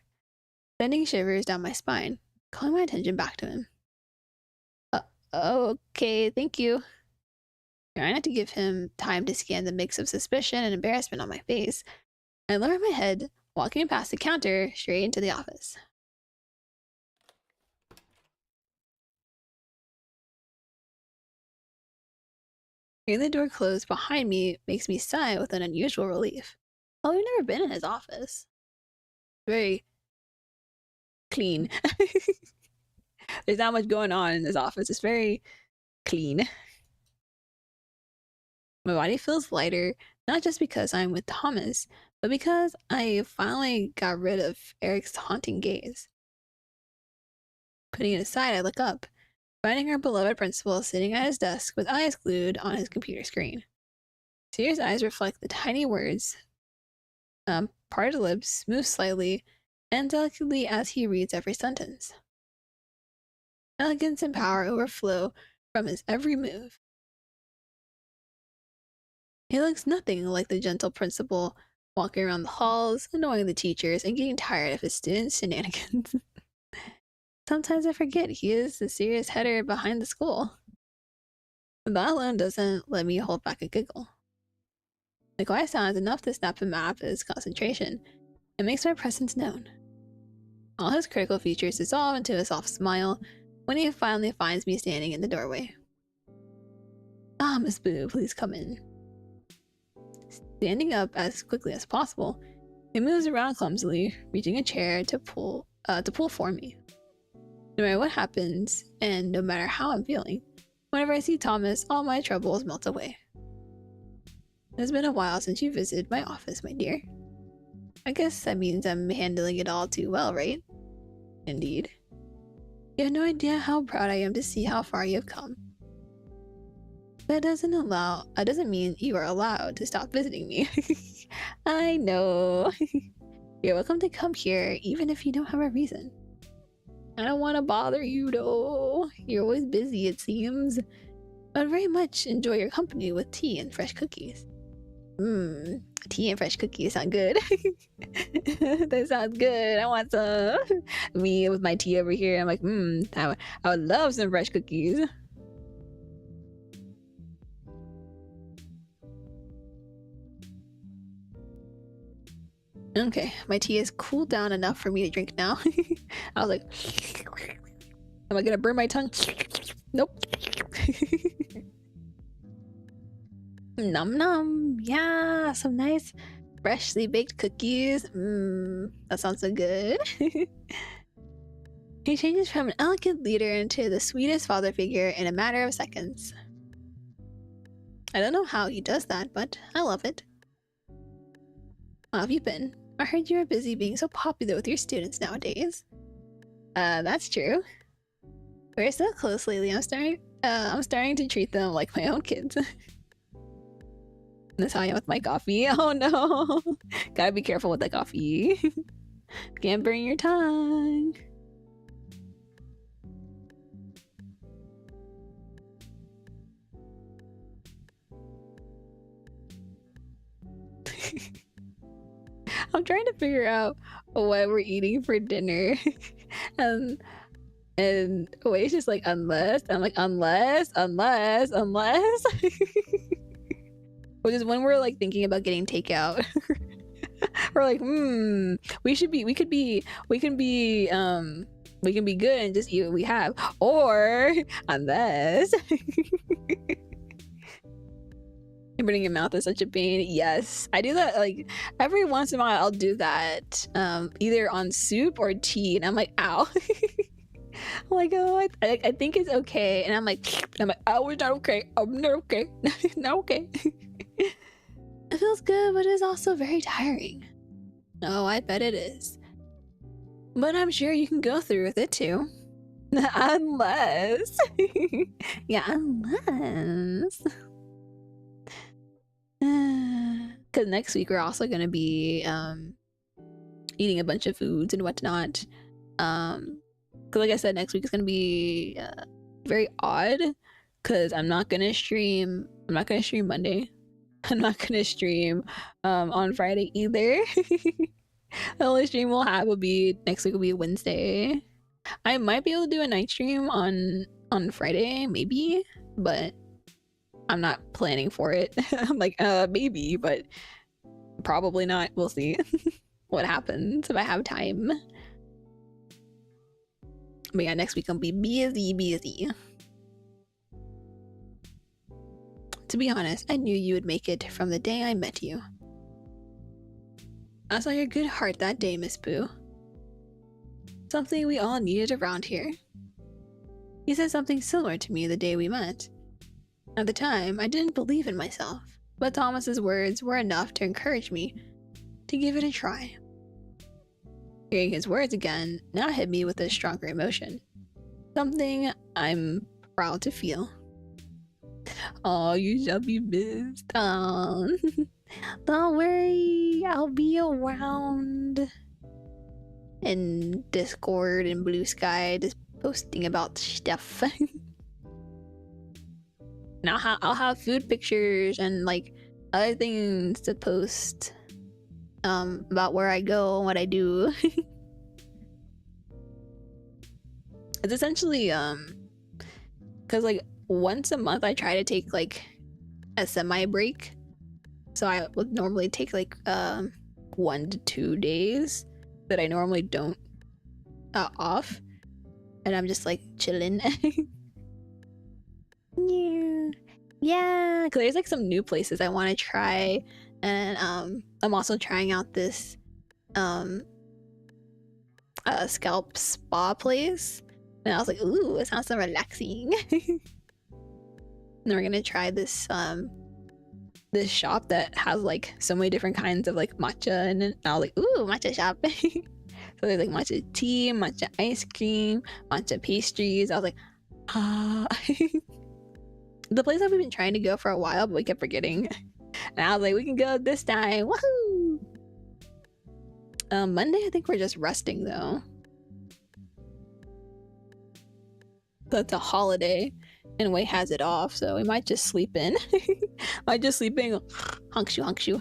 sending shivers down my spine, calling my attention back to him. Okay, thank you. Trying not to give him time to scan the mix of suspicion and embarrassment on my face, I lower my head, walking past the counter straight into the office. Hearing the door close behind me makes me sigh with an unusual relief. Oh, we've never been in his office. Very clean. There's not much going on in this office. It's very clean. My body feels lighter, not just because I'm with Thomas, but because I finally got rid of Eric's haunting gaze. Putting it aside, I look up, finding our beloved principal sitting at his desk with eyes glued on his computer screen. Serious eyes reflect the tiny words, parted lips move slightly and delicately as he reads every sentence. Elegance and power overflow from his every move. He looks nothing like the gentle principal walking around the halls, annoying the teachers, and getting tired of his students' shenanigans. Sometimes I forget he is the serious header behind the school. That alone doesn't let me hold back a giggle. The quiet sound is enough to snap him out of his concentration and makes my presence known. All his critical features dissolve into a soft smile when he finally finds me standing in the doorway. Ah, Miss Boo, please come in. Standing up as quickly as possible, he moves around clumsily, reaching a chair to pull for me. No matter what happens, and no matter how I'm feeling, whenever I see Thomas, all my troubles melt away. It has been a while since you visited my office, my dear. I guess that means I'm handling it all too well, right? Indeed. You have no idea how proud I am to see how far you have come. That doesn't mean you are allowed to stop visiting me. I know. You're welcome to come here even if you don't have a reason. I don't want to bother you though. You're always busy, it seems. I would very much enjoy your company with tea and fresh cookies. Tea and fresh cookies sound good. That sounds good. I want some. Me with my tea over here. I'm like, I would love some fresh cookies. Okay, my tea is cooled down enough for me to drink now. I was like, am I gonna burn my tongue? Nope. Nom nom. Yeah, some nice freshly baked cookies. That sounds so good. He changes from an elegant leader into the sweetest father figure in a matter of seconds. I don't know how he does that, but I love it. How have you been? I heard you were busy being so popular with your students nowadays. That's true. We're so close lately. I'm starting to treat them like my own kids. That's how I am with my coffee. Oh no. Gotta be careful with the coffee. Can't burn your tongue. I'm trying to figure out what we're eating for dinner. and Way's just like, unless. I'm like, unless. Which is when we're like thinking about getting takeout. We're like, we can be good and just eat what we have. Or unless putting your mouth is such a pain. Yes, I do that like every once in a while. I'll do that either on soup or tea, and I'm like, ow. I'm like, oh, I think it's okay, and I'm like, oh, it's not okay. I'm not okay. Not okay. It feels good, but it's also very tiring. Oh, I bet it is. But I'm sure you can go through with it too. Unless. Yeah, unless. Because next week we're also going to be eating a bunch of foods and whatnot. Because like I said, next week is going to be very odd. Because I'm not going to stream Monday. I'm not going to stream on Friday either. The only stream we'll have will be next week will be Wednesday. I might be able to do a night stream on Friday, maybe, but I'm not planning for it. I'm like, maybe, but probably not. We'll see what happens if I have time. But yeah, next week I'll be busy. To be honest, I knew you would make it from the day I met you. I saw your good heart that day, Miss Boo. Something we all needed around here. You said something similar to me the day we met. At the time, I didn't believe in myself, but Thomas's words were enough to encourage me to give it a try. Hearing his words again now hit me with a stronger emotion. Something I'm proud to feel. Oh, you shall be missed. Don't worry, I'll be around. In Discord and Blue Sky, just posting about stuff. Now I'll have food pictures and like other things to post about where I go and what I do. It's essentially because like once a month I try to take like a semi break. So I would normally take like 1 to 2 days that I normally don't off, and I'm just like chilling. Yeah, because there's like some new places I want to try, and I'm also trying out this scalp spa place, and I was like, ooh, it sounds so relaxing. And we're gonna try this this shop that has like so many different kinds of like matcha, and I was like, ooh, matcha shop. So there's like matcha tea, matcha ice cream, matcha pastries. I was like, ah. The place that we've been trying to go for a while, but we kept forgetting. And I was like, we can go this time. Woohoo! Monday, I think we're just resting though. That's a holiday. and Wei has it off, so we might just sleep in. Might just sleep in. Honk shoo.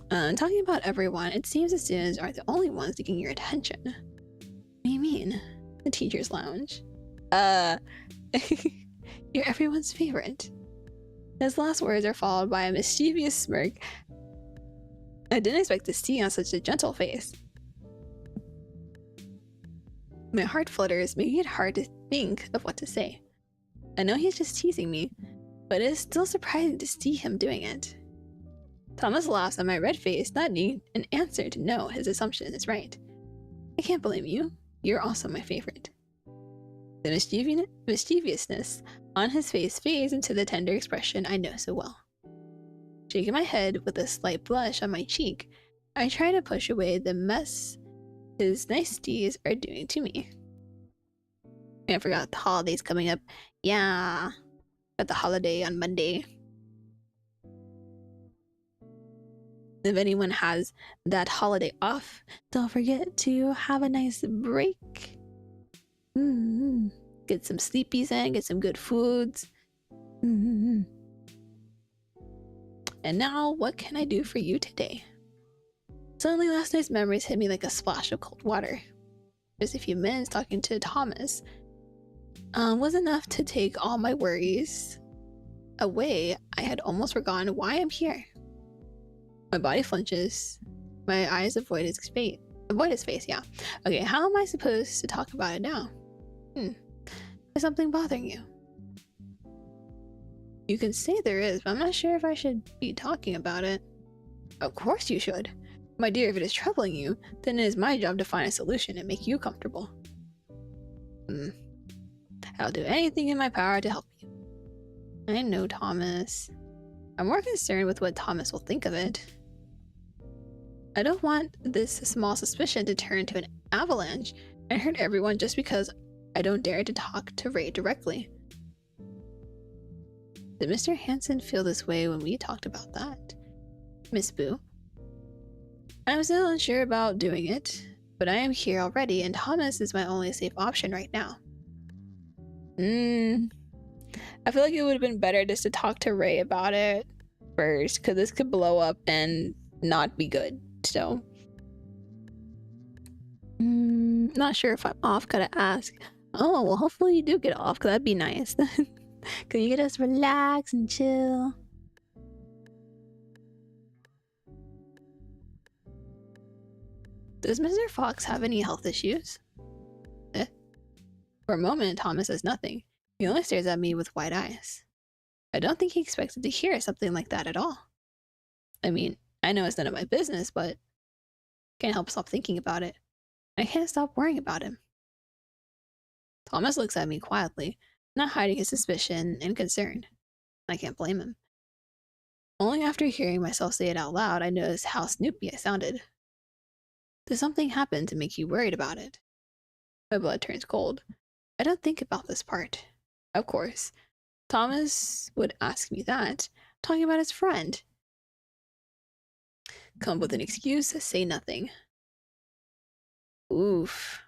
Talking about everyone, it seems the students are the only ones seeking your attention. What do you mean? The teacher's lounge. You're everyone's favorite. His last words are followed by a mischievous smirk. I didn't expect to see on such a gentle face. My heart flutters, making it hard to think of what to say. I know he's just teasing me, but it is still surprising to see him doing it. Thomas laughs at my red face, not needing an answer to know his assumption is right. I can't blame you. You're also my favorite. The mischievousness on his face fades into the tender expression I know so well. Shaking my head with a slight blush on my cheek, I try to push away the mess his niceties are doing to me. I forgot the holiday's coming up. Yeah, got the holiday on Monday. If anyone has that holiday off, don't forget to have a nice break. Get some sleepies in, get some good foods. And now, what can I do for you today? Suddenly, last night's memories hit me like a splash of cold water. Just a few minutes talking to Thomas was enough to take all my worries away. I had almost forgotten why I'm here. My body flinches. My eyes avoid his face. Yeah. Okay, how am I supposed to talk about it now? Is something bothering you? You can say there is, but I'm not sure if I should be talking about it. Of course you should. My dear, if it is troubling you, then it is my job to find a solution and make you comfortable. I'll do anything in my power to help you. I know, Thomas. I'm more concerned with what Thomas will think of it. I don't want this small suspicion to turn into an avalanche and hurt everyone just because I don't dare to talk to Ray directly. Did Mr. Hansen feel this way when we talked about that? Miss Boo? I'm still unsure about doing it, but I am here already and Thomas is my only safe option right now. I feel like it would have been better just to talk to Ray about it first, because this could blow up and not be good. So, not sure if I'm off. Gotta ask. Oh, well, hopefully you do get off, because that'd be nice. Can you get us relax and chill? Does Mr. Fox have any health issues? For a moment, Thomas says nothing. He only stares at me with wide eyes. I don't think he expected to hear something like that at all. I mean, I know it's none of my business, but can't help stop thinking about it. I can't stop worrying about him. Thomas looks at me quietly, not hiding his suspicion and concern. I can't blame him. Only after hearing myself say it out loud, I noticed how snoopy I sounded. Did something happen to make you worried about it? My blood turns cold. I don't think about this part. Of course, Thomas would ask me that, talking about his friend. Come up with an excuse, say nothing. Oof.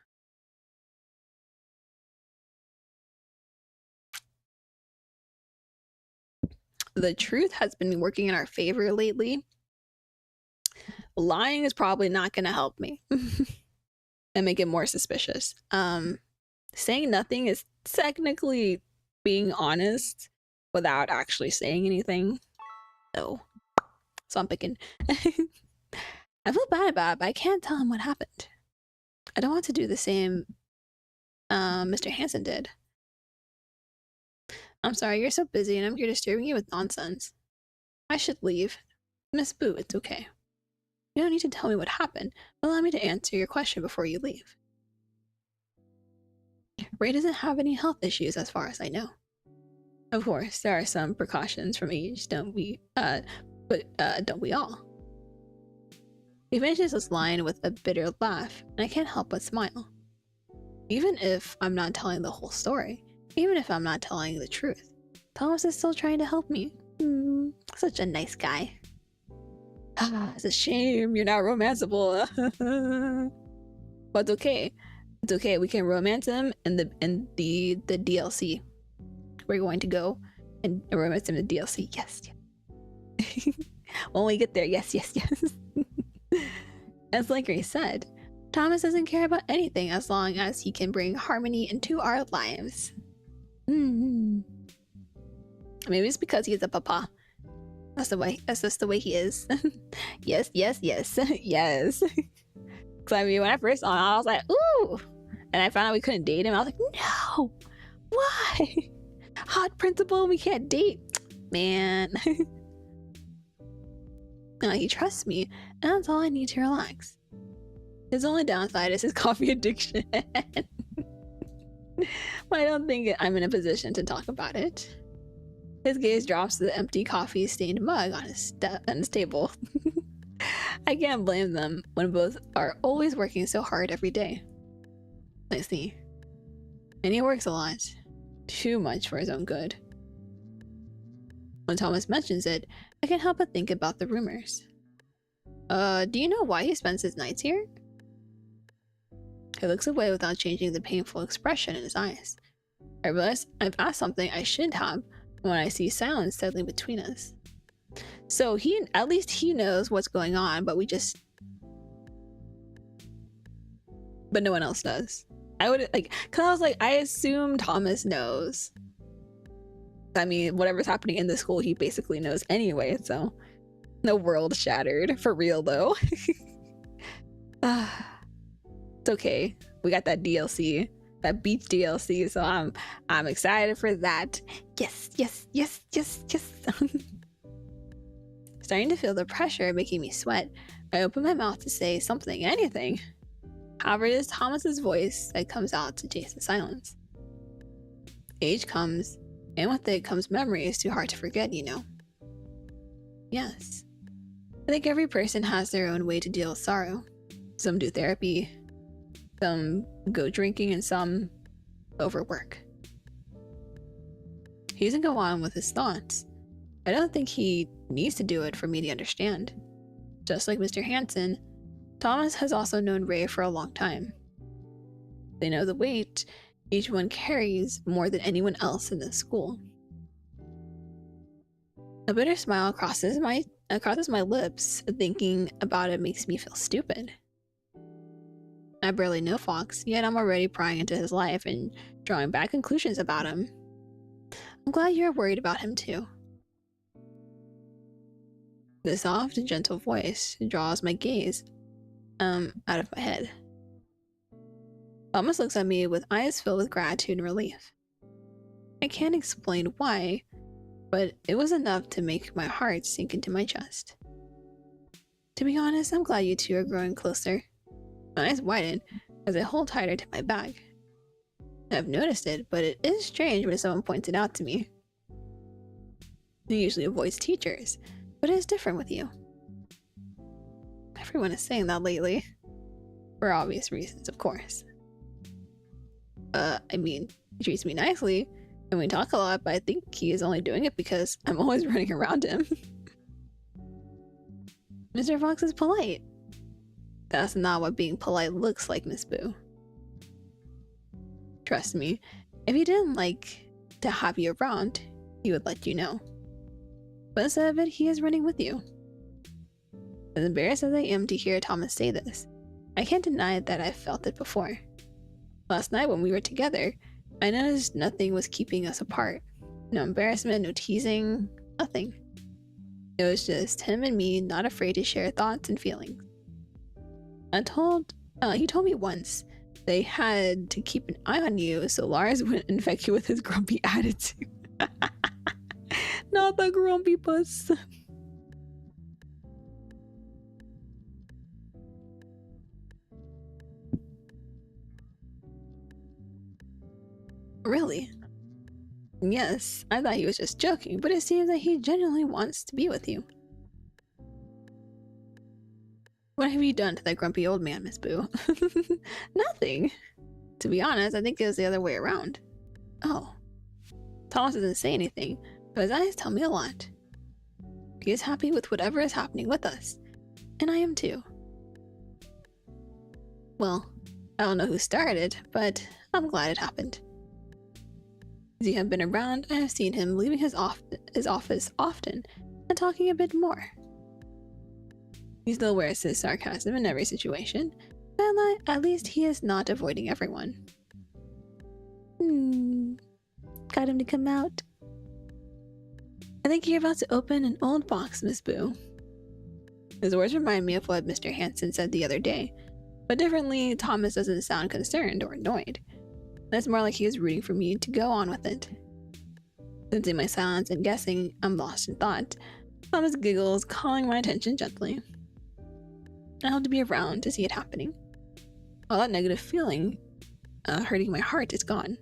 The truth has been working in our favor lately. Lying is probably not going to help me and make it more suspicious. Saying nothing is technically being honest without actually saying anything. So I'm picking. I feel bad about it, but I can't tell him what happened. I don't want to do the same Mr. Hansen did. I'm sorry, you're so busy and I'm here disturbing you with nonsense. I should leave. Miss Boo, it's okay. You don't need to tell me what happened, but allow me to answer your question before you leave. Ray doesn't have any health issues as far as I know. Of course, there are some precautions from age, don't we? But don't we all? He finishes this line with a bitter laugh, and I can't help but smile. Even if I'm not telling the whole story, even if I'm not telling the truth, Thomas is still trying to help me. Such a nice guy. It's a shame you're not romanceable. But it's okay. It's okay. We can romance him in the DLC. We're going to go and romance him in the DLC. Yes. When we get there, yes. As Linkery said, Thomas doesn't care about anything as long as he can bring harmony into our lives. Maybe it's because he's a papa. That's just the way he is. yes. Yes. Cause I mean, when I first saw him, I was like, ooh. And I found out we couldn't date him. I was like, no, why? Hot principal, we can't date. Man. No, he trusts me, and that's all I need to relax. His only downside is his coffee addiction. But I don't think I'm in a position to talk about it. His gaze drops to the empty coffee-stained mug on his table. I can't blame them when both are always working so hard every day. I see. And he works a lot. Too much for his own good. When Thomas mentions it, I can't help but think about the rumors. Do you know why he spends his nights here? He looks away without changing the painful expression in his eyes. I realize I've asked something I shouldn't have when I see silence settling between us. So at least he knows what's going on, but no one else does. Cause I was like, I assume Thomas knows. I mean, whatever's happening in the school, he basically knows anyway, so no world shattered. For real, though. It's okay. We got that DLC, that beach DLC, so I'm excited for that. Yes. Starting to feel the pressure making me sweat, I open my mouth to say something, anything. However, it is Thomas's voice that comes out to chase the silence. Age comes, and with it comes memories too hard to forget, you know. Yes. I think every person has their own way to deal with sorrow. Some do therapy, some go drinking, and some overwork. He doesn't go on with his thoughts. I don't think he needs to do it for me to understand. Just like Mr. Hansen, Thomas has also known Ray for a long time. They know the weight each one carries more than anyone else in this school. A bitter smile crosses my lips. Thinking about it makes me feel stupid. I barely know Fox, yet I'm already prying into his life and drawing bad conclusions about him. I'm glad you're worried about him too. The soft and gentle voice draws my gaze out of my head. Thomas looks at me with eyes filled with gratitude and relief. I can't explain why, but it was enough to make my heart sink into my chest. To be honest, I'm glad you two are growing closer. My eyes widen as I hold tighter to my bag. I've noticed it, but it is strange when someone points it out to me. He usually avoids teachers, but it is different with you. Everyone is saying that lately. For obvious reasons, of course. I mean, he treats me nicely, and we talk a lot, but I think he is only doing it because I'm always running around him. Mr. Fox is polite. That's not what being polite looks like, Miss Boo. Trust me, if he didn't like to have you around, he would let you know. But instead of it, he is running with you. As embarrassed as I am to hear Thomas say this, I can't deny that I've felt it before. Last night when we were together, I noticed nothing was keeping us apart. No embarrassment, no teasing, nothing. It was just him and me, not afraid to share thoughts and feelings. He told me once they had to keep an eye on you so Lars wouldn't infect you with his grumpy attitude. Not the grumpy puss. Really? Yes, I thought he was just joking, but it seems that he genuinely wants to be with you. What have you done to that grumpy old man, Miss Boo? Nothing. To be honest, I think it was the other way around. Oh. Thomas doesn't say anything, but his eyes tell me a lot. He is happy with whatever is happening with us, and I am too. Well, I don't know who started, but I'm glad it happened. As you have been around, I have seen him leaving his office often and talking a bit more. He still wears his sarcasm in every situation, and at least he is not avoiding everyone. Got him to come out. I think you're about to open an old box, Miss Boo. His words remind me of what Mr. Hanson said the other day, but differently, Thomas doesn't sound concerned or annoyed. It's more like he is rooting for me to go on with it. Sensing my silence and guessing I'm lost in thought, Thomas giggles, calling my attention gently. I hope to be around to see it happening. All that negative feeling hurting my heart is gone.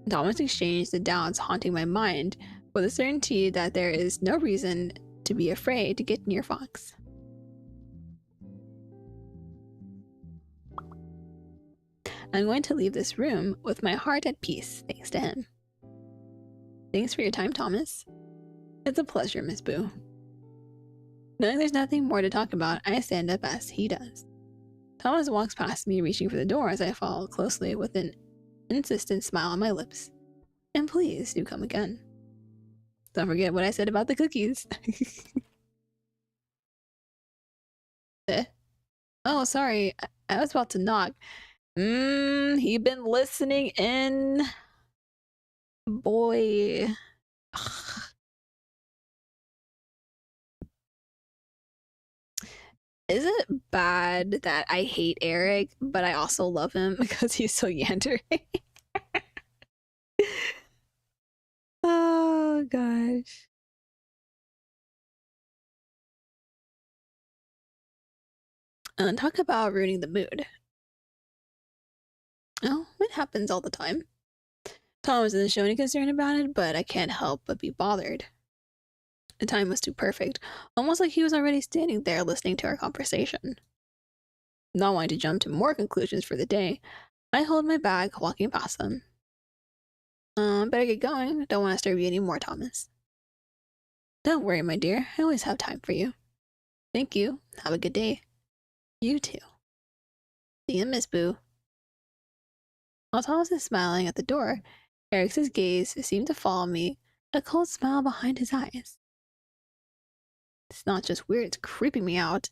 Thomas exchanged the doubts haunting my mind for the certainty that there is no reason to be afraid to get near Fox. I'm going to leave this room with my heart at peace, thanks to him. Thanks for your time, Thomas. It's a pleasure, Miss Boo. Knowing there's nothing more to talk about, I stand up as he does. Thomas walks past me, reaching for the door as I follow closely with an insistent smile on my lips. And please do come again. Don't forget what I said about the cookies. Oh, sorry. I was about to knock. He been listening in. Boy. Ugh. Is it bad that I hate Eric, but I also love him because he's so yandere? Oh, gosh. Talk about ruining the mood. Oh, it happens all the time. Thomas doesn't show any concern about it, but I can't help but be bothered. The time was too perfect, almost like he was already standing there listening to our conversation. Not wanting to jump to more conclusions for the day, I hold my bag, walking past them. Better get going. Don't want to disturb you anymore, Thomas. Don't worry, my dear. I always have time for you. Thank you. Have a good day. You too. See you, Miss Boo. While Thomas is smiling at the door, Eric's gaze seemed to follow me, a cold smile behind his eyes. It's not just weird, it's creeping me out.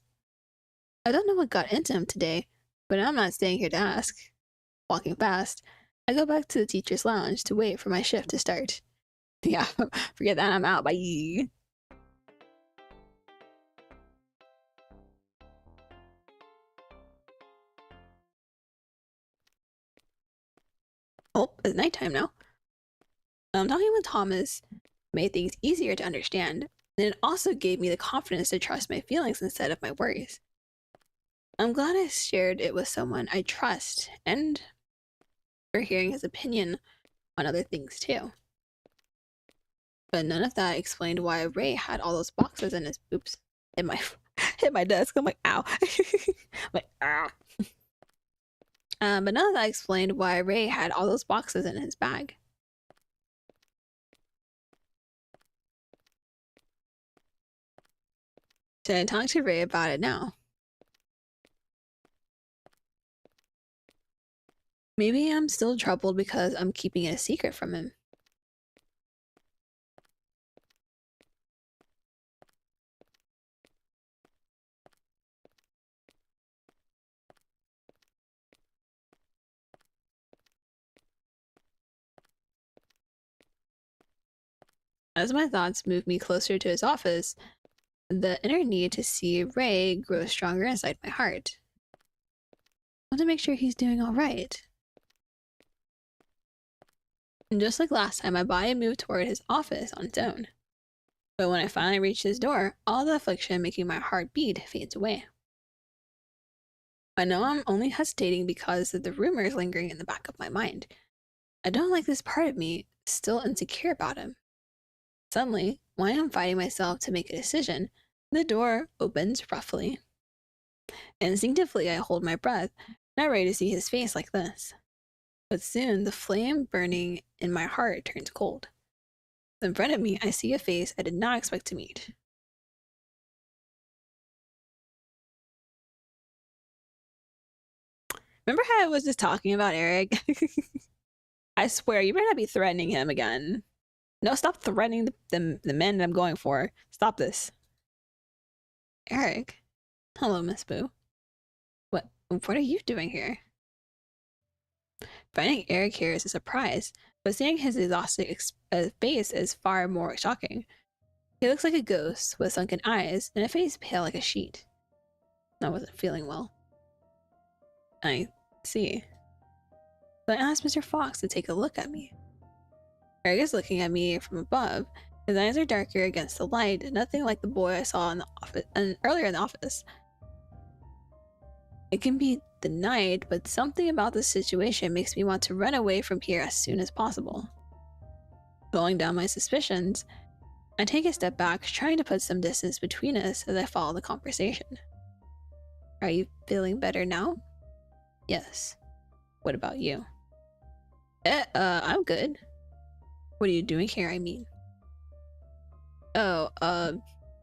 I don't know what got into him today, but I'm not staying here to ask. Walking past, I go back to the teacher's lounge to wait for my shift to start. Yeah, forget that, I'm out, bye. Oh, it's nighttime now. Talking with Thomas made things easier to understand, and it also gave me the confidence to trust my feelings instead of my worries. I'm glad I shared it with someone I trust, and for hearing his opinion on other things too. But none of that explained why Ray had all those boxes in his oops. Hit my desk. I'm like, ow. Like, ah. But none of that explained why Ray had all those boxes in his bag. Should I talk to Ray about it now? Maybe I'm still troubled because I'm keeping it a secret from him. As my thoughts move me closer to his office, the inner need to see Ray grows stronger inside my heart. I want to make sure he's doing all right. And just like last time, my body moved toward his office on its own. But when I finally reach his door, all the affliction making my heart beat fades away. I know I'm only hesitating because of the rumors lingering in the back of my mind. I don't like this part of me, still insecure about him. Suddenly, while I'm fighting myself to make a decision, the door opens roughly. Instinctively, I hold my breath, not ready to see his face like this. But soon, the flame burning in my heart turns cold. In front of me, I see a face I did not expect to meet. Remember how I was just talking about Eric? I swear, you better not be threatening him again. No, stop threatening the men that I'm going for. Stop this. Eric? Hello, Miss Boo. What are you doing here? Finding Eric here is a surprise, but seeing his exhausted face is far more shocking. He looks like a ghost with sunken eyes and a face pale like a sheet. I wasn't feeling well. I see. So I asked Mr. Fox to take a look at me. Eric is looking at me from above. His eyes are darker against the light, nothing like the boy I saw in the office earlier in the office. It can be denied, but something about this situation makes me want to run away from here as soon as possible. Going down my suspicions, I take a step back, trying to put some distance between us as I follow the conversation. Are you feeling better now? Yes. What about you? I'm good. What are you doing here, I mean? Oh, I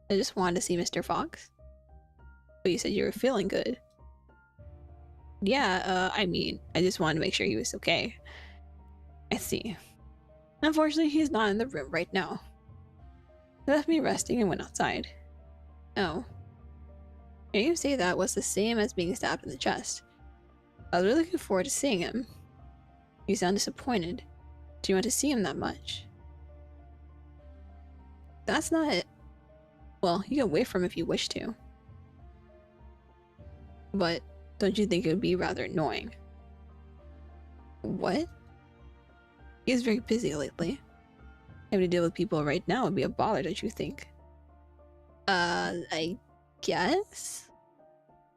just wanted to see Mr. Fox. But you said you were feeling good. Yeah, I mean, I just wanted to make sure he was okay. I see. Unfortunately, he's not in the room right now. He left me resting and went outside. Oh. Hearing you say that was the same as being stabbed in the chest. I was really looking forward to seeing him. You sound disappointed. Do you want to see him that much? That's not it. Well, you can wait for him if you wish to. But don't you think it would be rather annoying? What? He's very busy lately. Having to deal with people right now would be a bother, don't you think? I guess?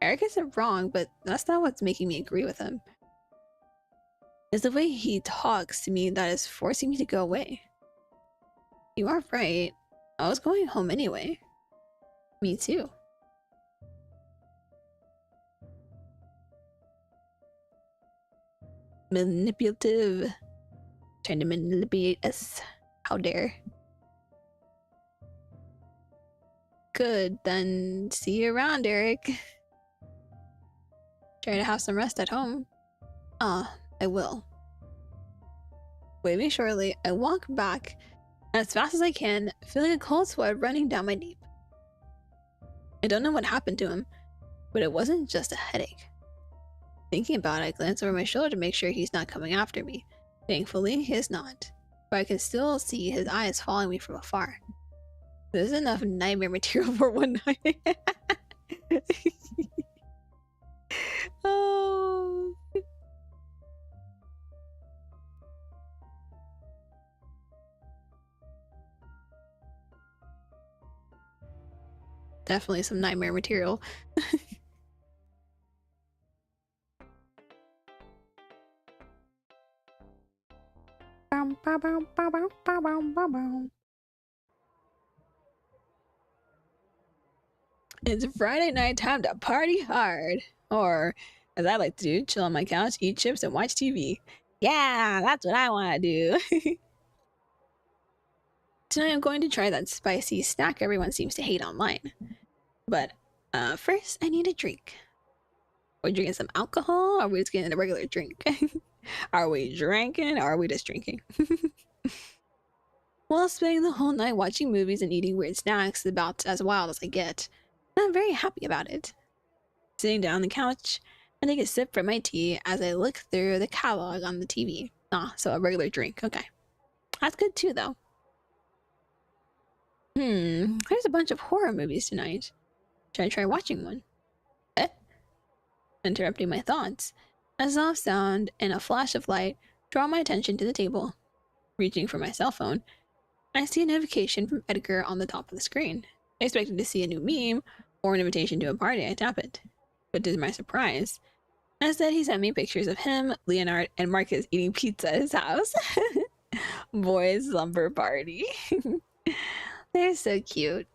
Eric isn't wrong, but that's not what's making me agree with him. It's the way he talks to me that is forcing me to go away. You are right. I was going home anyway. Me too. Manipulative. Trying to manipulate us. How dare. Good, then see you around, Eric. Try to have some rest at home. I will. Waving shortly, I walk back as fast as I can, feeling a cold sweat running down my nape. I don't know what happened to him, but it wasn't just a headache. Thinking about it, I glance over my shoulder to make sure he's not coming after me. Thankfully, he is not, but I can still see his eyes following me from afar. There's enough nightmare material for one night. Oh. Definitely some nightmare material. It's Friday night, time to party hard. Or, as I like to do, chill on my couch, eat chips, and watch TV. Yeah, that's what I want to do. Tonight I'm going to try that spicy snack everyone seems to hate online. But first, I need a drink. Are we drinking some alcohol? Or are we just getting a regular drink? Are we drinking? Or are we just drinking? While spending the whole night watching movies and eating weird snacks about as wild as I get, and I'm very happy about it. Sitting down on the couch, I take a sip from my tea as I look through the catalog on the TV. So a regular drink. Okay. That's good too, though. There's a bunch of horror movies tonight. Should I try watching one? Interrupting my thoughts. A soft sound and a flash of light draw my attention to the table. Reaching for my cell phone, I see a notification from Edgar on the top of the screen. Expecting to see a new meme or an invitation to a party, I tap it. But to my surprise, instead he sent me pictures of him, Leonard, and Marcus eating pizza at his house. Boys' slumber party. They're so cute.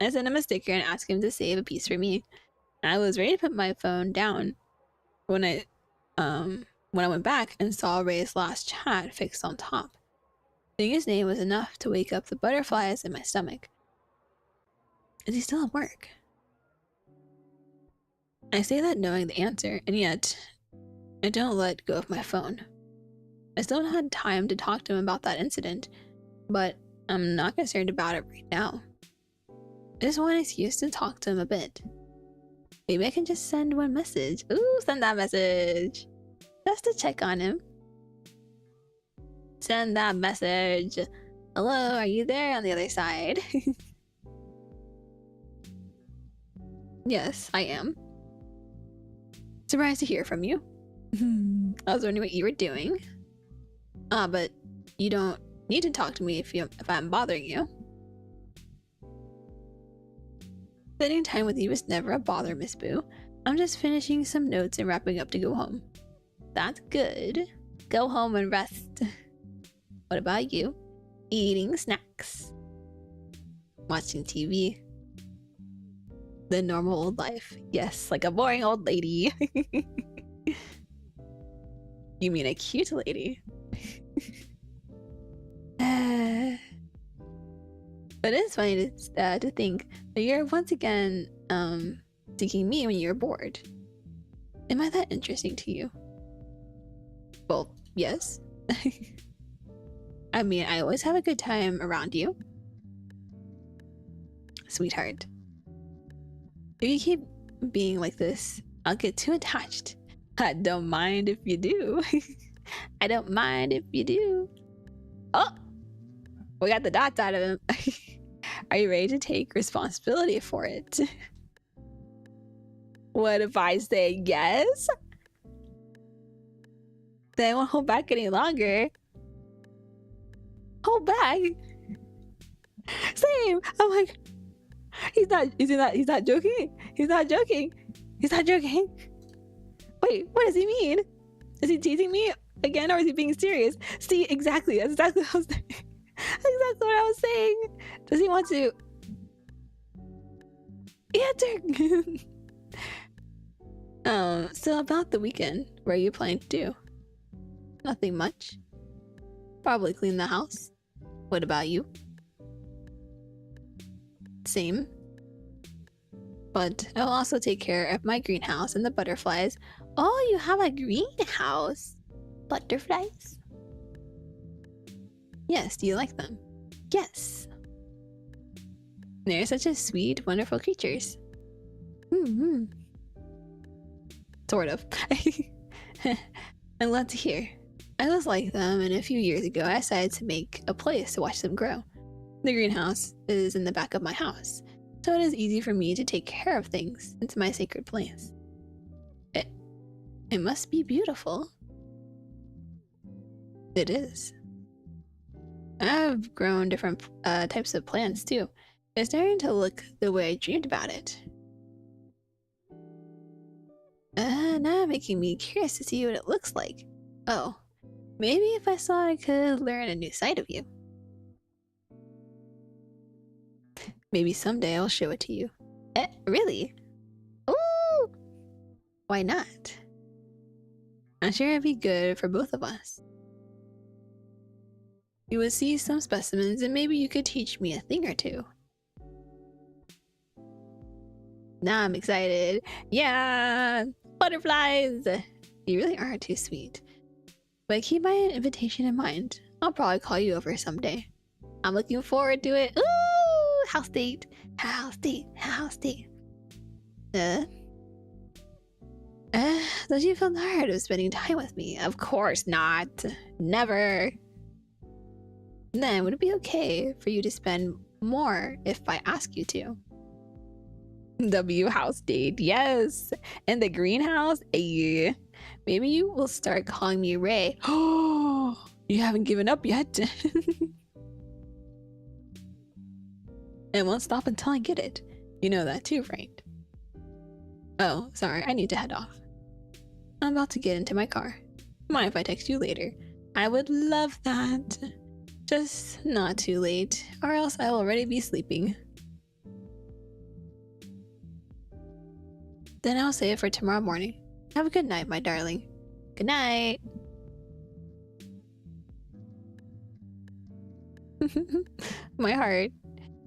I sent him a sticker and asked him to save a piece for me. I was ready to put my phone down when I went back and saw Ray's last chat fixed on top. Seeing his name was enough to wake up the butterflies in my stomach. Is he still at work? I say that knowing the answer, and yet I don't let go of my phone. I still haven't had time to talk to him about that incident, but I'm not concerned about it right now. I just want an excuse to talk to him a bit. Maybe I can just send one message. Ooh, send that message. Just to check on him. Send that message. Hello, are you there on the other side? Yes, I am. Surprised to hear from you. I was wondering what you were doing. But you don't need to talk to me if I'm bothering you. Spending time with you is never a bother, Miss Boo. I'm just finishing some notes and wrapping up to go home. That's good. Go home and rest. What about you? Eating snacks. Watching TV. The normal old life. Yes, like a boring old lady. You mean a cute lady? But it's funny to think that you're once again seeking me when you're bored. Am I that interesting to you? Well, yes. I mean, I always have a good time around you. Sweetheart. If you keep being like this, I'll get too attached. I don't mind if you do. I don't mind if you do. Oh! We got the dots out of him. Are you ready to take responsibility for it? What if I say yes? Then I won't hold back any longer. Hold back? Same. I'm like, he's not joking. He's not joking. He's not joking. Wait, what does he mean? Is he teasing me again, or is he being serious? See, exactly. That's exactly what I was saying. Exactly what I was saying. Does he want to answer? So about the weekend, what are you planning to do? Nothing much. Probably clean the house. What about you? Same. But I'll also take care of my greenhouse and the butterflies. Oh, you have a greenhouse? Butterflies? Yes, do you like them? Yes. They're such a sweet, wonderful creatures. Sort of. I'm glad to hear. I was like them, and a few years ago I decided to make a place to watch them grow. The greenhouse is in the back of my house, so it is easy for me to take care of things. It's my sacred place. It must be beautiful. It is. I've grown different types of plants too. It's starting to look the way I dreamed about it. Now making me curious to see what it looks like. Oh, maybe if I saw I could learn a new side of you. Maybe someday I'll show it to you. Really? Ooh! Why not? I'm sure it'd be good for both of us. You would see some specimens and maybe you could teach me a thing or two. Now I'm excited. Yeah! Butterflies! You really are too sweet. But keep my invitation in mind. I'll probably call you over someday. I'm looking forward to it. Ooh! House date! House date! House date! Don't you feel tired of spending time with me? Of course not. Never. Then would it be okay for you to spend more if I ask you to? W house date, yes. And the greenhouse, yeah. Maybe you will start calling me Ray. Oh, you haven't given up yet. And won't stop until I get it. You know that too, right? Oh, sorry, I need to head off. I'm about to get into my car. Mind if I text you later? I would love that. Just not too late, or else I'll already be sleeping. Then I'll save it for tomorrow morning. Have a good night, my darling. Good night. My heart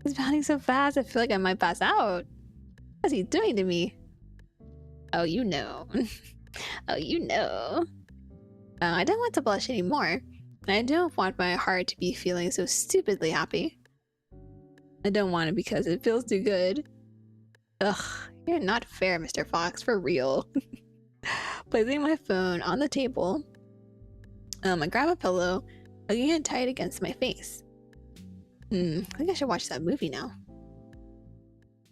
is pounding so fast I feel like I might pass out. What's he doing to me? Oh, you know. Oh, you know. I don't want to blush anymore. I don't want my heart to be feeling so stupidly happy. I don't want it because it feels too good. Ugh, you're not fair, Mr. Fox, for real. Placing my phone on the table, I grab a pillow, hugging it tight against my face. I think I should watch that movie now.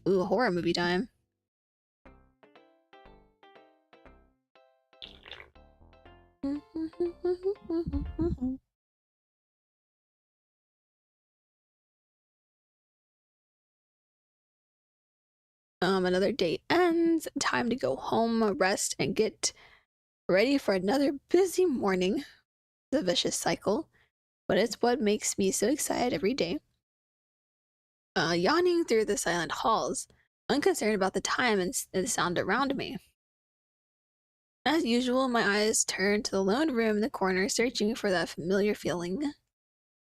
Ooh, horror movie time. Another day ends. Time to go home, rest, and get ready for another busy morning. The vicious cycle, but it's what makes me so excited every day. Yawning through the silent halls, unconcerned about the time and the sound around me. As usual, my eyes turn to the lone room in the corner, searching for that familiar feeling.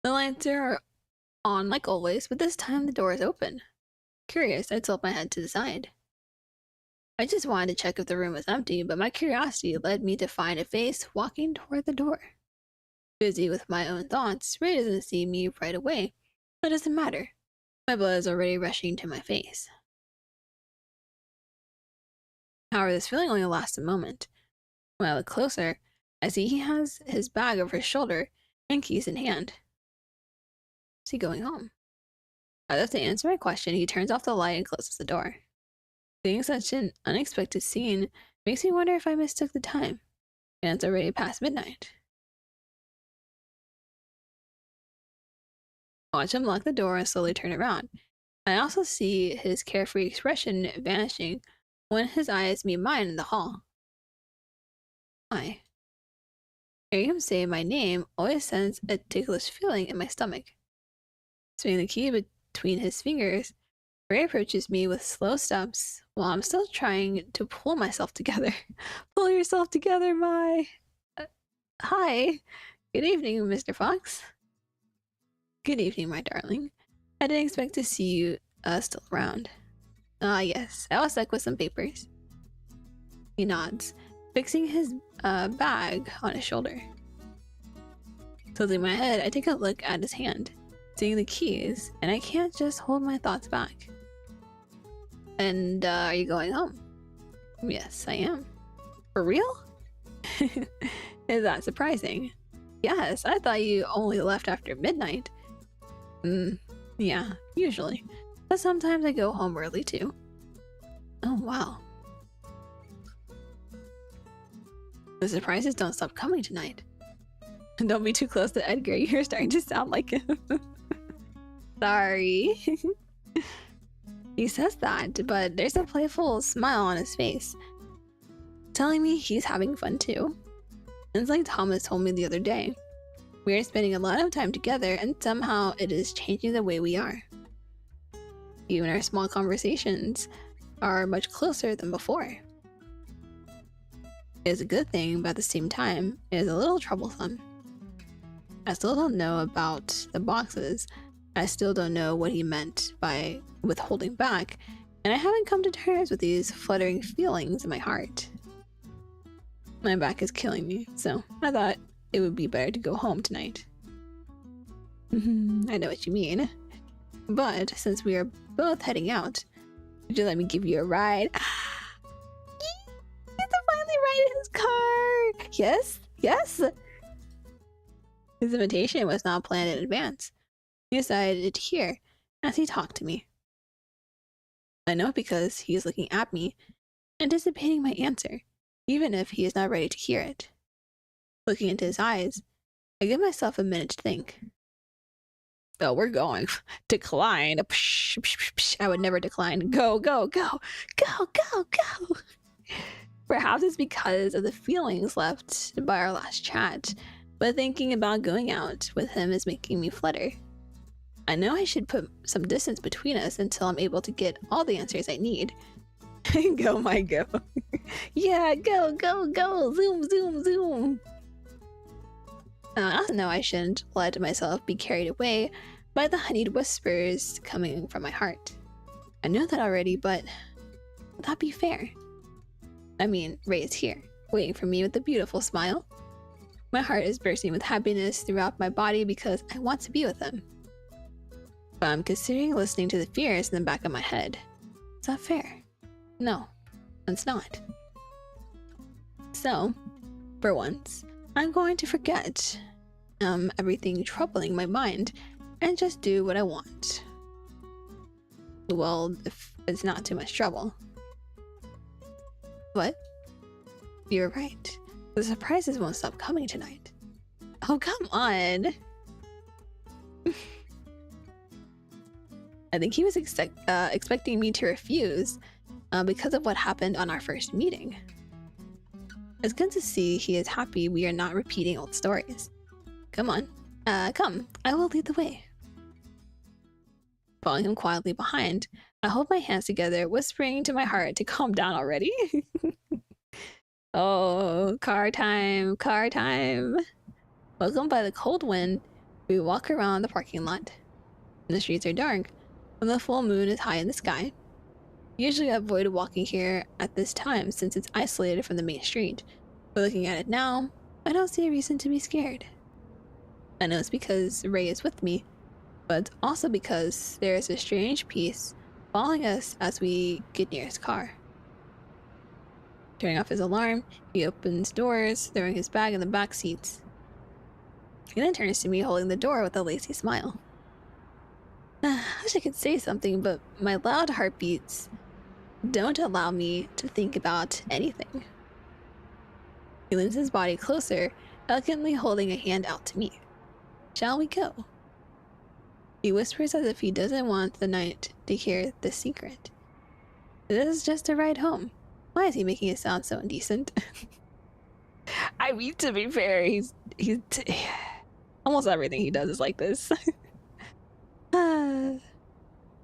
The lights are on like always, but this time the door is open. Curious, I tilt my head to the side. I just wanted to check if the room was empty, but my curiosity led me to find a face walking toward the door. Busy with my own thoughts, Ray doesn't see me right away. That doesn't matter. My blood is already rushing to my face. However, this feeling only lasts a moment. When I look closer, I see he has his bag over his shoulder and keys in hand. Is he going home? As if to answer my question, he turns off the light and closes the door. Seeing such an unexpected scene makes me wonder if I mistook the time, and it's already past midnight. I watch him lock the door and slowly turn around. I also see his carefree expression vanishing when his eyes meet mine in the hall. Hearing him say my name always sends a ticklish feeling in my stomach. Swinging the key between his fingers, Ray approaches me with slow steps while I'm still trying to pull myself together. Pull yourself together, my... Hi. Good evening, Mr. Fox. Good evening, my darling. I didn't expect to see you still around. Yes, I was stuck with some papers. He nods, fixing his bag on his shoulder. Tilting my head, I take a look at his hand, seeing the keys, and I can't just hold my thoughts back. And are you going home? Yes, I am. For real? Is that surprising? Yes, I thought you only left after midnight. Yeah, usually. But sometimes I go home early too. Oh, wow. The surprises don't stop coming tonight. Don't be too close to Edgar, you're starting to sound like him. Sorry. He says that, but there's a playful smile on his face, telling me he's having fun too. It's like Thomas told me the other day. We are spending a lot of time together and somehow it is changing the way we are. Even our small conversations are much closer than before. It is a good thing, but at the same time, it is a little troublesome. I still don't know about the boxes. I still don't know what he meant by withholding back, and I haven't come to terms with these fluttering feelings in my heart. My back is killing me, so I thought it would be better to go home tonight. I know what you mean. But since we are both heading out, would you let me give you a ride? You get to finally ride in his car! Yes? Yes? His invitation was not planned in advance. He decided to hear as he talked to me. I know because he is looking at me, anticipating my answer, even if he is not ready to hear it. Looking into his eyes, I give myself a minute to think. Oh, we're going. Decline. I would never decline. Go, go, go. Go, go, go. Perhaps it's because of the feelings left by our last chat, but thinking about going out with him is making me flutter. I know I should put some distance between us until I'm able to get all the answers I need. Go, my go. Yeah, go, go, go. Zoom, zoom, zoom. I also know I shouldn't let myself be carried away by the honeyed whispers coming from my heart. I know that already, but would that be fair? I mean, Ray is here. waiting for me with a beautiful smile. My heart is bursting with happiness throughout my body because I want to be with him. But I'm considering listening to the fears in the back of my head. Is that fair? No, it's not. So, for once, I'm going to forget everything troubling my mind and just do what I want. Well, if it's not too much trouble. What? You're right. The surprises won't stop coming tonight. Oh, come on! I think he was expecting me to refuse because of what happened on our first meeting. It's good to see he is happy we are not repeating old stories. Come on. Come. I will lead the way. Following him quietly behind, I hold my hands together, whispering to my heart to calm down already. Oh, car time, car time. Welcomed by the cold wind, we walk around the parking lot. The streets are dark, and the full moon is high in the sky. Usually I avoid walking here at this time since it's isolated from the main street, but looking at it now, I don't see a reason to be scared. I know it's because Ray is with me, but also because there is a strange peace following us as we get near his car. Turning off his alarm, he opens doors, throwing his bag in the back seats. He then turns to me holding the door with a lazy smile. I wish I could say something, but my loud heartbeats don't allow me to think about anything. He leans his body closer, elegantly holding a hand out to me. Shall we go? He whispers as if he doesn't want the night to hear the secret. This is just a ride home. Why is he making it sound so indecent? I mean, to be fair, he's almost everything he does is like this.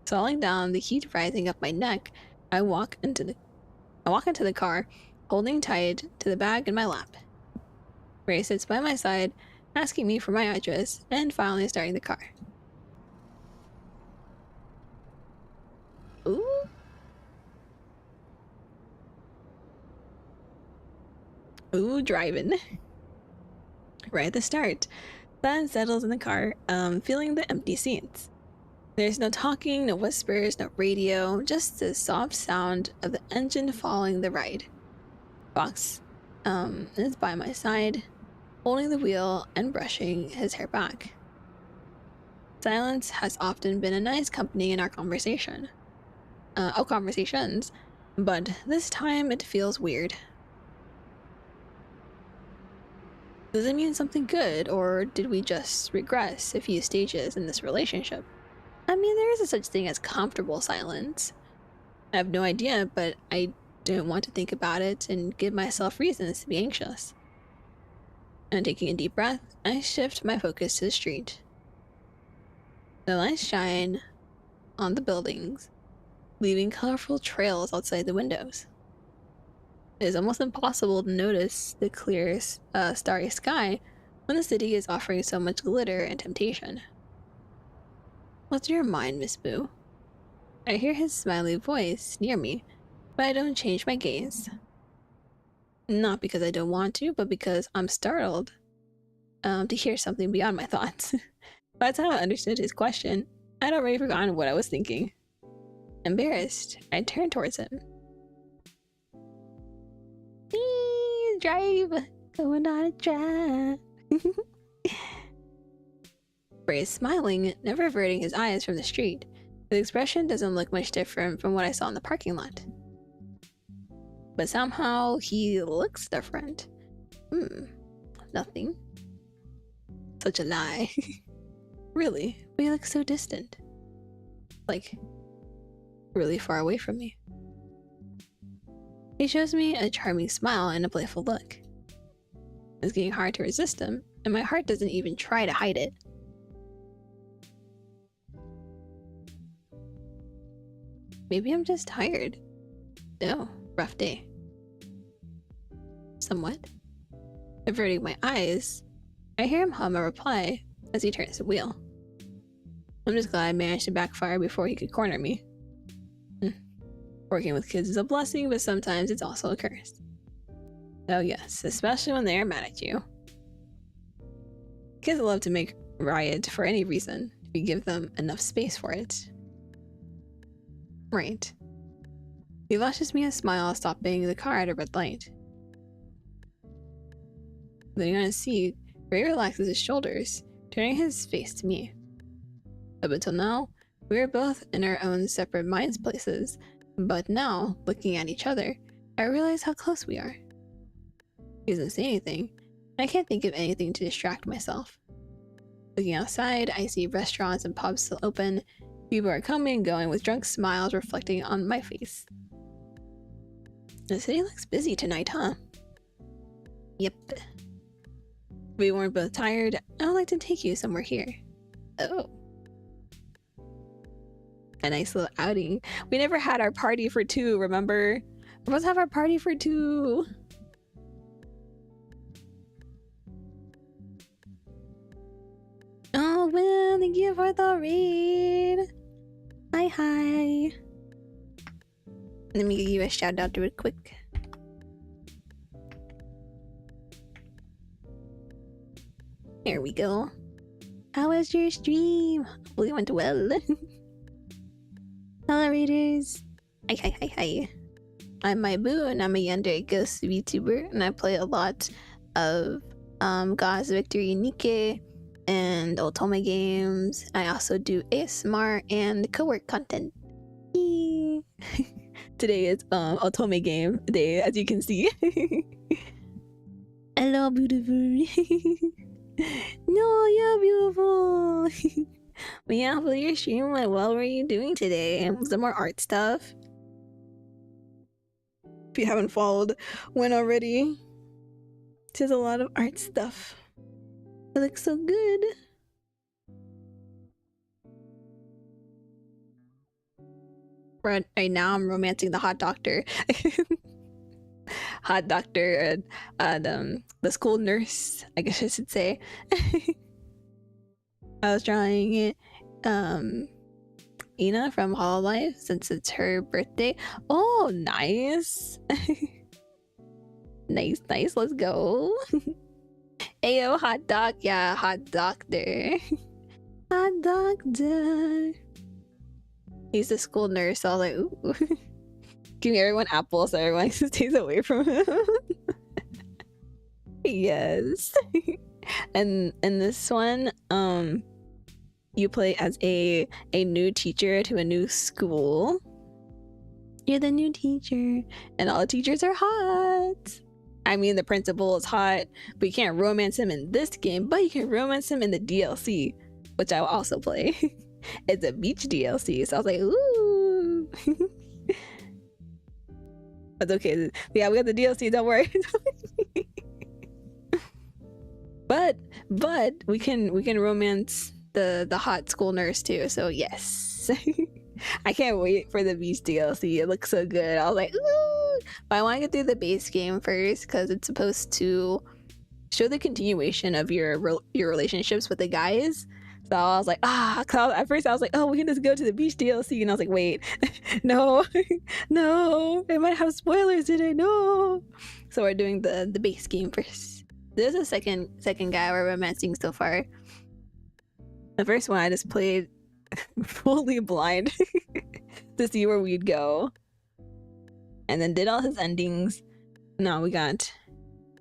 Falling down, the heat rising up my neck, I walk into the car, holding tight to the bag in my lap. Ray sits by my side, asking me for my address, and finally starting the car. Ooh. Ooh, driving. Right at the start, Van settles in the car, feeling the empty seats. There's no talking, no whispers, no radio, just the soft sound of the engine following the ride. Fox is by my side, holding the wheel and brushing his hair back. Silence has often been a nice company in our conversations, but this time it feels weird. Does it mean something good, or did we just regress a few stages in this relationship? I mean, there is a such thing as comfortable silence. I have no idea, but I don't want to think about it and give myself reasons to be anxious. And taking a deep breath, I shift my focus to the street. The lights shine on the buildings, leaving colorful trails outside the windows. It is almost impossible to notice the clear, starry sky when the city is offering so much glitter and temptation. What's your mind, Miss Boo? I hear his smiley voice near me, but I don't change my gaze. Not because I don't want to, but because I'm startled to hear something beyond my thoughts. By the time I understood his question, I'd already forgotten what I was thinking. Embarrassed, I turned towards him. Please drive, going on a drive. Ray is smiling, never averting his eyes from the street. His expression doesn't look much different from what I saw in the parking lot. But somehow he looks different. Nothing. Such a lie. Really, but he looks so distant. Like, really far away from me. He shows me a charming smile and a playful look. It's getting hard to resist him, and my heart doesn't even try to hide it. Maybe I'm just tired. No, rough day. Somewhat. Averting my eyes, I hear him hum a reply as he turns the wheel. I'm just glad I managed to backfire before he could corner me. Working with kids is a blessing, but sometimes it's also a curse. Oh yes, especially when they are mad at you. Kids love to make riot for any reason, if you give them enough space for it. Right. He flashes me a smile, stopping the car at a red light. Then on his seat, Ray relaxes his shoulders, turning his face to me. Up until now, we were both in our own separate minds places, but now, looking at each other, I realize how close we are. He doesn't say anything, and I can't think of anything to distract myself. Looking outside, I see restaurants and pubs still open. People are coming and going with drunk smiles reflecting on my face. The city looks busy tonight, huh? Yep. If we weren't both tired, I would like to take you somewhere here. Oh. A nice little outing. We never had our party for two, remember? We're supposed to have our party for two. Oh, well, thank you for the raid. Hi. Let me give you a shout out real quick. There we go. How was your stream? Hopefully it went well. Hello, readers. Hi. I'm my boo, and I'm a Yandere Ghost VTuber, and I play a lot of God's Victory Nikke and otome games. I also do ASMR and co-work content. Today is otome game day, as you can see. Hello, beautiful. No, you're beautiful. But yeah, hopefully your stream went well. What are you doing today? Some more art stuff. If you haven't followed one already, there's a lot of art stuff. It looks so good. Right now, I'm romancing the hot doctor. Hot doctor and the school nurse, I guess I should say. I was drawing it, Ina from Hololive, since it's her birthday. Oh, nice. Nice, let's go. Ayo, hot doc. Yeah, hot doctor. Hot doctor. He's a school nurse, so I was like, ooh. Giving everyone apples so everyone stays away from him. Yes. And in this one, you play as a new teacher to a new school. You're the new teacher, and all the teachers are hot. I mean, the principal is hot, but you can't romance him in this game, but you can romance him in the DLC, which I will also play. It's a beach DLC, so I was like, ooh. But okay, yeah, we got the DLC, don't worry. but we can romance the hot school nurse too, so yes. I can't wait for the beach DLC. It looks so good. I was like, ooh. But I want to get through the base game first because it's supposed to show the continuation of your relationships with the guys. So I was like, at first I was like, oh, we can just go to the beach DLC, and I was like, wait, no, no, it might have spoilers today, no. So we're doing the base game first. There's a second guy we're romancing so far. The first one I just played fully blind to see where we'd go, and then did all his endings. Now we got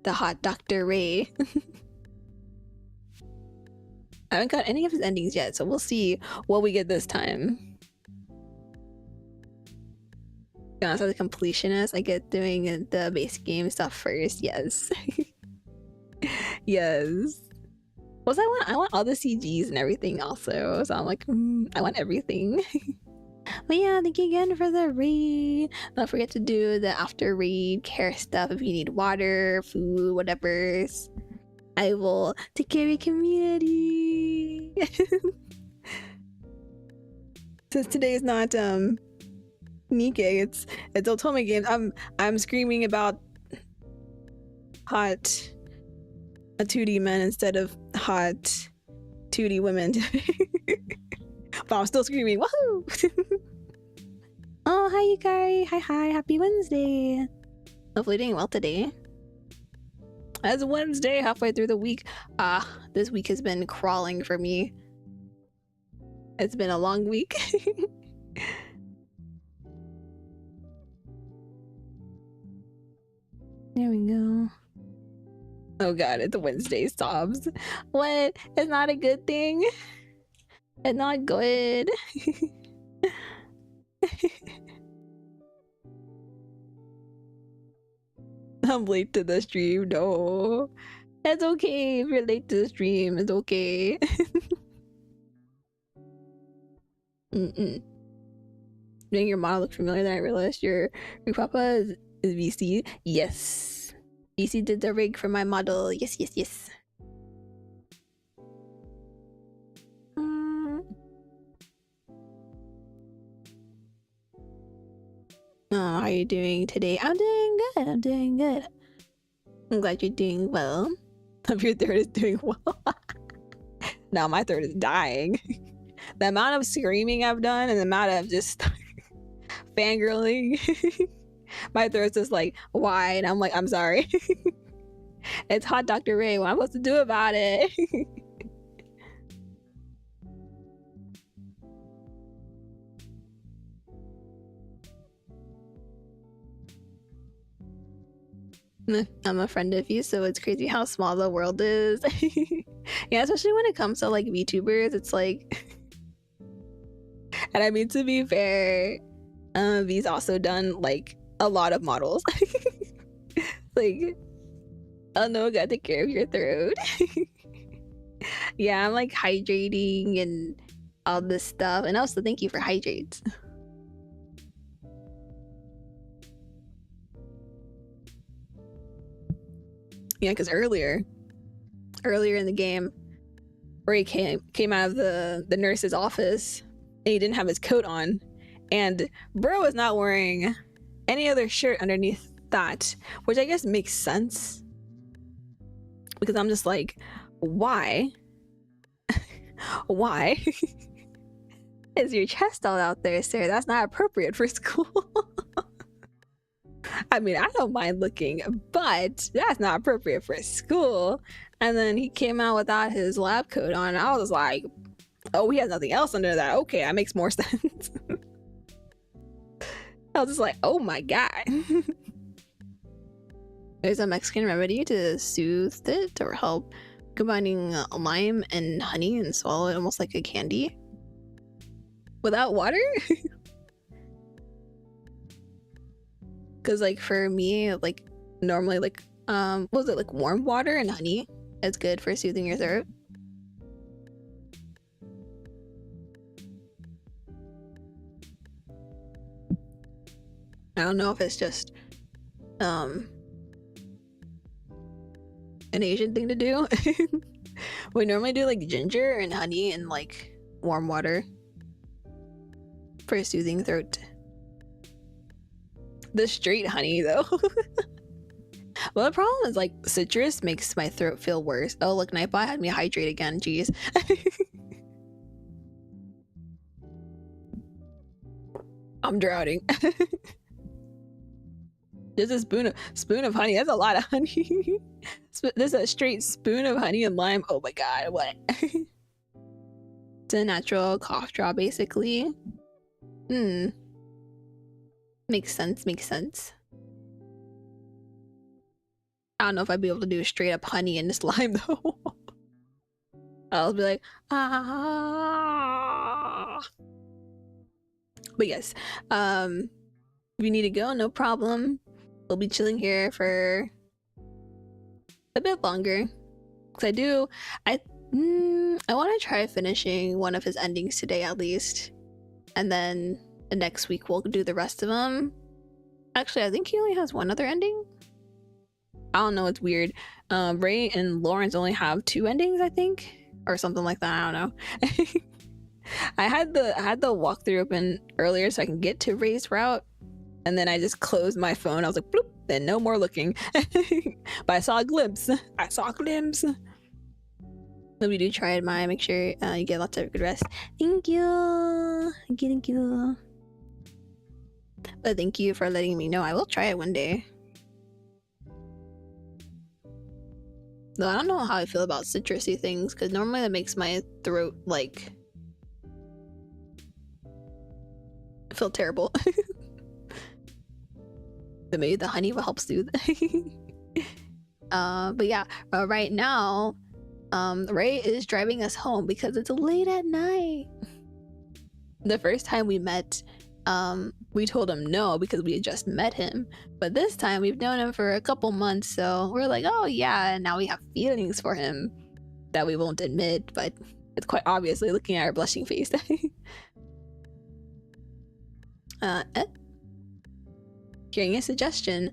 the hot Dr. Ray. I haven't got any of his endings yet, so we'll see what we get this time. As a completionist, I get doing the base game stuff first. Yes. Yes. Plus, I want all the CGs and everything also. So I'm like, I want everything. But yeah, thank you again for the raid. Don't forget to do the after raid care stuff if you need water, food, whatever. I will take care of your community. Since today is not Nikke, it's otome games. I'm screaming about hot 2D men instead of hot 2D women. But I'm still screaming, woohoo! Oh, hi Yukari. Hi, happy Wednesday. Hopefully doing well today. It's Wednesday, halfway through the week. This week has been crawling for me. It's been a long week. There we go. Oh god, it's Wednesday sobs. What? It's not a good thing? It's not good. I'm late to the stream. No. It's okay if you're late to the stream. It's okay. Doing your model look familiar, then I realized your papa is VC. Yes. VC did the rig for my model. Yes, yes, yes. Oh, how are you doing today? I'm doing good. I'm doing good. I'm glad you're doing well. Hope your throat is doing well. Now my throat is dying. The amount of screaming I've done and the amount of just fangirling. My throat's just like, why? And I'm like, I'm sorry. It's hot, Dr. Ray. What am I supposed to do about it? I'm a friend of you, so it's crazy how small the world is. Yeah, especially when it comes to like VTubers, it's like, and I mean, to be fair, V's also done like a lot of models. Like, oh no, gotta take care of your throat. Yeah, I'm like hydrating and all this stuff, and also thank you for hydrates. Yeah, because earlier in the game, Ray came out of the nurse's office and he didn't have his coat on, and bro was not wearing any other shirt underneath that, which I guess makes sense because I'm just like, why? Why is your chest all out there, sir? That's not appropriate for school. I mean, I don't mind looking, but that's not appropriate for school. And then he came out without his lab coat on, and I was like, oh, he has nothing else under that. Okay, that makes more sense. I was just like, oh my god. There's a Mexican remedy to soothe it or help, combining lime and honey and swallow it almost like a candy. Without water? Because like for me, like normally like what was it, like warm water and honey is good for soothing your throat. I don't know if it's just an Asian thing to do. We normally do like ginger and honey and like warm water for soothing throat. The straight honey though. Well, the problem is like citrus makes my throat feel worse. Oh look, Nightbot had me hydrate again. Jeez. I'm drowning. There's a spoon of honey. That's a lot of honey. There's a straight spoon of honey and lime. Oh my god, what? It's a natural cough drop basically. Makes sense, makes sense. I don't know if I'd be able to do straight up honey and just lime though. I'll be like, ah. But yes, if you need to go, no problem. We'll be chilling here for a bit longer. Cause I want to try finishing one of his endings today at least, and then the next week we'll do the rest of them. Actually, I think he only has one other ending. I don't know, it's weird. Ray and Lawrence only have 2 endings, I think, or something like that. I don't know. I had the walkthrough open earlier so I can get to Ray's route, and then I just closed my phone. I was like, bloop, then no more looking. But I saw a glimpse. But we do try it, Maya. Make sure you get lots of good rest. Thank you. Thank you. But thank you for letting me know. I will try it one day. Though I don't know how I feel about citrusy things, because normally that makes my throat, like, feel terrible. So maybe the honey will help soothe. But yeah, right now, Ray is driving us home because it's late at night. The first time we met, we told him no because we had just met him. But this time we've known him for a couple months, so we're like, oh yeah, and now we have feelings for him that we won't admit, but it's quite obviously looking at our blushing face. Hearing a suggestion,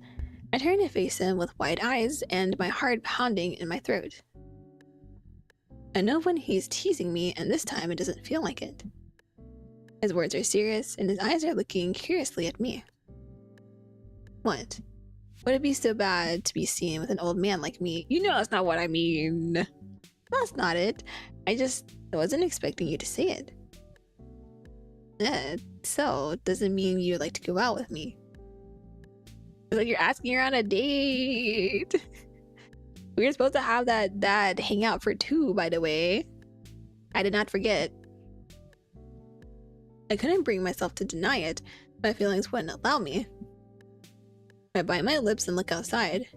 I turn to face him with wide eyes and my heart pounding in my throat. I know when he's teasing me, and this time it doesn't feel like it. His words are serious, and his eyes are looking curiously at me. What? Would it be so bad to be seen with an old man like me? You know that's not what I mean. That's not it. I wasn't expecting you to say it. So, doesn't mean you'd like to go out with me. It's like you're asking her on a date. We were supposed to have that hangout for 2, by the way. I did not forget. I couldn't bring myself to deny it. My feelings wouldn't allow me. I bite my lips and look outside.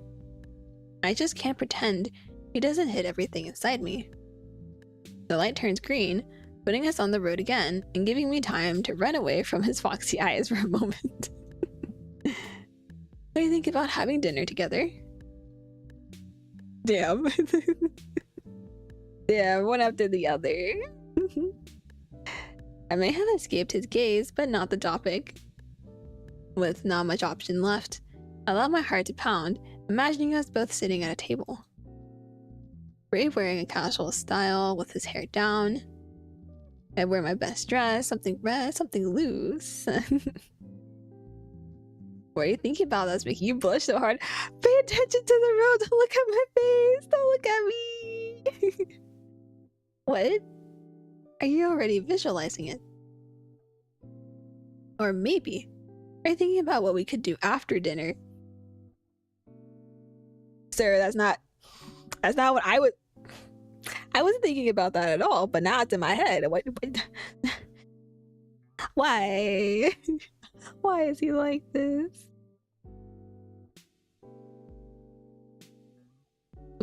I just can't pretend he doesn't hit everything inside me. The light turns green, putting us on the road again and giving me time to run away from his foxy eyes for a moment. What do you think about having dinner together? Damn. Damn, one after the other. I may have escaped his gaze, but not the topic. With not much option left, I allowed my heart to pound, imagining us both sitting at a table. Ray wearing a casual style with his hair down. I wear my best dress, something red, something loose. What are you thinking about that's making you blush so hard? Pay attention to the road, don't look at my face, don't look at me. What? Are you already visualizing it? Or maybe, are you thinking about what we could do after dinner? Sir, that's not what I wasn't thinking about that at all, but now it's in my head. What? Why? Why is he like this?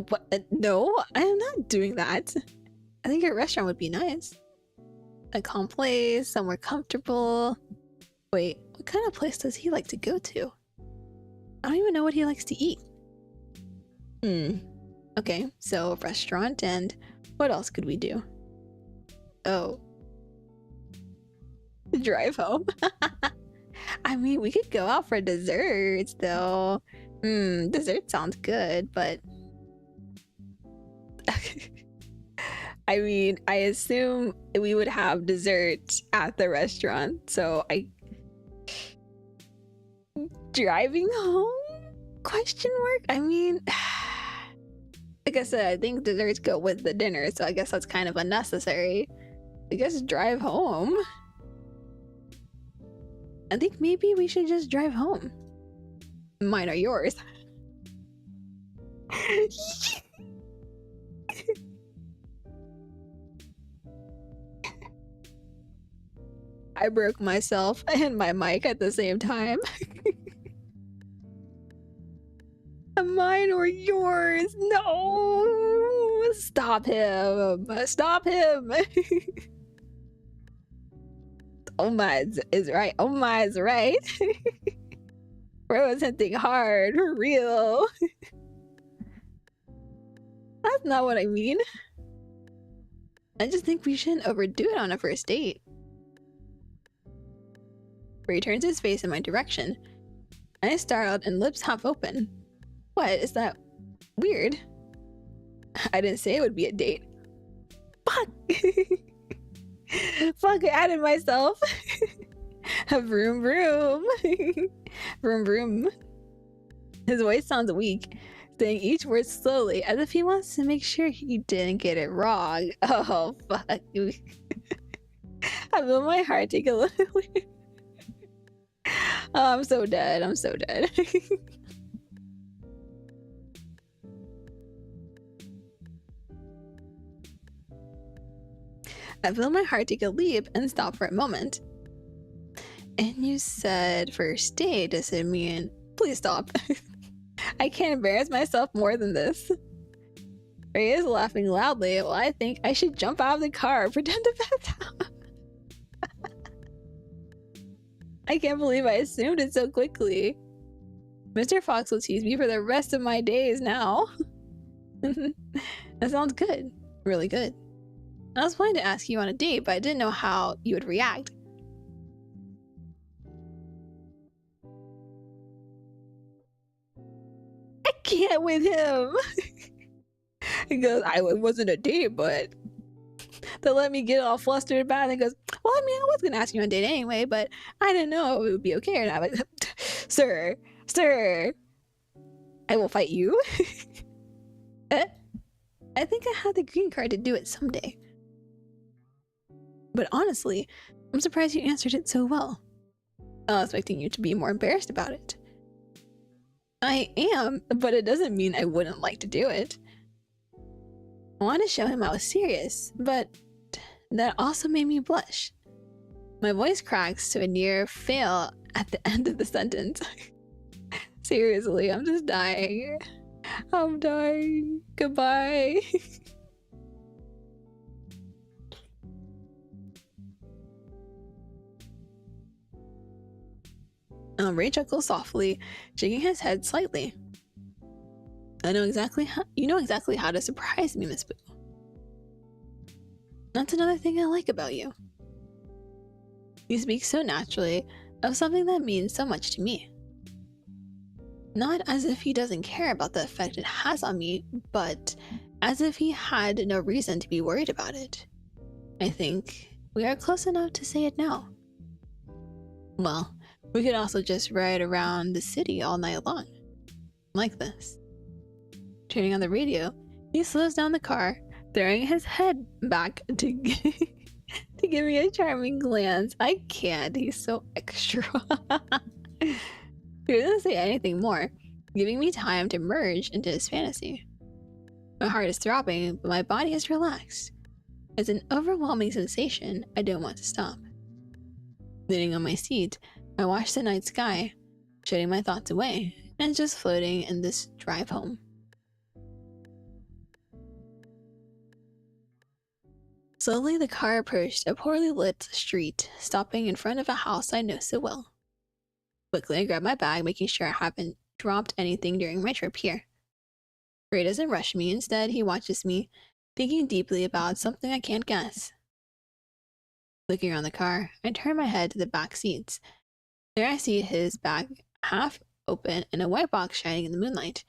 What? No, I am not doing that. I think a restaurant would be nice. A calm place, somewhere comfortable. Wait, what kind of place does he like to go to? I don't even know what he likes to eat. Okay, so a restaurant, and what else could we do? Oh. Drive home? I mean, we could go out for desserts, though. Dessert sounds good, but... I mean, I assume we would have dessert at the restaurant, so driving home? Question mark? I mean... Like I said, I think desserts go with the dinner, so I guess that's kind of unnecessary. I guess drive home. I think maybe we should just drive home. Mine or yours. I broke myself and my mic at the same time. Mine or yours? No! Stop him! Stop him! Oma is right. Oma is right. Bro is hitting hard. For real. That's not what I mean. I just think we shouldn't overdo it on a first date. Ray turns his face in my direction. Eyes startled and lips half open. What? Is that weird? I didn't say it would be a date. Fuck! Fuck, I added myself. Vroom vroom. Vroom vroom. His voice sounds weak, saying each word slowly as if he wants to make sure he didn't get it wrong. Oh, fuck. I feel my heart take a little... Oh, I'm so dead. I'm so dead. I feel my heart take a leap and stop for a moment. And you said first date doesn't mean... Please stop. I can't embarrass myself more than this. Ray is laughing loudly while I think I should jump out of the car and pretend to pass out. I can't believe I assumed it so quickly. Mr. Fox will tease me for the rest of my days now. That sounds good. Really good. I was planning to ask you on a date, but I didn't know how you would react. I can't with him. He goes, it wasn't a date, but they let me get all flustered about it. And goes, well, I mean, I was going to ask you on a date anyway, but I didn't know it would be okay or not. Like, sir, I will fight you. I think I have the green card to do it someday. But honestly, I'm surprised you answered it so well. I was expecting you to be more embarrassed about it. I am, but it doesn't mean I wouldn't like to do it. I wanted to show him I was serious, but that also made me blush. My voice cracks to a near fail at the end of the sentence. Seriously, I'm just dying. I'm dying. Goodbye. Ray chuckles softly, shaking his head slightly. You know exactly how to surprise me, Miss Boo. That's another thing I like about you. You speak so naturally of something that means so much to me. Not as if he doesn't care about the effect it has on me, but as if he had no reason to be worried about it. I think we are close enough to say it now. Well, we could also just ride around the city all night long. Like this. Turning on the radio, he slows down the car, throwing his head back to give me a charming glance. I can't, he's so extra. He doesn't say anything more, giving me time to merge into his fantasy. My heart is throbbing, but my body is relaxed. It's an overwhelming sensation I don't want to stop. Leaning on my seat, I watch the night sky, shutting my thoughts away, and just floating in this drive home. Slowly, the car approached a poorly lit street, stopping in front of a house I know so well. Quickly, I grab my bag, making sure I haven't dropped anything during my trip here. Ray doesn't rush me. Instead, he watches me, thinking deeply about something I can't guess. Looking around the car, I turn my head to the back seats. There I see his bag half open and a white box shining in the moonlight.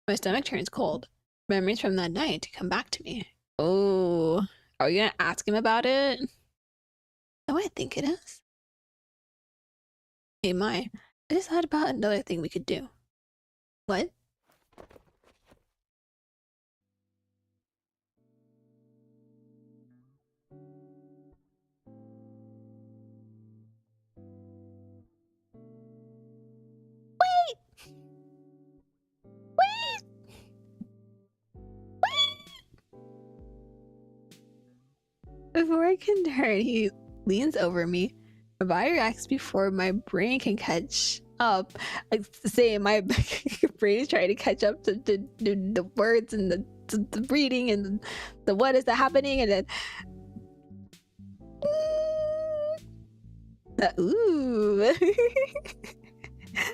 My stomach turns cold. Memories from that night come back to me. Oh, are we gonna ask him about it? Oh, I think it is. Hey, I just thought about another thing we could do. What? Before I can turn, he leans over me. My body reacts before my brain can catch up. Like, say, my brain is trying to catch up to the words and the reading and the what is that happening, and then ooh.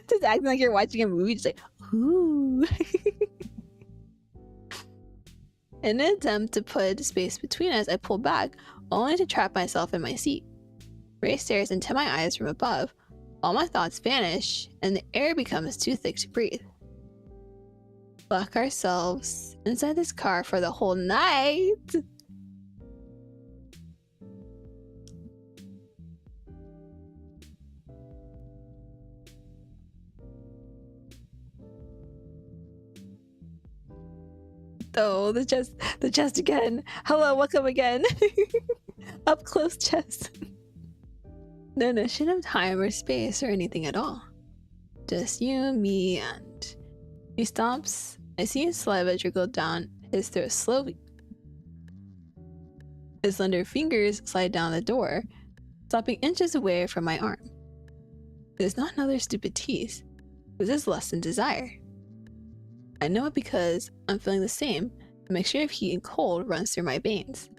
Just acting like you're watching a movie, just like ooh. In an attempt to put space between us, I pull back, only to trap myself in my seat. Ray stares into my eyes from above. All my thoughts vanish, and the air becomes too thick to breathe. Lock ourselves inside this car for the whole night. Oh, the chest again. Hello, welcome again. Up close chest. No notion of time or space or anything at all. Just you, me, and... He stops. I see his saliva trickle down his throat slowly. His slender fingers slide down the door, stopping inches away from my arm. It is not another stupid tease. This is lust and desire. I know it because I'm feeling the same. A mixture of heat and cold runs through my veins.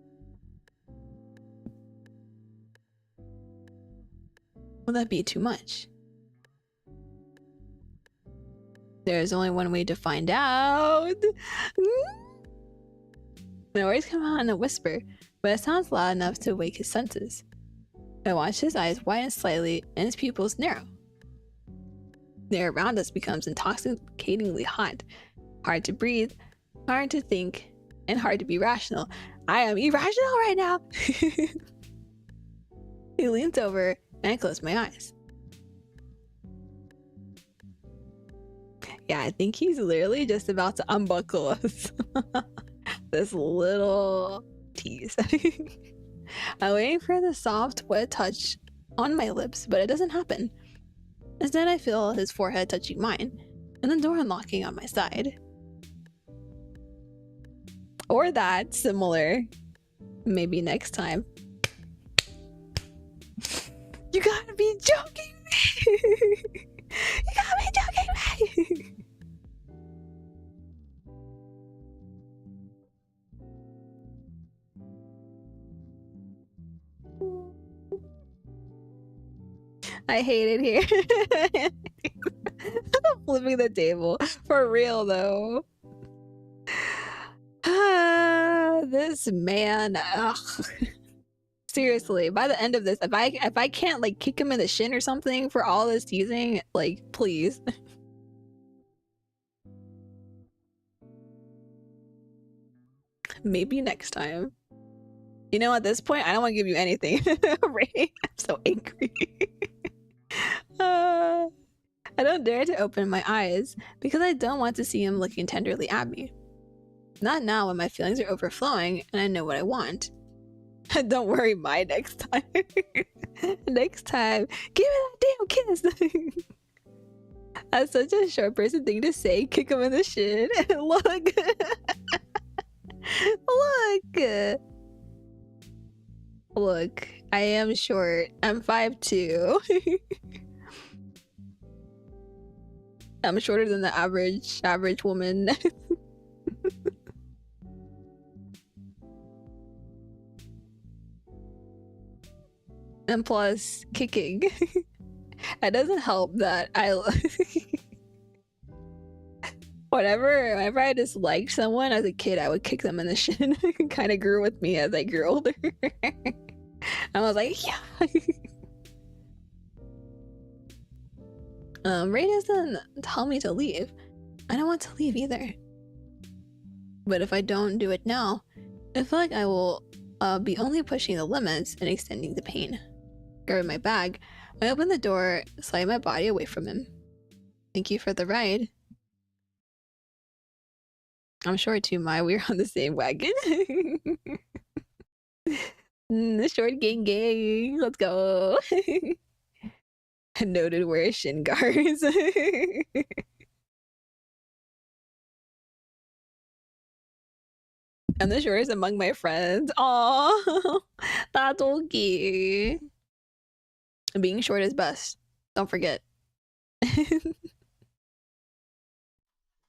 Will that be too much? There is only one way to find out. My words come out in a whisper, but it sounds loud enough to wake his senses. I watch his eyes widen slightly and his pupils narrow. The air around us becomes intoxicatingly hot. Hard to breathe, hard to think, and hard to be rational. I am irrational right now! He leans over and I close my eyes. Yeah, I think he's literally just about to unbuckle us. This little tease. I'm waiting for the soft, wet touch on my lips, but it doesn't happen. Instead, I feel his forehead touching mine, and the door unlocking on my side. Or that, similar. Maybe next time. You gotta be joking me! You gotta be joking me! I hate it here. I'm flipping the table. For real though. This man. Ugh. Seriously, by the end of this, if I can't like kick him in the shin or something for all this teasing, like please. Maybe next time. You know, at this point, I don't want to give you anything. Ray, I'm so angry. I don't dare to open my eyes because I don't want to see him looking tenderly at me. Not now when my feelings are overflowing and I know what I want. Don't worry, my next time. Next time, give me that damn kiss. That's such a short person thing to say. Kick him in the shin. Look. Look. Look, I am short. I'm 5'2". I'm shorter than the average woman. And plus, kicking. It doesn't help that whenever I disliked someone as a kid, I would kick them in the shin. It kind of grew with me as I grew older. I was like, yeah. Ray doesn't tell me to leave. I don't want to leave either. But if I don't do it now, I feel like I will be only pushing the limits and extending the pain. Grabbing my bag, I open the door, slide my body away from him. Thank you for the ride. I'm sure too, we're on the same wagon. The short gang, let's go. Noted wear shin guards. I'm the shortest among my friends. Aww, that's okay. Being short is best. Don't forget.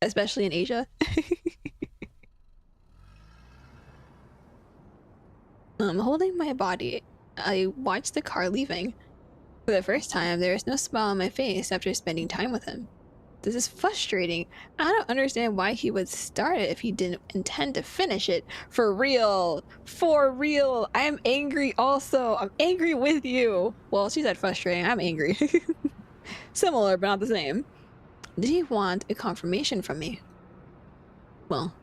Especially in Asia. Holding my body, I watch the car leaving. For the first time, there is no smile on my face after spending time with him. This is frustrating. I don't understand why he would start it if he didn't intend to finish it. For real. For real. I am angry also. I'm angry with you. Well, she said frustrating. I'm angry. Similar, but not the same. Did he want a confirmation from me? Well,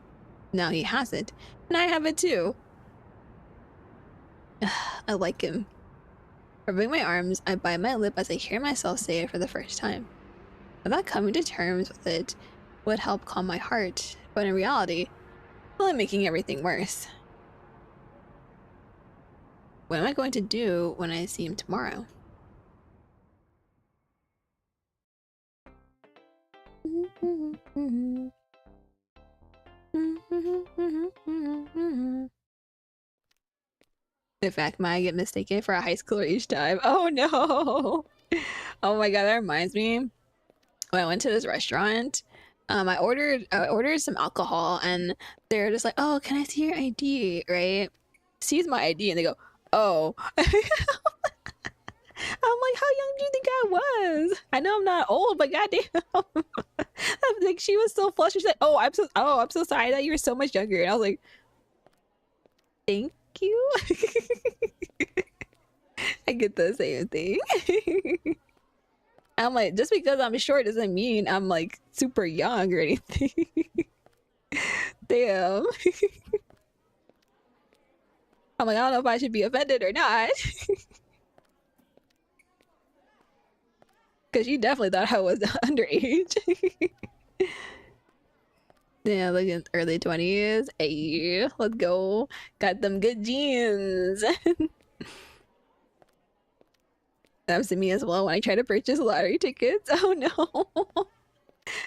now he has it. And I have it too. I like him. Rubbing my arms, I bite my lip as I hear myself say it for the first time. I thought coming to terms with it would help calm my heart, but in reality, it's only making everything worse. What am I going to do when I see him tomorrow? In fact, might get mistaken for a high schooler each time. Oh no! Oh my god, that reminds me. When I went to this restaurant, I ordered some alcohol, and they're just like, "Oh, can I see your ID?" Right? Sees my ID, and they go, "Oh." I'm like, "How young do you think I was? I know I'm not old, but goddamn." Like, she was so flushed. She's like, I'm so sorry that you were so much younger." And I was like, "Thank you." I get the same thing. I'm like, just because I'm short doesn't mean I'm like super young or anything. Damn. I'm like, I don't know if I should be offended or not. Because she definitely thought I was underage. Yeah, like in early 20s. Hey, let's go. Got them good genes. That was to me as well when I tried to purchase lottery tickets. Oh no.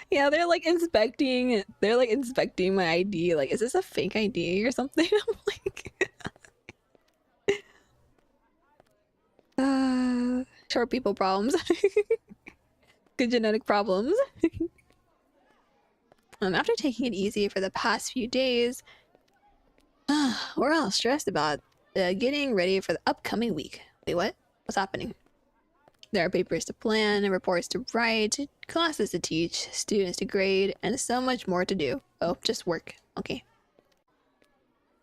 Yeah, they're like inspecting my ID. Like, is this a fake ID or something? I'm like short people problems. Good genetic problems. After taking it easy for the past few days, we're all stressed about getting ready for the upcoming week. Wait, what? What's happening? There are papers to plan, and reports to write, classes to teach, students to grade, and so much more to do. Oh, just work. Okay.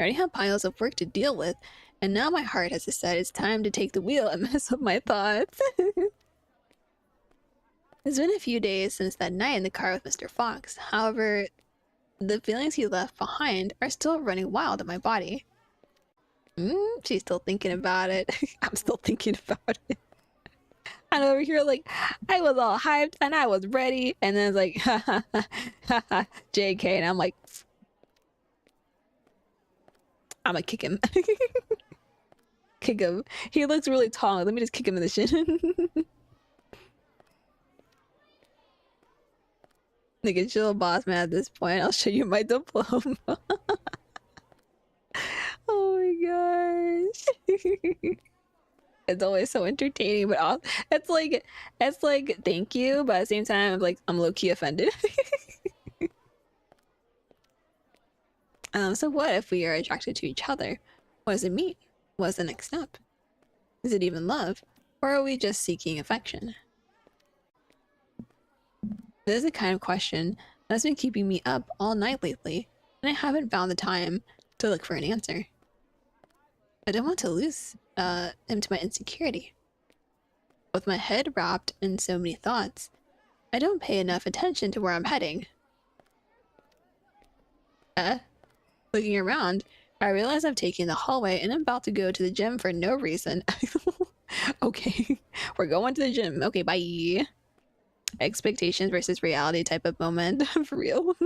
I already have piles of work to deal with, and now my heart has decided it's time to take the wheel and mess up my thoughts. It's been a few days since that night in the car with Mr. Fox. However, the feelings he left behind are still running wild in my body. She's still thinking about it. I'm still thinking about it. I'm over here like, I was all hyped and I was ready, and then it's like, ha ha ha ha ha, JK, and I'm like, I'm gonna kick him. Kick him. He looks really tall. Let me just kick him in the shin. Nigga, chill, boss man. At this point, I'll show you my diploma. Oh my gosh. It's always so entertaining, but it's like thank you, but at the same time, I'm low-key offended. So what if we are attracted to each other? What does it mean? What's the next step? Is it even love? Or are we just seeking affection? This is the kind of question that's been keeping me up all night lately, and I haven't found the time to look for an answer. I don't want to lose him to my insecurity. With my head wrapped in so many thoughts, I don't pay enough attention to where I'm heading. Looking around, I realize I've taken the hallway and I'm about to go to the gym for no reason. Okay, we're going to the gym. Okay, bye. Expectations versus reality type of moment. For real.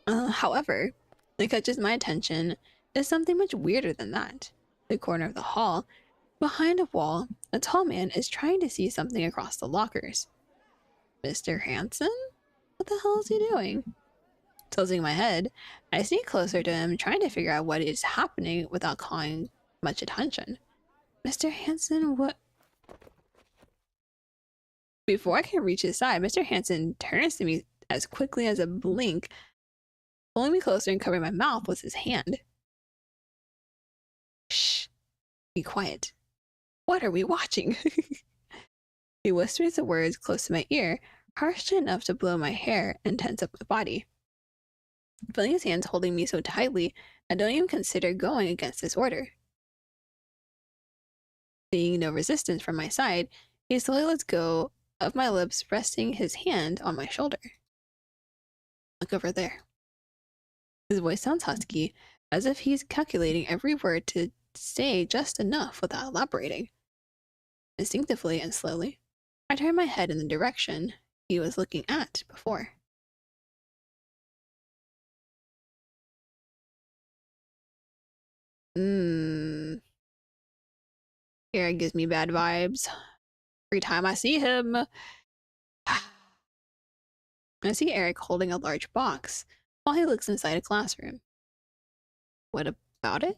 However, what catches my attention is something much weirder than that. The corner of the hall, behind a wall, a tall man is trying to see something across the lockers. Mr. Hanson? What the hell is he doing? Tilting my head, I sneak closer to him, trying to figure out what is happening without calling much attention. Mr. Hanson, what? Before I can reach his side, Mr. Hanson turns to me as quickly as a blink, pulling me closer and covering my mouth with his hand. Shh. Be quiet. What are we watching? He whispers the words close to my ear, harshly enough to blow my hair and tense up my body. Feeling his hands holding me so tightly, I don't even consider going against his order. Seeing no resistance from my side, he slowly lets go of my lips, resting his hand on my shoulder. Look over there. His voice sounds husky, as if he's calculating every word to say just enough without elaborating. Instinctively and slowly, I turn my head in the direction he was looking at before. Eric gives me bad vibes. Every time I see him, I see Eric holding a large box while he looks inside a classroom. What about it?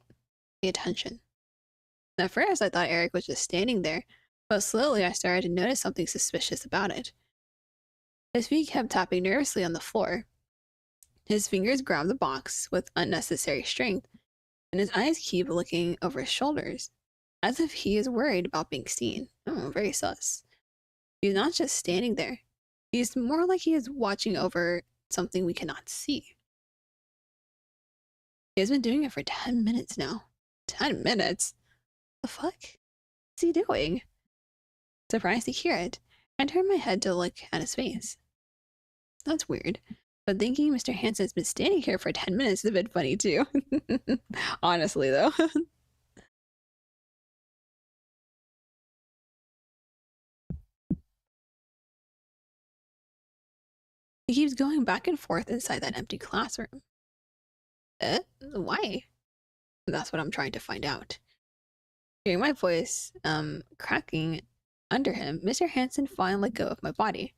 Pay attention. At first, I thought Eric was just standing there, but slowly I started to notice something suspicious about it. His feet kept tapping nervously on the floor. His fingers grabbed the box with unnecessary strength, and his eyes keep looking over his shoulders, as if he is worried about being seen. Oh, very sus. He's not just standing there. He's more like he is watching over something we cannot see. He has been doing it for 10 minutes now. 10 minutes? The fuck? What's he doing? Surprised to hear it, I turned my head to look at his face. That's weird, but thinking Mr. Hansen's been standing here for 10 minutes is a bit funny too. Honestly, though. He keeps going back and forth inside that empty classroom. Why? That's what I'm trying to find out. Hearing my voice cracking under him, Mr. Hansen finally let go of my body.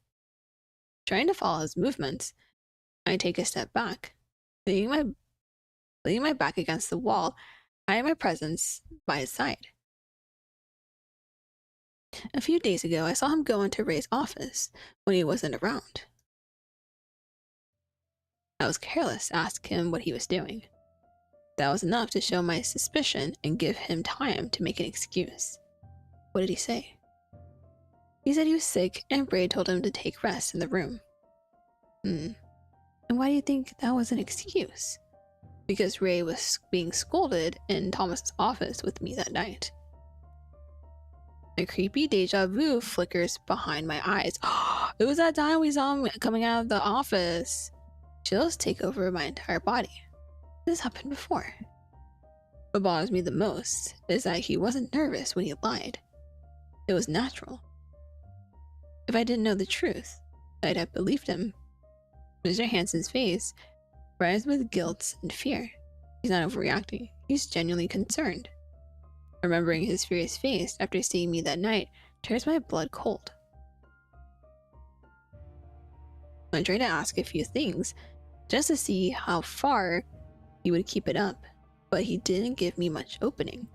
Trying to follow his movements, I take a step back, leaning my back against the wall, hiding my presence by his side. A few days ago, I saw him go into Ray's office when he wasn't around. I was careless to ask him what he was doing. That was enough to show my suspicion and give him time to make an excuse. What did he say? He said he was sick and Ray told him to take rest in the room. And why do you think that was an excuse? Because Ray was being scolded in Thomas's office with me that night. A creepy deja vu flickers behind my eyes. It was that time we saw him coming out of the office. Chills take over my entire body. This happened before. What bothers me the most is that he wasn't nervous when he lied. It was natural. If I didn't know the truth, I'd have believed him. Mr. Hansen's face writhes with guilt and fear. He's not overreacting. He's genuinely concerned. Remembering his furious face after seeing me that night turns my blood cold. I tried to ask a few things just to see how far he would keep it up, but he didn't give me much opening.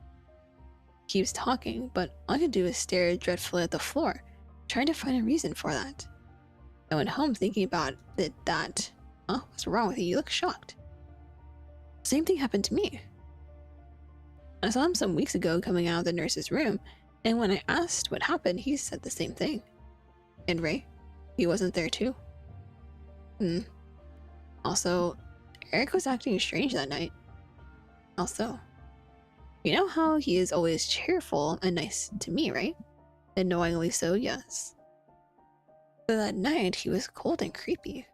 He keeps talking, but all I could do is stare dreadfully at the floor, trying to find a reason for that. I went home thinking about it what's wrong with you? You look shocked. Same thing happened to me. I saw him some weeks ago coming out of the nurse's room, and when I asked what happened, he said the same thing. And Ray? He wasn't there too? Also, Eric was acting strange that night. Also, you know how he is always cheerful and nice to me, right? And knowingly so, yes. But that night, he was cold and creepy.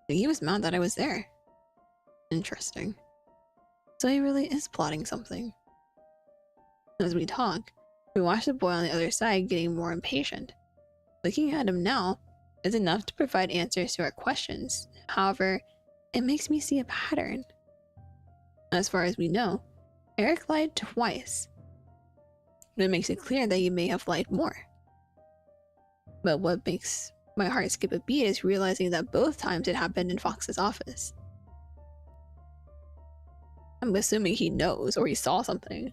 He was mad that I was there. Interesting. So he really is plotting something. As we talk, we watch the boy on the other side getting more impatient. Looking at him now is enough to provide answers to our questions. However, it makes me see a pattern. As far as we know, Eric lied twice. And it makes it clear that he may have lied more. But what makes my heart skip a beat is realizing that both times it happened in Fox's office. I'm assuming he knows or he saw something.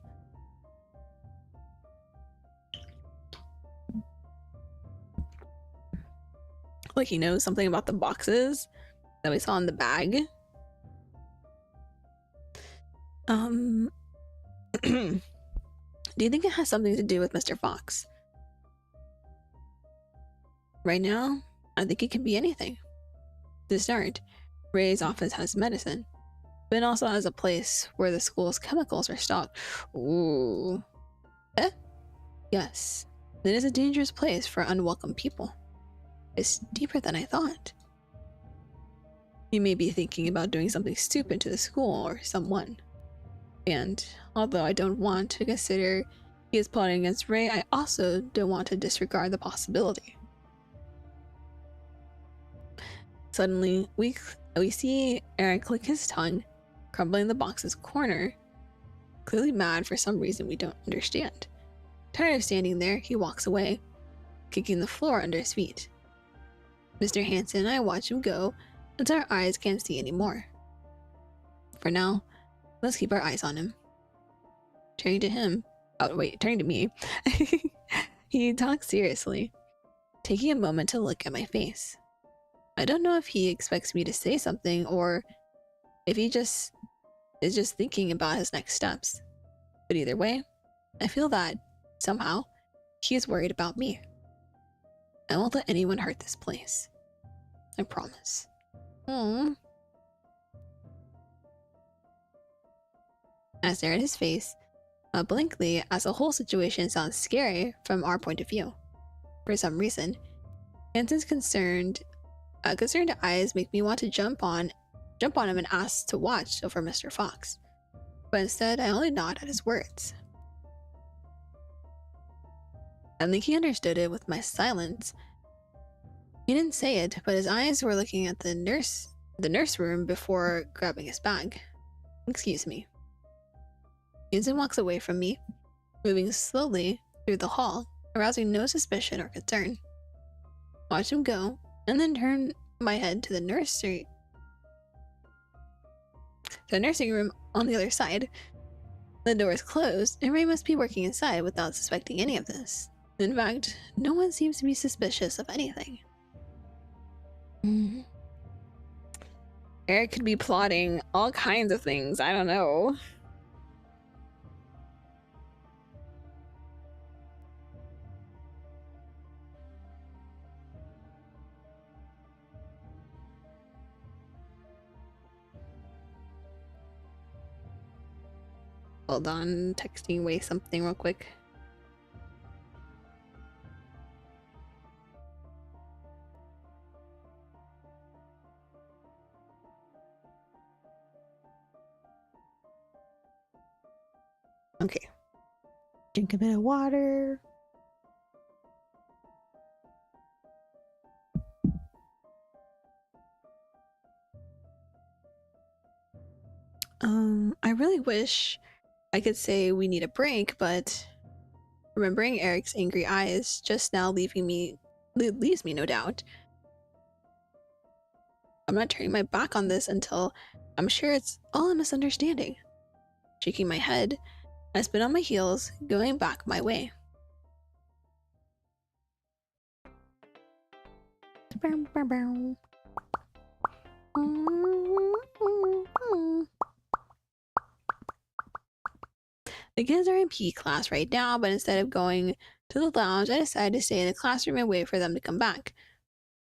Like he knows something about the boxes that we saw in the bag. Do you think it has something to do with Mr. Fox? Right now, I think it can be anything. To start, Ray's office has medicine, but it also has a place where the school's chemicals are stocked. Ooh. Yes, it is a dangerous place for unwelcome people. It's deeper than I thought. You may be thinking about doing something stupid to the school or someone. And although I don't want to consider he is plotting against Ray, I also don't want to disregard the possibility. Suddenly, we see Eric click his tongue, crumbling the box's corner, clearly mad for some reason we don't understand. Tired of standing there, he walks away, kicking the floor under his feet. Mr. Hansen and I watch him go, until our eyes can't see anymore. For now, let's keep our eyes on him. Turning to me. He talks seriously, taking a moment to look at my face. I don't know if he expects me to say something or if he is just thinking about his next steps. But either way, I feel that, somehow, he is worried about me. I won't let anyone hurt this place. I promise. I stare at his face, blankly, as the whole situation sounds scary from our point of view. For some reason, Hanson's concerned eyes make me want to jump on him and ask to watch over Mr. Fox. But instead, I only nod at his words. I think he understood it with my silence. He didn't say it, but his eyes were looking at the nurse room before grabbing his bag. Excuse me. Hanson walks away from me, moving slowly through the hall, arousing no suspicion or concern. Watch him go, and then turn my head to the nursing room on the other side. The door is closed, and Ray must be working inside without suspecting any of this. In fact, no one seems to be suspicious of anything. Eric could be plotting all kinds of things. I don't know. Hold on, texting away something real quick. Okay. Drink a bit of water. I really wish I could say we need a break, but remembering Eric's angry eyes just now leaves me no doubt. I'm not turning my back on this until I'm sure it's all a misunderstanding. Shaking my head, I spin on my heels, going back my way. The kids are in PE class right now, but instead of going to the lounge, I decided to stay in the classroom and wait for them to come back.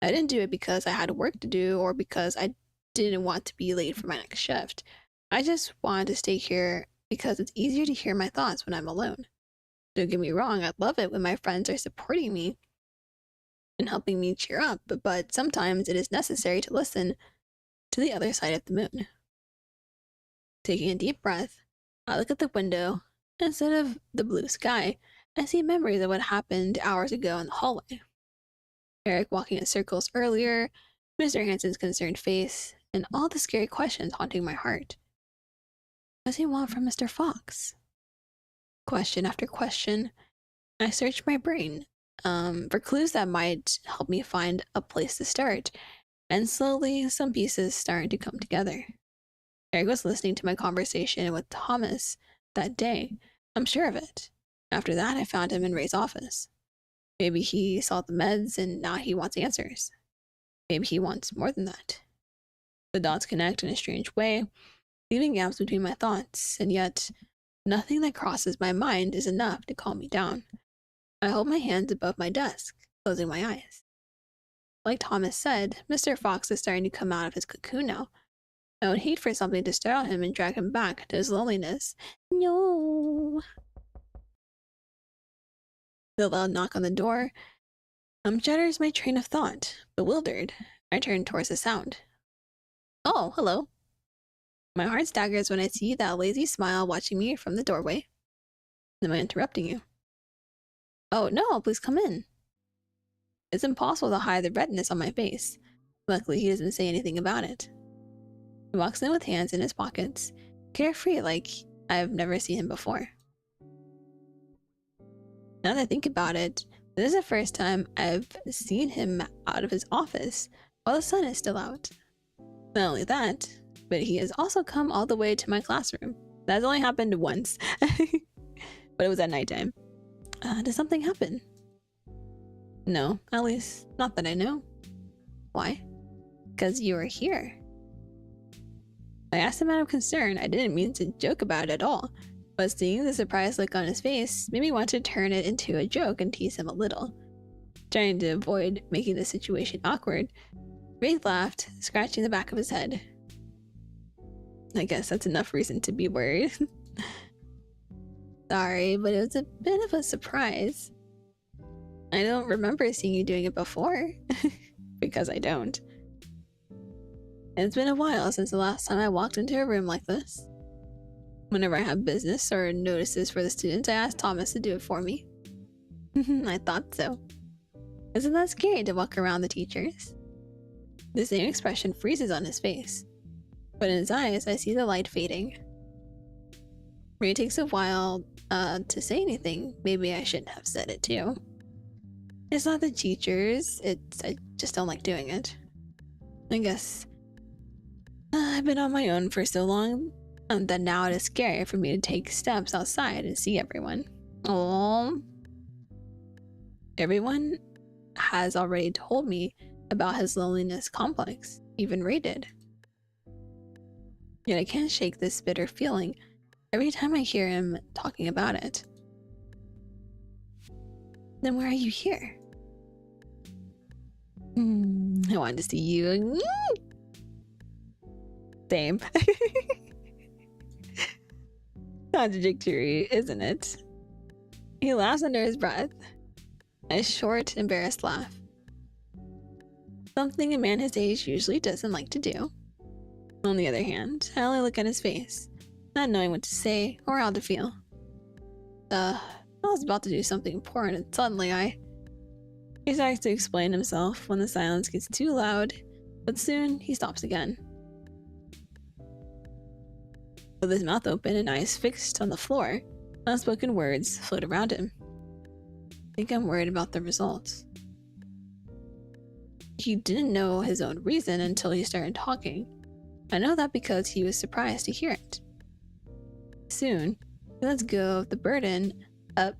I didn't do it because I had work to do or because I didn't want to be late for my next shift. I just wanted to stay here because it's easier to hear my thoughts when I'm alone. Don't get me wrong, I love it when my friends are supporting me and helping me cheer up, but sometimes it is necessary to listen to the other side of the moon. Taking a deep breath, I look at the window. Instead of the blue sky, I see memories of what happened hours ago in the hallway. Eric walking in circles earlier, Mr. Hanson's concerned face, and all the scary questions haunting my heart. What does he want from Mr. Fox? Question after question, I search my brain for clues that might help me find a place to start, and slowly some pieces started to come together. Eric was listening to my conversation with Thomas that day. I'm sure of it. After that, I found him in Ray's office. Maybe he saw the meds and now he wants answers. Maybe he wants more than that. The dots connect in a strange way, leaving gaps between my thoughts, and yet nothing that crosses my mind is enough to calm me down. I hold my hands above my desk, closing my eyes. Like Thomas said, Mr. Fox is starting to come out of his cocoon now. I would hate for something to startle him and drag him back to his loneliness. No. The loud knock on the door shatters my train of thought. Bewildered, I turn towards the sound. Oh, hello. My heart staggers when I see that lazy smile watching me from the doorway. Am I interrupting you? Oh, no, please come in. It's impossible to hide the redness on my face. Luckily, he doesn't say anything about it. He walks in with hands in his pockets, carefree like I've never seen him before. Now that I think about it, this is the first time I've seen him out of his office while the sun is still out. Not only that, but he has also come all the way to my classroom. That's only happened once, but it was at nighttime. Did something happen? No, at least not that I know. Why? Because you were here. I asked him out of concern. I didn't mean to joke about it at all, but seeing the surprised look on his face made me want to turn it into a joke and tease him a little. Trying to avoid making the situation awkward, Wraith laughed, scratching the back of his head. I guess that's enough reason to be worried. Sorry, but it was a bit of a surprise. I don't remember seeing you doing it before. Because I don't. It's been a while since the last time I walked into a room like this. Whenever I have business or notices for the students, I ask Thomas to do it for me. I thought so. Isn't that scary to walk around the teachers? The same expression freezes on his face, but in his eyes I see the light fading. It takes a while to say anything. Maybe I shouldn't have said it too. It's not the teachers, I just don't like doing it. I guess I've been on my own for so long that now it is scary for me to take steps outside and see everyone. Oh, everyone has already told me about his loneliness complex, even Ray did. Yet I can't shake this bitter feeling every time I hear him talking about it. Then why are you here? I wanted to see you. Same. Contradictory, isn't it? He laughs under his breath. A short, embarrassed laugh. Something a man his age usually doesn't like to do. On the other hand, I only look at his face, not knowing what to say or how to feel. I was about to do something important and suddenly he starts to explain himself when the silence gets too loud, but soon he stops again. With his mouth open and eyes fixed on the floor, unspoken words float around him. I think I'm worried about the results. He didn't know his own reason until he started talking. I know that because he was surprised to hear it. Soon, he lets go of the burden up.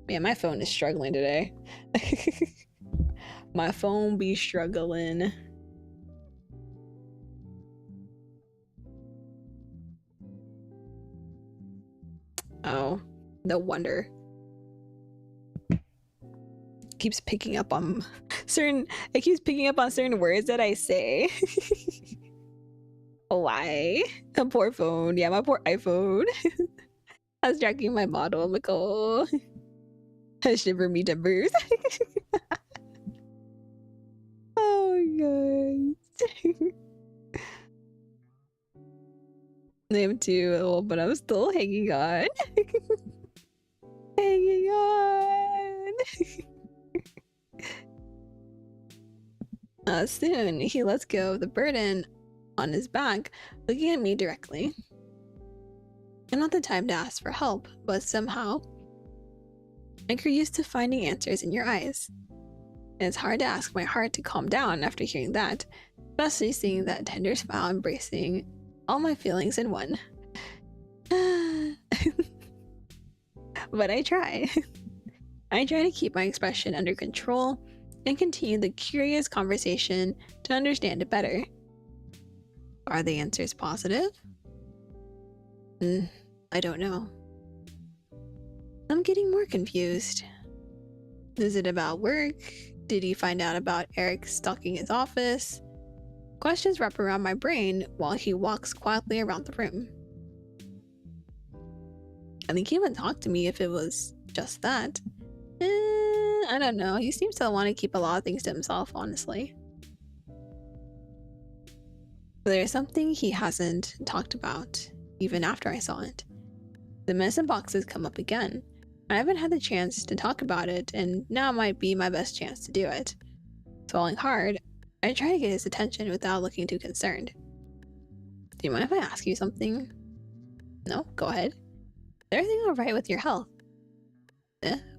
Man, my phone is struggling today. My phone be struggling. Oh, no wonder. Keeps picking up on certain words that I say. Why? A poor phone. Yeah, my poor iPhone. I was tracking my model. I'm like, oh, shiver me timbers. Oh god. I am too, but I'm still hanging on. Hanging on. Soon, he lets go of the burden on his back, looking at me directly. I'm not the type to ask for help, but somehow I grew used to finding answers in your eyes. And it's hard to ask my heart to calm down after hearing that, especially seeing that tender smile embracing all my feelings in one. But I try. I try to keep my expression under control and continue the curious conversation to understand it better. Are the answers positive? I don't know. I'm getting more confused. Is it about work? Did he find out about Eric stalking his office? Questions wrap around my brain while he walks quietly around the room. I think he would talk to me if it was just that. I don't know. He seems to want to keep a lot of things to himself, honestly. But there's something he hasn't talked about, even after I saw it. The medicine boxes come up again. I haven't had the chance to talk about it, and now might be my best chance to do it. Swallowing hard, I try to get his attention without looking too concerned. Do you mind if I ask you something? No? Go ahead. Is everything alright with your health?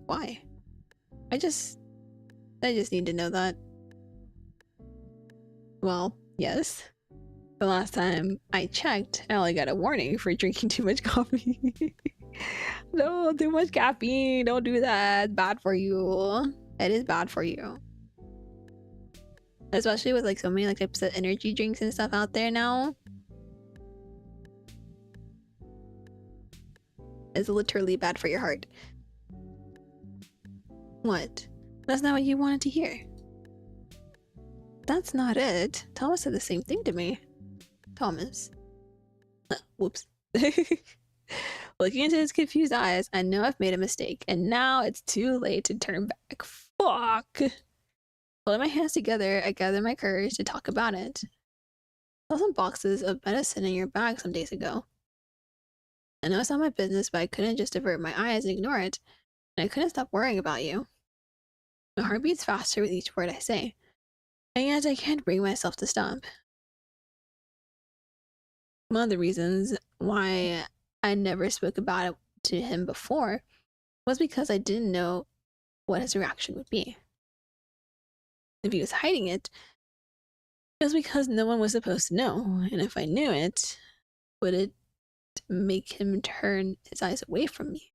Why? I just need to know that. Well, yes. The last time I checked, I only got a warning for drinking too much coffee. No, too much caffeine. Don't do that. Bad for you. It is bad for you. Especially with like so many like types of energy drinks and stuff out there now. It's literally bad for your heart. What? That's not what you wanted to hear. That's not it. Thomas said the same thing to me. Thomas. Whoops. Looking into his confused eyes, I know I've made a mistake, and now it's too late to turn back. Fuck. Pulling my hands together, I gather my courage to talk about it. I saw some boxes of medicine in your bag some days ago. I know it's not my business, but I couldn't just avert my eyes and ignore it, and I couldn't stop worrying about you. My heart beats faster with each word I say, and yet I can't bring myself to stop. One of the reasons why I never spoke about it to him before was because I didn't know what his reaction would be. If he was hiding it, it was because no one was supposed to know, and if I knew it, would it make him turn his eyes away from me?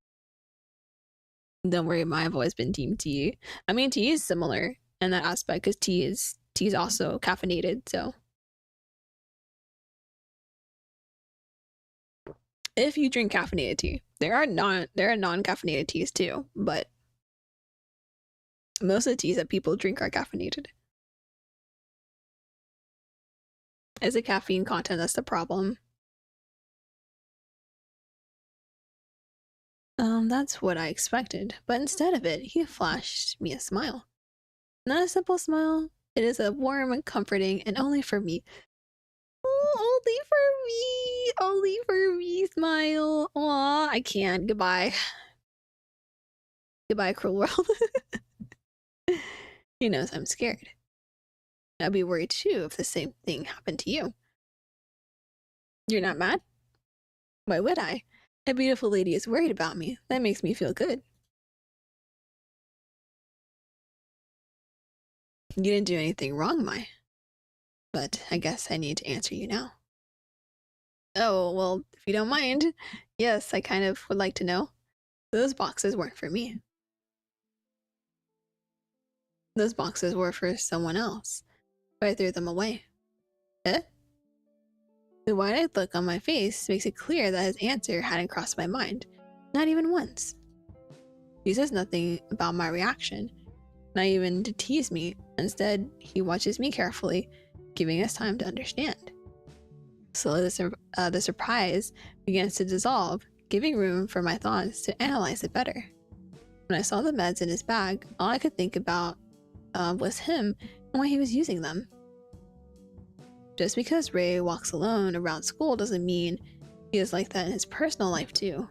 Don't worry, I've always been team tea. I mean, tea is similar in that aspect because tea is also caffeinated, so if you drink caffeinated tea, there are non-caffeinated teas too, but most of the teas that people drink are caffeinated. It's the caffeine content that's the problem. That's what I expected, but instead of it, he flashed me a smile. Not a simple smile, it is a warm and comforting and only for me. Oh, only for me smile. Aw, I can't. Goodbye. Goodbye, cruel world. He knows I'm scared. I'd be worried too if the same thing happened to you. You're not mad? Why would I? A beautiful lady is worried about me. That makes me feel good. You didn't do anything wrong, Mai. But I guess I need to answer you now. Oh, well, if you don't mind, yes, I kind of would like to know. Those boxes weren't for me. Those boxes were for someone else, but I threw them away. Eh? The wide-eyed look on my face makes it clear that his answer hadn't crossed my mind, not even once. He says nothing about my reaction, not even to tease me. Instead, he watches me carefully, giving us time to understand. Slowly, the surprise begins to dissolve, giving room for my thoughts to analyze it better. When I saw the meds in his bag, all I could think about was him and why he was using them. Just because Ray walks alone around school doesn't mean he is like that in his personal life too.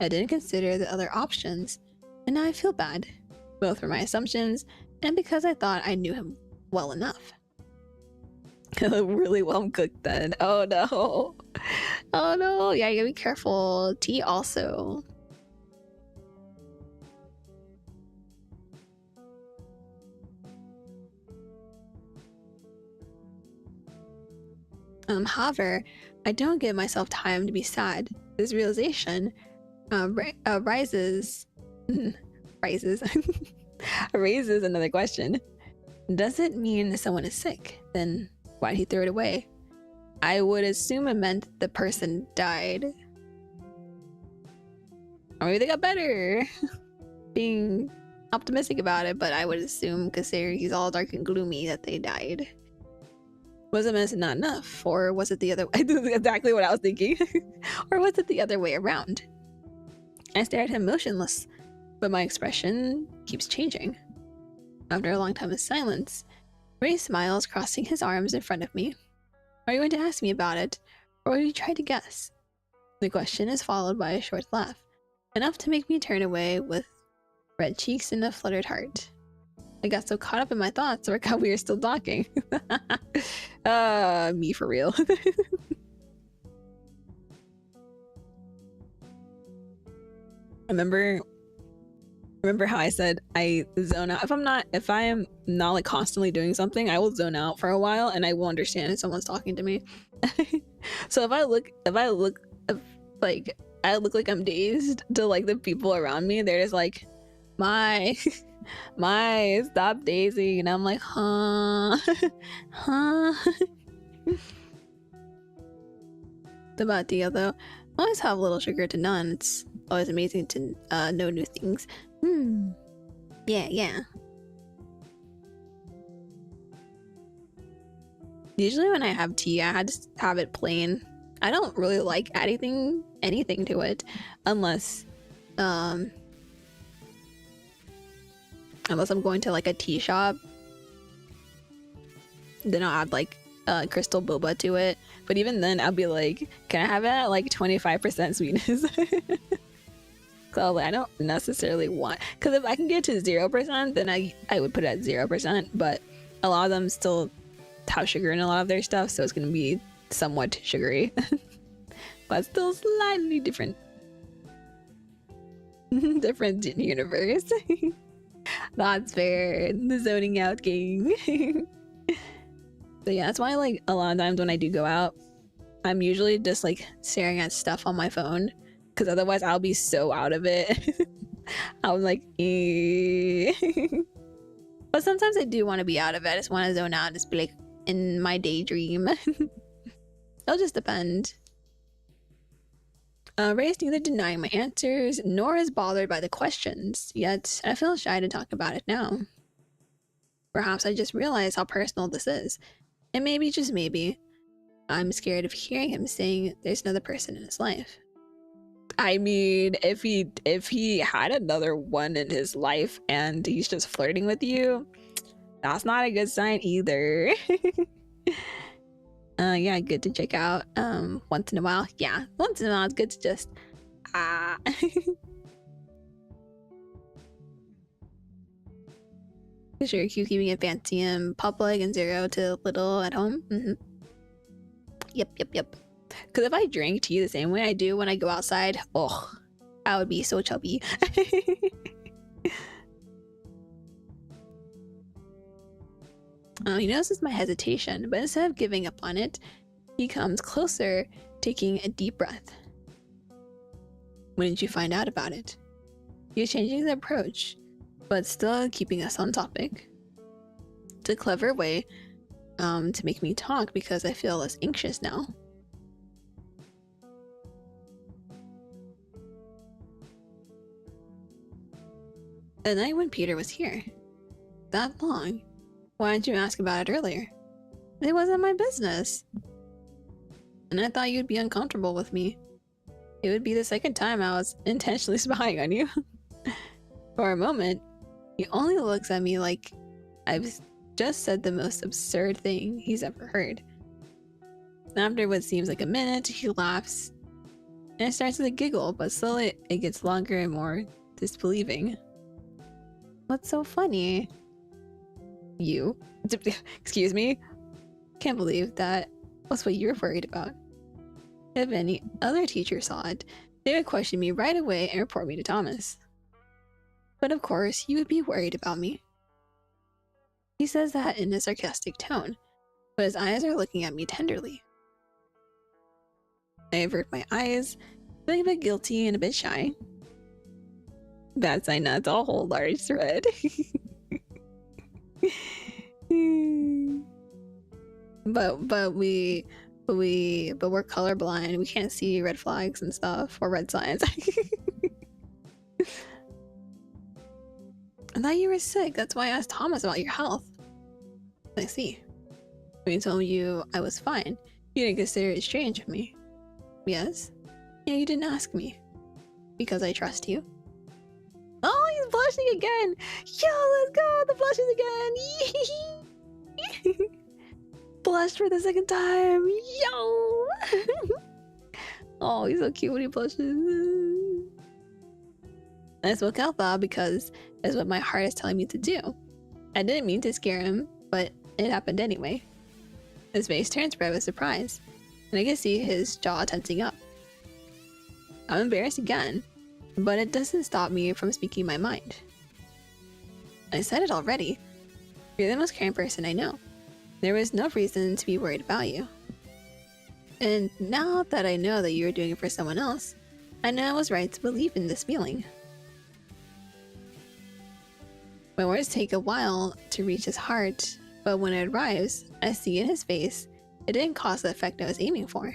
I didn't consider the other options, and now I feel bad, both for my assumptions and because I thought I knew him well enough. Really well cooked then. Oh no. Oh no. Yeah, you gotta be careful. Tea also. However, I don't give myself time to be sad. This realization raises another question. Does it mean someone is sick? Then why'd he throw it away? I would assume it meant the person died. Or maybe they got better. Being optimistic about it, but I would assume because he's all dark and gloomy that they died. Was the medicine not enough? Or was it the other way? Exactly what I was thinking. Or was it the other way around? I stare at him motionless, but my expression keeps changing. After a long time of silence, Ray smiles, crossing his arms in front of me. Are you going to ask me about it, or will you try to guess? The question is followed by a short laugh, enough to make me turn away with red cheeks and a fluttered heart. I got so caught up in my thoughts, I forgot we were still talking. Me for real. I remember Remember how I said I zone out? If I am not like constantly doing something, I will zone out for a while and I will understand if someone's talking to me. So if I look like I look like I'm dazed to like the people around me, they're just like, my stop dazing, and I'm like, huh. Huh. The about Dia though, I always have little sugar to none. It's always amazing to know new things. Yeah. Usually when I have tea, I just have it plain. I don't really like adding anything to it unless I'm going to like a tea shop. Then I'll add like crystal boba to it. But even then I'll be like, can I have it at like 25% sweetness? So I don't necessarily want, because if I can get to 0%, then I would put it at 0%, but a lot of them still have sugar in a lot of their stuff, so it's going to be somewhat sugary. But still slightly different. Different universe. That's fair. The zoning out game. So yeah, that's why like a lot of times when I do go out, I'm usually just like staring at stuff on my phone, because otherwise I'll be so out of it. I'm like, eh. But sometimes I do want to be out of it. I just want to zone out and just be like in my daydream. It'll just depend. Ray's neither denying my answers nor is bothered by the questions, yet I feel shy to talk about it now. Perhaps I just realized how personal this is, and maybe, just maybe, I'm scared of hearing him saying there's another person in his life. I mean, if he had another one in his life and he's just flirting with you, that's not a good sign either. Yeah, good to check out once in a while. Yeah, once in a while it's good to just Sure, keep keeping it fancy in public and 0 to little at home. Yep. Because if I drank tea the same way I do when I go outside, oh, I would be so chubby. He notices my hesitation, but instead of giving up on it, he comes closer, taking a deep breath. When did you find out about it? He's changing the approach, but still keeping us on topic. It's a clever way to make me talk because I feel less anxious now. The night when Peter was here. That long. Why didn't you ask about it earlier? It wasn't my business. And I thought you'd be uncomfortable with me. It would be the second time I was intentionally spying on you. For a moment, he only looks at me like I've just said the most absurd thing he's ever heard. After what seems like a minute, he laughs. And it starts with a giggle, but slowly it gets longer and more disbelieving. What's so funny? You? Excuse me? Can't believe that was what you're worried about. If any other teacher saw it, they would question me right away and report me to Thomas. But of course, you would be worried about me. He says that in a sarcastic tone, but his eyes are looking at me tenderly. I avert my eyes, feeling a bit guilty and a bit shy. Bad sign, that's a whole large thread. But we're colorblind. We can't see red flags and stuff or red signs. I thought you were sick. That's why I asked Thomas about your health. I see. When he told you I was fine, you didn't consider it strange of me. Yes? Yeah, you didn't ask me. Because I trust you. Oh, he's blushing again! Yo, let's go! The blushes again! Blushed for the second time! Yo! Oh, he's so cute when he blushes. I spoke out loud because it's what my heart is telling me to do. I didn't mean to scare him, but it happened anyway. His face turns red with surprise, and I can see his jaw tensing up. I'm embarrassed again, But it doesn't stop me from speaking my mind. I said it already. You're the most caring person I know. There was no reason to be worried about you. And now that I know that you're doing it for someone else, I know I was right to believe in this feeling. My words take a while to reach his heart, but when it arrives, I see in his face it didn't cause the effect I was aiming for.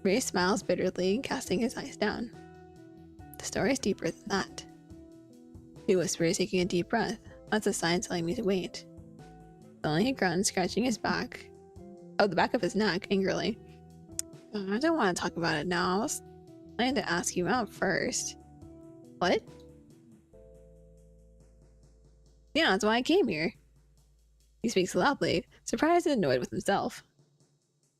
Ray smiles bitterly, casting his eyes down. The story is deeper than that. He whispers, taking a deep breath. That's a sign telling me to wait. Suddenly he grunts, scratching his back. Oh, the back of his neck, angrily. I don't want to talk about it now. I was planning to ask you out first. What? Yeah, that's why I came here. He speaks loudly, surprised and annoyed with himself.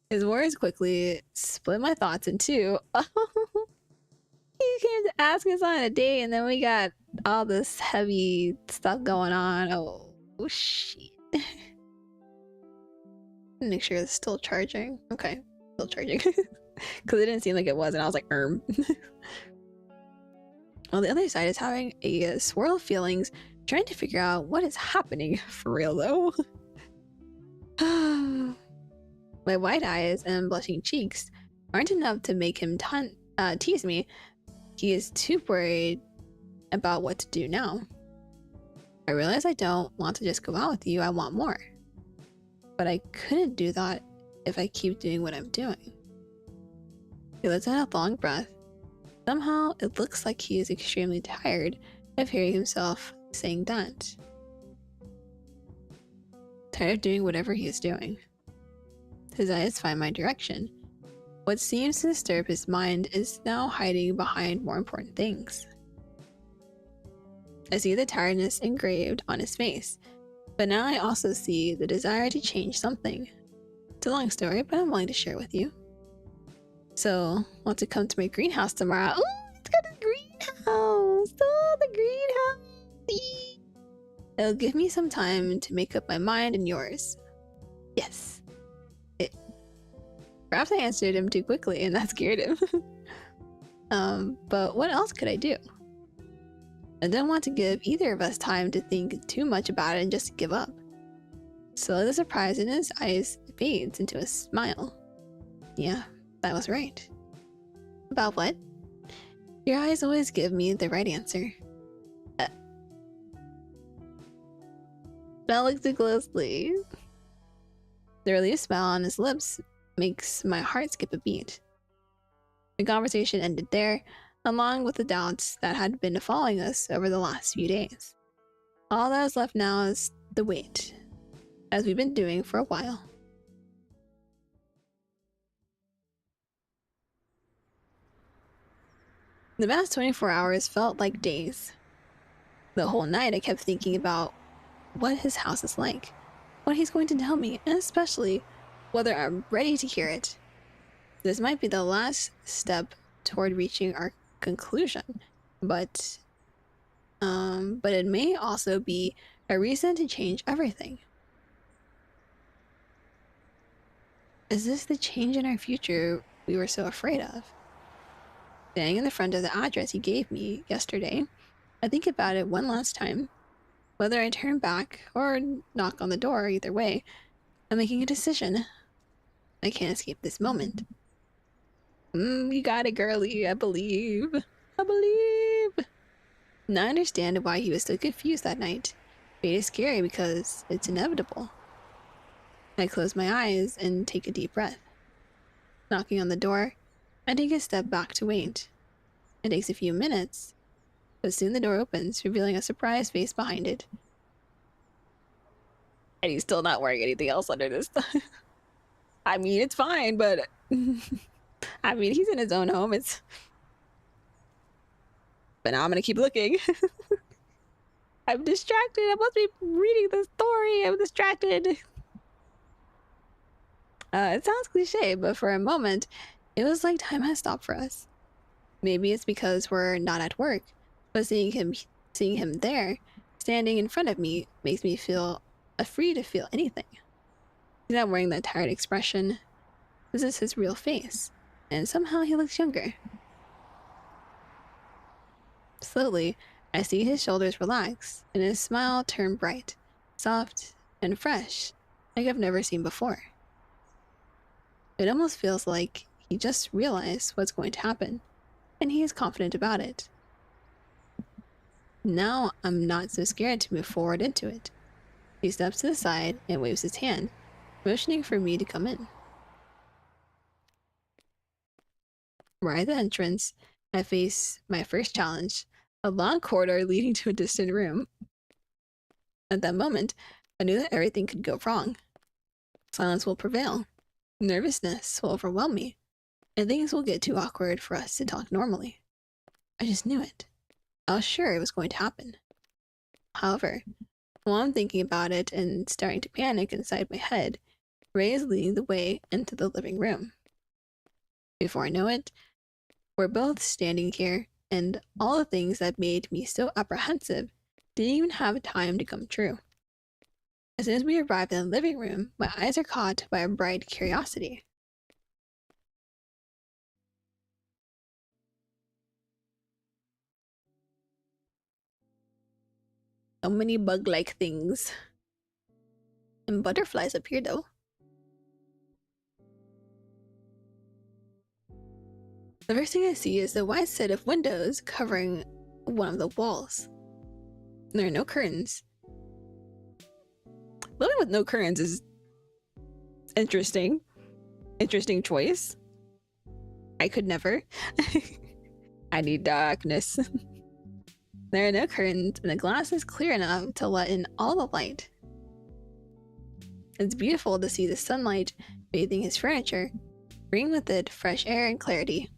His words quickly split my thoughts in two. He came to ask us on a date, and then we got all this heavy stuff going on. Oh shit. Make sure it's still charging. Okay, still charging. Because it didn't seem like it was, and I was like, On the other side is having a swirl of feelings, trying to figure out what is happening for real though. My wide eyes and blushing cheeks aren't enough to make him tease me. He is too worried about what to do now. I realize I don't want to just go out with you, I want more. But I couldn't do that if I keep doing what I'm doing. He lets out a long breath. Somehow, it looks like he is extremely tired of hearing himself saying that. Tired of doing whatever he is doing. His eyes find my direction. What seems to disturb his mind is now hiding behind more important things. I see the tiredness engraved on his face, but now I also see the desire to change something. It's a long story, but I'm willing to share with you. So, want to come to my greenhouse tomorrow? Oh, it's got a greenhouse! Oh, the greenhouse! It'll give me some time to make up my mind and yours. Yes. Perhaps I answered him too quickly and that scared him. But what else could I do? I don't want to give either of us time to think too much about it and just give up. So the surprise in his eyes fades into a smile. Yeah, that was right. About what? Your eyes always give me the right answer. Belle looks closely. The relieved smile on his lips makes my heart skip a beat. The conversation ended there, along with the doubts that had been following us over the last few days. All that is left now is the wait, as we've been doing for a while. The past 24 hours felt like days. The whole night I kept thinking about what his house is like, what he's going to tell me, and especially whether I'm ready to hear it. This might be the last step toward reaching our conclusion, but it may also be a reason to change everything. Is this the change in our future we were so afraid of? Standing in the front of the address he gave me yesterday, I think about it one last time. Whether I turn back or knock on the door, either way, I'm making a decision. I can't escape this moment. You got it, girlie. I believe. I believe. Now I understand why he was so confused that night. Fate is scary because it's inevitable. I close my eyes and take a deep breath. Knocking on the door, I take a step back to wait. It takes a few minutes, but soon the door opens, revealing a surprised face behind it. And he's still not wearing anything else under this. I mean, it's fine, but I mean, he's in his own home. But now I'm gonna keep looking. I'm distracted. I must be reading the story. I'm distracted. It sounds cliche, but for a moment, it was like time has stopped for us. Maybe it's because we're not at work, but seeing him there, standing in front of me, makes me feel free to feel anything. He's not wearing that tired expression. This is his real face, and somehow he looks younger. Slowly, I see his shoulders relax and his smile turn bright, soft, and fresh, like I've never seen before. It almost feels like he just realized what's going to happen, and he is confident about it. Now I'm not so scared to move forward into it. He steps to the side and waves his hand, motioning for me to come in. Right at the entrance, I face my first challenge, a long corridor leading to a distant room. At that moment, I knew that everything could go wrong. Silence will prevail. Nervousness will overwhelm me, and things will get too awkward for us to talk normally. I just knew it. I was sure it was going to happen. However, while I'm thinking about it and starting to panic inside my head, Ray is leading the way into the living room. Before I know it, we're both standing here, and all the things that made me so apprehensive didn't even have time to come true. As soon as we arrive in the living room, my eyes are caught by a bright curiosity. So many bug-like things. And butterflies appear though. The first thing I see is the wide set of windows covering one of the walls. There are no curtains. Living with no curtains is interesting. Interesting choice. I could never. I need darkness. There are no curtains, and the glass is clear enough to let in all the light. It's beautiful to see the sunlight bathing his furniture, bringing with it fresh air and clarity.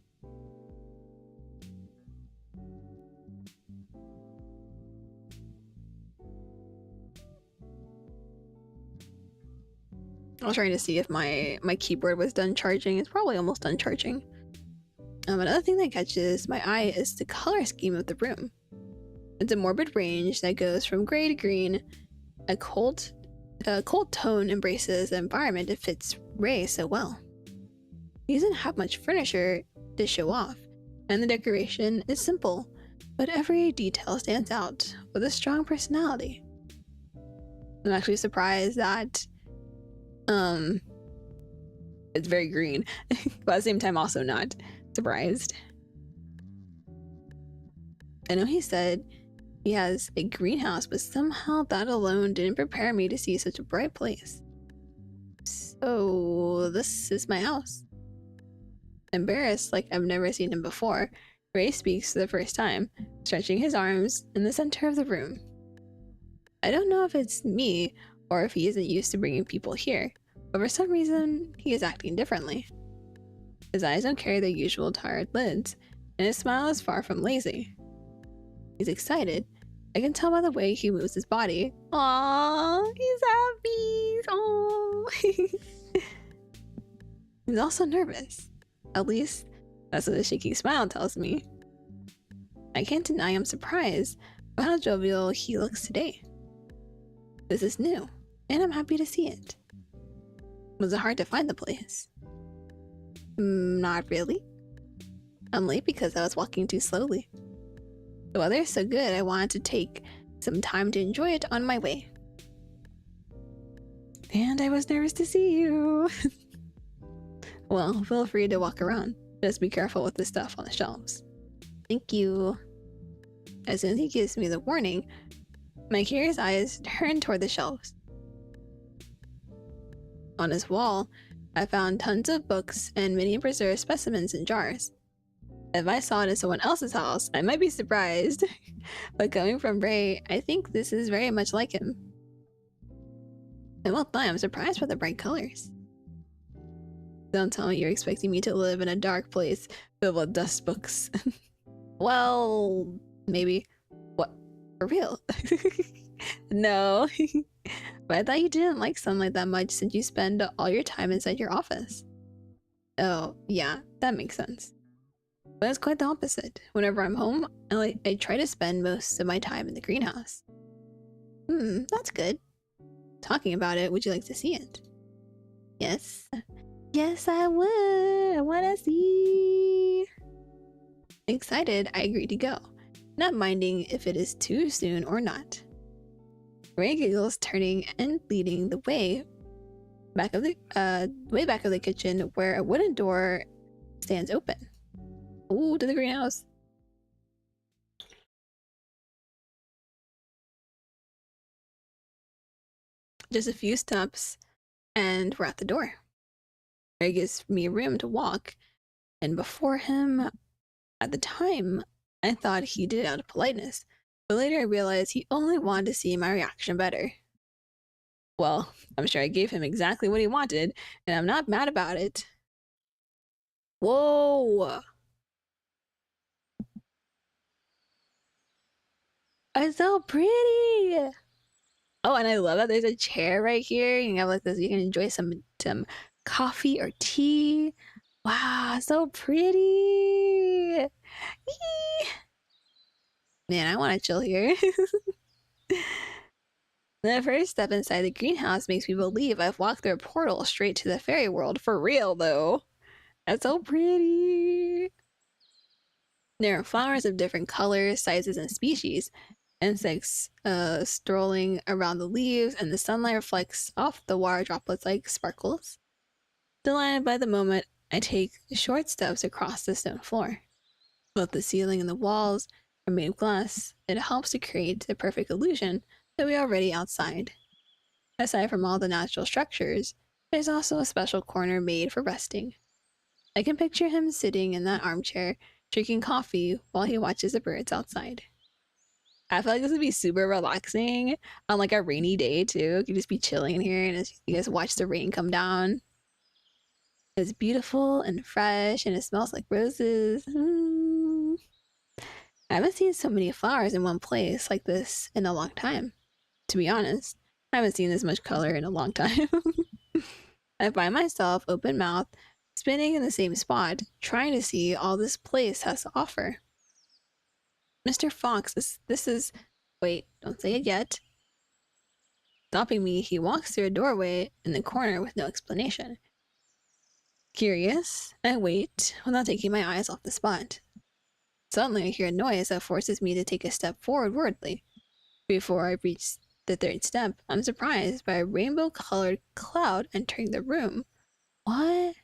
I was trying to see if my keyboard was done charging. It's probably almost done charging. Another thing that catches my eye is the color scheme of the room. It's a morbid range that goes from gray to green. A cold tone embraces the environment that fits Ray so well. He doesn't have much furniture to show off, and the decoration is simple, but every detail stands out with a strong personality. I'm actually surprised that it's very green, but at the same time also not surprised. I know he said he has a greenhouse, but somehow that alone didn't prepare me to see such a bright place. So this is my house. Embarrassed like I've never seen him before, Ray speaks for the first time, stretching his arms in the center of the room. I don't know if it's me or if he isn't used to bringing people here, but for some reason, he is acting differently. His eyes don't carry their usual tired lids, and his smile is far from lazy. He's excited. I can tell by the way he moves his body. Aww, he's happy. Aww. He's also nervous. At least, that's what the shaky smile tells me. I can't deny I'm surprised by how jovial he looks today. This is new, and I'm happy to see it. Was it hard to find the place? Not really. I'm late because I was walking too slowly. The weather is so good, I wanted to take some time to enjoy it on my way. And I was nervous to see you. Well, feel free to walk around. Just be careful with the stuff on the shelves. Thank you. As soon as he gives me the warning, my curious eyes turn toward the shelves. On his wall, I found tons of books and many preserved specimens in jars. If I saw it in someone else's house, I might be surprised. But coming from Ray, I think this is very much like him. And well, I'm surprised by the bright colors. Don't tell me you're expecting me to live in a dark place filled with dust books. Well, maybe. What? For real? No. But I thought you didn't like sunlight that much since you spend all your time inside your office. Oh, yeah, that makes sense. But it's quite the opposite. Whenever I'm home, I try to spend most of my time in the greenhouse. That's good. Talking about it, would you like to see it? Yes. Yes, I would. I want to see. Excited, I agreed to go. not minding if it is too soon or not. Ray giggles, turning and leading the way back of the way back of the kitchen, where a wooden door stands open. Ooh, to the greenhouse. Just a few steps, and we're at the door. Ray gives me room to walk, and before him, at the time, I thought he did it out of politeness, but later I realized he only wanted to see my reaction better. Well, I'm sure I gave him exactly what he wanted, and I'm not mad about it. Whoa! It's so pretty! Oh, and I love that there's a chair right here. You can have like this, you can enjoy some coffee or tea. Wow, so pretty! Eee. Man, I want to chill here. The first step inside the greenhouse makes me believe I've walked through a portal straight to the fairy world. For real, though. That's so pretty. There are flowers of different colors, sizes, and species. Insects strolling around the leaves, and the sunlight reflects off the water droplets like sparkles. Delighted by the moment, I take short steps across the stone floor. Both the ceiling and the walls are made of glass. It helps to create the perfect illusion that we're already outside. Aside from all the natural structures, there's also a special corner made for resting. I can picture him sitting in that armchair, drinking coffee while he watches the birds outside. I feel like this would be super relaxing on like a rainy day too. You could just be chilling in here and you guys watch the rain come down. It's beautiful and fresh and it smells like roses. I haven't seen so many flowers in one place like this in a long time. To be honest, I haven't seen this much color in a long time. I find myself open-mouthed, spinning in the same spot, trying to see all this place has to offer. Mr. Fox, this is... Wait, don't say it yet. Stopping me, he walks through a doorway in the corner with no explanation. Curious, I wait without taking my eyes off the spot. Suddenly, I hear a noise that forces me to take a step forward wordly. Before I reach the third step, I'm surprised by a rainbow-colored cloud entering the room. What?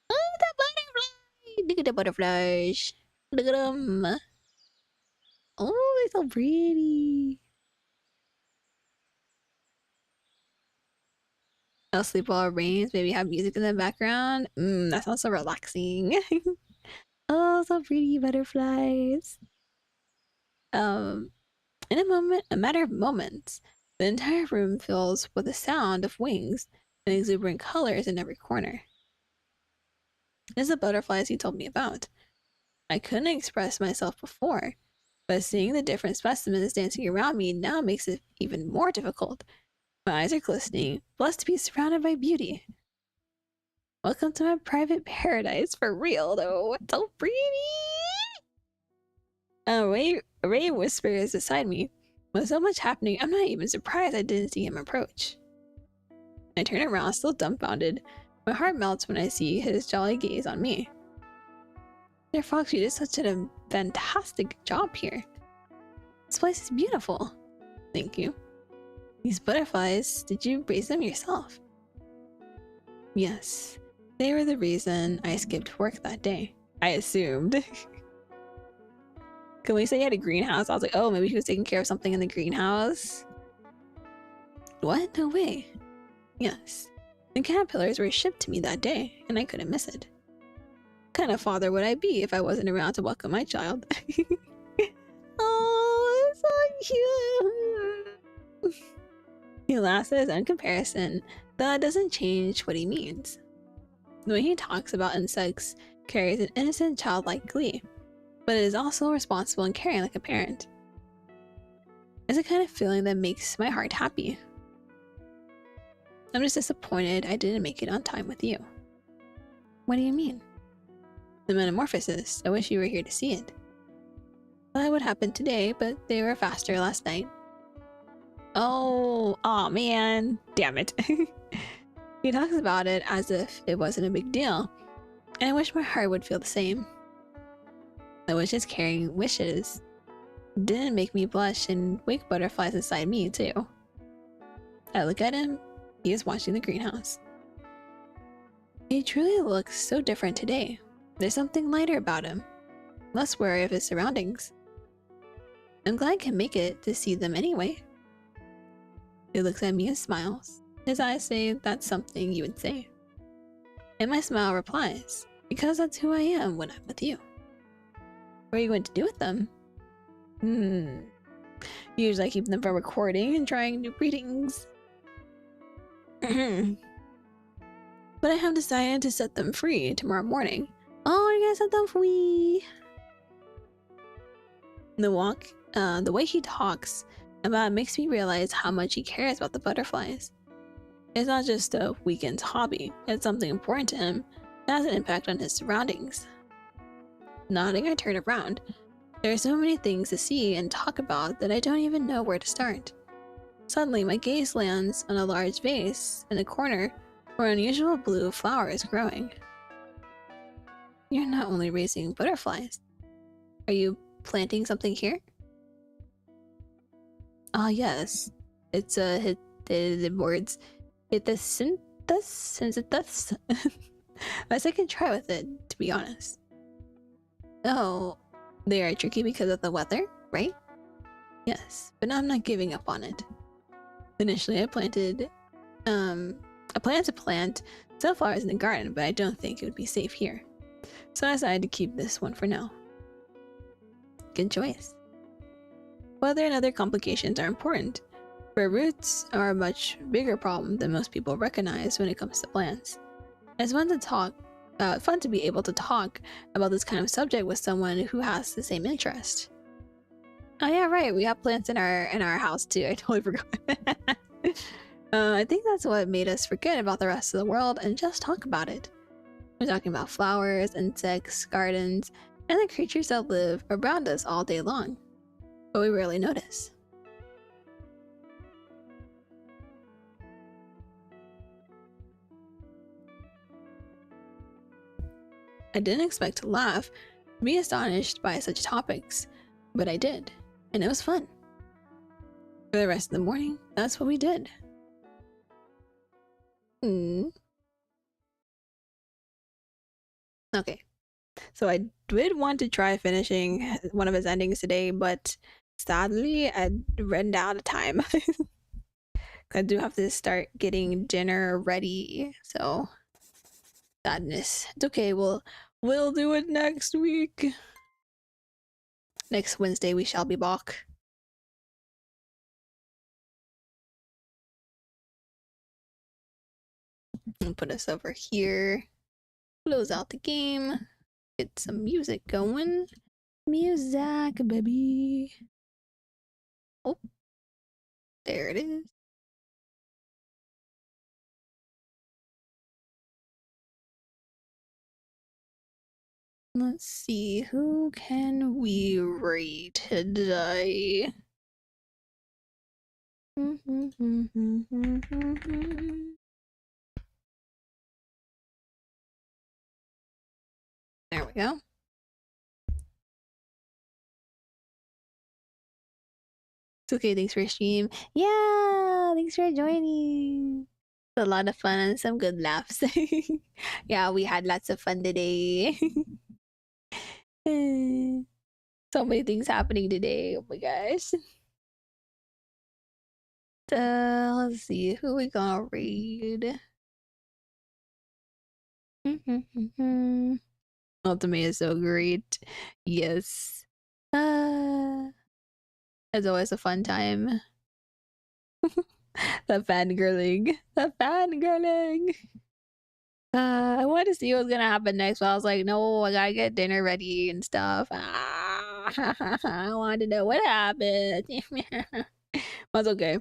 Oh, the butterfly! Look at the butterflies. Look at them. Oh, they're so pretty. I'll sleep while it rains, maybe have music in the background. That sounds so relaxing. Oh, so pretty butterflies. In a matter of moments, the entire room fills with the sound of wings and exuberant colors in every corner. It's the butterflies he told me about. I couldn't express myself before, but seeing the different specimens dancing around me now makes it even more difficult. My eyes are glistening, blessed to be surrounded by beauty. Welcome to my private paradise, for real though. It's so pretty! Ray whispers beside me. With so much happening, I'm not even surprised I didn't see him approach. I turn around, still dumbfounded. My heart melts when I see his jolly gaze on me. Mr. Fox, you did such a fantastic job here. This place is beautiful. Thank you. These butterflies, did you raise them yourself? Yes, they were the reason I skipped work that day. I assumed. When we say he had a greenhouse, I was like, oh, maybe he was taking care of something in the greenhouse. What? No way. Yes. The caterpillars were shipped to me that day, and I couldn't miss it. What kind of father would I be if I wasn't around to welcome my child? Oh, it's so cute. He laughs at his own comparison, though that doesn't change what he means. The way he talks about insects carries an innocent childlike glee, but it is also responsible and caring like a parent. It's a kind of feeling that makes my heart happy. I'm just disappointed I didn't make it on time with you. What do you mean? The metamorphosis. I wish you were here to see it. Thought it would happen today, but they were faster last night. Oh, aw man. Damn it. He talks about it as if it wasn't a big deal, and I wish my heart would feel the same. I was just carrying wishes. It didn't make me blush and wake butterflies inside me too. I look at him. He is watching the greenhouse. He truly looks so different today. There's something lighter about him, less wary of his surroundings. I'm glad I can make it to see them anyway. He looks at me and smiles. His eyes say that's something you would say. And my smile replies, because that's who I am when I'm with you. What are you going to do with them? Usually I keep them for recording and trying new breedings. But I have decided to set them free tomorrow morning. Oh, you're gonna set them free! The way he talks about it makes me realize how much he cares about the butterflies. It's not just a weekend's hobby, it's something important to him that has an impact on his surroundings. Nodding, I turn around. There are so many things to see and talk about that I don't even know where to start. Suddenly, my gaze lands on a large vase in a corner where an unusual blue flower is growing. You're not only raising butterflies. Are you planting something here? Ah, yes. It's the words. Synthesis. My second try with it, to be honest. Oh, they are tricky because of the weather, right? Yes, but I'm not giving up on it. Initially, I plan to plant sunflowers in the garden, but I don't think it would be safe here. So I decided to keep this one for now. Good choice. Weather and other complications are important, but roots are a much bigger problem than most people recognize when it comes to plants. It's fun to be able to talk about this kind of subject with someone who has the same interest. Oh yeah, right. We have plants in our house too. I totally forgot. I think that's what made us forget about the rest of the world and just talk about it. We're talking about flowers, insects, gardens, and the creatures that live around us all day long, but we rarely notice. I didn't expect to laugh, be astonished by such topics, but I did, and it was fun. For the rest of the morning, that's what we did. Okay, so I did want to try finishing one of his endings today, but sadly I ran out of time. I do have to start getting dinner ready, so sadness. It's okay, we'll do it next week. Next Wednesday we shall be back. I'll put us over here. Close out the game. Get some music going. Music, baby. Oh, there it is. Let's see, who can we rate today? There we go. It's okay, thanks for stream. Yeah, thanks for joining. It's a lot of fun and some good laughs. Yeah, we had lots of fun today. So many things happening today. Oh my gosh. Let's see, who we gonna read? Otome is so great. Yes. It's always a fun time. The fangirling. The fangirling. I wanted to see what was gonna happen next, but I was like, no, I gotta get dinner ready and stuff. I wanted to know what happened. That's okay.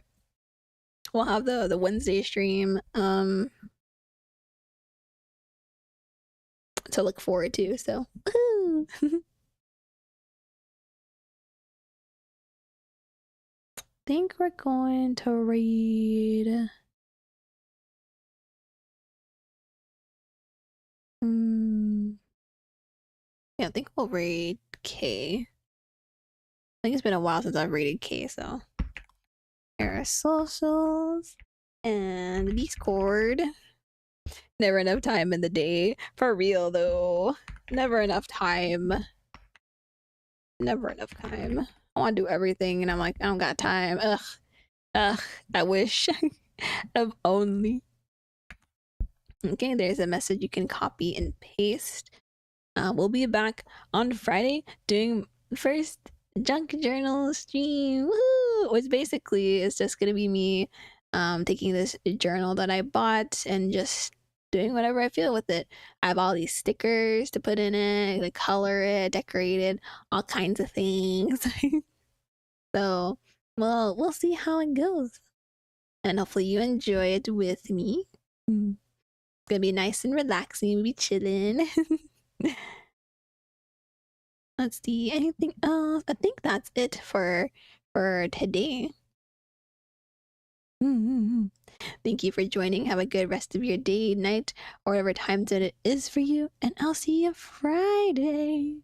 We'll have the Wednesday stream to look forward to, so think we're going to read yeah, I think we'll read of K. I think it's been a while since I've rated K, so. Here are socials and Discord. Never enough time in the day. For real though. Never enough time. Never enough time. I want to do everything and I'm like, I don't got time. Ugh, I wish. If only. Okay, there's a message you can copy and paste. We'll be back on Friday doing first junk journal stream. Woohoo! Which basically is just gonna be me taking this journal that I bought and just doing whatever I feel with it. I have all these stickers to put in it, like color it, decorate it, all kinds of things. So, well, we'll see how it goes. And hopefully you enjoy it with me. It's gonna be nice and relaxing. We'll be chilling. Let's see, anything else? I think that's it for today. Thank you for joining. Have a good rest of your day, night, or whatever time zone it is for you. And I'll see you Friday.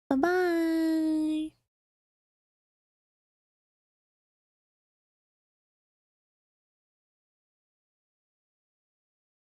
Bye-bye.